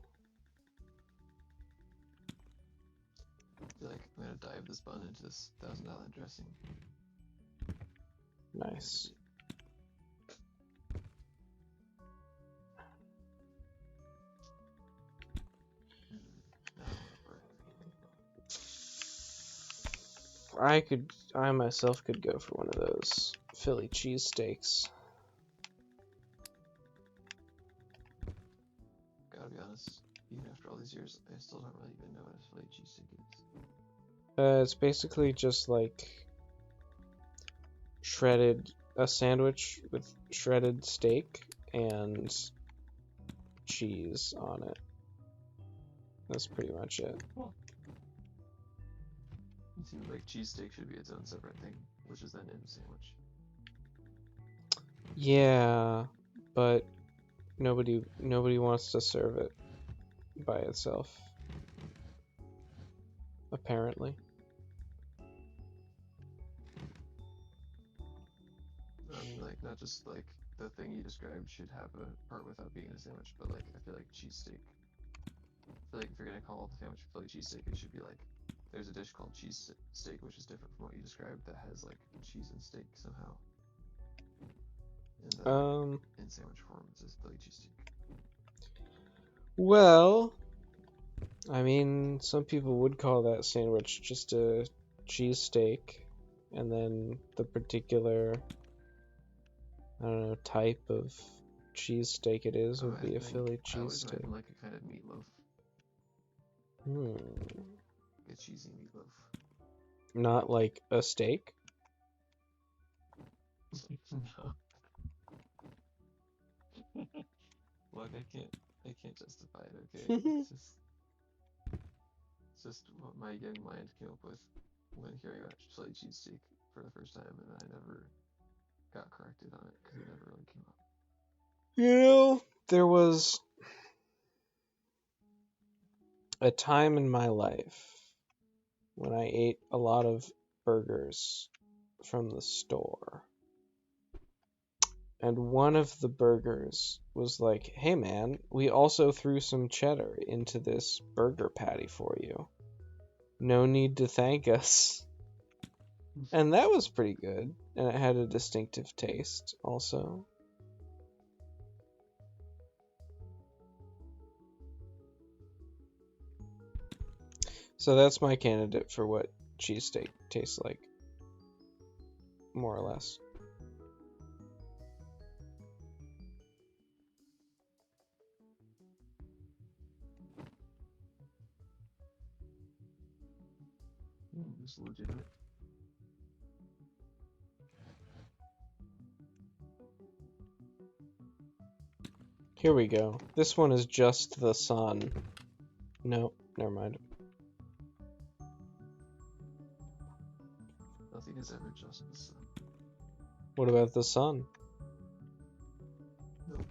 I feel like I'm gonna dive this bun into this $1,000 dressing. Nice. I myself could go for one of those Philly cheesesteaks. Gotta be honest, even after all these years, I still don't really even know what a Philly cheesesteak is. It's basically just like a sandwich with shredded steak and cheese on it. That's pretty much it. Cool. It seems like cheesesteak should be its own separate thing, which is then in a sandwich. Yeah, but nobody wants to serve it by itself. Apparently. I mean, like, not just like the thing you described should have a part without being a sandwich, but like, I feel like cheesesteak. I feel like if you're gonna call the sandwich Philly cheesesteak, it should be like, there's a dish called cheese steak, which is different from what you described, that has like cheese and steak somehow. And in sandwich form, it's a Philly cheesesteak. Well, I mean, some people would call that sandwich just a cheesesteak, and then the particular, I don't know, type of cheesesteak it is would be a Philly cheesesteak. I like a kind of meatloaf. A cheesy meatloaf. Not like a steak? No. Look, I can't justify it, okay? It's just what my young mind came up with when hearing about Philly cheesesteak for the first time, and I never got corrected on it because it never really came up. You know, there was a time in my life when I ate a lot of burgers from the store. And one of the burgers was like, hey man, we also threw some cheddar into this burger patty for you. No need to thank us. And that was pretty good. And it had a distinctive taste also. So that's my candidate for what cheesesteak tastes like. More or less. It's legitimate. Here we go. This one is just the sun. No, never mind. Nothing is ever just the sun. What about the sun? Nope.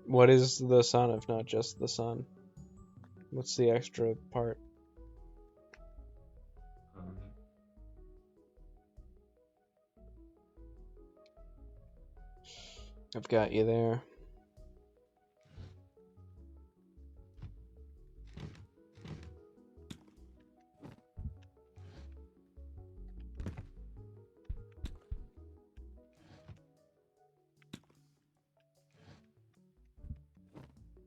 What is the sun if not just the sun? What's the extra part? I've got you there.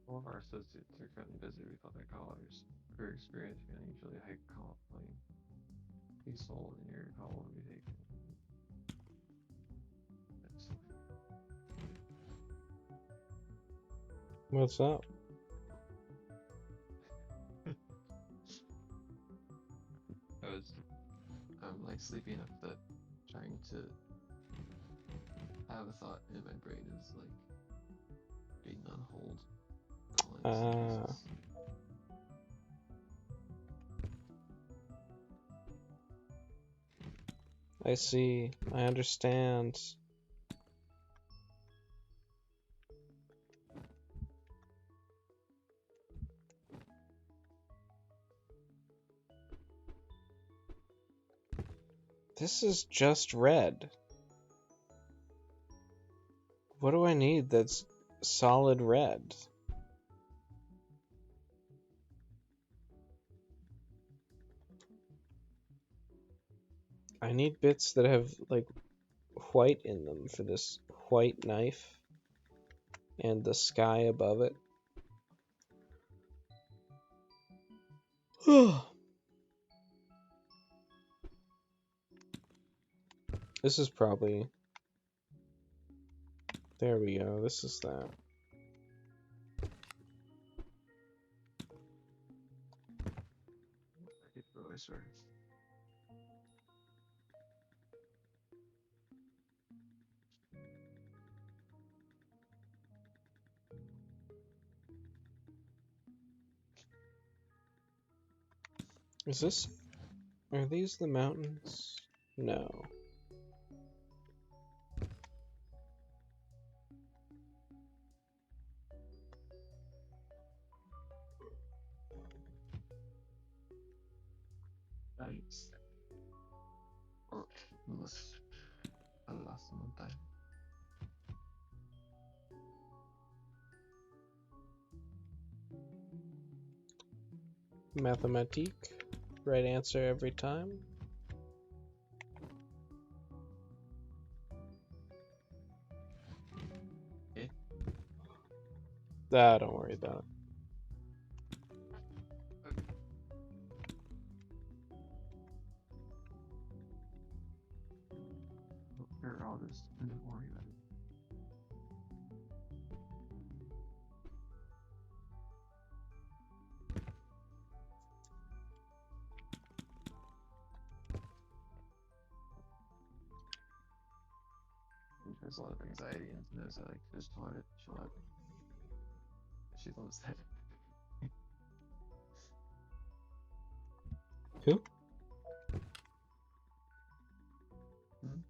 All of our associates are currently busy with other callers. We're experiencing an unusually high call volume. Please hold and your call will be taken. What's up? I'm like sleepy enough that trying to have a thought in my brain is like being on hold. I see. I understand. This is just red. What do I need that's solid red? I need bits that have, like, white in them for this white knife and the sky above it. This is probably... There we go, this is that. Is this... Are these the mountains? No. Thanks. Or alas, montagne. Mathematique. Right answer every time. Okay. Ah, don't worry about it. I'll just don't worry about it. There's a lot of anxiety and knows I like just want to chill out. She loves that. Who? Hmm?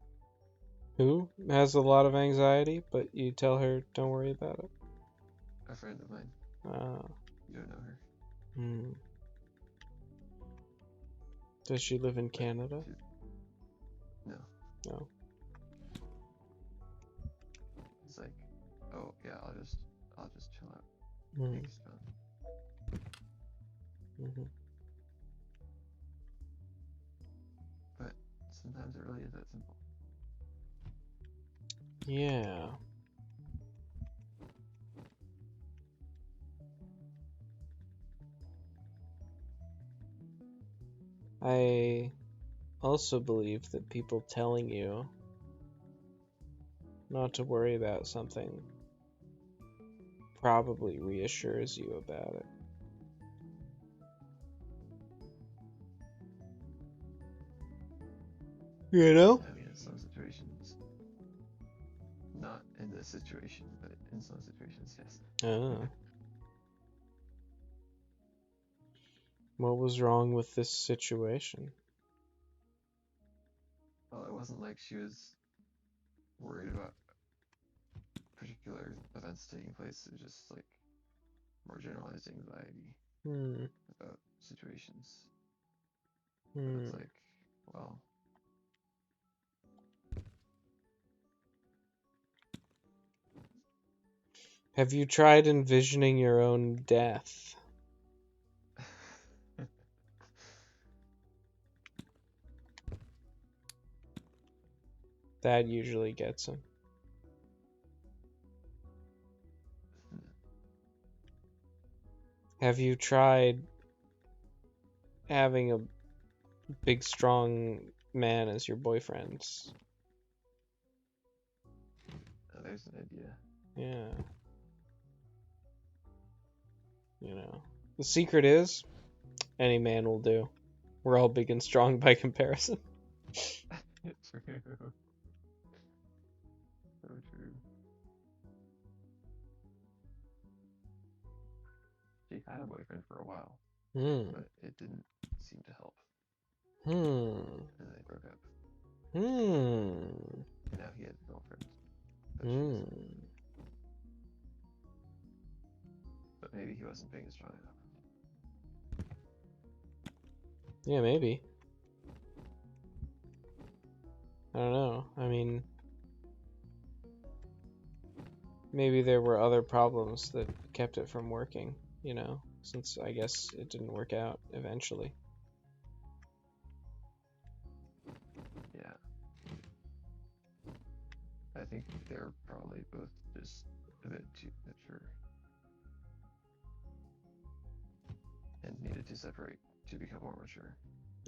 Who has a lot of anxiety, but you tell her don't worry about it? A friend of mine. Ah. You don't know her. Hmm. Does she live in Canada? No. No. It's like, oh yeah, I'll just chill out. Mm. Make it fun. Mm-hmm. But sometimes it really is that simple. Yeah. I also believe that people telling you not to worry about something probably reassures you about it. You know? I mean, it's Not in this situation, but in some situations, yes. Oh. What was wrong with this situation? Well, it wasn't like she was worried about particular events taking place. It was just like more generalized anxiety about situations. But it's like, well, Have you tried envisioning your own death? That usually gets him. Have you tried having a big, strong man as your boyfriend? there's an idea. Yeah. You know, the secret is any man will do. We're all big and strong by comparison. True. So true. She had a boyfriend for a while, but it didn't seem to help. And they broke up. And now he has a girlfriend. But maybe he wasn't being strong enough. Yeah, maybe. I don't know. I mean, maybe there were other problems that kept it from working, you know, since I guess it didn't work out eventually. Yeah. I think they're probably both just a bit too mature. And needed to separate to become more mature.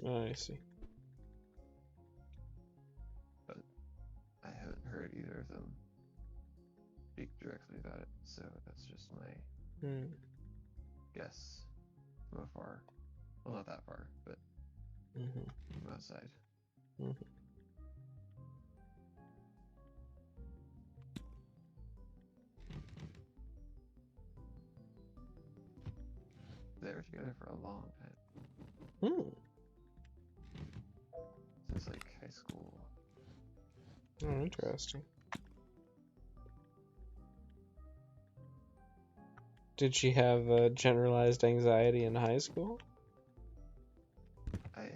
Oh, I see. But I haven't heard either of them speak directly about it, so that's just my guess from afar. Well, not that far, but from outside. They were together for a long time. Since like high school. Oh, interesting. Did she have generalized anxiety in high school? I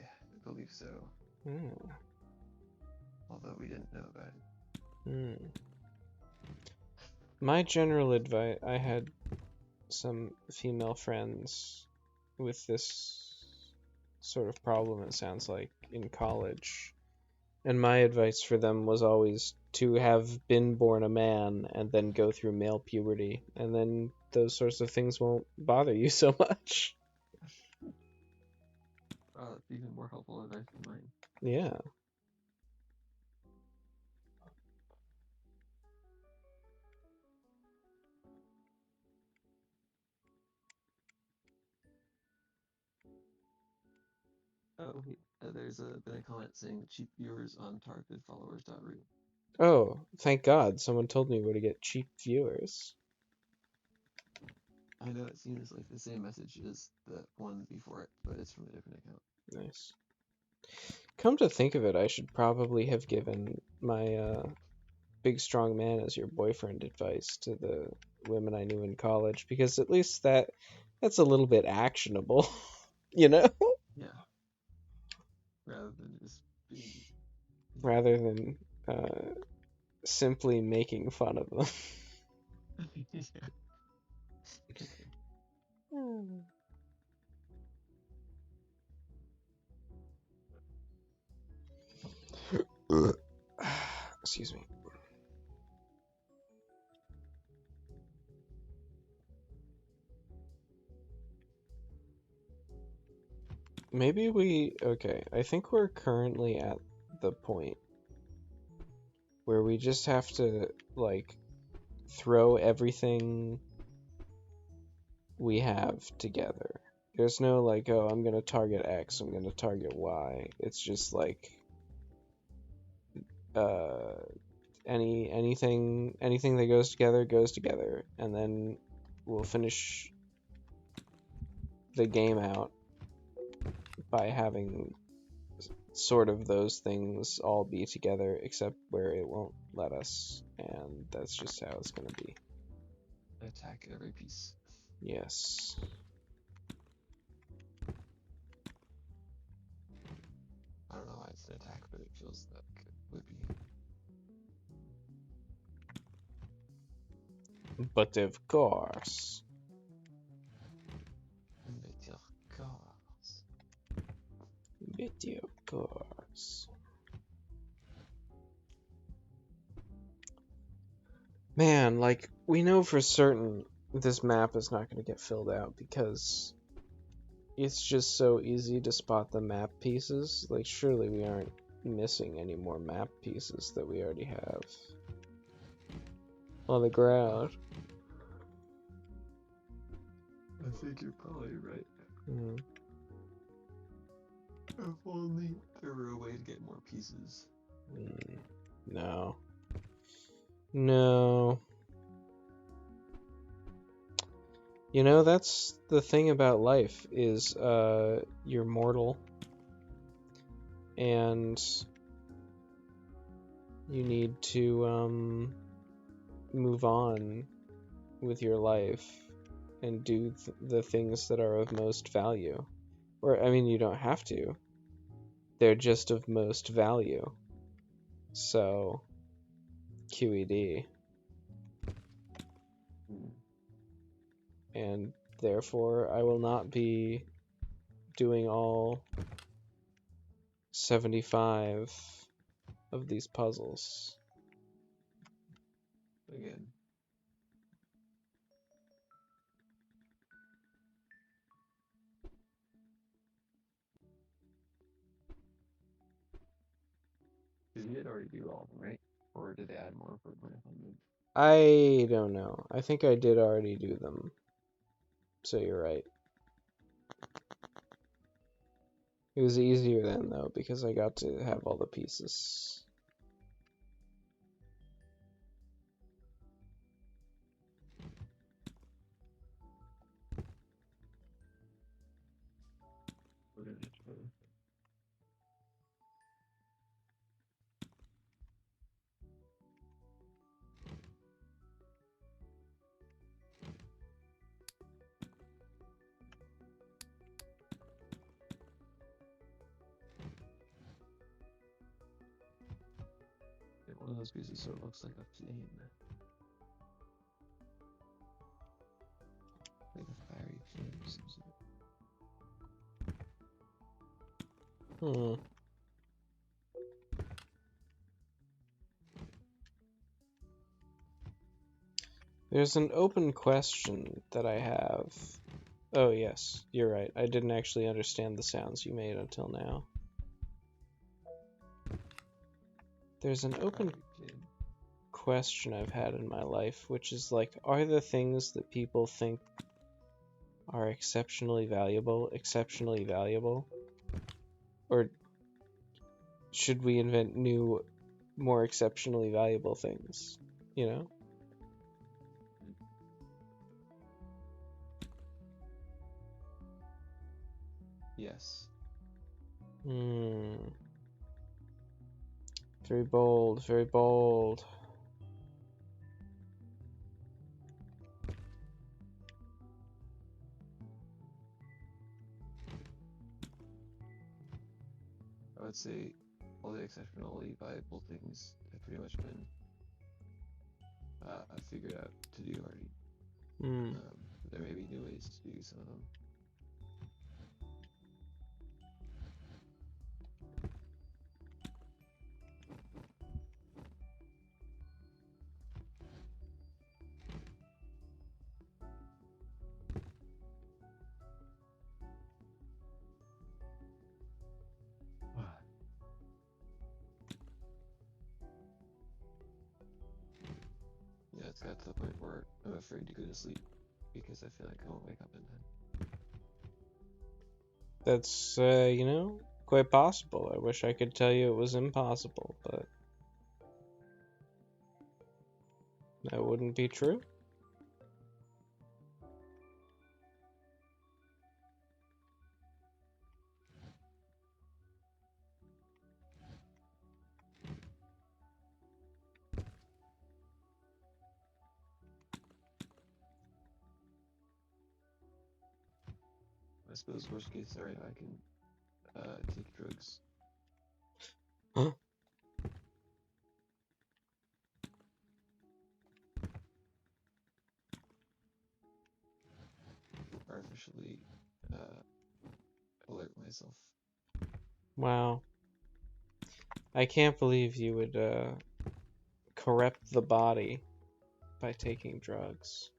believe so. Although we didn't know about it. My general advice, I had some female friends with this sort of problem, it sounds like, in college. And my advice for them was always to have been born a man and then go through male puberty. And then those sorts of things won't bother you so much. That's even more helpful advice than mine. Yeah. Oh, there's been a comment saying cheap viewers on targetedfollowers.root. Oh, thank God. Someone told me where to get cheap viewers. I know it seems like the same message as the one before it, but it's from a different account. Nice. Come to think of it, I should probably have given my big strong man as your boyfriend advice to the women I knew in college, because at least that's a little bit actionable, you know? Yeah. Rather than just being... Rather than simply making fun of them. Excuse me. Okay, I think we're currently at the point where we just have to, like, throw everything we have together. There's no, like, oh, I'm gonna target X, I'm gonna target Y. It's just, like, anything that goes together, and then we'll finish the game out by having sort of those things all be together, except where it won't let us, and that's just how it's gonna be. Attack every piece. Yes. I don't know why it's an attack, but it feels like it would be. But of course. But of course. Man, like, we know for certain this map is not going to get filled out because it's just so easy to spot the map pieces. Like, surely we aren't missing any more map pieces that we already have on the ground. I think you're probably right. Mm. If only there were a way to get more pieces. No. No. You know, that's the thing about life, is you're mortal. And you need to move on with your life and do the things that are of most value. Or, I mean, you don't have to. They're just of most value. So, QED. And therefore, I will not be doing all 75 of these puzzles. Again. Did you already do all of them, right? Or did they add more for 100? I don't know. I think I did already do them. So you're right. It was easier then, though, because I got to have all the pieces. One of those pieces sort of looks like a flame. Like a fiery flame of some sort. There's an open question that I have. Oh, yes, you're right. I didn't actually understand the sounds you made until now. There's an open question I've had in my life, which is like, are the things that people think are exceptionally valuable? Or should we invent new, more exceptionally valuable things? You know? Yes. Very bold, very bold. I would say all the exceptionally valuable things have pretty much been figured out to do already. There may be new ways to do some of them. Yeah, it's got to the point where I'm afraid to go to sleep because I feel like I won't wake up in time. That's, you know, quite possible. I wish I could tell you it was impossible, but That wouldn't be true. I suppose worst case scenario, I can take drugs. Huh? Artificially alert myself. Wow. I can't believe you would corrupt the body by taking drugs.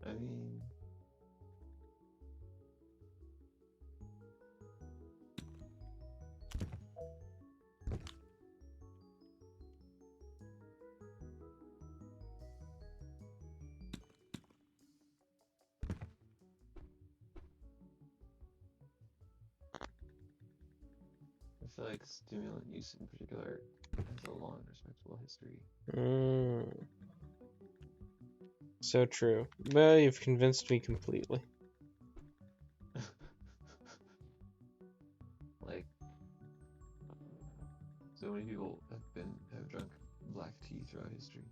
I mean, I feel like stimulant use in particular has a long, respectable history. So true. Well, you've convinced me completely. Like, so many people have drunk black tea throughout history.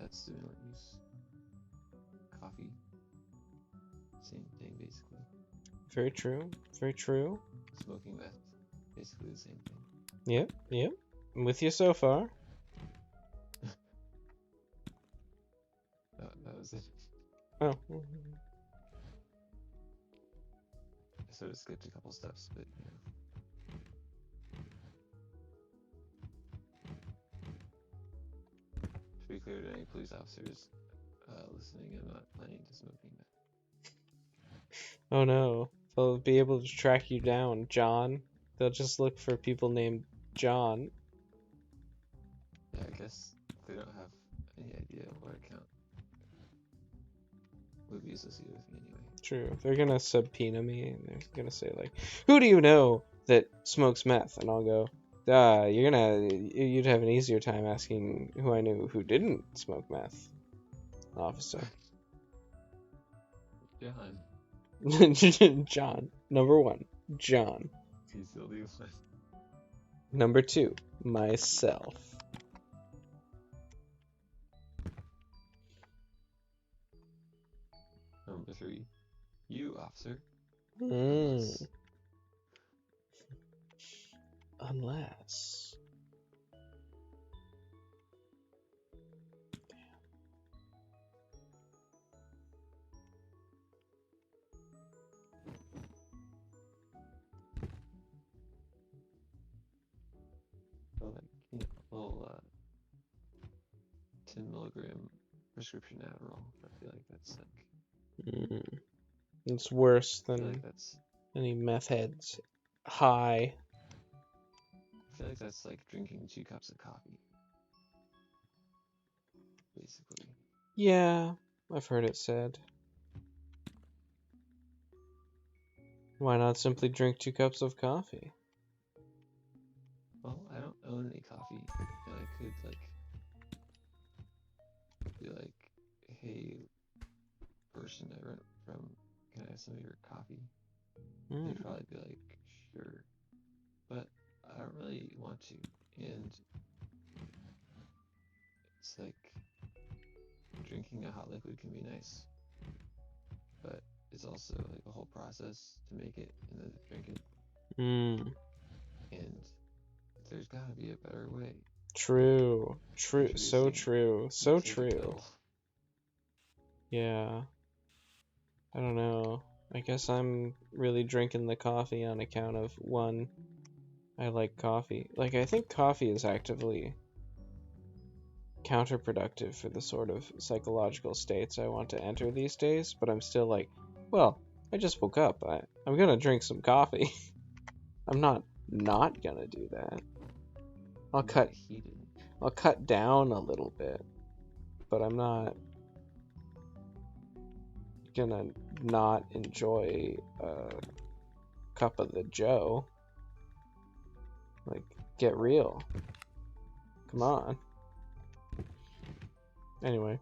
That's stimulant use. Coffee, same thing basically. Very true. Very true. Smoking meth, basically the same thing. Yep, yep. I'm with you so far. That was it. Oh. I sort of skipped a couple steps, but you know. To be clear to any police officers listening, I'm not planning to smoking meth. Oh no. They'll be able to track you down, John. They'll just look for people named John. Yeah, I guess they don't have any idea what account would be associated with me anyway. True. They're gonna subpoena me and they're gonna say like, who do you know that smokes meth? And I'll go, you'd have an easier time asking who I knew who didn't smoke meth, officer. John. John. Number 1, John. He's the legal one. Number 2, myself. Number 3, you, officer. Unless. So like, you know, a little 10 milligram prescription Adderall. I feel like that's like. It's worse I feel than like that's. any meth heads high. I feel like that's like drinking 2 cups of coffee. Basically. Yeah, I've heard it said. Why not simply drink 2 cups of coffee? Well, I don't own any coffee, and I could like be like, hey, person I rent from, can I have some of your coffee? They'd probably be like, sure, but I don't really want to, and it's like drinking a hot liquid can be nice, but it's also like a whole process to make it and then drink it. And there's gotta be a better way. True. So true. So true. Yeah. I don't know. I guess I'm really drinking the coffee on account of, 1, I like coffee. Like, I think coffee is actively counterproductive for the sort of psychological states I want to enter these days, but I'm still like, well, I just woke up. I'm gonna drink some coffee. I'm not gonna do that. I'll cut down a little bit, but I'm not gonna not enjoy a cup of the Joe. Like, get real. Come on. Anyway.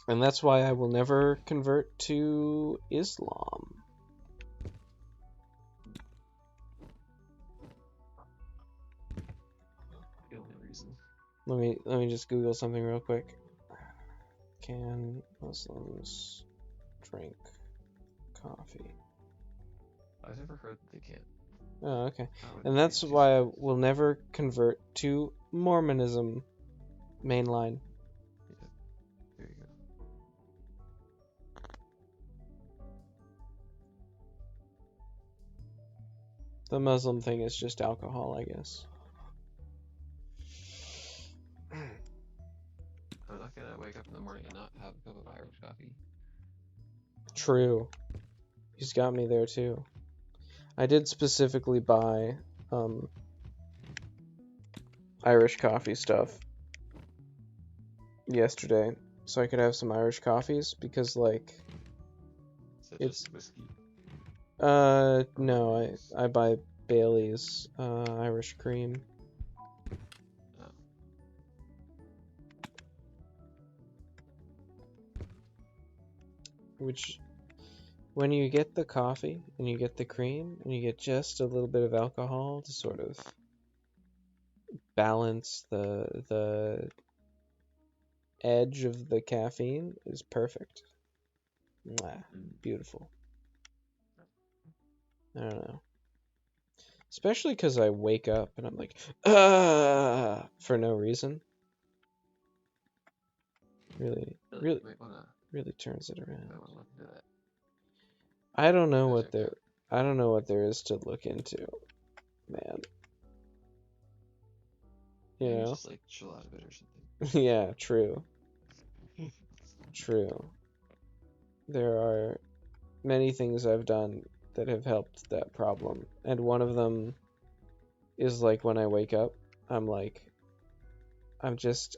And that's why I will never convert to Islam. The only reason. Let me just Google something real quick. Can Muslims drink coffee? I've never heard that they can't. Oh, okay. Would And be that's too why I surprised. will never convert to Mormonism. Mainline. Yeah, there you go. The Muslim thing is just alcohol, I guess. I'm not gonna wake up in the morning and not have a cup of Irish coffee. True. He's got me there too. I did specifically buy Irish coffee stuff yesterday so I could have some Irish coffees because like Is that it's just whiskey? no, I buy Bailey's Irish cream. Oh. Which when you get the coffee and you get the cream and you get just a little bit of alcohol to sort of balance the edge of the caffeine is perfect. Mwah, beautiful. I don't know. Especially because I wake up and I'm like, for no reason. Really turns it around. Might wanna look into that. I don't know Go what check there out. I don't know what there is to look into, man. You Maybe know? just like chill out a bit or something. Yeah, true. True. There are many things I've done that have helped that problem, and one of them is like when I wake up, I'm like, I'm just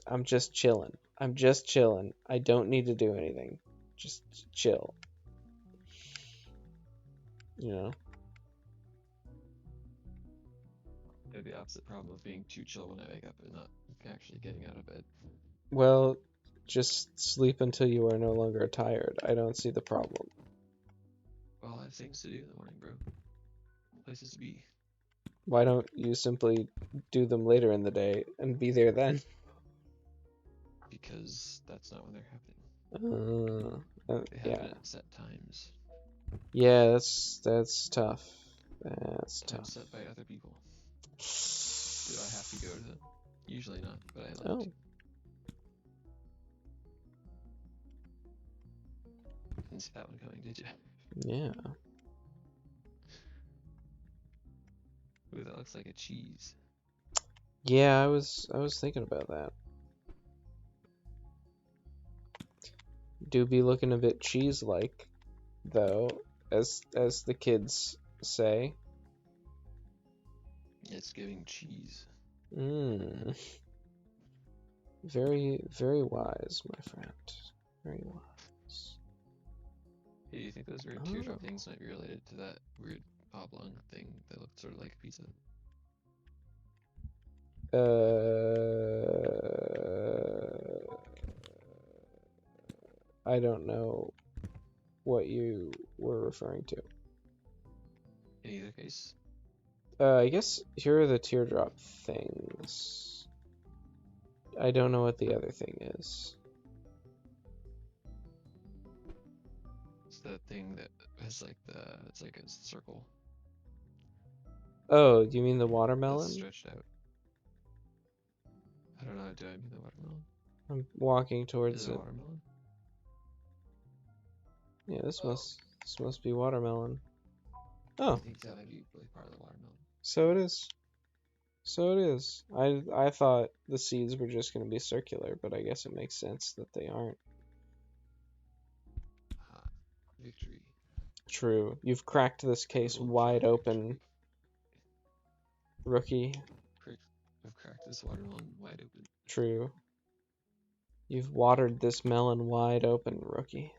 chilling. I'm just chilling. I don't need to do anything. Just chill. You know? I have the opposite problem of being too chill when I wake up and not actually getting out of bed. Well, just sleep until you are no longer tired. I don't see the problem. Well, I have things to do in the morning, bro. Places to be. Why don't you simply do them later in the day and be there then? Because that's not when they're happening. They happen Yeah. at set times. Yeah, that's tough. That's tough. Times set by other people. Do I have to go to them? Usually not, but I like Oh. to. Didn't see that one coming, did you? Yeah. Ooh, that looks like a cheese. Yeah, I was thinking about that. Do be looking a bit cheese-like, though, as the kids say. It's giving cheese. Mmm. Very, very wise, my friend. Very wise. Hey, do you think those weird teardrop things might be related to that weird oblong thing that looked sort of like a pizza? I don't know what you were referring to. In either case, I guess here are the teardrop things. I don't know what the other thing is. it's the thing that has like it's like a circle Oh, you mean the that's watermelon? stretched out. I don't know, do I mean the watermelon? I'm walking Is towards it a it. watermelon? Yeah, this must be watermelon. Oh, I think that might be really part of the watermelon. so it is. So it is. I thought the seeds were just going to be circular, but I guess it makes sense that they aren't. Ah, victory. True. You've cracked this case Little wide giant open, victory. rookie. I've cracked this watermelon wide open. True. You've watered this melon wide open, rookie.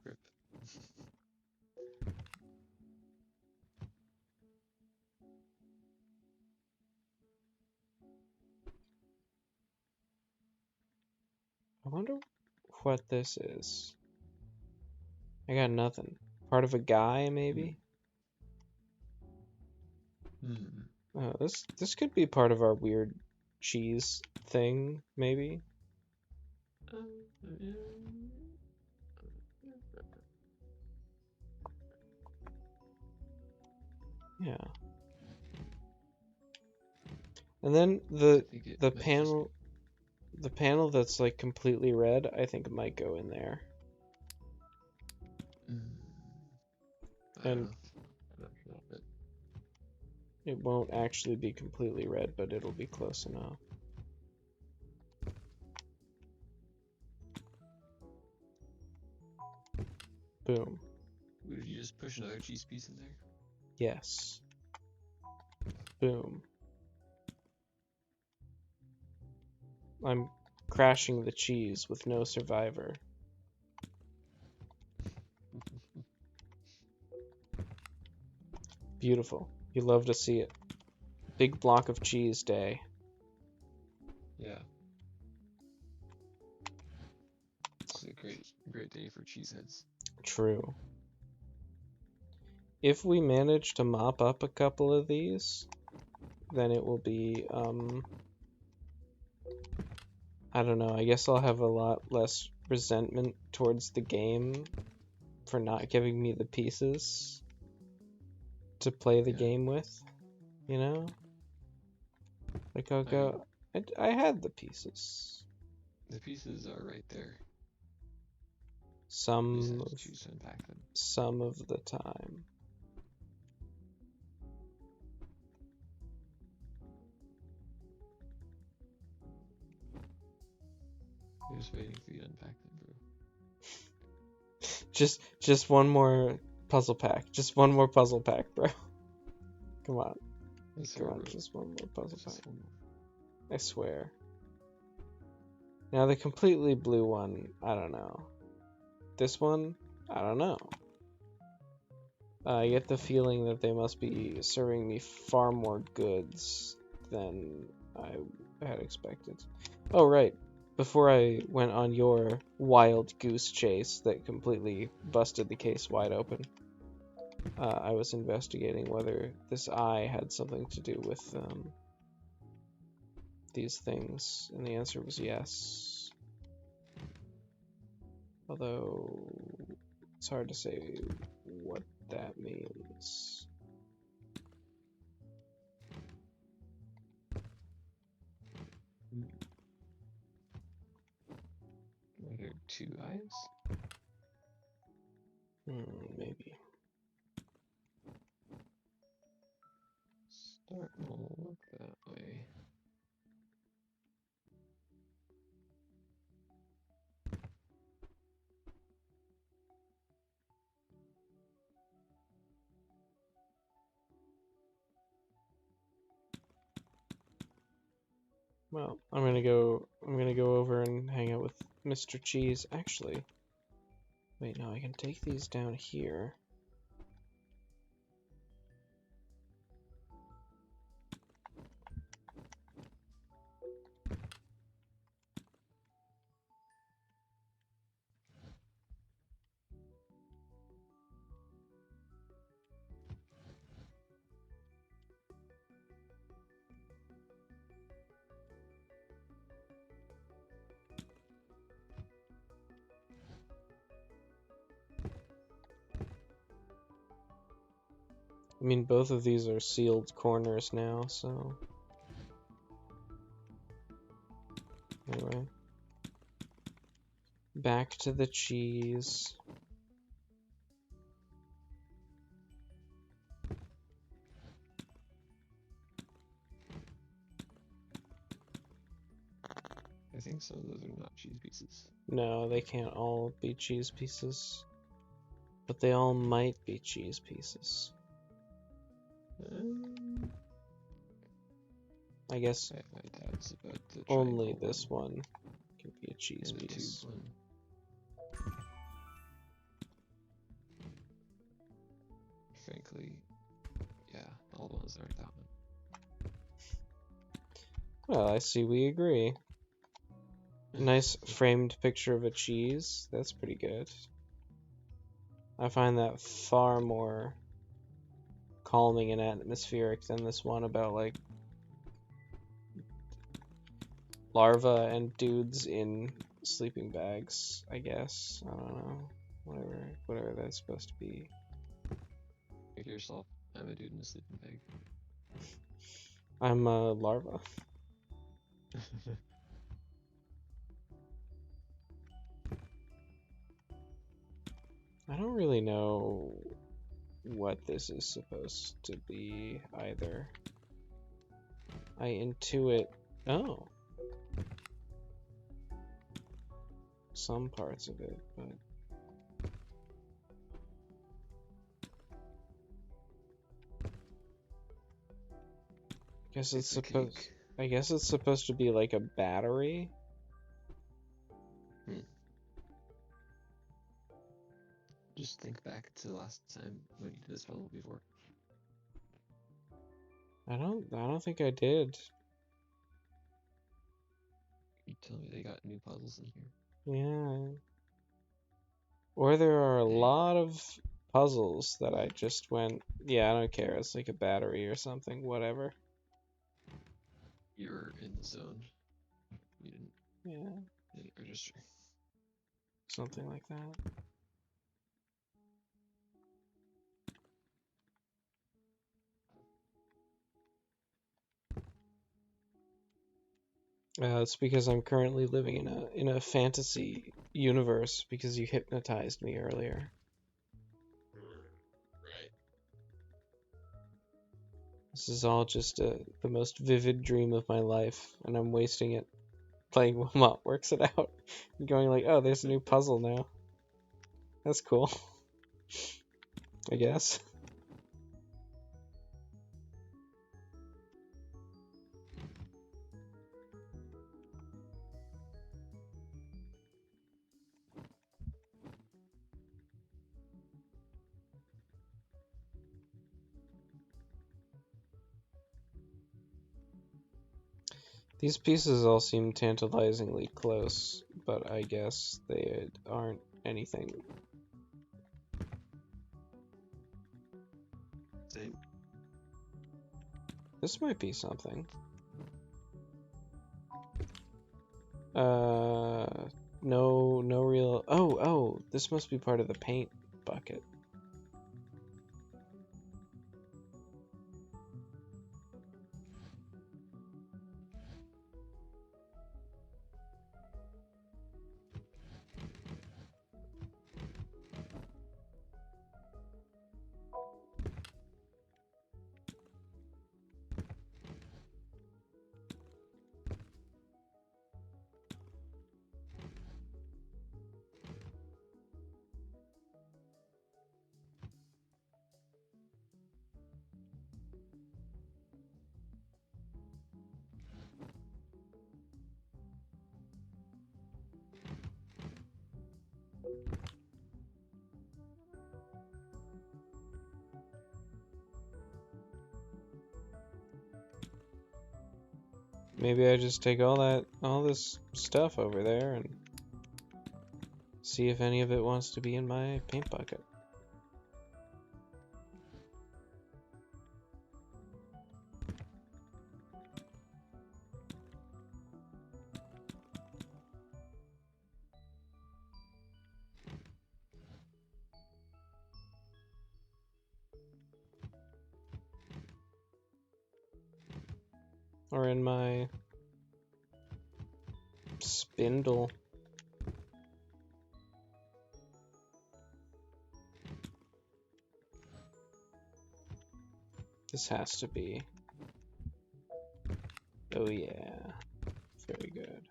Rip. I wonder what this is. I got nothing. Part of a guy, maybe? Hmm. Oh, this could be part of our weird cheese thing, maybe? Yeah. And then I think it the might just panel the panel that's like completely red, I think it might go in there. Mm, I don't And know. I'm not sure, but it won't actually be completely red, but it'll be close enough. Boom. would you just push another cheese piece in there? Yes. Boom. I'm crashing the cheese with no survivor. Beautiful. You love to see it. Big block of cheese day. Yeah. It's a great day for cheeseheads. True. If we manage to mop up a couple of these, then it will be, I don't know, I guess I'll have a lot less resentment towards the game for not giving me the pieces to play the Yeah. game with, you know? Like, I'll I mean, go, I had the pieces. the pieces are right there. You just Some have to of, choose to unpack them. some of the time. I'm just waiting for you to unpack them, bro. Just one more puzzle pack. Just one more puzzle pack, bro. Come on. I swear, Come on, bro. just one more puzzle pack. Just one more. I swear. Now the completely blue one, I don't know. This one, I don't know. I get the feeling that they must be serving me far more goods than I had expected. Oh, right. Before I went on your wild goose chase that completely busted the case wide open, I was investigating whether this eye had something to do with these things, and the answer was yes. Although it's hard to say what that means. Are there two eyes? Maybe. Starting to look that way. Well, I'm gonna go over and hang out with Mr. Cheese. Actually, wait, no, I can take these down here. I mean, both of these are sealed corners now, so... Anyway. Back to the cheese. I think some of those are not cheese pieces. No, they can't all be cheese pieces. But they all might be cheese pieces. I guess I have my doubts about the only triangle this one can be a cheese and the piece. tube one. Frankly, yeah, all the ones aren't that one. Well, I see we agree. Nice framed picture of a cheese. That's pretty good. I find that far more calming and atmospheric than this one about like larvae and dudes in sleeping bags, I guess. I don't know. Whatever that's supposed to be. Make yourself, I'm a dude in a sleeping bag. I'm a larva. I don't really know what this is supposed to be either. I intuit. Oh. Some parts of it, but. I guess it's supposed to be like a battery. Just think back to the last time when you did this puzzle before. I don't think I did. You tell me they got new puzzles in here. Yeah. Or there are a lot of puzzles that I just went, yeah, I don't care. It's like a battery or something, whatever. You're in the zone. You didn't register. Something like that. It's because I'm currently living in a fantasy universe because you hypnotized me earlier. Right. This is all just the most vivid dream of my life, and I'm wasting it playing Wilmot works it out. And going like, oh, there's a new puzzle now. That's cool. I guess. These pieces all seem tantalizingly close, but I guess they aren't anything. Same. This might be something. No real. Oh, this must be part of the paint bucket. Maybe I just take all this stuff over there and see if any of it wants to be in my paint bucket. Or in my spindle. This has to be. Oh yeah. Very good.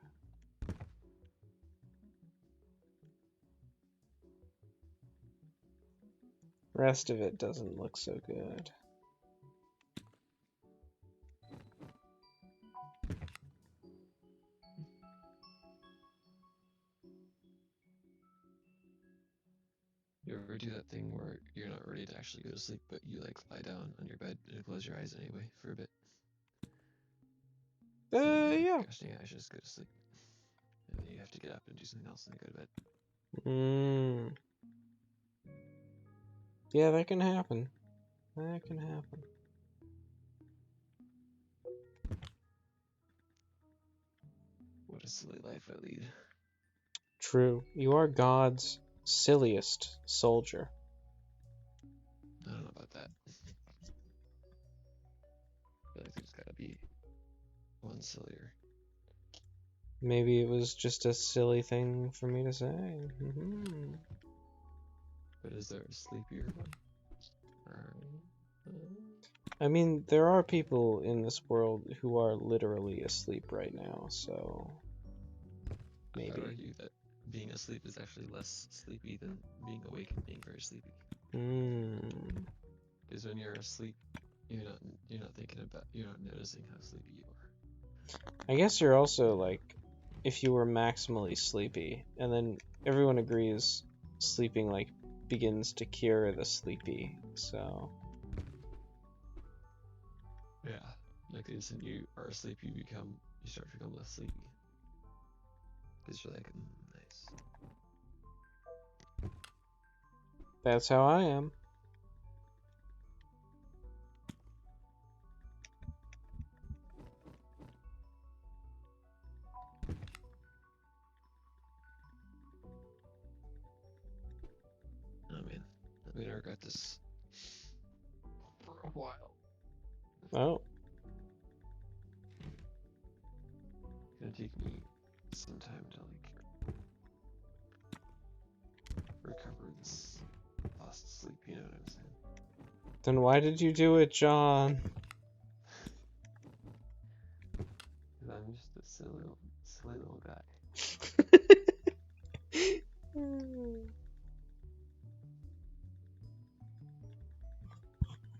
Rest of it doesn't look so good. You ever do that thing where you're not ready to actually go to sleep, but you like lie down on your bed and close your eyes anyway for a bit? And you're Yeah. like, gosh dang it, I should just go to sleep. And then you have to get up and do something else and then go to bed. Yeah, that can happen. That can happen. What a silly life I lead. True. You are God's silliest soldier. I don't know about that. I feel like there's gotta be one sillier. Maybe it was just a silly thing for me to say. But is there a sleepier one? I mean, there are people in this world who are literally asleep right now, so maybe. I'd argue that being asleep is actually less sleepy than being awake and being very sleepy. Because when you're asleep, you're not thinking about, you're not noticing how sleepy you are. I guess you're also like, if you were maximally sleepy, and then everyone agrees sleeping like begins to cure the sleepy, so. Yeah, like as when you are asleep, you start to become less sleepy. Because you're like, nice. That's how I am. Oh man, I'm gonna regret this for a while. Oh. It's gonna take me some time to like recover this lost sleep, you know what I'm saying? Then why did you do it, John? Because I'm just a silly little guy.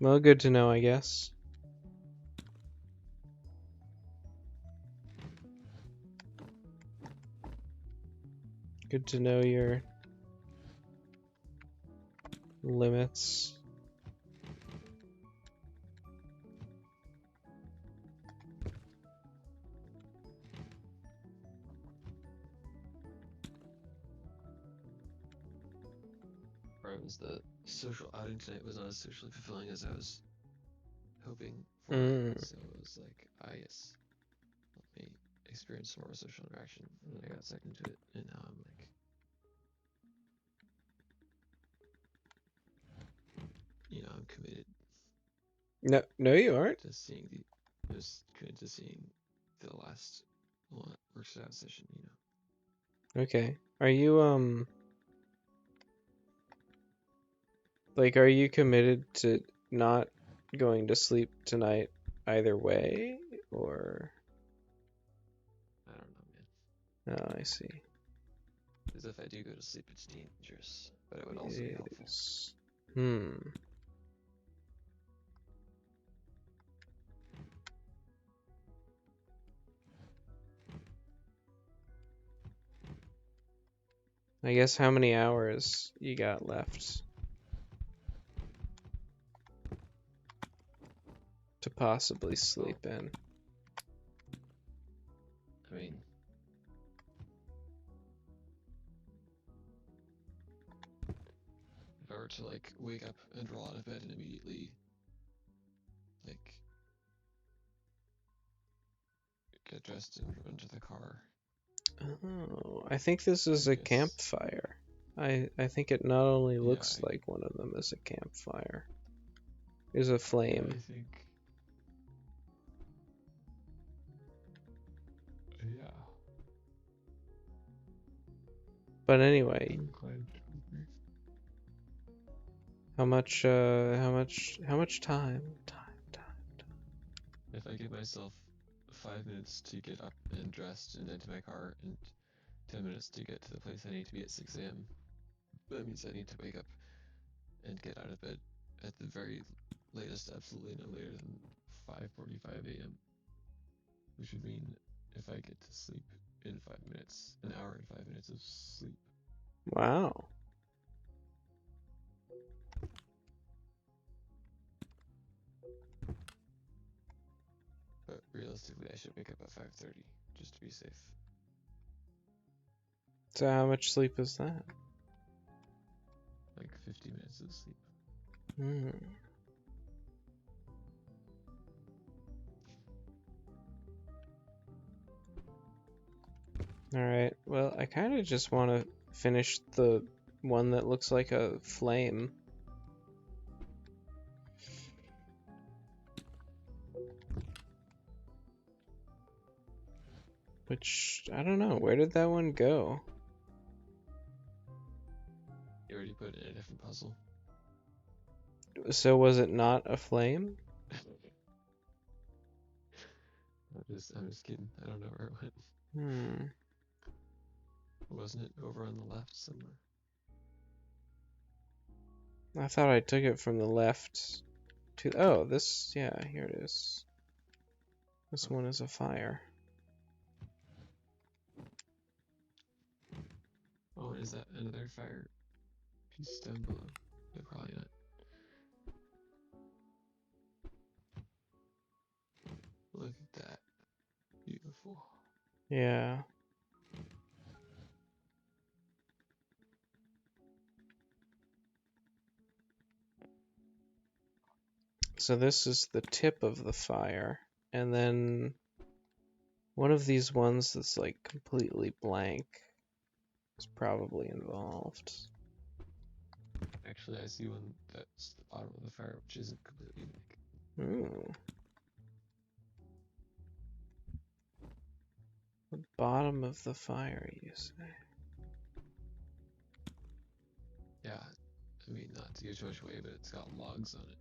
Well, good to know, I guess. Good to know your limits. The social outing tonight was not as socially fulfilling as I was hoping for. So it was like, yes, let me experience some more social interaction. And then I got sucked into it, and now I'm like, I'm committed. No, you aren't. To seeing the last works out session. Okay. Are you like, are you committed to not going to sleep tonight either way, or? I don't know, man. Oh, I see. Because if I do go to sleep, it's dangerous, but it would also be helpful. I guess how many hours you got left to possibly sleep in? I mean, if I were to like wake up and roll out of bed and immediately like get dressed and run to the car. Oh, I think this is a campfire. I think it not only looks like one of them is a campfire. There's a flame. I think. Yeah. But anyway, how much time? If I give myself 5 minutes to get up and dressed and into my car, and 10 minutes to get to the place I need to be at 6 a.m., that means I need to wake up and get out of bed at the very latest, absolutely no later than 5:45 a.m. Which would mean if I get to sleep in 5 minutes, an hour and 5 minutes of sleep. Wow. But realistically, I should wake up at 5:30 just to be safe. So how much sleep is that? Like 50 minutes of sleep. Hmm. Alright, well, I kind of just want to finish the one that looks like a flame. Which, I don't know, where did that one go? You already put in a different puzzle. So was it not a flame? I'm just kidding. I don't know where it went. Hmm. Wasn't it over on the left somewhere? I thought I took it from the left to... Oh, this... Yeah, here it is. This one is a fire. Oh, is that another fire piece down below? No, probably not. Look at that. Beautiful. Yeah. So this is the tip of the fire. And then one of these ones that's like completely blank is probably involved. Actually, I see one that's the bottom of the fire, which isn't completely blank. Ooh. The bottom of the fire, you say? Yeah, I mean, not to give too much away, but it's got logs on it.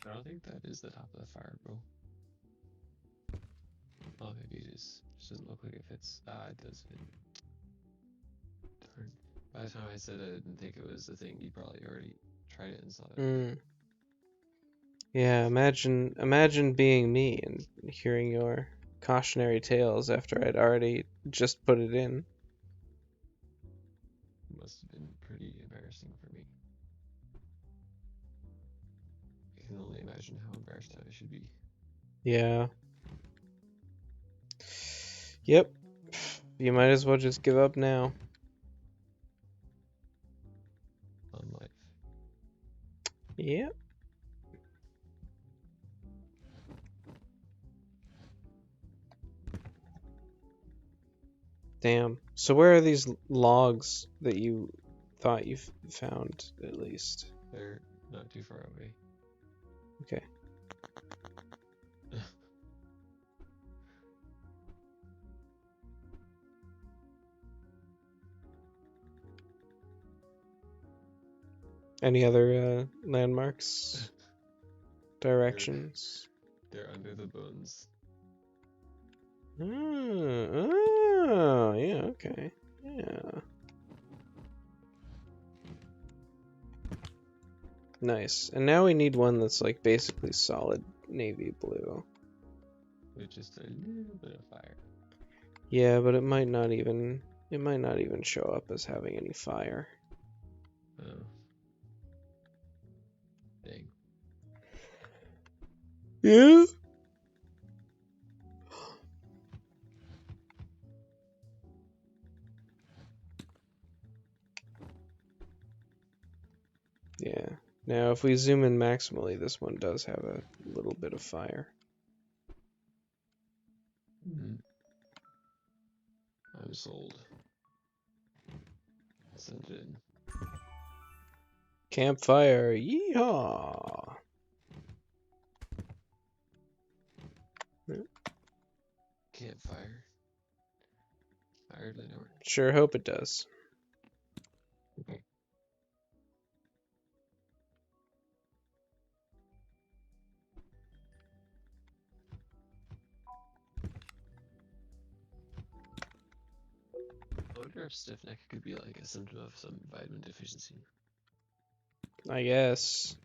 I don't think that is the top of the fire, bro. Oh, maybe it is. Just doesn't look like it fits. Ah, it does fit. Darn. By the time I said I didn't think it was a thing, you probably already tried it and saw it. Hmm. Yeah, imagine being me and hearing your cautionary tales after I'd already just put it in. It must have been pretty embarrassing for me. I can only imagine how embarrassed I should be. Yeah. Yep. You might as well just give up now. On life. Yep. Damn. So where are these logs that you thought you found, at least? They're not too far away. Okay. Any other landmarks? Directions? They're under the bones. Oh, yeah, okay. Yeah. Nice. And now we need one that's like basically solid navy blue. With just a little bit of fire. Yeah, but it might not even show up as having any fire. Oh. Dang. Yeah. Yeah. Now, if we zoom in maximally, this one does have a little bit of fire. sold. Send it in. Campfire, yeehaw! Campfire. Fire to the north. Sure hope it does. I wonder if stiff neck could be like a symptom of some vitamin deficiency. I guess.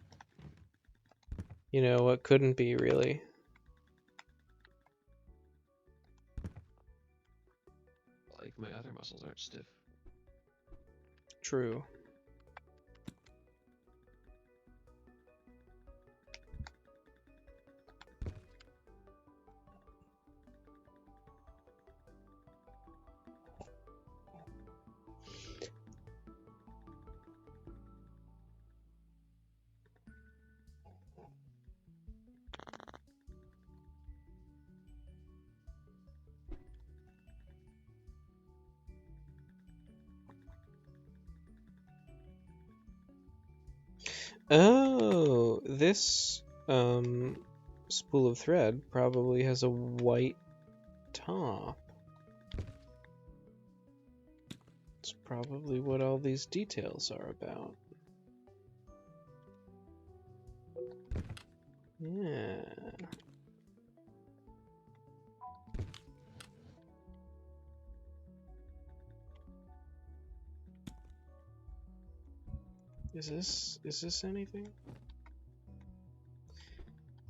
You know, what couldn't be, really? Like my other muscles aren't stiff. True. Oh, this spool of thread probably has a white top. It's probably what all these details are about. Yeah. Is this anything?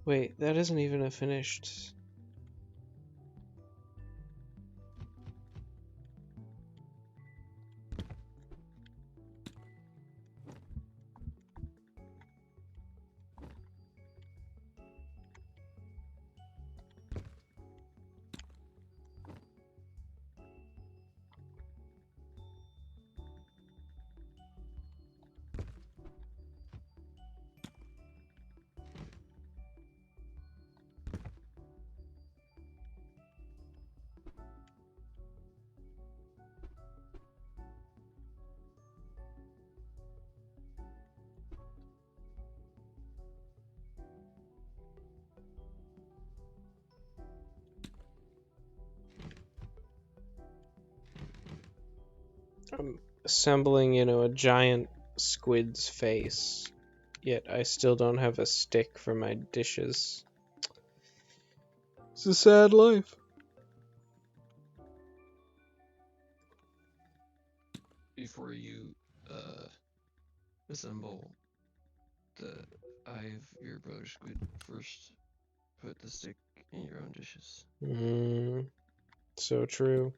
Wait, that isn't even a finished. I'm assembling, a giant squid's face. Yet I still don't have a stick for my dishes. It's a sad life. Before you assemble the eye of your brother squid, first put the stick in your own dishes. So true.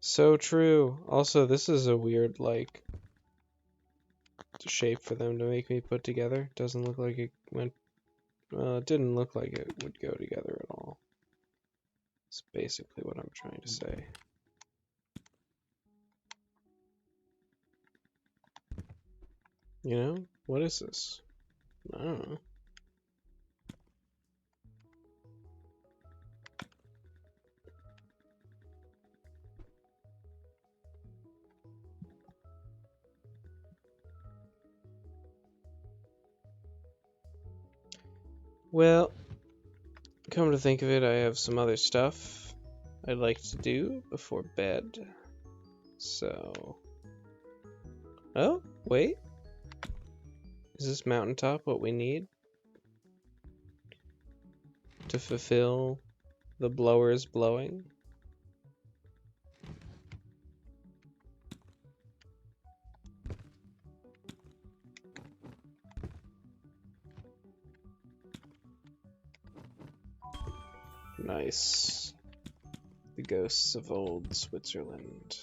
So true. Also, this is a weird, shape for them to make me put together. Doesn't look like it went. Well, it didn't look like it would go together at all. That's basically what I'm trying to say. What is this? I don't know. Well, come to think of it, I have some other stuff I'd like to do before bed. So... Oh, wait. Is this mountaintop what we need to fulfill the blower's blowing? Nice. The ghosts of old Switzerland.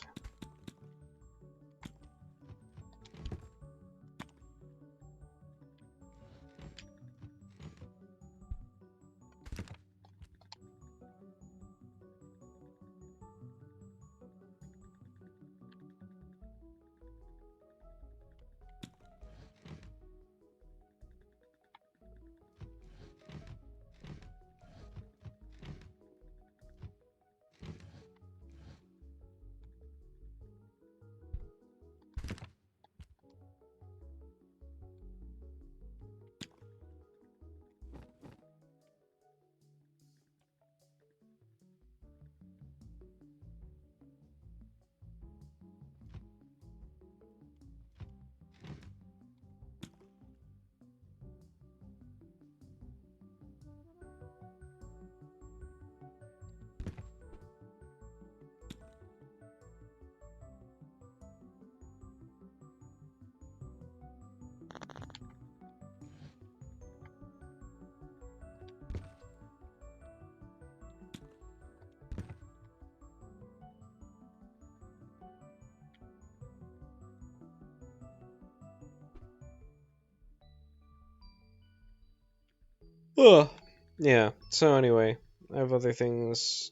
Ugh. Yeah, so anyway, I have other things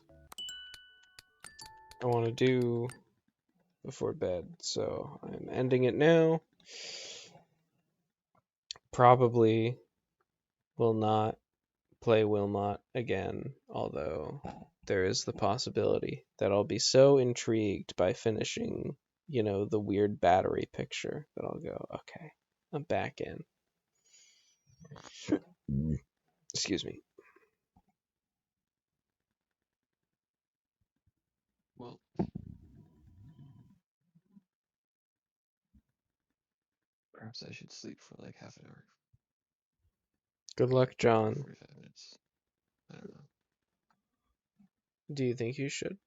I want to do before bed, so I'm ending it now. Probably will not play Wilmot again, although there is the possibility that I'll be so intrigued by finishing, the weird battery picture that I'll go, okay, I'm back in. Excuse me. Well, perhaps I should sleep for like half an hour, Good luck, John. 45 minutes. I don't know. Do you think you should?